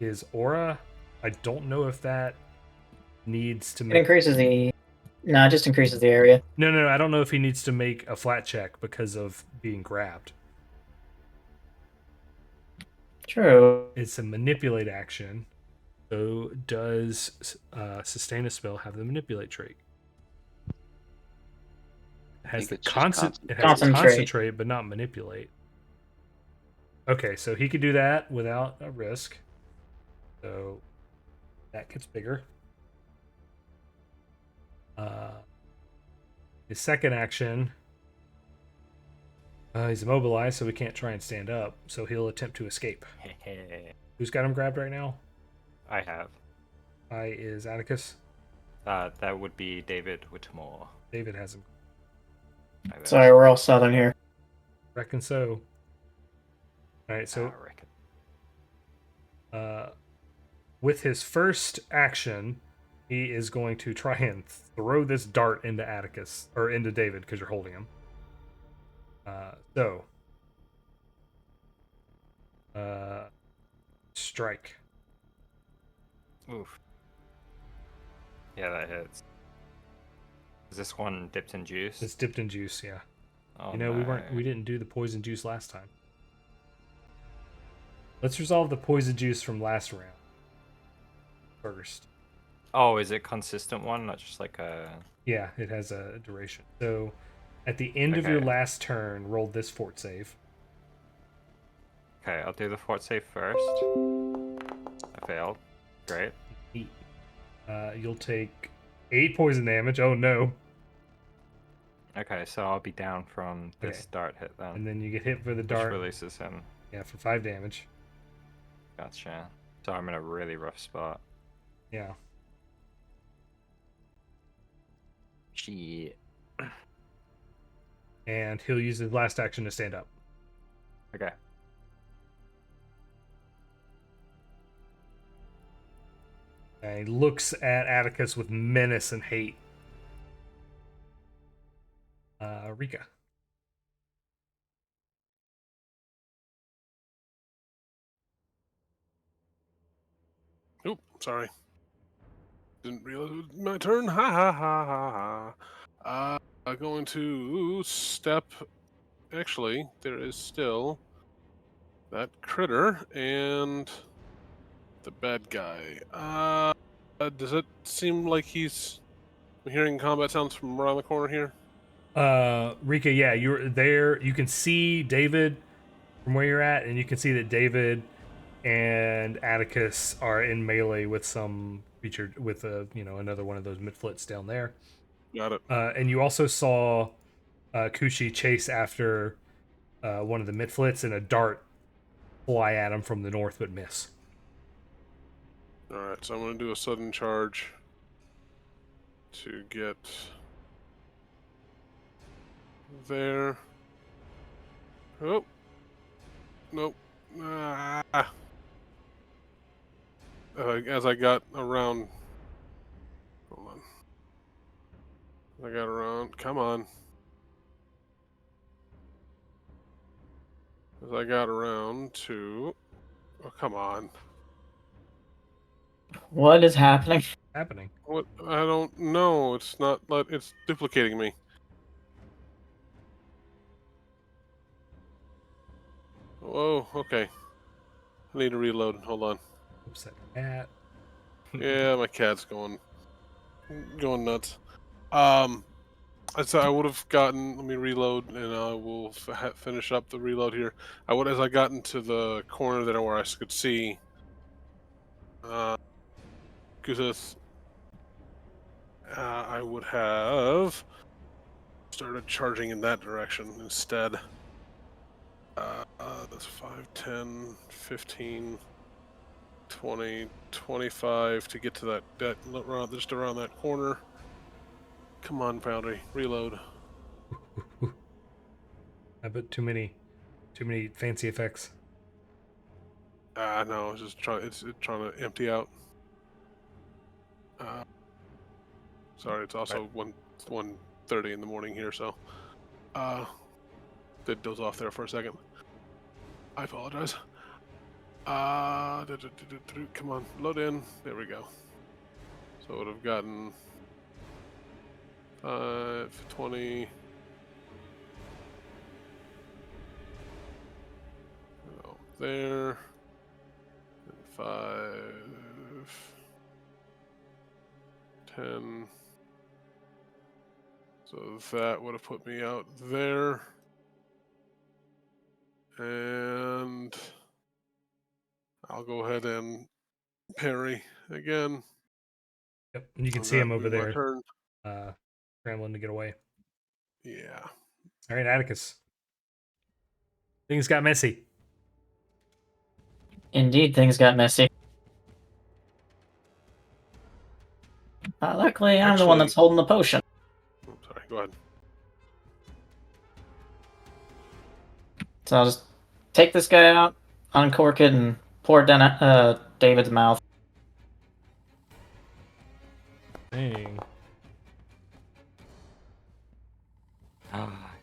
his aura. I don't know if that needs to make... It increases the... No, it just increases the area. No, I don't know if he needs to make a flat check because of being grabbed. True. It's a manipulate action. So does sustain a spell have the manipulate trait? It has the concentrate, but not manipulate. Okay, so he could do that without a risk. So that gets bigger. His second action, he's immobilized, so he can't try and stand up. So he'll attempt to escape. Who's got him grabbed right now? I have. Is Atticus? That would be David Whitmore. David has him. Sorry, we're all southern here. Reckon so. All right, so with his first action, he is going to try and throw this dart into Atticus, or into David, because you're holding him. Strike. Oof. Yeah, that hits. Is this one dipped in juice? It's dipped in juice, yeah. Oh, you know, no. we didn't do the poison juice last time. Let's resolve the poison juice from last round first. Oh, is it consistent one, not just like a... Yeah, it has a duration. So, at the end of your last turn, roll this fort save. Okay, I'll do the fort save first. I failed. Great. You'll take 8 poison damage. Oh no. Okay, so I'll be down from this dart hit then. And then you get hit for the dart. Which releases him. Yeah, for 5 damage. Gotcha. So I'm in a really rough spot. Yeah. Shit. And he'll use his last action to stand up. Okay. And he looks at Atticus with menace and hate. Rika. Oop, sorry. Didn't realize it was my turn. Ha ha ha ha ha. I'm going to step. Actually, there is still that critter and the bad guy. Does it seem like he's I'm hearing combat sounds from around the corner here? Rika, yeah, you're there. You can see David from where you're at, and you can see that David and Atticus are in melee with some creature with another one of those midflits down there. Got it. And you also saw Kushi chase after one of the midflits, and a dart fly at him from the north but miss. Alright, so I'm going to do a sudden charge to get there. Oh. Nope. As I got around... Hold on. I got around... Come on. As I got around to... Oh, come on. What is happening? Happening. What? I don't know. It's not... It's duplicating me. Whoa, okay. I need to reload. Hold on. Oops, that cat. Yeah, my cat's going nuts. So I would have gotten. Let me reload, and I will finish up the reload here. As I got into the corner there where I could see, Guzith, I would have started charging in that direction instead. That's 5, 10, 15, 20, 25 to get to that just around that corner. Come on, Foundry, reload. I bet too many fancy effects. No, it's just trying to empty out. Sorry, it's also 1:30 in the morning here, so did doze off there for a second. I apologize. Come on, load in. There we go. So I would have gotten 5, 20. There. 5, 10. So that would have put me out there. And I'll go ahead and parry again. Yep, and you can see him over there, turn. scrambling to get away. Yeah. All right, Atticus. Things got messy. Indeed, things got messy. Luckily, I'm the one that's holding the potion. Oh, sorry, go ahead. So I'll just take this guy out, uncork it, and pour it down David's mouth. Dang.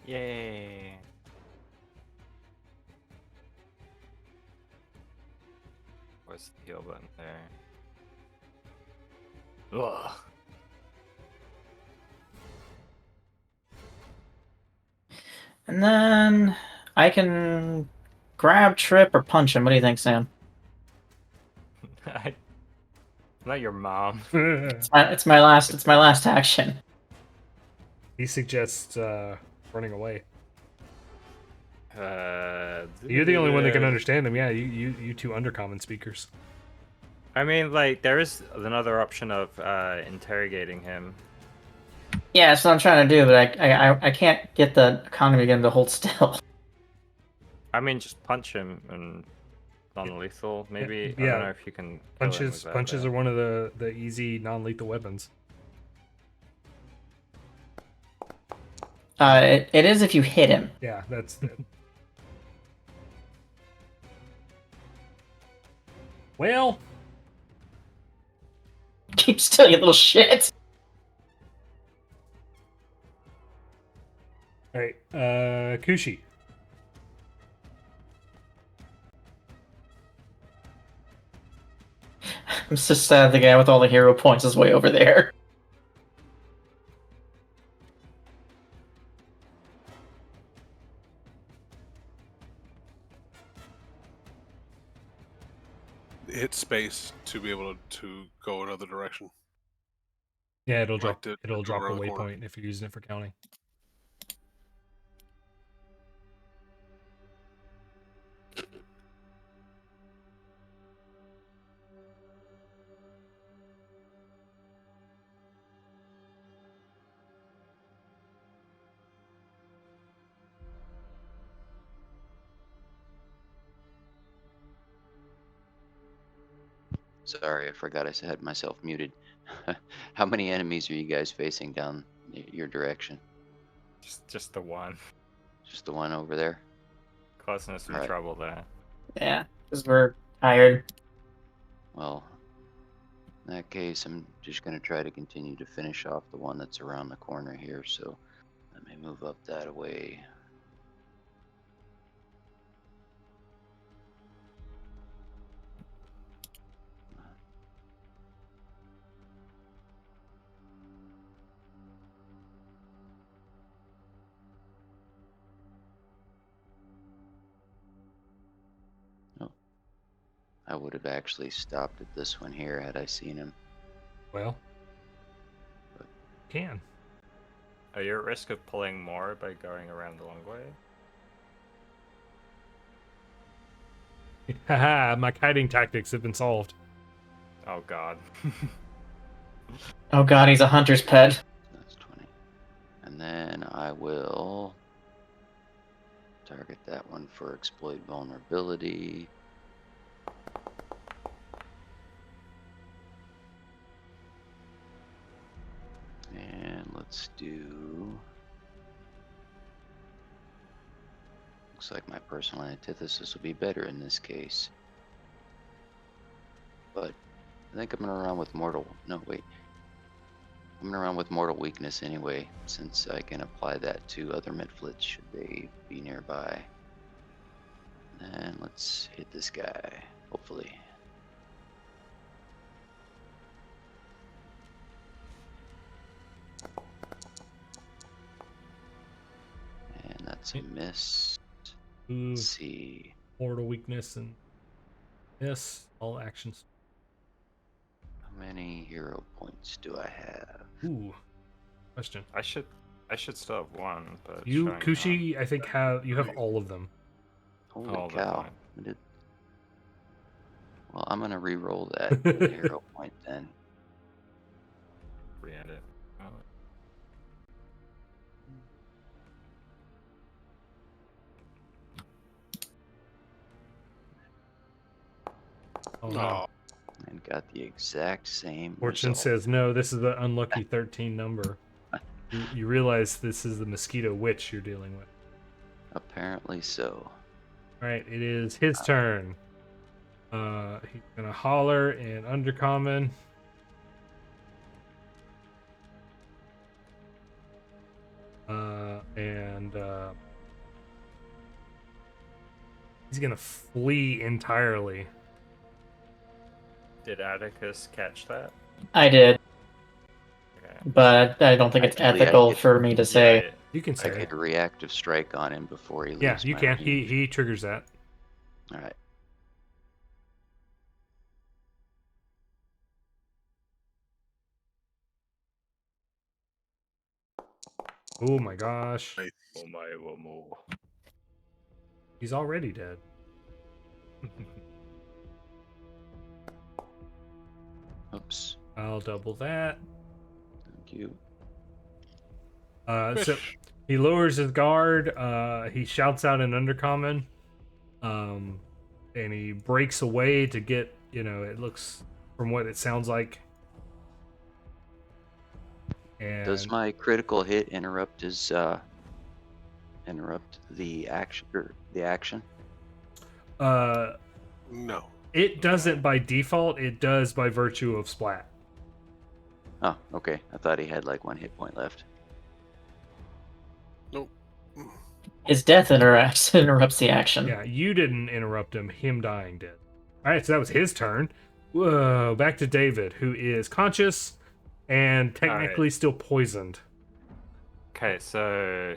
Yay. Where's the heal button there? Ugh. And then I can grab, trip, or punch him. What do you think, Sam? I'm not your mom. It's my last action. He suggests running away. You're the only one that can understand him. Yeah, you two undercommon speakers. I mean, like, there is another option of interrogating him. Yeah, that's what I'm trying to do, but I can't get the economy again to hold still. I mean, just punch him and non-lethal. Maybe Yeah. I don't know if you can. Kill him with that, Punches though. are one of the easy non-lethal weapons. It is if you hit him. Yeah, that's it. Well, Keep still, you little shit. all right, Kushi. I'm so sad the guy with all the hero points is way over there. Hit space to be able to go another direction. Yeah, it'll drop. to It'll go drop a around the corner. waypoint if you're using it for counting. Sorry, I forgot I had myself muted. How many enemies are you guys facing down your direction? Just the one. Just the one over there? Causing us some Alright. trouble there. Yeah, because we're tired. Well, in that case, I'm just going to try to continue to finish off the one that's around the corner here. So let me move up that way. Oh, I would have actually stopped at this one here had I seen him. Well, can. Are you at risk of pulling more by going around the long way? Haha, my kiting tactics have been solved. Oh god. Oh god, he's a hunter's pet. That's 20. And then I will target that one for exploit vulnerability. And let's do... Looks like my personal antithesis will be better in this case. But I think I'm gonna run with mortal... No, wait. I'm gonna run with mortal weakness anyway, since I can apply that to other midflits should they be nearby. And let's hit this guy, hopefully. And that's a miss. Ooh, Let's see. mortal weakness and yes, all actions. How many hero points do I have? Ooh, question. I should still have one, but it's You, showing Kushi, I think you have all of them. Holy All the cow. time. Well, I'm gonna re-roll that hero point then. Re-end it. Oh. Oh no. Oh, And got the exact same Fortune result. says no. This is the unlucky 13 number. You realize this is the Mosquito Witch you're dealing with. Apparently so. All right, it is his turn. He's gonna holler in undercommon. And he's gonna flee entirely. Did Atticus catch that? I did, Okay. but I don't think it's Actually, I ethical could- for me to say. Yeah, You can I say, could reactive strike on him before he leaves. yeah, you my can. range. He triggers that. All right. Oh my gosh, nice. oh my, one more. he's already dead. Oops. I'll double that. Thank you. So Fish. he lowers his guard. He shouts out in undercommon, and he breaks away to get. It looks from what it sounds like. And Does my critical hit interrupt his interrupt the action or the action? No. It doesn't by default. It does by virtue of splat. Oh, okay. I thought he had like 1 hit point left. Nope. His death interrupts the action. Yeah, you didn't interrupt him. Him dying did. All right, so that was his turn. Whoa, back to David, who is conscious and technically still poisoned. Okay, so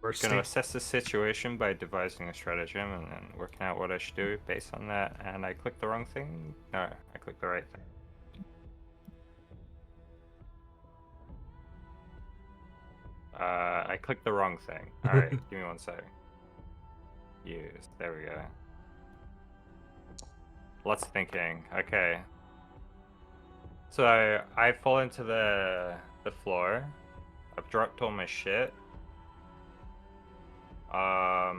We're I'm gonna assess the situation by devising a stratagem and then working out what I should do based on that. And I clicked the wrong thing. No, I clicked the right thing. I clicked the wrong thing. All right, give me 1 second. Use. There we go. Lots of thinking. Okay. So I fall into the floor. I've dropped all my shit. I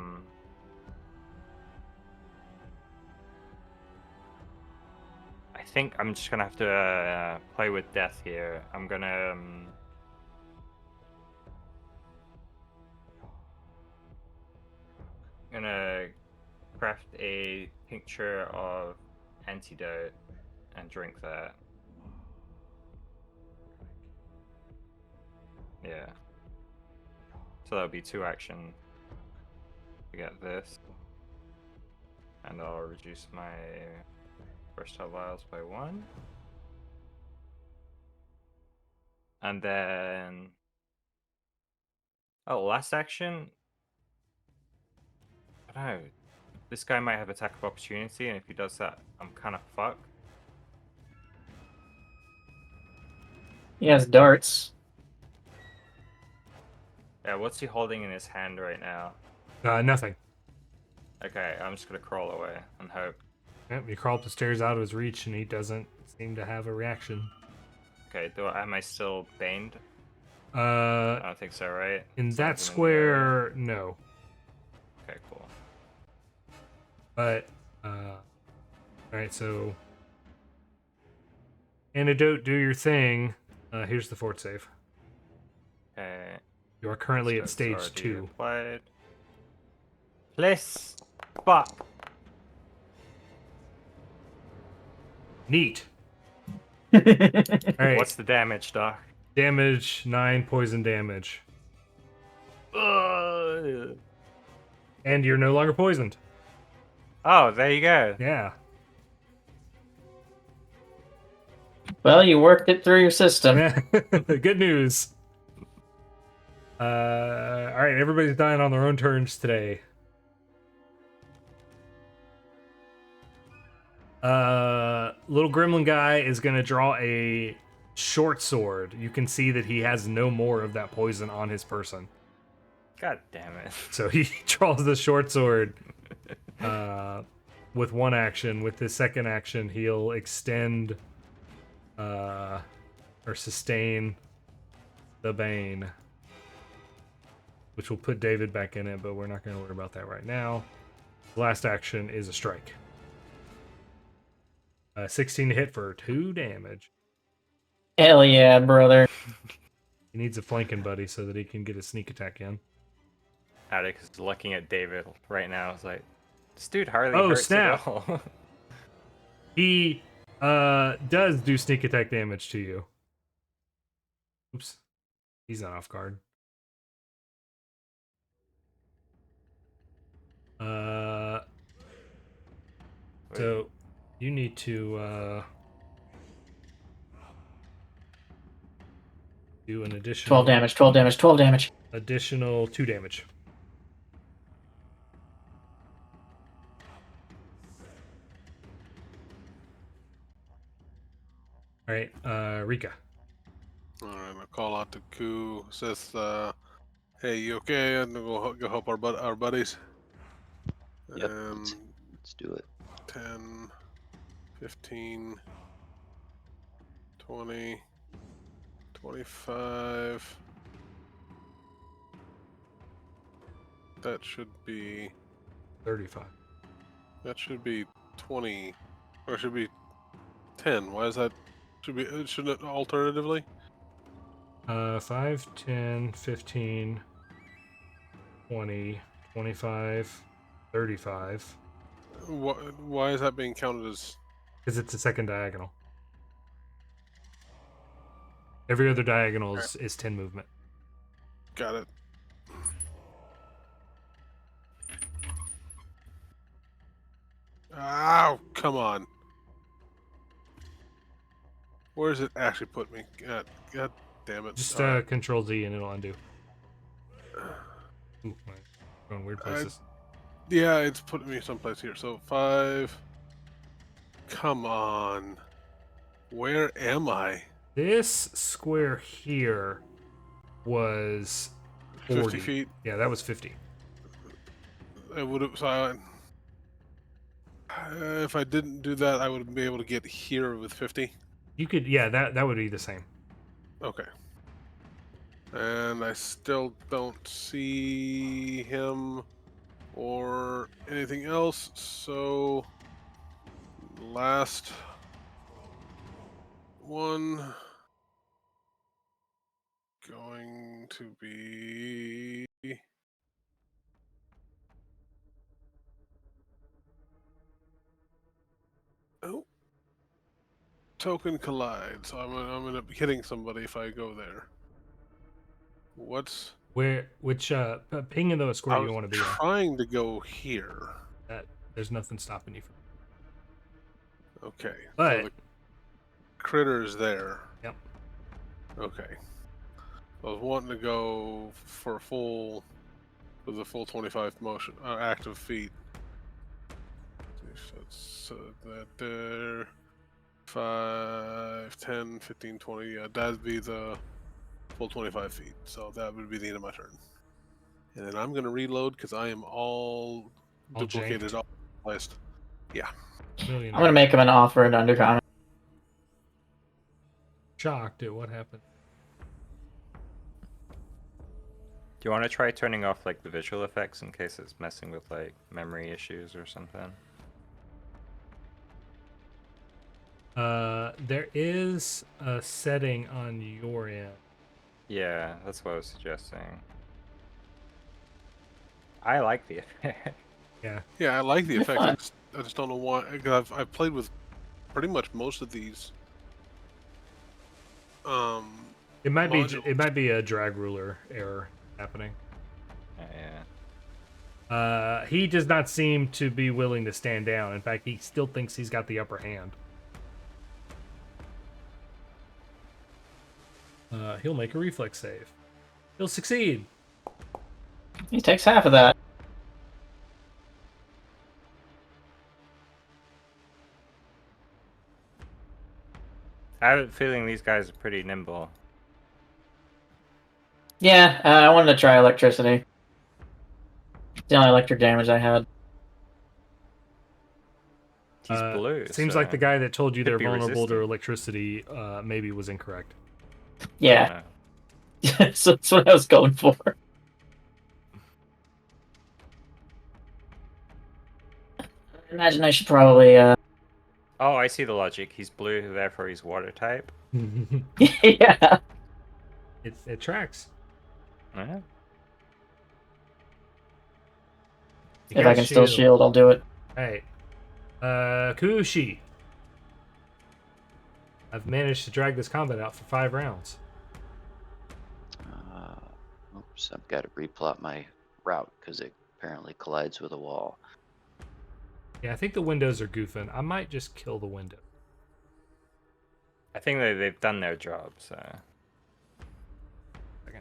think I'm just gonna have to play with death here. I'm gonna craft a tincture of antidote and drink that. Yeah. So that'll be 2 action to get this. And I'll reduce my versatile vials by 1. And then... Oh, last action? I don't know. This guy might have attack of opportunity, and if he does that, I'm kind of fucked. He has darts. Yeah, what's he holding in his hand right now? Nothing. Okay, I'm just gonna crawl away and hope. Yep, you crawl up the stairs out of his reach, and he doesn't seem to have a reaction. Okay, am I still baned? Uh, I don't think so, right? in It's that not even in the square, no. Okay, cool. But, alright, so... Antidote, do your thing. Here's the fort save. Okay. You are currently at Antidote's stage already 2. applied. Please. Fuck. Neat. Alright, What's the damage, Doc? damage, 9 poison damage. Ugh. And you're no longer poisoned. Oh, there you go. Yeah. Well, you worked it through your system. Good news. Alright, everybody's dying on their own turns today. Little gremlin guy is gonna draw a short sword. You can see that he has no more of that poison on his person. God damn it. So he draws the short sword with 1 action. With his second action, he'll extend or sustain the Bane, which will put David back in it, but we're not going to worry about that right now. The last action is a strike. 16 to hit for 2 damage. Hell yeah, brother. He needs a flanking buddy so that he can get a sneak attack in. Attic is looking at David right now. It's like, this dude hardly Oh, hurts snap. at all. He does do sneak attack damage to you. Oops. He's not off guard. So you need to do an additional 12 damage, 12 damage, 12 damage. additional 2 damage. All right, Rika. All right, I call out to Ku. Says, "Hey, you okay? I'm gonna go help our buddies." Yep. Let's do it. 10, 15, 20, 25. That should be 35. That should be 20, or it should be 10. Why is that? Shouldn't it alternatively? 5, 10, 15, 20, 25, 35. Why is that being counted as? Because it's a second diagonal. Every other diagonal is 10 movement. Got it. Ow! Come on. Where does it actually put me? God damn it. Just All right. Control Z and it'll undo. Ooh, going weird places. Yeah, it's putting me someplace here. So 5. Come on. Where am I? This square here was 40. 50 feet. Yeah, that was 50. It would have. So if I didn't do that, I would be able to get here with 50. You could, yeah, that would be the same. Okay. And I still don't see him or anything else. So last one going to be token collide. So I'm gonna be hitting somebody if I go there. Which ping in the square you want to be in. Trying to go here. There's nothing stopping you from. Okay. But so the critter's there. Yep. Okay. I was wanting to go for with a full 25 motion active feet. So that 5, 10, 15, 20. Yeah, that'd be the full 25 feet. So that would be the end of my turn. And then I'm going to reload because I am all duplicated, all placed. Yeah. I'm going to make him an offer and undercomment. Shocked at what happened. Do you want to try turning off like the visual effects in case it's messing with like memory issues or something? There is a setting on your end. Yeah, that's what I was suggesting. I like the effect. Yeah. Yeah, I like the effect. I just don't know why. Because I've played with pretty much most of these. It might modules. be a drag ruler error happening. Yeah. He does not seem to be willing to stand down. In fact, he still thinks he's got the upper hand. He'll make a reflex save. He'll succeed. He takes half of that. I have a feeling these guys are pretty nimble. Yeah, I wanted to try electricity. It's the only electric damage I had. He's blue. Seems so like the guy that told you they're vulnerable to resistant. electricity maybe was incorrect. Yeah. So that's what I was going for. I imagine I should probably... Oh, I see the logic. He's blue, therefore he's water type. Yeah. It tracks. Yeah. If I can still shield, I'll do it. Right. Kushi. I've managed to drag this combat out for 5 rounds. Oops, I've got to replot my route because it apparently collides with a wall. Yeah, I think the windows are goofing. I might just kill the window. I think they've done their job, so... Okay.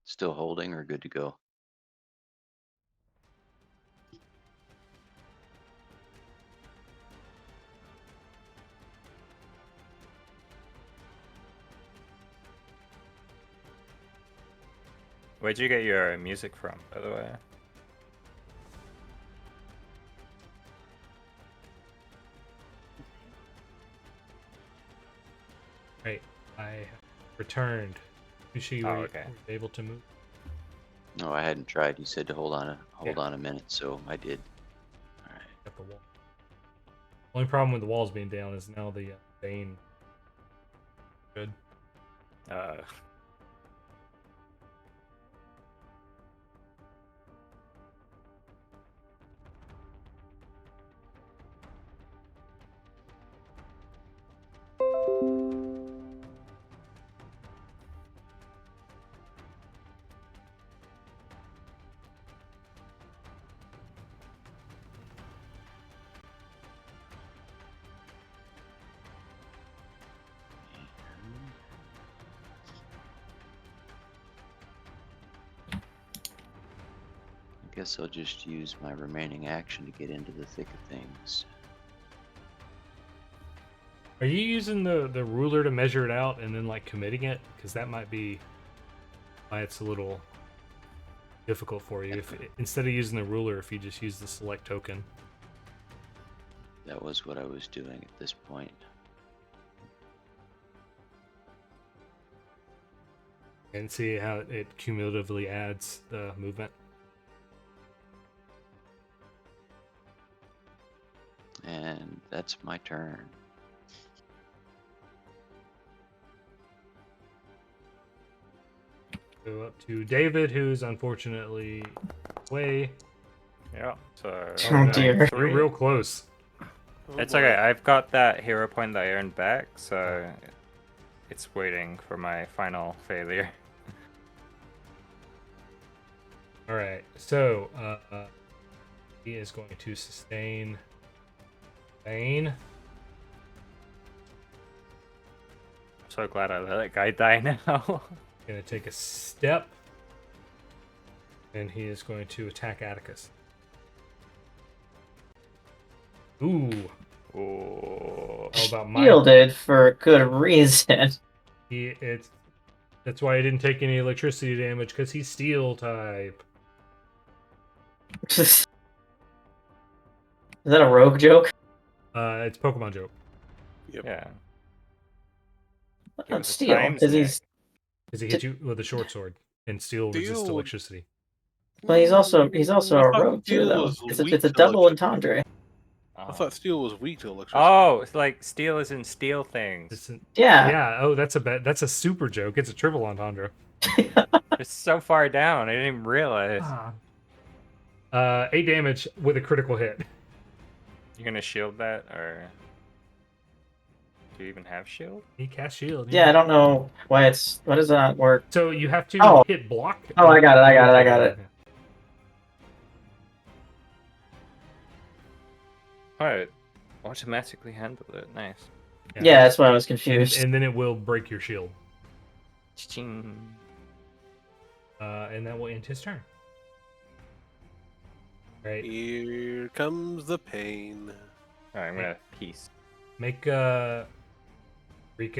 Still holding or good to go? Where'd you get your music from, by the way? Right. returned. You see, Oh, were okay. able to move? No, I hadn't tried. You said to hold on a minute, so I did. All right. Got the wall. Only problem with the walls being down is now the Bane. Good. I guess I'll just use my remaining action to get into the thick of things. Are you using the ruler to measure it out and then like committing it? Because that might be why it's a little difficult for you. If instead of using the ruler, if you just use the select token. That was what I was doing at this point. And see how it cumulatively adds the movement. And that's my turn. Go up to David, who's unfortunately away. Yeah. So. Oh, dear. You're real close. It's okay. I've got that hero point that I earned back, so it's waiting for my final failure. All right. So he is going to sustain Bane. I'm so glad I let that guy die now. Going to take a step, and he is going to attack Atticus. Ooh. Ooh. How about my Shielded for a good reason. That's why he didn't take any electricity damage, because he's steel type. Is that a rogue joke? It's Pokemon joke. Yep. Yeah. I'm us a steel times because he's. Because he hit you with a short sword, and steel resists Steel- electricity. Well, he's also I a thought rogue too, steel though. was It's weak a to double electricity. entendre. I thought steel was weak to electricity. Oh, it's like steel isn't steel things. Yeah. Yeah. Oh, that's a super joke. It's a triple entendre. It's so far down. I didn't even realize. 8 damage with a critical hit. You gonna shield that, or do you even have shield? He cast shield. Yeah, I don't know why why does that not work? So you have to Oh. hit block. Oh, I got it. Alright. Automatically handle it. Nice. Yeah, that's why I was confused. And then it will break your shield. Ching. And that will end his turn. Right. Here comes the pain. Alright, I'm gonna peace. Make Rika,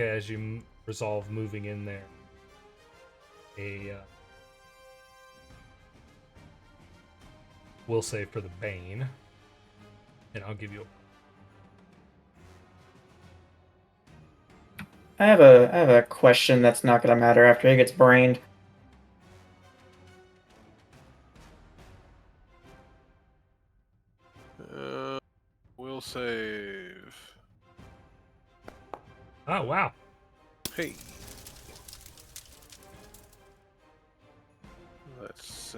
as you resolve moving in there, a will save for the Bane, and I'll give you I have a question that's not gonna matter after he gets brained. Will save. Oh, wow. Hey. Let's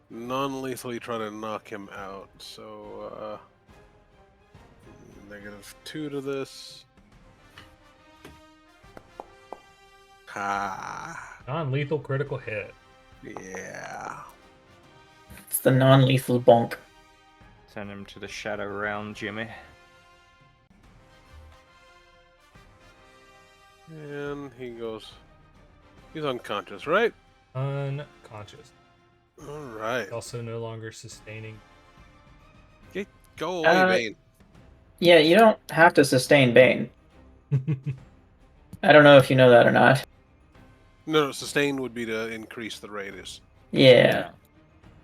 non-lethally try to knock him out. So -2 to this. Ha. Non-lethal critical hit. Yeah. It's the non-lethal bonk. Send him to the shadow realm, Jimmy. And he goes. He's unconscious, right? Unconscious. All right. Also no longer sustaining. Go away, Bane. Yeah, you don't have to sustain Bane. I don't know if you know that or not. No, sustain would be to increase the radius. Yeah.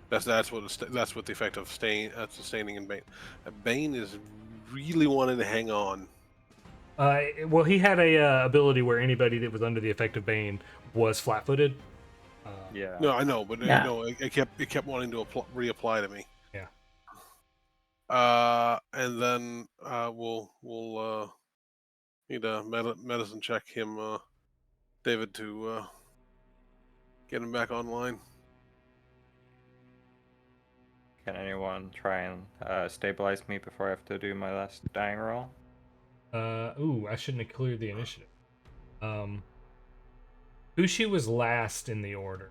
That's what the effect of sustaining in Bane. Bane is really wanting to hang on. Well, he had a ability where anybody that was under the effect of Bane was flat-footed. Yeah. No, I know, but Yeah. no, it kept wanting to reapply to me. Yeah. And then we'll need a medicine check him, David, to get him back online. Can anyone try and stabilize me before I have to do my last dying roll? Ooh, I shouldn't have cleared the initiative. Kushi was last in the order.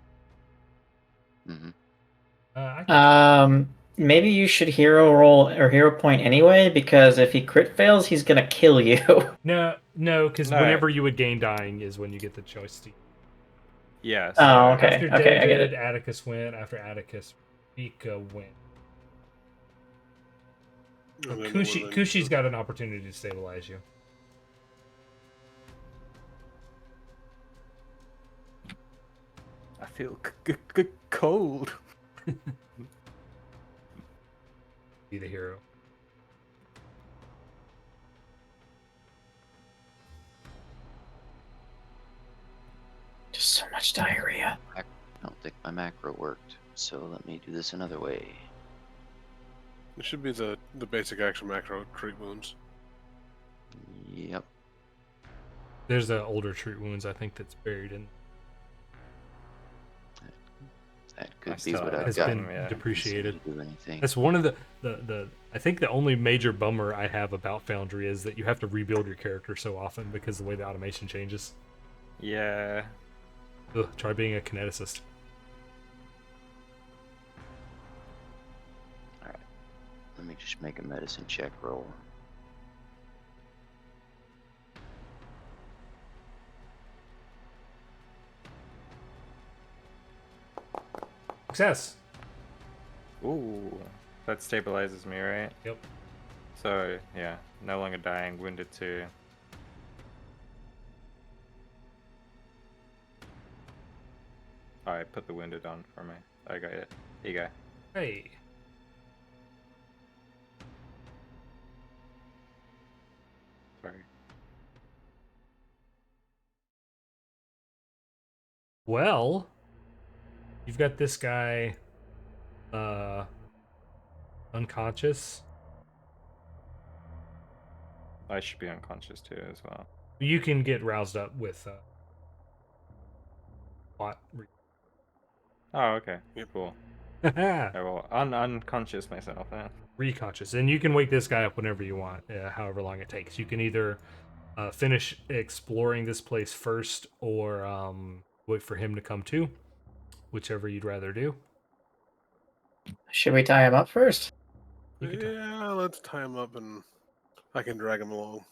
Maybe you should hero roll or hero point anyway, because if he crit fails, he's gonna kill you. No, because whenever you would gain dying is when you get the choice to. Yeah. So oh, okay. After okay, David, I get it. Atticus went. After Atticus, Rika went. Kushi's got an opportunity to stabilize you. I feel cold. Be the hero. Just so much diarrhea. I don't think my macro worked, so let me do this another way. It should be the basic action macro, treat wounds. Yep. There's an older treat wounds, I think, that's buried in. That could be what I've has got. been depreciated. Do anything. That's one of the I think the only major bummer I have about Foundry is that you have to rebuild your character so often because of the way the automation changes. Yeah. Ugh, try being a kineticist. Alright. Let me just make a medicine check roll. Success. Ooh. That stabilizes me, right? Yep. So, yeah. No longer dying, wounded 2. Alright, put the wounded on for me. I got it. Here you go. Hey. Sorry. Well, you've got this guy unconscious. I should be unconscious too as well. You can get roused up with plot. Oh, okay. Yep. Cool. I will unconscious myself then. Reconscious, and you can wake this guy up whenever you want, however long it takes. You can either finish exploring this place first, or wait for him to come to, whichever you'd rather do. Should we tie him up first? Yeah, let's tie him up and I can drag him along.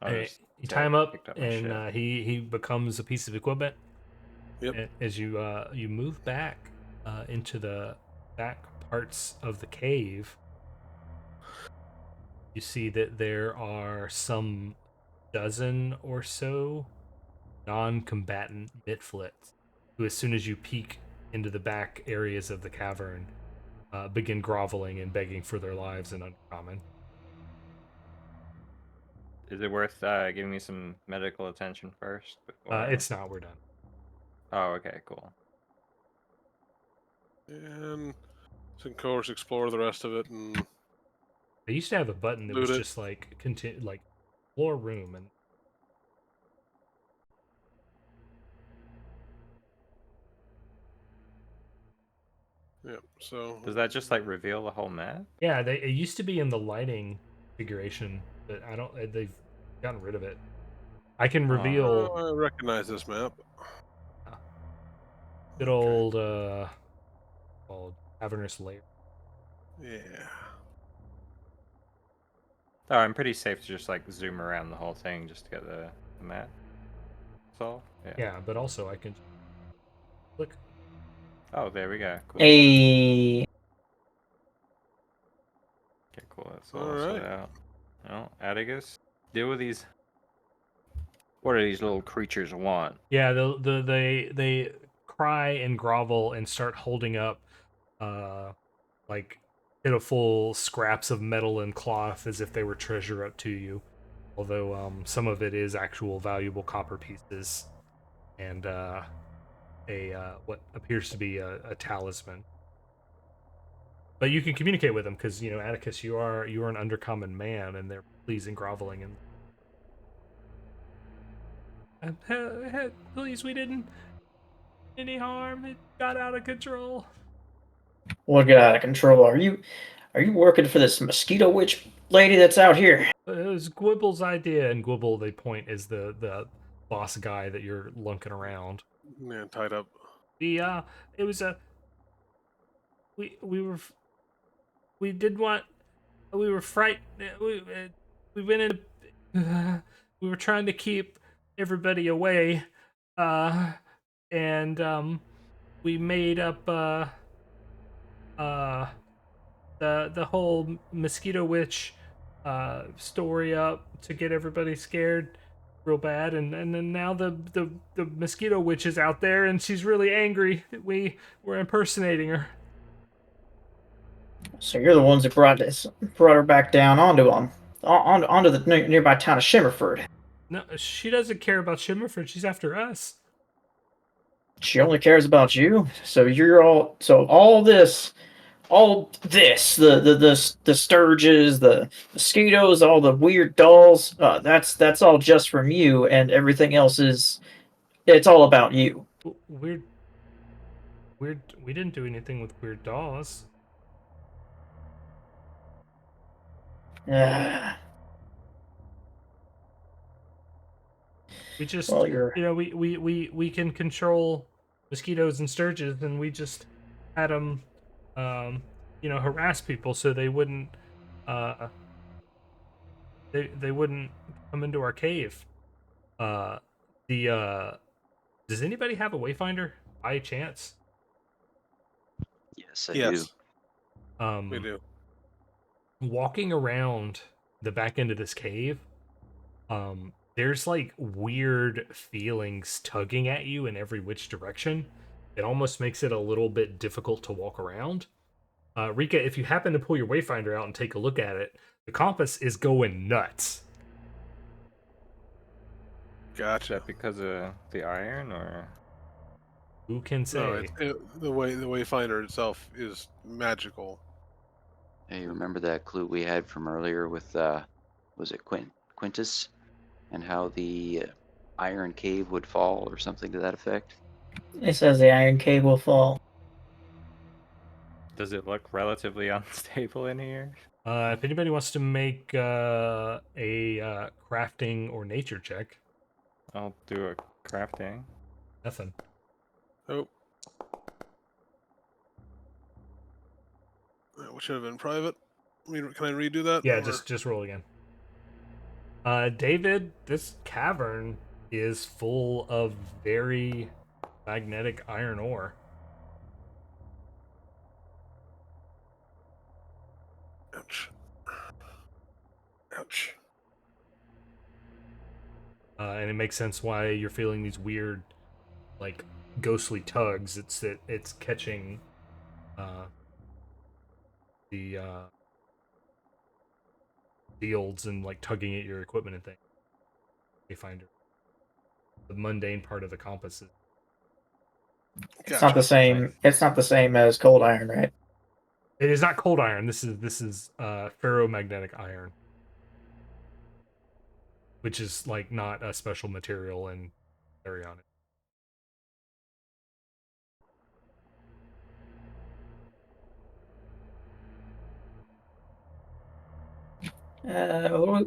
You tie him up, and he becomes a piece of equipment. Yep. As you you move back into the back parts of the cave, you see that there are some dozen or so non-combatant mitflits who, as soon as you peek into the back areas of the cavern, begin groveling and begging for their lives in Uncommon. Is it worth giving me some medical attention first? Before... It's not. We're done. Oh, okay, cool. And of course explore the rest of it and They used to have a button that was just like explore room, and yep. So does that just like reveal the whole map? Yeah, it used to be in the lighting configuration, but they've gotten rid of it. I can reveal. I recognize this map. Good old called Cavernous Lair. Yeah. Oh, I'm pretty safe to just like zoom around the whole thing just to get the map. So yeah, but also I can click. Oh, there we go. Cool. Hey. Okay, cool. That's all sorted out. Oh, Atticus, deal with these. What do these little creatures want? Yeah, they cry and grovel and start holding up, like pitiful scraps of metal and cloth as if they were treasure up to you. Although some of it is actual valuable copper pieces and what appears to be a talisman. But you can communicate with them because Atticus, you are an undercommon man, and they're pleasing, groveling, and please, we didn't any harm. It got out of control. What got out of control? Are you working for this Mosquito Witch lady that's out here? It was Gwibble's idea, and Gwibble, they point, is the boss guy that you're lunking around. Man, tied up. It was a we did want we were frightened. We went in. We were trying to keep everybody away, and we made up the whole Mosquito Witch story up to get everybody scared real bad, and then now the Mosquito Witch is out there, and she's really angry that we were impersonating her. So you're the ones that brought her back down onto the nearby town of Shimmerford. No, she doesn't care about Shimmerford. She's after us. She only cares about you. So all this, the sturges, the mosquitoes, all the weird dolls. That's all just from you, and everything else it's all about you. Weird. We didn't do anything with weird dolls. We just, we can control mosquitoes and sturges, and we just had them, harass people so they wouldn't, they wouldn't come into our cave. Does anybody have a wayfinder by chance? Yes, I do. We do. Walking around the back end of this cave, there's like weird feelings tugging at you in every which direction. It almost makes it a little bit difficult to walk around. Rika, if you happen to pull your wayfinder out and take a look at it, the compass is going nuts. Gotcha. Is that because of the iron, or who can say? No, the wayfinder itself is magical. Hey, remember that clue we had from earlier with was it Quintus, and how the iron cave would fall or something to that effect? It says the iron cave will fall. does it look relatively unstable in here? If anybody wants to make a crafting or nature check, I'll do a crafting. nothing. Oh. That should have been private. Can I redo that? Yeah, just roll again. David, this cavern is full of very magnetic iron ore. Ouch. Ouch. And it makes sense why you're feeling these weird, like, ghostly tugs. It's catching the fields and like tugging at your equipment and things. Wayfinder. The mundane part of the compass is. Gotcha. It's not the same. Nice. It's not the same as cold iron, right? It is not cold iron. This is ferromagnetic iron, which is like not a special material and carry on it.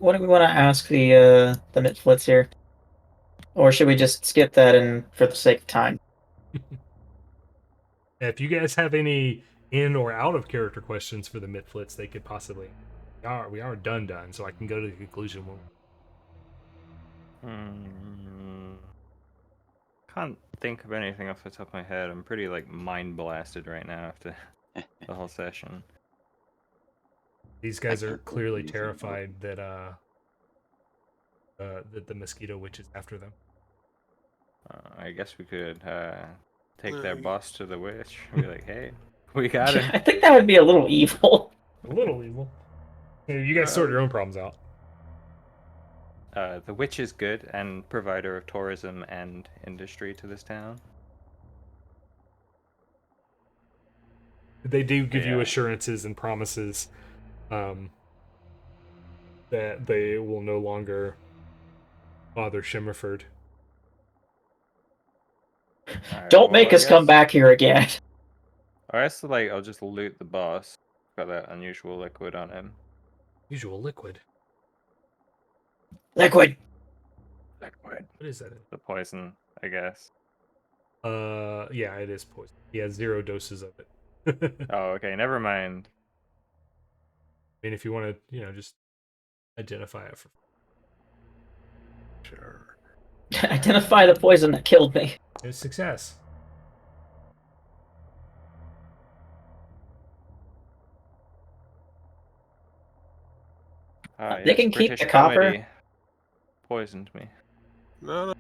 What do we want to ask the Mitflits here? Or should we just skip that and for the sake of time? If you guys have any in or out of character questions for the Mitflits, they could possibly. We are done, so I can go to the conclusion when. Can't think of anything off the top of my head. I'm pretty like mind blasted right now after the whole session. These guys are clearly terrified that the Mosquito Witch is after them. I guess we could take their boss to the witch and be like, hey, we got him. I think that would be a little evil. A little evil. You guys sort your own problems out. The witch is good and provider of tourism and industry to this town. They do give you Yeah. assurances and promises that they will no longer bother Shimmerford. Alright, Don't well, make us come back here again. I guess, like, I'll just loot the boss. Got that unusual liquid on him. Usual liquid. Liquid. Liquid. What is that? The poison, I guess. Yeah, it is poison. He has 0 doses of it. Oh, okay, never mind. I mean, if you want to, just identify it for. Sure. Identify the poison that killed me. It's success. They Yes, can keep British the copper. comedy poisoned me. No,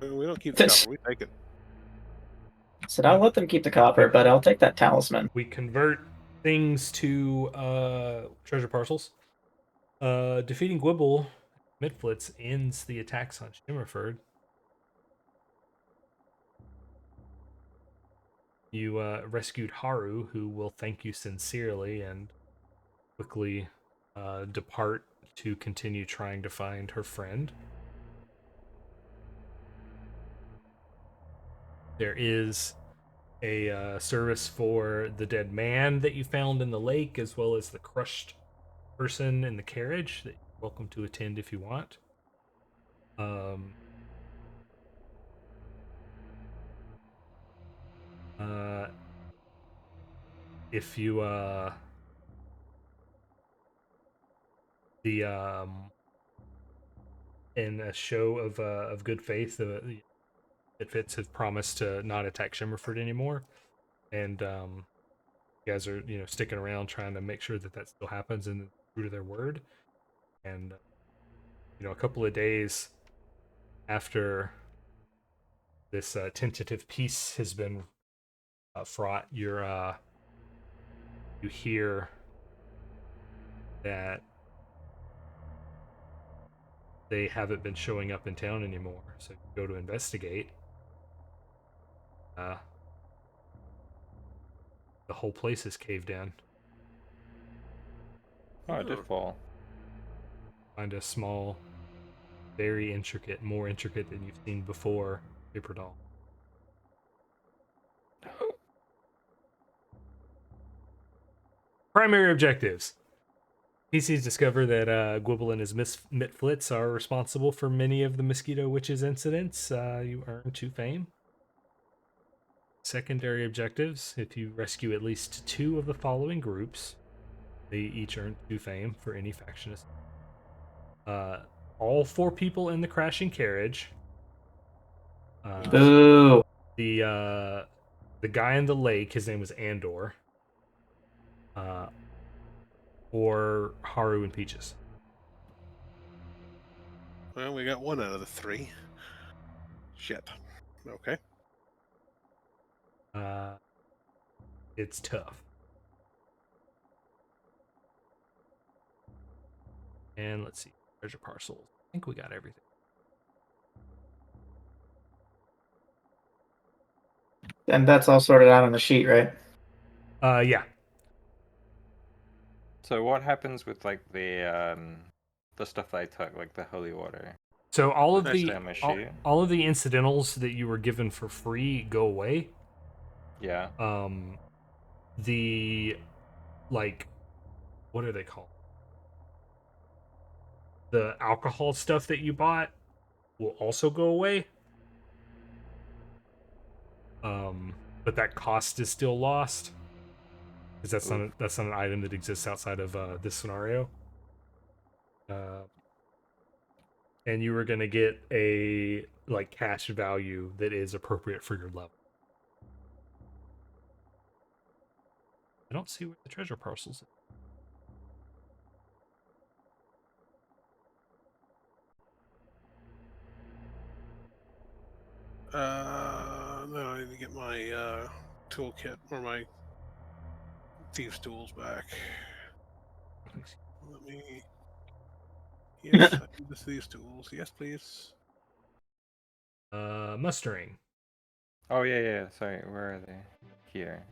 we don't keep the copper. We take it. Said I'll let them keep the copper, but I'll take that talisman. We convert things to treasure parcels. Defeating Gwibble Midflitz ends the attacks on Shimmerford. You rescued Haru, who will thank you sincerely and quickly depart to continue trying to find her friend. There is a service for the dead man that you found in the lake, as well as the crushed person in the carriage that you're welcome to attend if you want. If you in a show of good faith, the Fitfits have promised to not attack Shimmerford anymore, and you guys are sticking around trying to make sure that that still happens and true to their word. And a couple of days after this tentative peace has been fraught, you hear that they haven't been showing up in town anymore. So you go to investigate. The whole place is caved in. Oh, I did fall. Find a small, very intricate, more intricate than you've seen before, paper doll. Primary objectives. PCs discover that Gwibble and his Mitflits are responsible for many of the Mosquito Witch's incidents. You earn 2 fame. Secondary objectives. If you rescue at least 2 of the following groups, they each earn 2 fame for any factionist. All 4 people in the crashing carriage. Boo. The guy in the lake, his name was Andor. Or Haru and Peaches. Well, we got 1 out of the 3. Shit. Okay. It's tough. And let's see. Treasure parcels. I think we got everything. And that's all sorted out on the sheet, right? Yeah. So what happens with like the stuff I took, like the holy water? So all of all of the incidentals that you were given for free go away. Yeah. The what are they called? The alcohol stuff that you bought will also go away. But that cost is still lost because that's not an item that exists outside of this scenario. And you were gonna get a cash value that is appropriate for your level. I don't see where the treasure parcels. No, I need to get my toolkit or my thieves' tools back. Let me. Yes, I need these tools. Yes, please. Mustering. Oh yeah. Sorry, where are they? Here.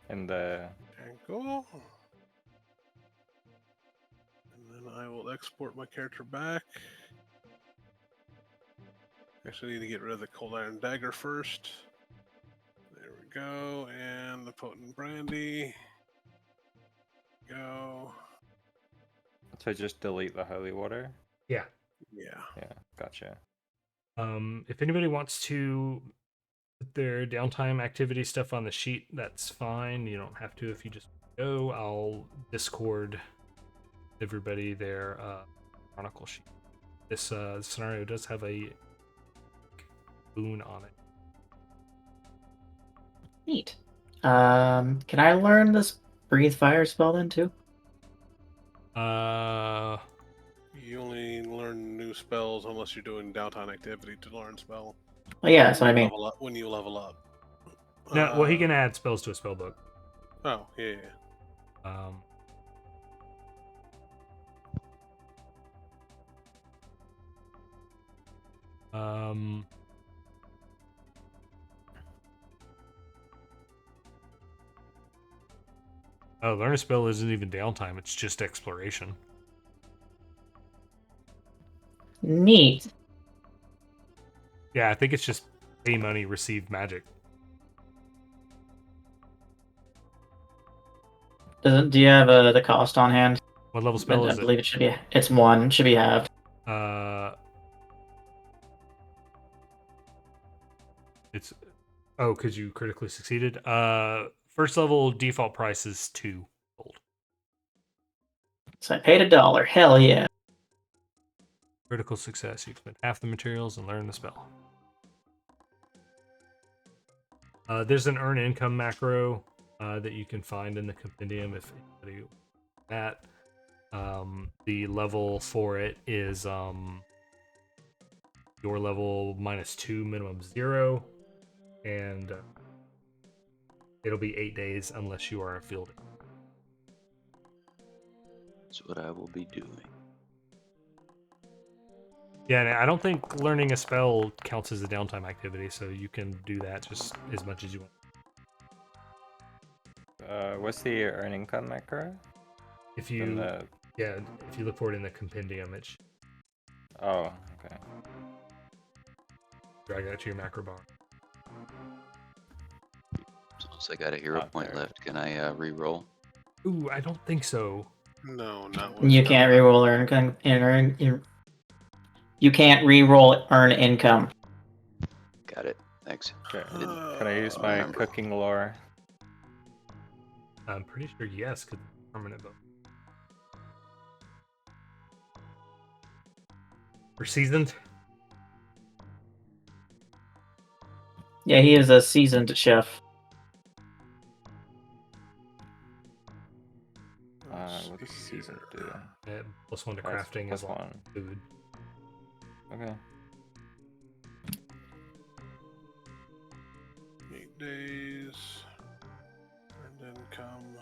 In the. Ankle. And then I will export my character back. Actually, need to get rid of the cold iron dagger first. There we go, and the potent brandy. Go. So just delete the holy water. Yeah. Yeah. Yeah, gotcha. If anybody wants to put their downtime activity stuff on the sheet, that's fine. You don't have to if you just go. I'll Discord everybody their chronicle sheet. This scenario does have a boon on it. Neat. Can I learn this breathe fire spell then too? You only learn new spells unless you're doing downtime activity to learn spell. Well, yeah, that's what I mean. When you level up. No, well, he can add spells to a spell book. Oh, yeah. Oh, learn a spell isn't even downtime, it's just exploration. Neat. Yeah, I think it's just pay money, receive magic. Do you have the cost on hand? What level spell is I believe it should be. It's 1. Should be halved. It's because you critically succeeded. First level default price is 2 gold. So I paid $1. Hell yeah. Critical success. You spend half the materials and learn the spell. There's an earn income macro that you can find in the compendium if anybody that. The level for it is your level -2, minimum 0, and it'll be 8 days unless you are a field. That's what I will be doing. Yeah, and I don't think learning a spell counts as a downtime activity, so you can do that just as much as you want. What's the earn income macro? If you if you look for it in the compendium, it's Oh, okay. drag that to your macro bar. So I got a hero point left. Can I re-roll? Ooh, I don't think so. No, not You can't re-roll earn income. You can't re-roll earn income. Got it. Thanks. Okay. Can I use my cooking lore? I'm pretty sure yes, because it's permanent vote. Or seasoned? Yeah, he is a seasoned chef. What does season do? +1 to crafting as well. Food. Okay. 8 days. And then come.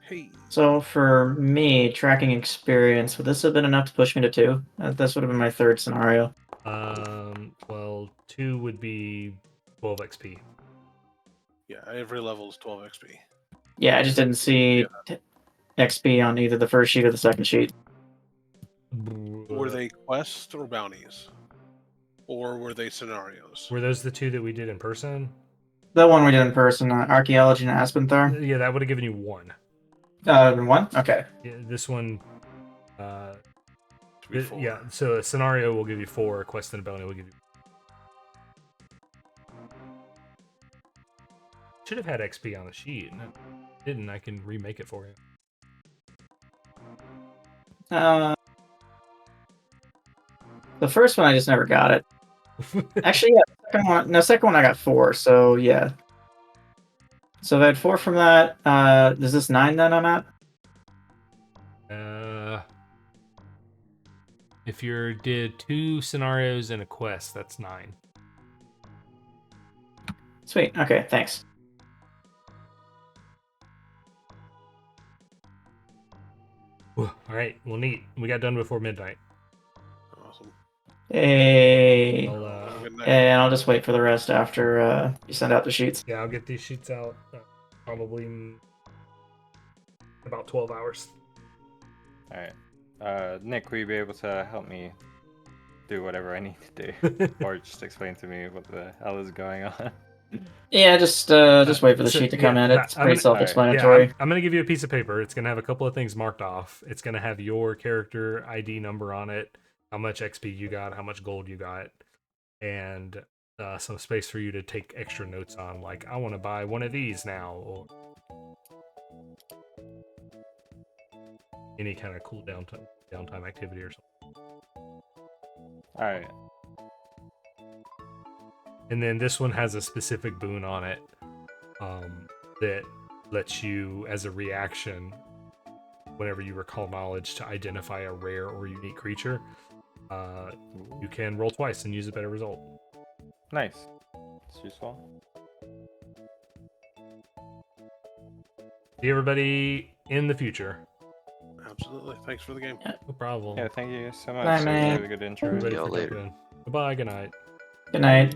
Hey. So for me, tracking experience, would this have been enough to push me to 2? This would have been my 3rd scenario. Well, 2 would be 12 XP. Yeah, every level is 12 XP. Yeah, I just didn't see XP on either the first sheet or the second sheet. Were they quests or bounties? Or were they scenarios? Were those the 2 that we did in person? The one we did in person, Archaeology and Aspenthar? Yeah, that would have given you 1. 1? Okay. Yeah, this one... yeah, so a scenario will give you 4, a quest and a bounty will give you... Should have had XP on the sheet. No, didn't. I can remake it for you. The first one I just never got it. Actually, yeah, second one I got 4, so yeah. So if I had 4 from that, is this 9 then I'm at? If you did 2 scenarios and a quest, that's 9. Sweet, okay, thanks. All right, well, neat. We got done before midnight. Awesome. Hey. I'll, Have a good night. And I'll just wait for the rest after you send out the sheets. yeah, I'll get these sheets out probably in about 12 hours. All right. Nick, will you be able to help me do whatever I need to do, or just explain to me what the hell is going on? Yeah, just wait for the sheet to come in. It's I'm pretty gonna- self-explanatory. Yeah, I'm gonna give you a piece of paper. It's gonna have a couple of things marked off. It's gonna have your character ID number on it, how much XP you got, how much gold you got, and some space for you to take extra notes on, like I want to buy one of these now, or any kind of cool downtime activity or something. All right. And then this one has a specific boon on it that lets you, as a reaction, whenever you recall knowledge, to identify a rare or unique creature. You can roll twice and use a better result. Nice. It's useful. See everybody in the future. Absolutely. Thanks for the game. No problem. Yeah, thank you so much. Bye, That was a man. really good intro. Everybody Y'all for later. coming in. Goodbye, good night. Good night.